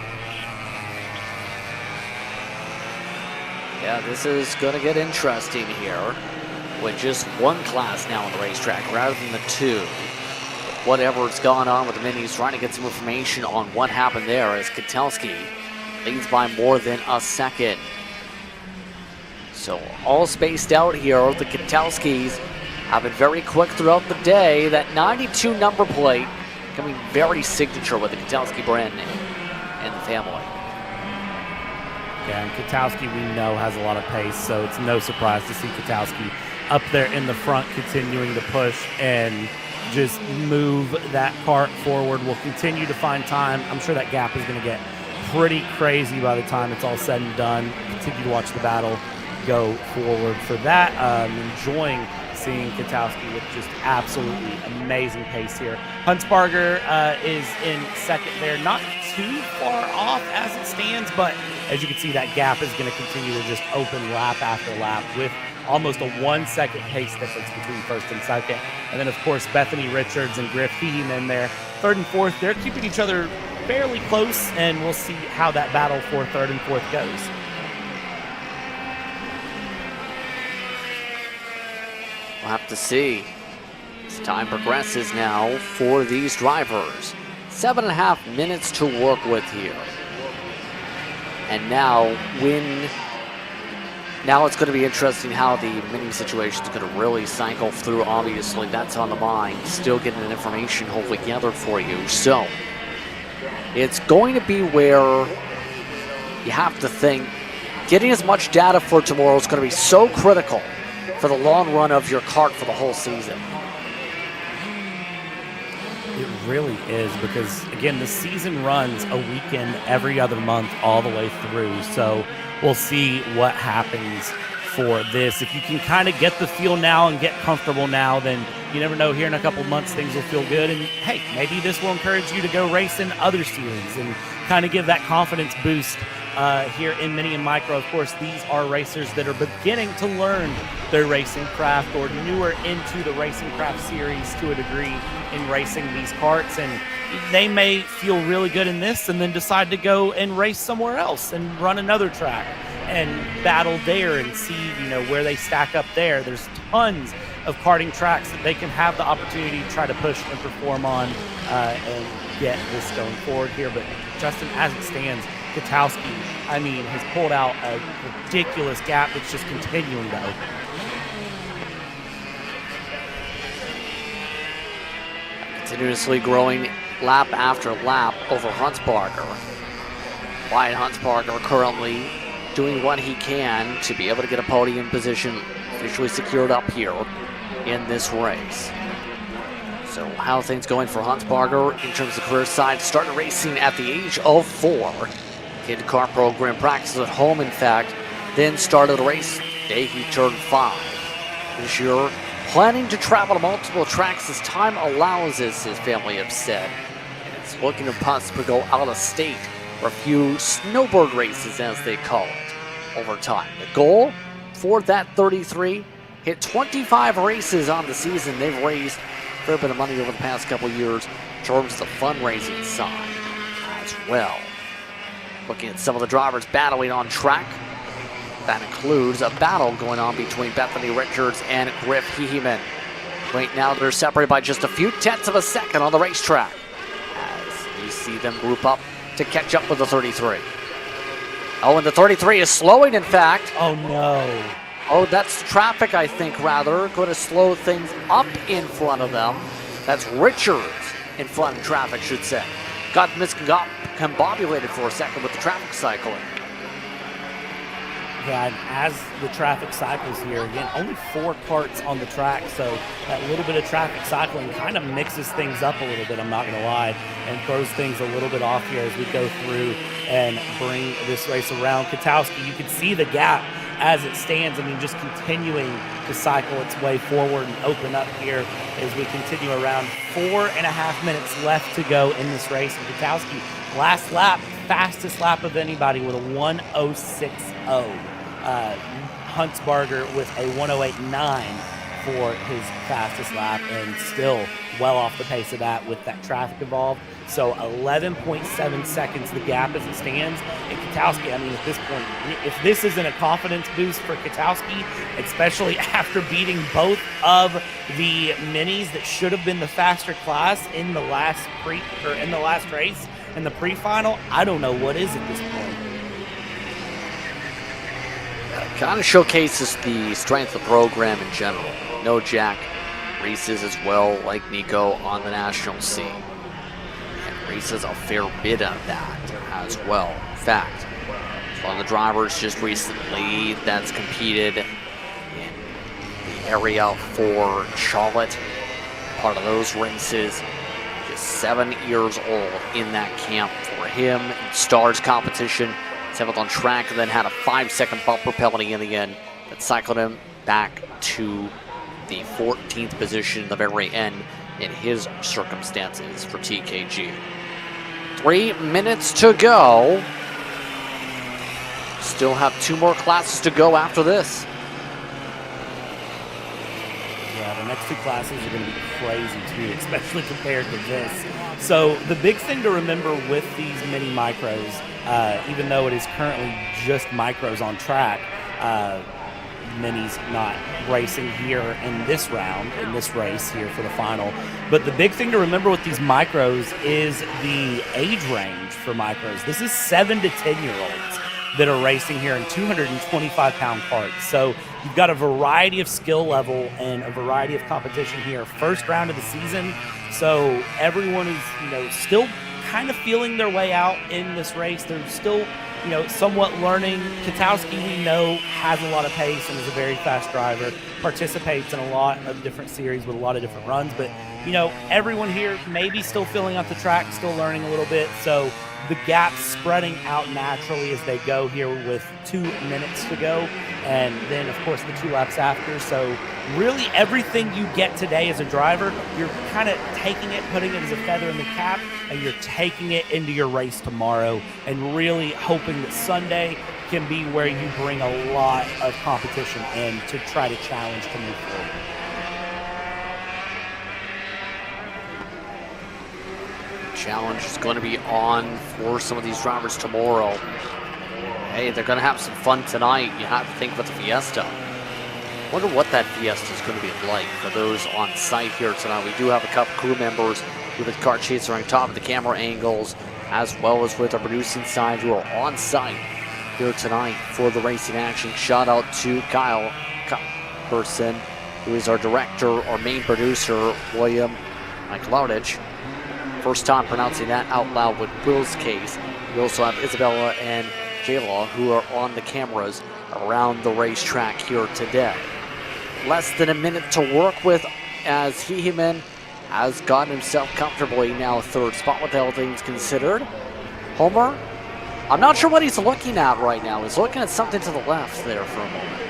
Yeah, this is going to get interesting here with just one class now on the racetrack rather than the 2. Whatever's gone on with the minis, trying to get some information on what happened there as Kotowski leads by more than a second. So all spaced out here. The Kotowskis have been very quick throughout the day. That 92 number plate coming very signature with the Kotowski brand name and the family. Yeah, and Kotowski we know has a lot of pace, so it's no surprise to see Kotowski up there in the front continuing to push and just move that kart forward. We'll continue to find time. I'm sure that gap is going to get pretty crazy by the time it's all said and done. Continue to watch the battle go forward for that. Enjoying seeing Kotowski with just absolutely amazing pace here. Huntsbarger is in second there, not too far off as it stands, but as you can see, that gap is going to continue to just open lap after lap with almost a 1 second pace difference between first and second. And then, of course, Bethany Richards and Griff Heaton in there. Third and fourth, they're keeping each other fairly close, and we'll see how that battle for third and fourth goes. We'll have to see as time progresses now for these drivers. 7.5 minutes to work with here. And now it's going to be interesting how the mini situation is going to really cycle through. Obviously, that's on the mind. Still getting the information hopefully gathered for you. So it's going to be where you have to think getting as much data for tomorrow is going to be so critical for the long run of your kart for the whole season. It really is, because again, the season runs a weekend every other month all the way through. So we'll see what happens for this. If you can kind of get the feel now and get comfortable now, then you never know, here in a couple months things will feel good. And hey, maybe this will encourage you to go race in other series and kind of give that confidence boost here in Mini and Micro. Of course, these are racers that are beginning to learn their racing craft or newer into the racing craft series to a degree in racing these karts, and they may feel really good in this and then decide to go and race somewhere else and run another track and battle there and see, you know, where they stack up there. There's tons of karting tracks that they can have the opportunity to try to push and perform on and get this going forward here. But Justin, as it stands, Katowski, I mean, has pulled out a ridiculous gap that's just continuing to open. Continuously growing lap after lap over Huntsbarger. Wyatt Huntsbarger currently doing what he can to be able to get a podium position officially secured up here in this race. So how are things going for Huntsbarger in terms of career side? Started racing at the age of 4. Did kart program practice at home, in fact, then started a race day he turned 5. This year, planning to travel to multiple tracks as time allows, as his family have said. And it's looking to possibly go out of state for a few snowbird races, as they call it, over time. The goal for that 33, hit 25 races on the season. They've raised a fair bit of money over the past couple years in terms of the fundraising side as well. Looking at some of the drivers battling on track. That includes a battle going on between Bethany Richards and Griff Heeman. Right now they're separated by just a few tenths of a second on the racetrack as you see them group up to catch up with the 33. Oh, and the 33 is slowing, in fact. Oh, no. Oh, that's traffic, I think, rather. Going to slow things up in front of them. That's Richards in front of traffic, should say. Got miscombobulated for a second with the traffic cycling. Yeah, and as the traffic cycles here, again, only 4 karts on the track, so that little bit of traffic cycling kind of mixes things up a little bit, I'm not going to lie, and throws things a little bit off here as we go through and bring this race around. Katowski, you can see the gap as it stands. I mean, just continuing to cycle its way forward and open up here as we continue around. 4.5 minutes left to go in this race. And Katowski, last lap, fastest lap of anybody with a 1:06.0. Huntsbarger with a 1:08.9 for his fastest lap, and still well off the pace of that with that traffic involved. So 11.7 seconds the gap as it stands. And Katowski, I mean, at this point, if this isn't a confidence boost for Katowski, especially after beating both of the minis that should have been the faster class in the last race in the pre-final, I don't know what is at this point. Kind of showcases the strength of the program in general. No Jack races as well, like Nico, on the national scene. And races a fair bit of that as well. In fact, one of the drivers just recently that's competed in the area for Charlotte, part of those races, just 7 years old in that camp for him. In Stars competition, 7th on track, and then had a 5-second bumper penalty in the end that cycled him back to the 14th position in the very end in his circumstances for TKG. 3 minutes to go. Still have 2 more classes to go after this. Yeah, the next 2 classes are going to be crazy too, especially compared to this. So the big thing to remember with these mini micros, even though it is currently just micros on track, minis not racing here in this round, in this race here for the final. But the big thing to remember with these micros is the age range for micros. This is 7 to 10-year-olds that are racing here in 225-pound karts. So you've got a variety of skill level and a variety of competition here. First round of the season, so everyone is, still kind of feeling their way out in this race. They're still you know, somewhat learning. Katowski, we know, has a lot of pace and is a very fast driver, participates in a lot of different series with a lot of different runs, but, you know, everyone here maybe still filling out the track, still learning a little bit, so the gap's spreading out naturally as they go here with 2 minutes to go, and then, of course, the 2 laps after. So really everything you get today as a driver, you're kind of taking it, putting it as a feather in the cap, and you're taking it into your race tomorrow and really hoping that Sunday can be where you bring a lot of competition in to try to challenge to move forward. Challenge is going to be on for some of these drivers tomorrow. Hey, they're going to have some fun tonight. You have to think about the Fiesta. Wonder what that Fiesta is going to be like for those on site here tonight. We do have a couple crew members with the Kart Chaser on top of the camera angles, as well as with our producing side who are on site here tonight for the racing action. Shout out to Kyle Person, who is our director, our main producer, William Michaelowicz. First time pronouncing that out loud with Will's case. We also have Isabella and Jayla, who are on the cameras around the racetrack here today. Less than a minute to work with as Heeman has gotten himself comfortably now third spot with all things considered. Homer, I'm not sure what he's looking at right now. He's looking at something to the left there for a moment.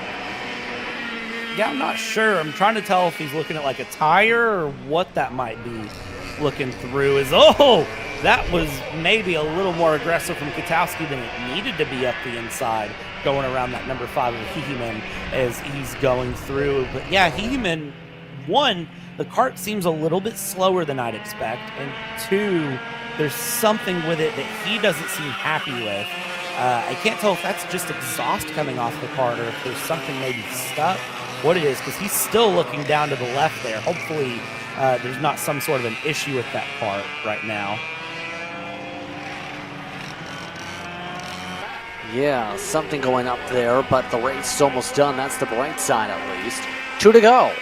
Yeah, I'm not sure. I'm trying to tell if he's looking at like a tire or what that might be. Looking through is, oh, that was maybe a little more aggressive from Katowski than it needed to be up the inside, going around that number 5 of Heeman as he's going through. But yeah, Heeman, 1, the kart seems a little bit slower than I'd expect, and 2, there's something with it that he doesn't seem happy with. I can't tell if that's just exhaust coming off the kart or if there's something maybe stuck, what it is, because he's still looking down to the left there. Hopefully there's not some sort of an issue with that part right now. Yeah, something going up there, but the race is almost done. That's the bright side at least. 2 to go.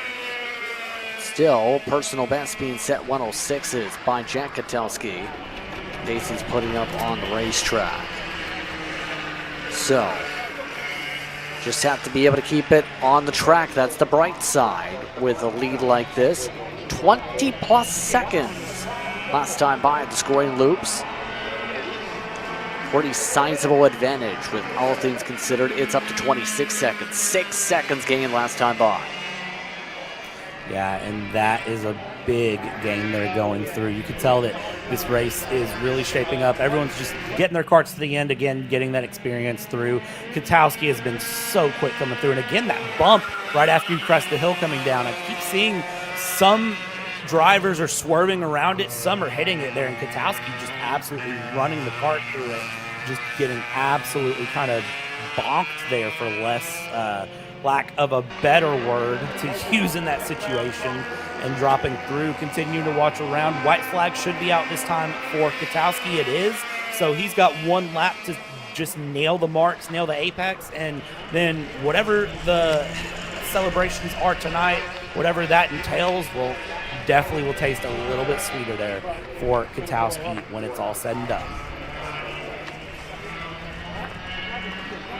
Still, personal best being set 106s by Jack Katowski. Pace he's putting up on the racetrack. So, just have to be able to keep it on the track. That's the bright side with a lead like this. 20 plus seconds last time by at the scoring loops. Pretty sizable advantage with all things considered. It's up to 26 seconds. 6 seconds gain last time by. Yeah, and that is a big game they're going through. You can tell that this race is really shaping up. Everyone's just getting their karts to the end again, getting that experience through. Katowski has been so quick coming through. And again, that bump right after you crest the hill coming down. I keep seeing some drivers are swerving around it. Some are hitting it there. And Katowski just absolutely running the kart through it. Just getting absolutely kind of bonked there for less lack of a better word to use in that situation, and dropping through, continuing to watch around. White flag should be out this time for Katowski. It is. So he's got 1 lap to just nail the marks, nail the apex, and then whatever the celebrations are tonight, whatever that entails, will definitely taste a little bit sweeter there for Katowski when it's all said and done.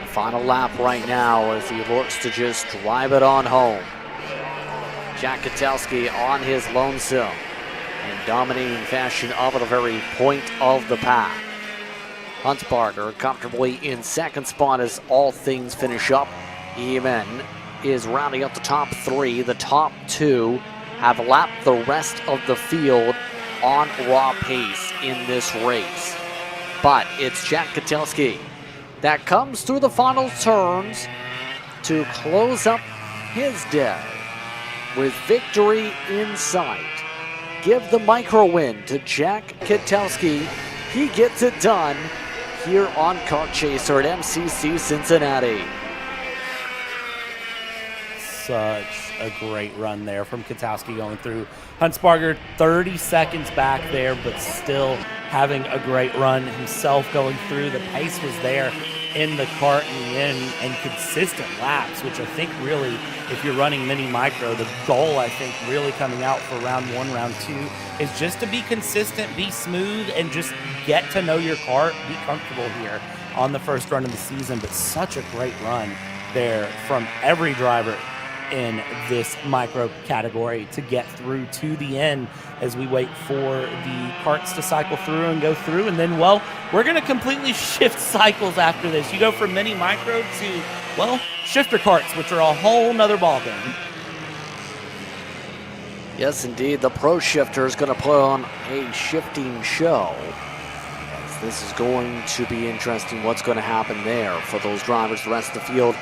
Final lap right now as he looks to just drive it on home. Jack Katowski on his lonesome in dominating fashion up at the very point of the pack. Huntsbarger comfortably in second spot as all things finish up. Even is rounding up the top 3. The top 2 have lapped the rest of the field on raw pace in this race. But it's Jack Katowski that comes through the final turns to close up his day with victory in sight. Give the micro win to Jack Katowski. He gets it done here on Kart Chaser at MCC Cincinnati. Such a great run there from Katowski going through. Huntsbarger 30 seconds back there, but still having a great run himself going through. The pace was there in the kart in the end, and consistent laps, which I think really, if you're running mini micro, the goal I think really coming out for round 1, round 2 is just to be consistent, be smooth, and just get to know your kart, be comfortable here. on the first run of the season, but such a great run there from every driver in this micro category to get through to the end as we wait for the karts to cycle through and go through. And then, well, we're going to completely shift cycles after this. You go from mini micro to, well, shifter karts, which are a whole nother ballgame. Yes, indeed. The Pro Shifter is going to put on a shifting show. This is going to be interesting what's going to happen there for those drivers. The rest of the field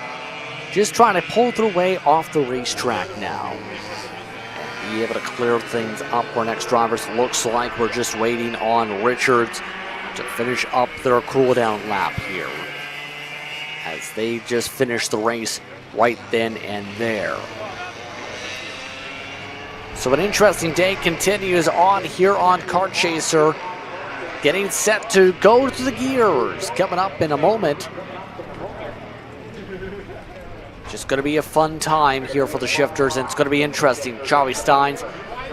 just trying to pull their way off the racetrack now and be able to clear things up for next drivers. Looks like we're just waiting on Richards to finish up their cool-down lap here as they just finished the race right then and there. So an interesting day continues on here on Kart Chaser, getting set to go to the gears coming up in a moment. Just going to be a fun time here for the shifters, and it's going to be interesting. Charlie Stein's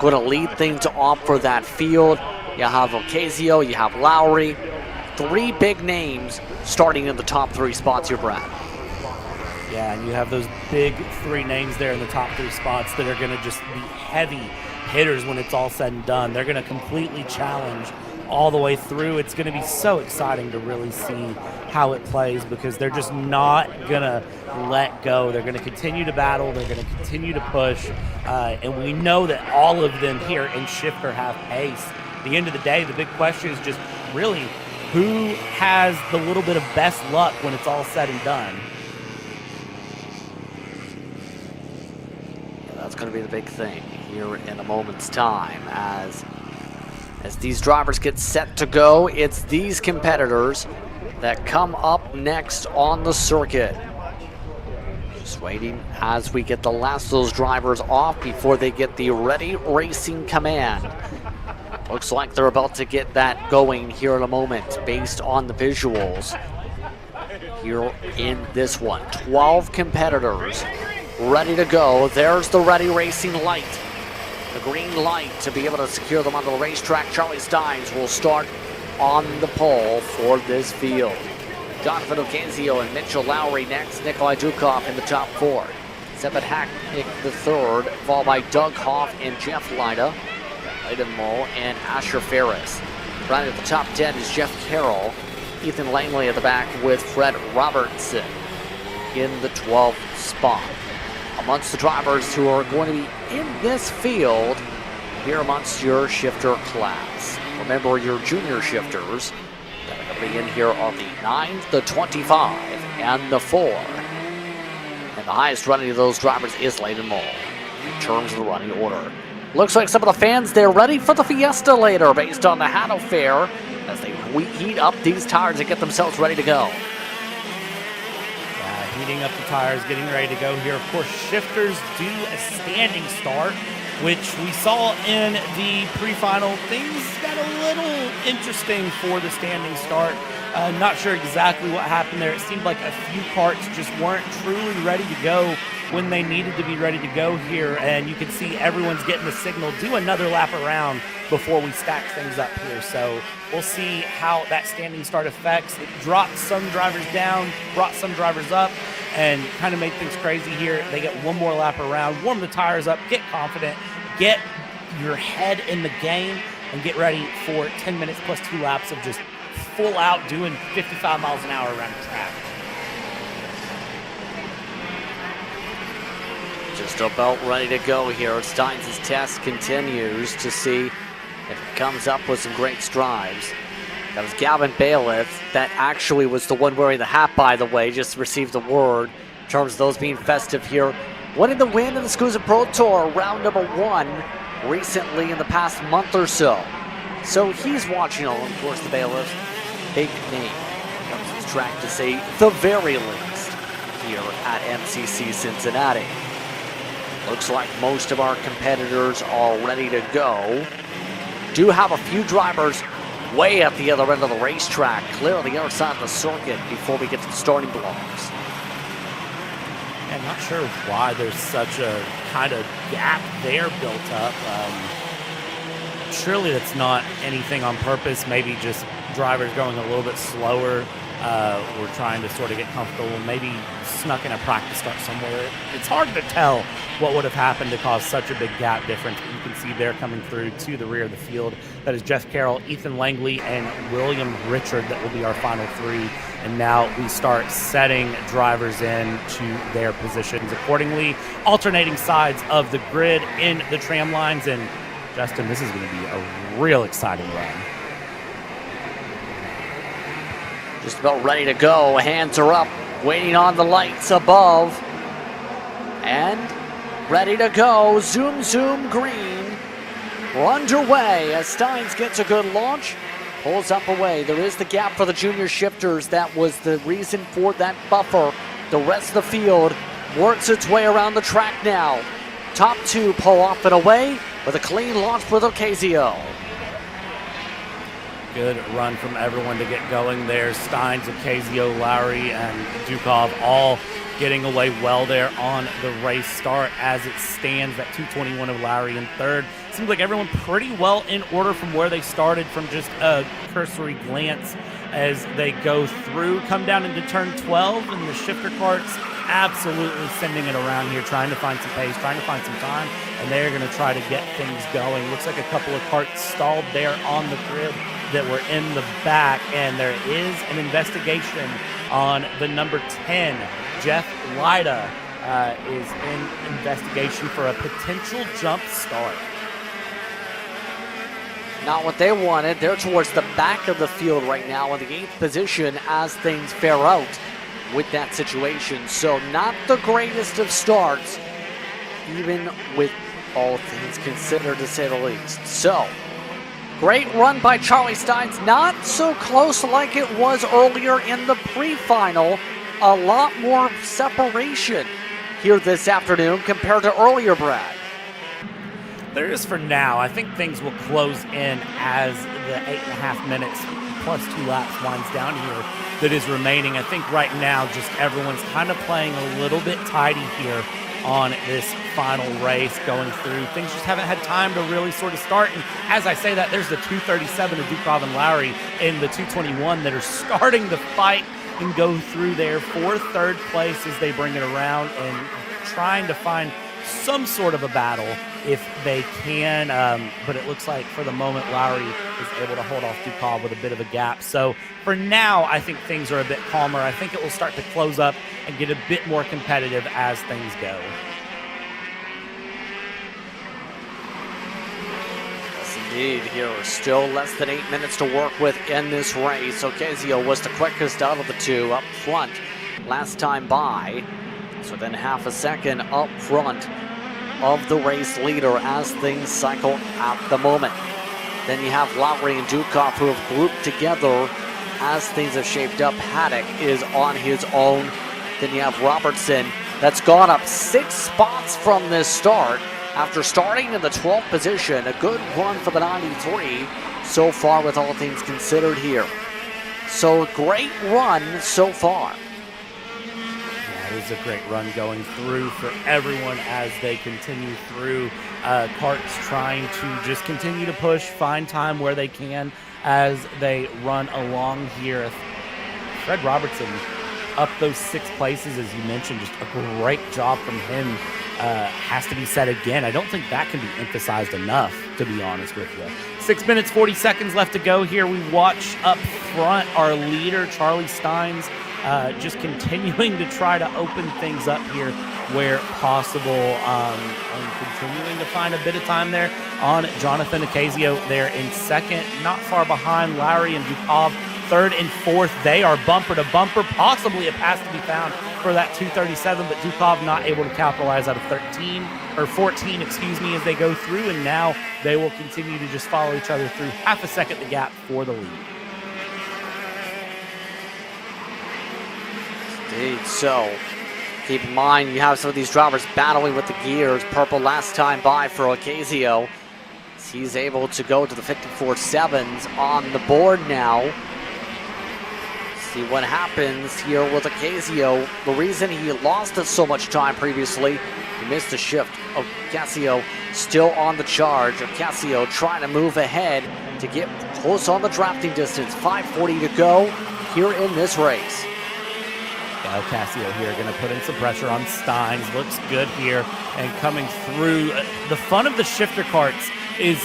going to lead things off for that field. You have Ocasio, you have Lowry. 3 big names starting in the top 3 spots here, Brad. Yeah, and you have those big 3 names there in the top 3 spots that are going to just be heavy hitters when it's all said and done. They're going to completely challenge all the way through. It's going to be so exciting to really see how it plays because they're just not going to let go. They're going to continue to battle. They're going to continue to push. And we know that all of them here in shifter have pace. At the end of the day, the big question is just really who has the little bit of best luck when it's all said and done. That's going to be the big thing here in a moment's time as these drivers get set to go. It's these competitors that come up next on the circuit. Just waiting as we get the last of those drivers off before they get the ready racing command. Looks like they're about to get that going here in a moment based on the visuals here in this one. 12 competitors ready to go. There's the ready racing light. The green light to be able to secure them onto the racetrack. Charlie Steins will start on the pole for this field. Donovan Ocasio and Mitchell Lowry next. Nikolai Dukov in the top 4. Sebet Hacknick the third, followed by Doug Hoff and Jeff Lyda, Aiden Moll and Asher Ferris. Right at the top 10 is Jeff Carroll. Ethan Langley at the back with Fred Robertson in the 12th spot. Amongst the drivers who are going to be in this field here amongst your shifter class. Remember your junior shifters that are going to be in here on the 9, the 25, and the 4. And the highest running of those drivers is Layden Moll in terms of the running order. Looks like some of the fans, they're ready for the Fiesta later based on the Hano Fair as they heat up these tires and get themselves ready to go. Heating up the tires, getting ready to go here. Of course, shifters do a standing start, which we saw in the pre-final. Things got a little interesting for the standing start. Not sure exactly what happened there. It seemed like a few karts just weren't truly ready to go when they needed to be ready to go here. And you can see everyone's getting the signal, do another lap around before we stack things up here. So we'll see how that standing start affects. It dropped some drivers down, brought some drivers up, and kind of made things crazy here. They get one more lap around, warm the tires up, get confident, get your head in the game, and get ready for 10 minutes plus 2 laps of just full out doing 55 miles an hour around the track. Just about ready to go here. Steins' test continues to see if it comes up with some great strides. That was Gavin Bailiff. That actually was the one wearing the hat, by the way. Just received the word in terms of those being festive here. Winning the win in the SCUSA Pro Tour, round number 1, recently in the past month or so. So he's watching all, of course, the Bailiff. Big name comes to this track to say the very least here at MCC Cincinnati. Looks like most of our competitors are ready to go. Do have a few drivers way at the other end of the racetrack, clear on the other side of the circuit before we get to the starting blocks. I'm not sure why there's such a kind of gap there built up. Surely that's not anything on purpose, maybe just drivers going a little bit slower were trying to sort of get comfortable, maybe snuck in a practice start somewhere. It's hard to tell what would have happened to cause such a big gap difference. But you can see they're coming through to the rear of the field. That is Jeff Carroll, Ethan Langley, and William Richard. That will be our final three. And now we start setting drivers in to their positions accordingly, alternating sides of the grid in the tram lines. And Justin, this is going to be a real exciting run. Just about ready to go. Hands are up, waiting on the lights above. And ready to go. Zoom, zoom, green. We're underway as Steins gets a good launch. Pulls up away. There is the gap for the junior shifters. That was the reason for that buffer. The rest of the field works its way around the track now. Top two pull off and away with a clean launch for the Ocasio. Good run from everyone to get going there. Steins, Ocasio, Lowry, and Dukov all getting away well there on the race start as it stands at 221 of Lowry in third. Seems like everyone pretty well in order from where they started from just a cursory glance as they go through. Come down into turn 12 and the shifter carts absolutely sending it around here, trying to find some pace, trying to find some time, and they're going to try to get things going. Looks like a couple of carts stalled there on the grid that were in the back, and there is an investigation on the number 10. Jeff Lyda is in investigation for a potential jump start. Not what they wanted. They're towards the back of the field right now in the 8th position as things fare out with that situation. So not the greatest of starts, even with all things considered, to say the least. So, great run by Charlie Steins. Not so close like it was earlier in the pre-final. A lot more separation here this afternoon compared to earlier, Brad. There is for now. I think things will close in as the 8.5 minutes plus 2 laps winds down here that is remaining. I think right now just everyone's kind of playing a little bit tidy here on this final race going through. Things just haven't had time to really sort of start. And as I say that, there's the 237 of Dukov and Lowry and the 221 that are starting to fight and go through there for third place as they bring it around and trying to find some sort of a battle if they can, but it looks like for the moment Lowry is able to hold off Dukov with a bit of a gap. So for now, I think things are a bit calmer. I think it will start to close up and get a bit more competitive as things go. Yes, indeed. Here are still less than 8 minutes to work with in this race. Ocasio was the quickest out of the two up front last time by. So then half a second up front of the race leader as things cycle at the moment. Then you have Lowry and Dukov who have grouped together as things have shaped up. Haddock is on his own. Then you have Robertson that's gone up 6 spots from this start after starting in the 12th position. A good run for the 93 so far with all things considered here. So great run so far. It is a great run going through for everyone as they continue through. Kart's trying to just continue to push, find time where they can as they run along here. Fred Robertson up those 6 places, as you mentioned, just a great job from him. Has to be said again. I don't think that can be emphasized enough, to be honest with you. 6 minutes, 40 seconds left to go here. We watch up front our leader, Charlie Steins, just continuing to try to open things up here where possible, and continuing to find a bit of time there on Jonathan Ocasio there in second, not far behind Lowry and Dukov. Third and fourth, they are bumper to bumper, possibly a pass to be found for that 237, but Dukov not able to capitalize out of 14, as they go through, and now they will continue to just follow each other through. Half a second the gap for the lead. Indeed, so keep in mind you have some of these drivers battling with the gears. Purple last time by for Ocasio. He's able to go to the 54.7s on the board now. See what happens here with Ocasio. The reason he lost us so much time previously, he missed a shift. Ocasio still on the charge. Ocasio trying to move ahead to get close on the drafting distance. 5:40 to go. here in this race. Yeah, Ocasio here going to put in some pressure on Steins. Looks good here and coming through. The fun of the shifter karts is,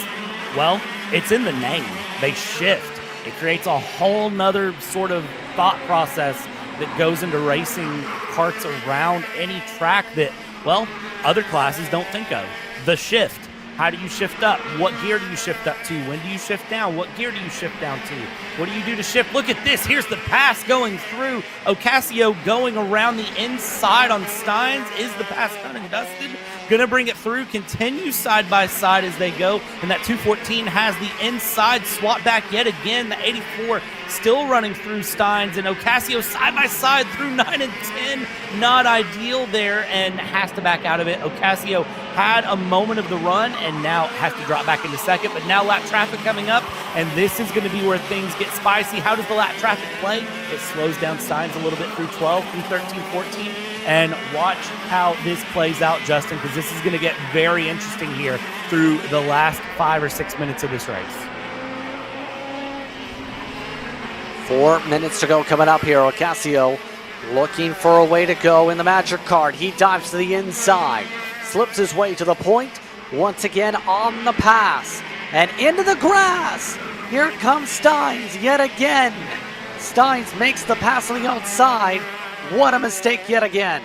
well, it's in the name. They shift. It creates a whole nother sort of thought process that goes into racing karts around any track that, well, other classes don't think of. The shift. How do you shift up? What gear do you shift up to? When do you shift down? What gear do you shift down to? What do you do to shift? Look at this. Here's the pass going through. Ocasio going around the inside on Steins. Is the pass done and dusted? Gonna bring it through. Continue side by side as they go. And that 214 has the inside swap back yet again. The 84 still running through Steins, and Ocasio side by side through 9 and 10. Not ideal there and has to back out of it. Ocasio had a moment of the run and now has to drop back into second, but now lap traffic coming up, and this is going to be where things get spicy. How does the lap traffic play? It slows down Steins a little bit through 12, through 13, 14, and watch how this plays out, Justin, because this is going to get very interesting here through the last 5 or 6 minutes of this race. 4 minutes to go coming up here. Ocasio looking for a way to go in the Magic Kart. He dives to the inside, slips his way to the point, once again on the pass, and into the grass. Here comes Steins yet again. Steins makes the pass on the outside. What a mistake yet again.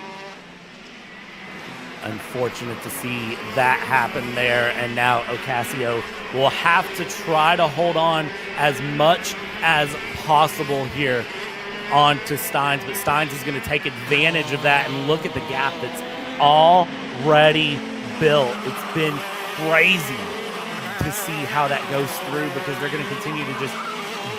Unfortunate to see that happen there, and now Ocasio will have to try to hold on as much as possible here onto Steins, but Steins is going to take advantage of that, and look at the gap that's already built. It's been crazy to see how that goes through, because they're going to continue to just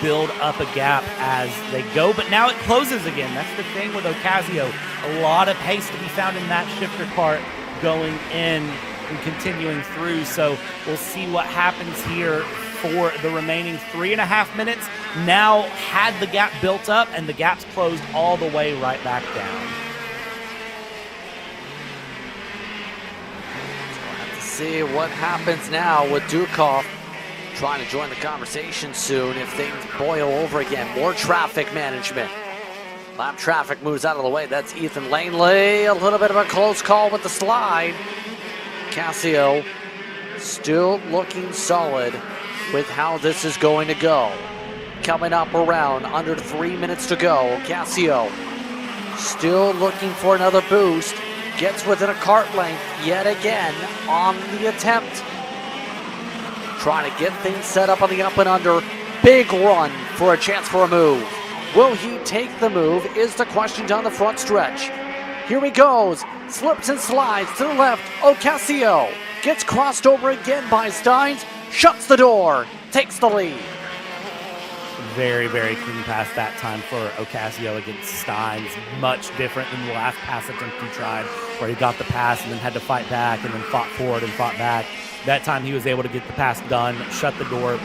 build up a gap as they go, but now it closes again. That's the thing with Ocasio. A lot of pace to be found in that shifter kart going in and continuing through, so we'll see what happens here for the remaining 3.5 minutes. Now had the gap built up, and the gap's closed all the way right back down. So we'll have to see what happens now with Dukov trying to join the conversation soon if things boil over again. More traffic management. Lap traffic moves out of the way. That's Ethan Langley. A little bit of a close call with the slide. Ocasio still looking solid with how this is going to go. Coming up around under 3 minutes to go. Ocasio still looking for another boost. Gets within a kart length yet again on the attempt. Trying to get things set up on the up and under. Big run for a chance for a move. Will he take the move is the question down the front stretch. Here he goes. Slips and slides to the left. Ocasio gets crossed over again by Steins. Shuts the door. Takes the lead. Very, very clean pass that time for Ocasio against Steins. Much different than the last pass attempt he tried, where he got the pass and then had to fight back and then fought forward and fought back. That time he was able to get the pass done, shut the door,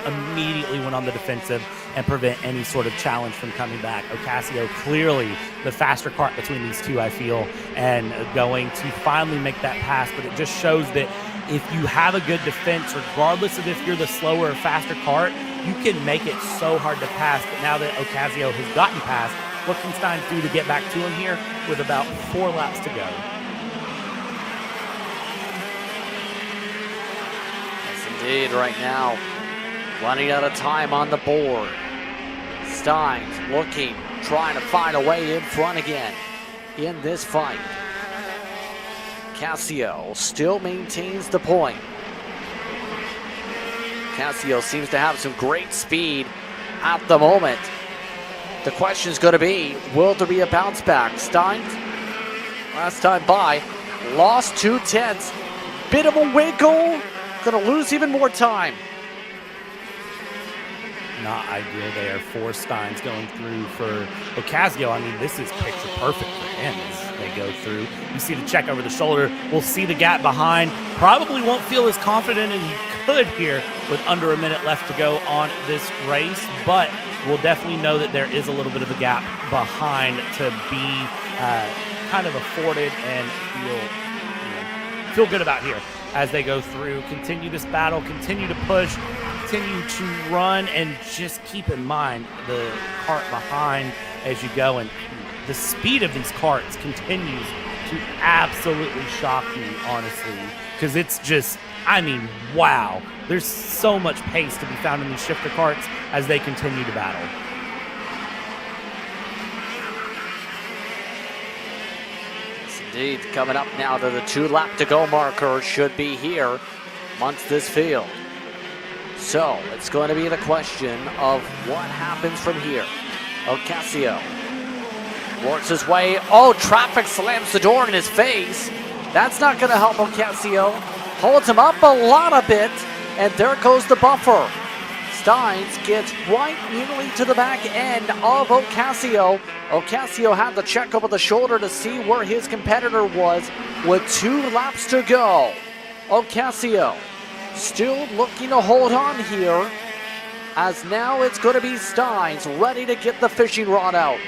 immediately went on the defensive and prevent any sort of challenge from coming back. Ocasio clearly the faster kart between these two, I feel, and going to finally make that pass. But it just shows that if you have a good defense, regardless of if you're the slower or faster kart, you can make it so hard to pass. But now that Ocasio has gotten past, what can Steins do to get back to him here with about 4 laps to go? Indeed, right now, running out of time on the board. Steins looking, trying to find a way in front again in this fight. Ocasio still maintains the point. Ocasio seems to have some great speed at the moment. The question is going to be, will there be a bounce back? Steins, last time by, lost 2/10. Bit of a wiggle. Going to lose even more time. Not ideal there for Steins going through. For Ocasio, I mean, this is picture perfect for him as they go through. You see the check over the shoulder. We'll see the gap behind. Probably won't feel as confident as he could here with under a minute left to go on this race, but we'll definitely know that there is a little bit of a gap behind to be kind of afforded and feel good about here as they go through. Continue this battle, continue to push. continue to run, and just keep in mind the cart behind as you go. And the speed of these carts continues to absolutely shock me, honestly, because it's just, I mean, wow. There's so much pace to be found in these shifter carts as they continue to battle. Yes, indeed. Coming up now to the 2 lap to go marker should be here amongst this field. So it's going to be the question of what happens from here. Ocasio works his way. Oh, traffic slams the door in his face. That's not going to help Ocasio. Holds him up a bit, and there goes the buffer. Steins gets right nearly to the back end of Ocasio. Ocasio had to check over the shoulder to see where his competitor was with 2 laps to go. Ocasio still looking to hold on here, as now it's going to be Steins ready to get the fishing rod out.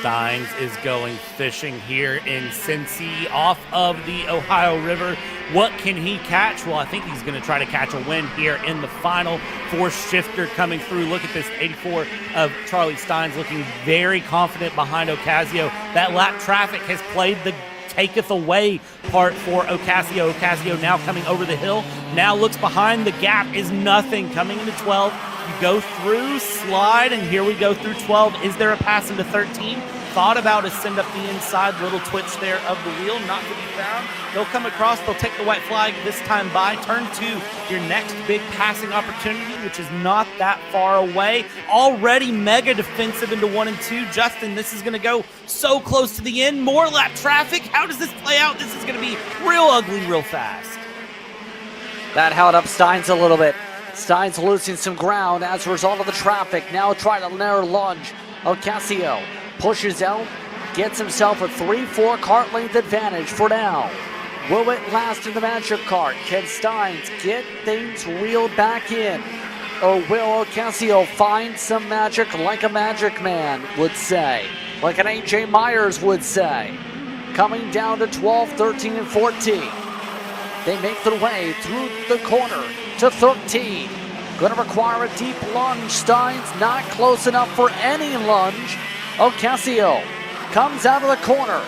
Steins is going fishing here in Cincy off of the Ohio River. What can he catch? Well, I think he's going to try to catch a win here in the final. 4 shifter coming through. Look at this 84 of Charlie Steins looking very confident behind Ocasio. That lap traffic has played the taketh away part for Ocasio. Ocasio now coming over the hill. Now looks behind. The gap is nothing. Coming into 12. You go through, slide, and here we go through 12. Is there a pass into 13? Thought about a send up the inside, little twitch there of the wheel, not to be found. They'll come across, they'll take the white flag this time by. Turn 2, your next big passing opportunity, which is not that far away. Already mega defensive into 1 and 2. Justin, this is gonna go so close to the end. More lap traffic. How does this play out? This is gonna be real ugly real fast. That held up Steins a little bit. Steins losing some ground as a result of the traffic. Now trying to narrow lunge. Ocasio pushes out, gets himself a 3-4 cart length advantage for now. Will it last in the magic cart? Can Steins get things reeled back in? Or will Ocasio find some magic like a magic man would say? Like an AJ Myers would say? Coming down to 12, 13, and 14. They make their way through the corner to 13. Going to require a deep lunge. Steins not close enough for any lunge. Ocasio comes out of the corner,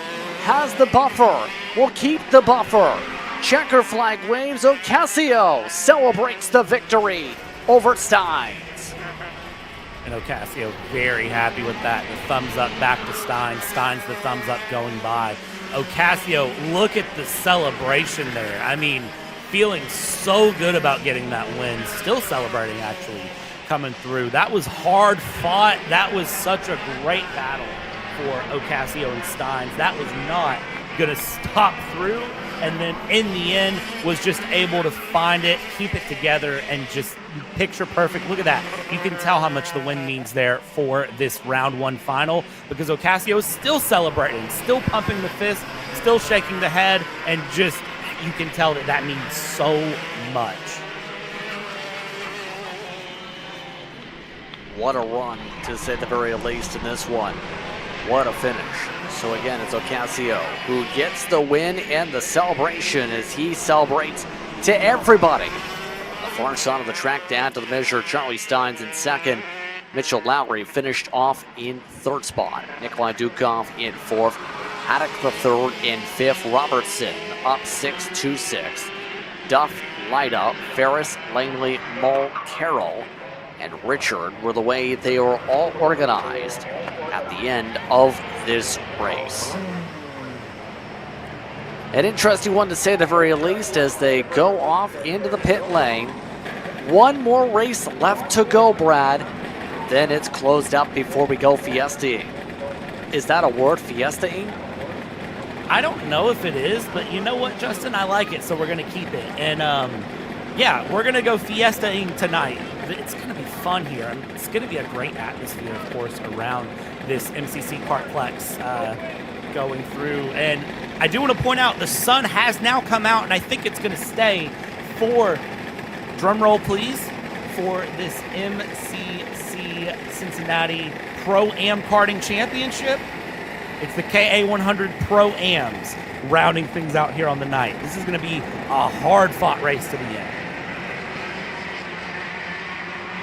has the buffer, will keep the buffer. Checker flag waves. Ocasio celebrates the victory over Steins. And Ocasio very happy with that. The thumbs up back to Steins. Steins the thumbs up going by. Ocasio, look at the celebration there. I mean, feeling so good about getting that win. Still celebrating, actually, coming through. That was hard fought. That was such a great battle for Ocasio and Steins. That was not going to stop through. And then in the end was just able to find it, keep it together, and just picture perfect. Look at that. You can tell how much the win means there for this round 1 final, because Ocasio is still celebrating, still pumping the fist, still shaking the head, and just, you can tell that that means so much. What a run, to say the very least, in this one. What a finish. So again, it's Ocasio who gets the win and the celebration as he celebrates to everybody. The far side of the track down to the measure. Charlie Steins in second. Mitchell Lowry finished off in 3rd spot. Nikolai Dukov in 4th. Haddock the 3rd in 5th. Robertson up 6-2-6. Duff, Lyda, Ferris, Langley, Mull, Carroll, and Richard were the way they were all organized at the end of this race. An interesting one, to say the very least, as they go off into the pit lane. One more race left to go, Brad. Then it's closed up before we go fiestaing. Is that a word, fiestaing? I don't know if it is, but you know what, Justin? I like it, so we're going to keep it. And yeah, we're going to go fiestaing tonight. It's going to be fun here. I mean, it's going to be a great atmosphere, of course, around this MCC Kartplex going through. And I do want to point out the sun has now come out, and I think it's going to stay for, drum roll please, for this MCC Cincinnati Pro-Am Karting Championship. It's the KA100 Pro-Ams rounding things out here on the night. This is going to be a hard-fought race to the end.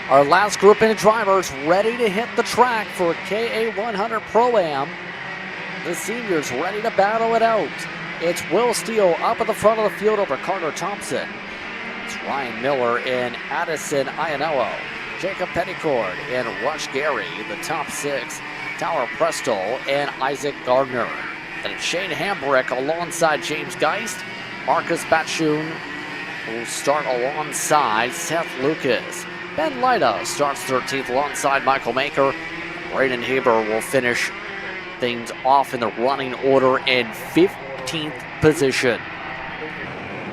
Our last grouping of drivers ready to hit the track for KA100 Pro-Am. The seniors ready to battle it out. It's Will Steele up at the front of the field over Carter Thompson. It's Ryan Miller and Addison Iannello. Jacob Petticord and Rush Gary, the top 6. Tower Presto and Isaac Gardner. Then it's Shane Hambrick alongside James Geist. Marcus Batchoon will start alongside Seth Lucas. Ben Lida starts 13th alongside Michael Maker. Braden Haber will finish things off in the running order in 15th position.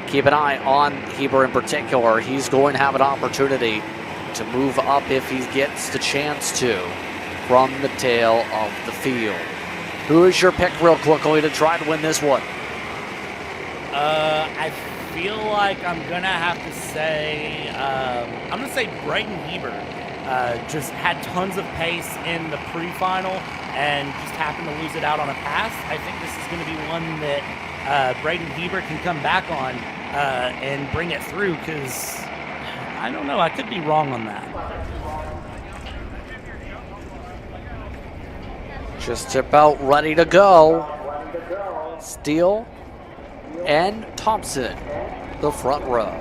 Keep an eye on Heber in particular. He's going to have an opportunity to move up if he gets the chance to from the tail of the field. Who is your pick real quickly to try to win this one? I feel like I'm gonna have to say, I'm gonna say Braden Heber. Just had tons of pace in the pre-final and just happened to lose it out on a pass. I think this is gonna be one that Braden Heber can come back on and bring it through, because I don't know, I could be wrong on that. Just about ready to go. Steele and Thompson, the front row.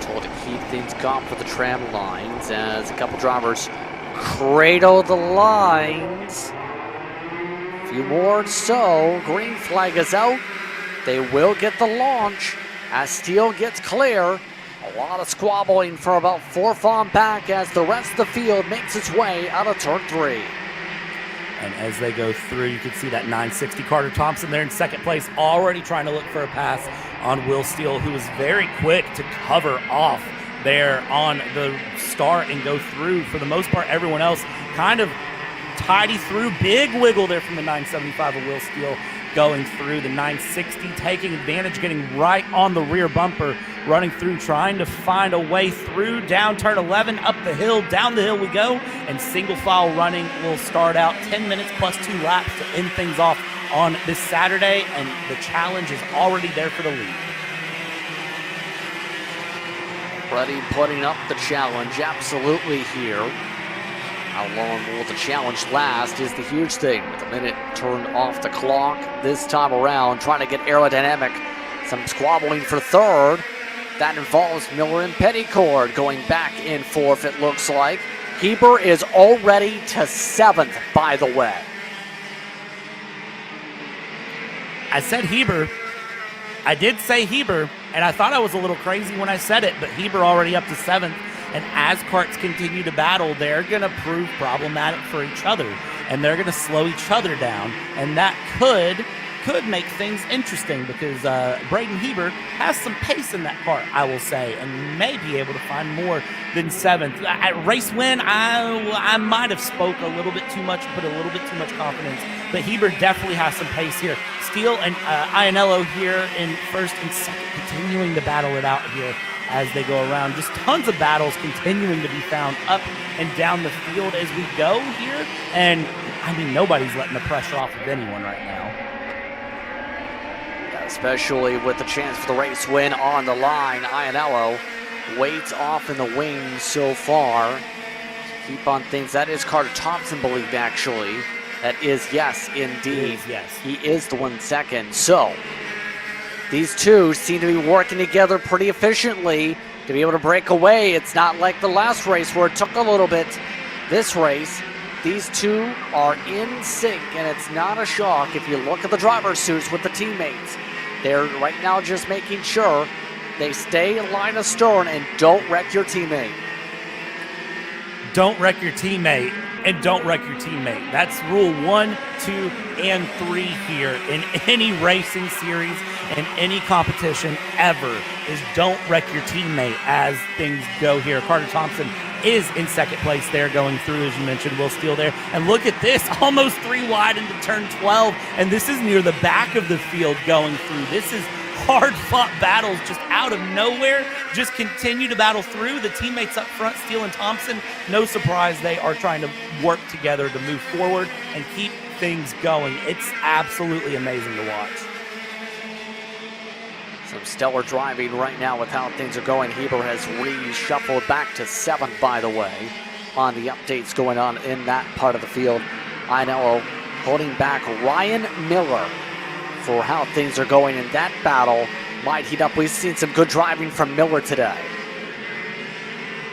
Told to keep things calm for the tram lines as a couple drivers cradle the lines. A few more so. Green flag is out. They will get the launch as Steele gets clear. A lot of squabbling for about 4th on back as the rest of the field makes its way out of turn 3. And as they go through, you can see that 960 Carter Thompson there in second place, already trying to look for a pass on Will Steele, who was very quick to cover off there on the start and go through. For the most part, everyone else kind of tidy through. Big wiggle there from the 975 of Will Steele going through. The 960 taking advantage, getting right on the rear bumper, running through, trying to find a way through. Down turn 11, up the hill, down the hill we go, and single file running will start out. 10 minutes plus 2 laps to end things off on this Saturday, and the challenge is already there for the lead. Ready, putting up the challenge, absolutely here. How long will the challenge last is the huge thing. With a minute turned off the clock this time around, trying to get aerodynamic. Some squabbling for third. That involves Miller and Petticord going back and forth, it looks like. Heber is already to 7th, by the way. I said Heber. I did say Heber, and I thought I was a little crazy when I said it, but Heber already up to 7th. And as karts continue to battle, they're going to prove problematic for each other, and they're going to slow each other down, and that could make things interesting, because Braden Heber has some pace in that kart, I will say, and may be able to find more than 7th. At race win, I might have spoke a little bit too much, put a little bit too much confidence, but Heber definitely has some pace here. Steele and Iannello here in 1st and 2nd, continuing to battle it out here as they go around. Just tons of battles continuing to be found up and down the field as we go here. And, I mean, nobody's letting the pressure off of anyone right now. Yeah, especially with the chance for the race win on the line. Iannello waits off in the wings so far. Keep on things. That is Carter Thompson, believe, actually. That is, yes, indeed. Yes. He is the 1 second. So, these two seem to be working together pretty efficiently to be able to break away. It's not like the last race where it took a little bit. This race, these two are in sync, and it's not a shock if you look at the driver's suits with the teammates. They're right now just making sure they stay in line of stern and don't wreck your teammate. Don't wreck your teammate, and don't wreck your teammate. That's rule 1, 2, and 3 here in any racing series and any competition ever, is don't wreck your teammate as things go here. Carter Thompson is in 2nd place there going through, as you mentioned. Will Steele there. And look at this, almost 3 wide into turn 12, and this is near the back of the field going through. This is hard-fought battles just out of nowhere. Just continue to battle through. The teammates up front, Steele and Thompson, no surprise, they are trying to work together to move forward and keep things going. It's absolutely amazing to watch. Some stellar driving right now with how things are going. Heber has reshuffled back to 7th, by the way, on the updates going on in that part of the field. INLO holding back Ryan Miller for how things are going in that battle. Might heat up. We've seen some good driving from Miller today.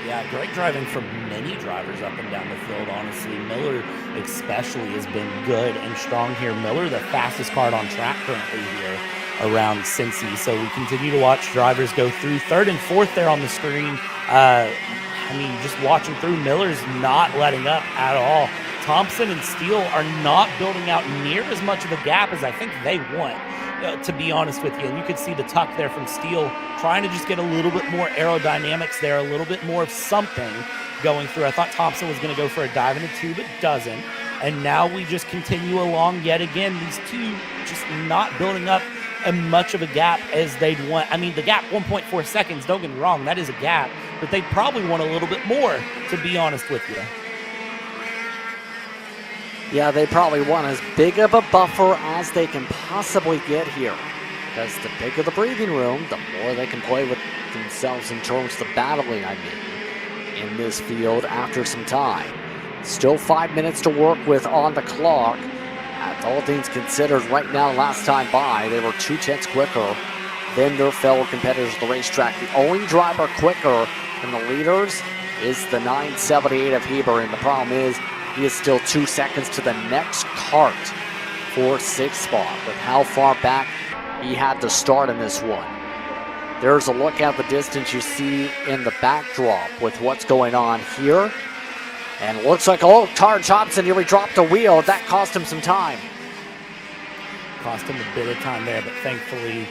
Yeah, great driving from many drivers up and down the field, honestly. Miller especially has been good and strong here. Miller, the fastest car on track currently here around Cincy. So we continue to watch drivers go through. 3rd and 4th there on the screen. I mean, just watching through, Miller's not letting up at all. Thompson and Steele are not building out near as much of a gap as I think they want, to be honest with you. And you could see the tuck there from Steele, trying to just get a little bit more aerodynamics there, a little bit more of something going through. I thought Thompson was going to go for a dive into 2, but doesn't. And now we just continue along yet again. These two just not building up as much of a gap as they'd want. I mean, the gap, 1.4 seconds, don't get me wrong, that is a gap, but they'd probably want a little bit more, to be honest with you. Yeah, they probably want as big of a buffer as they can possibly get here. Because the bigger the breathing room, the more they can play with themselves in terms of the battling, in this field after some time. Still 5 minutes to work with on the clock. All things considered, right now, last time by, they were 2/10 quicker than their fellow competitors at the racetrack. The only driver quicker than the leaders is the 978 of Heber, and the problem is, he is still 2 seconds to the next Kart for 6th spot, with how far back he had to start in this one. There's a look at the distance you see in the backdrop with what's going on here. And it looks like, Tar Thompson nearly dropped a wheel. That cost him some time. Cost him a bit of time there, but thankfully,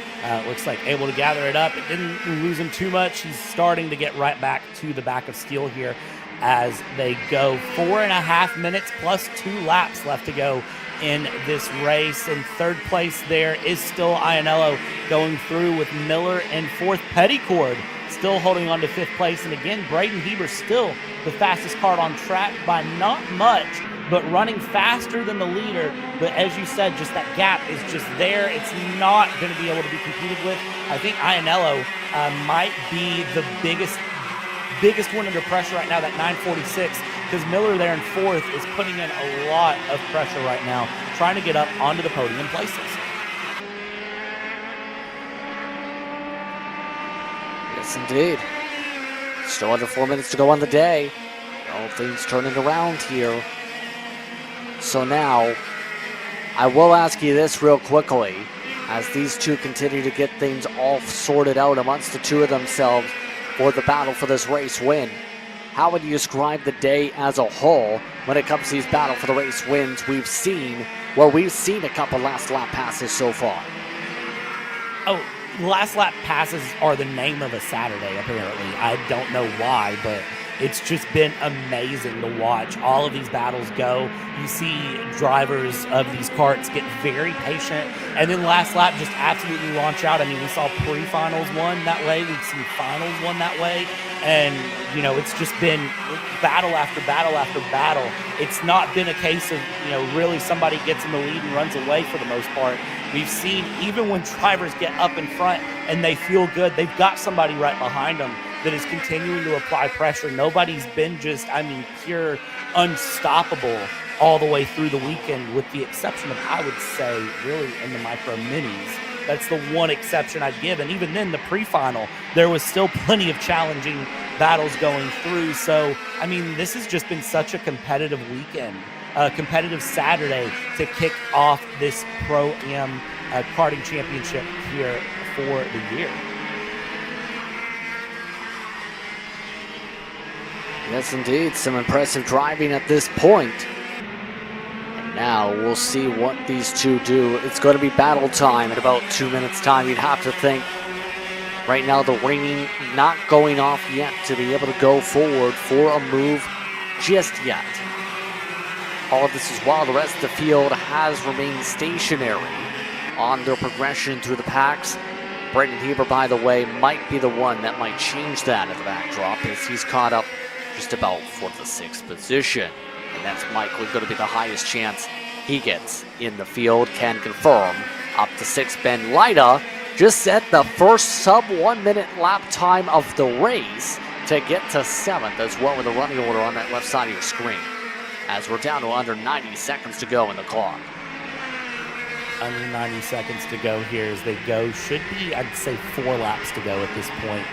looks like able to gather it up. It didn't lose him too much. He's starting to get right back to the back of Steele here as they go 4.5 minutes plus 2 laps left to go in this race. In 3rd place there is still Iannello going through with Miller in 4th. Petticord still holding on to 5th place. And again, Braden Heber still the fastest car on track by not much, but running faster than the leader. But as you said, just that gap is just there. It's not going to be able to be competed with. I think Iannello might be the biggest one under pressure right now, that 946, because Miller there in 4th is putting in a lot of pressure right now, trying to get up onto the podium places. Yes, indeed. Still under 4 minutes to go on the day. All things turning around here. So now, I will ask you this real quickly, as these two continue to get things all sorted out amongst the two of themselves for the battle for this race win. How would you describe the day as a whole when it comes to these battle for the race wins we've seen? Well, we've seen a couple last lap passes so far. Oh, last lap passes are the name of a Saturday, apparently. I don't know why, but it's just been amazing to watch all of these battles go. You see drivers of these karts get very patient, and then last lap just absolutely launch out. I mean, we saw pre-finals won that way. We've seen finals won that way. And, you know, it's just been battle after battle after battle. It's not been a case of, you know, really somebody gets in the lead and runs away for the most part. We've seen even when drivers get up in front and they feel good, they've got somebody right behind them that is continuing to apply pressure. Nobody's been just, I mean, pure unstoppable all the way through the weekend, with the exception of, I would say, really in the micro minis. That's the one exception I'd give. And even then, the pre-final, there was still plenty of challenging battles going through. So, I mean, this has just been such a competitive weekend, a competitive Saturday to kick off this Pro-Am karting championship here for the year. Yes, indeed. Some impressive driving at this point. And now we'll see what these two do. It's going to be battle time in about 2 minutes' time, you'd have to think. Right now, the ringing not going off yet to be able to go forward for a move just yet. All of this is while the rest of the field has remained stationary on their progression through the packs. Braden Heber, by the way, might be the one that might change that at the backdrop, as he's caught up just about for the 6th position. And that's likely going to be the highest chance he gets in the field. Can confirm up to 6th. Ben Lida just set the first sub 1 minute lap time of the race to get to 7th as well with the running order on that left side of your screen. As we're down to under 90 seconds to go in the clock. Under 90 seconds to go here as they go. Should be, I'd say, 4 laps to go at this point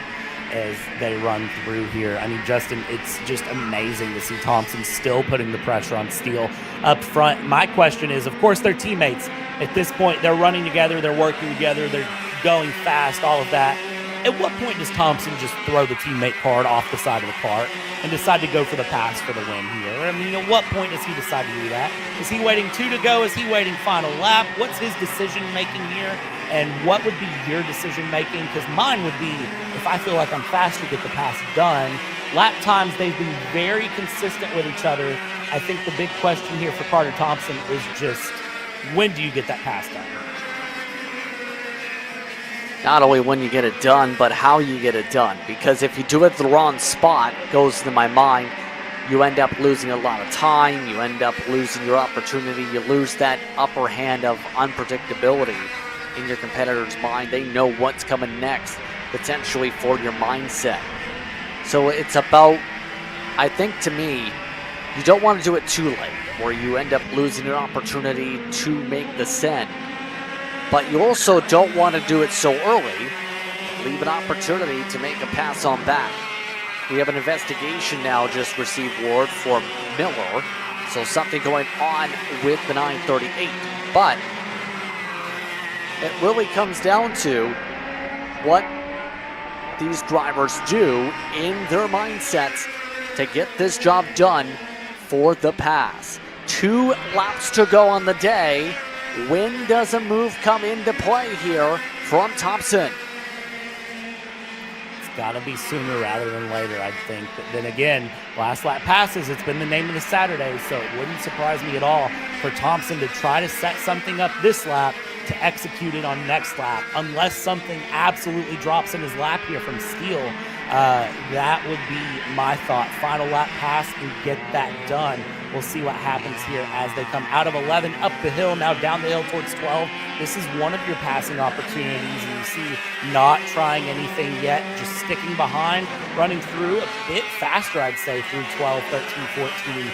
as they run through here. I mean, Justin, it's just amazing to see Thompson still putting the pressure on Steele up front. My question is, of course, they're teammates. At this point, they're running together, they're working together, they're going fast, all of that. At what point does Thompson just throw the teammate card off the side of the cart and decide to go for the pass for the win here? I mean, at what point does he decide to do that? Is he waiting 2 to go? Is he waiting final lap? What's his decision making here? And what would be your decision making? Because mine would be, if I feel like I'm fast to get the pass done. Lap times, they've been very consistent with each other. I think the big question here for Carter Thompson is just, when do you get that pass done? Not only when you get it done, but how you get it done. Because if you do it at the wrong spot, goes to my mind, you end up losing a lot of time, you end up losing your opportunity, you lose that upper hand of unpredictability in your competitor's mind. They know what's coming next, potentially for your mindset. So it's about, I think to me, you don't want to do it too late, where you end up losing an opportunity to make the send. But you also don't want to do it so early, leave an opportunity to make a pass on back. We have an investigation now just received word for Miller, so something going on with the 938. But it really comes down to what these drivers do in their mindsets to get this job done for the pass. 2 laps to go on the day. When does a move come into play here from Thompson? It's got to be sooner rather than later, I think. But then again, last lap passes, it's been the name of the Saturday, so it wouldn't surprise me at all for Thompson to try to set something up this lap to execute it on next lap, unless something absolutely drops in his lap here from Steele. That would be my thought. Final lap pass and get that done. We'll see what happens here as they come out of 11 up the hill, now down the hill towards 12. This is one of your passing opportunities, and you see not trying anything yet, just sticking behind, running through a bit faster, I'd say, through 12, 13, 14.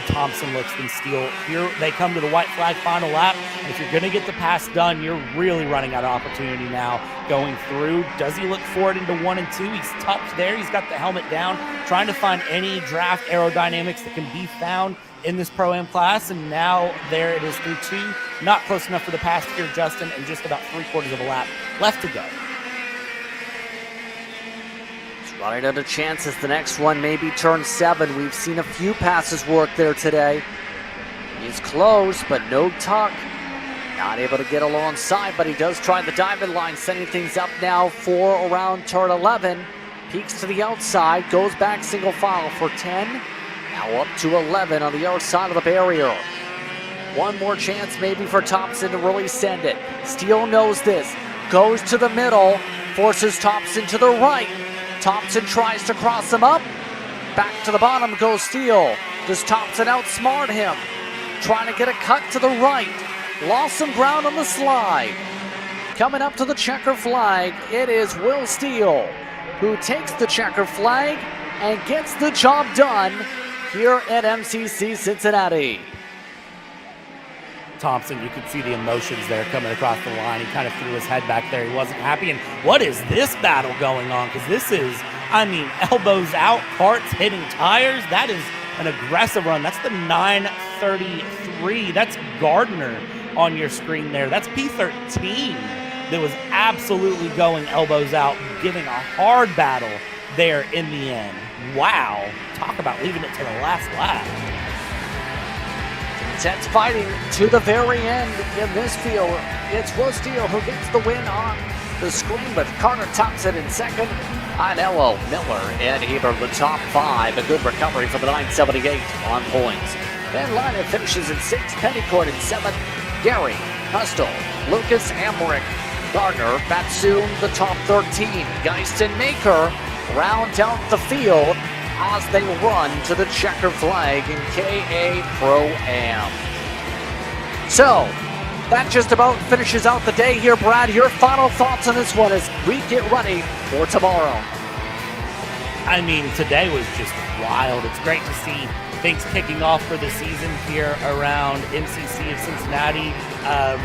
Thompson looks than Steele. Here they come to the white flag final lap. If you're going to get the pass done, you're really running out of opportunity now going through. Does he look forward into 1 and 2? He's tucked there. He's got the helmet down, trying to find any draft aerodynamics that can be found in this Pro-Am class, and now there it is through 2. Not close enough for the pass here, Justin, and just about 3/4 of a lap left to go. It's right out of chances. The next one maybe turn 7. We've seen a few passes work there today. He's close, but no tuck. Not able to get alongside, but he does try the diamond line, setting things up now for around turn 11. Peeks to the outside, goes back single file for 10. Now up to 11 on the outside of the barrier. One more chance maybe for Thompson to really send it. Steele knows this. Goes to the middle, forces Thompson to the right. Thompson tries to cross him up. Back to the bottom goes Steele. Does Thompson outsmart him? Trying to get a cut to the right. Lost some ground on the slide. Coming up to the checker flag, it is Will Steele who takes the checker flag and gets the job done here at MCC Cincinnati. Thompson, you could see the emotions there coming across the line. He kind of threw his head back there. He wasn't happy. And what is this battle going on? Because this is, I mean, elbows out, carts hitting tires. That is an aggressive run. That's the 933. That's Gardner on your screen there. That's P13 that was absolutely going elbows out, giving a hard battle there in the end. Wow. Talk about leaving it to the last lap. Intense fighting to the very end in this field. It's Will Steele who gets the win on the screen with Carter Thompson in second. Ainello, Miller, and Heber the top 5. A good recovery for the 978 on points. Van Lynen finishes in 6th. Pennycourt in 7th. Gary, Hustle, Lucas Ambrick, Gardner, Batsoon the top 13. Geist and Maker round out the field as they run to the checker flag in KA Pro-Am. So, that just about finishes out the day here, Brad. Your final thoughts on this one as we get ready for tomorrow. I mean, today was just wild. It's great to see things kicking off for the season here around MCC of Cincinnati,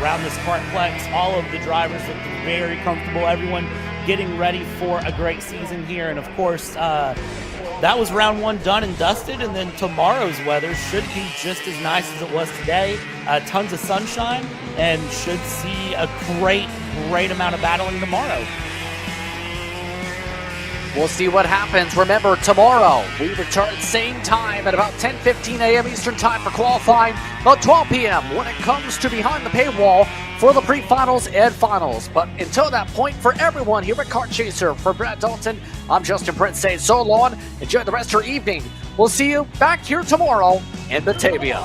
around this Kartplex. All of the drivers look very comfortable. Everyone getting ready for a great season here. And of course, that was round one done and dusted. And then tomorrow's weather should be just as nice as it was today. Tons of sunshine, and should see a great amount of battling tomorrow. We'll see what happens. Remember, tomorrow we return same time at about 10:15 a.m. Eastern Time for qualifying, about 12 p.m. when it comes to behind the paywall for the pre-finals and finals. But until that point, for everyone here at Kart Chaser, for Brad Dalton, I'm Justin Prince saying so long. Enjoy the rest of your evening. We'll see you back here tomorrow in Batavia.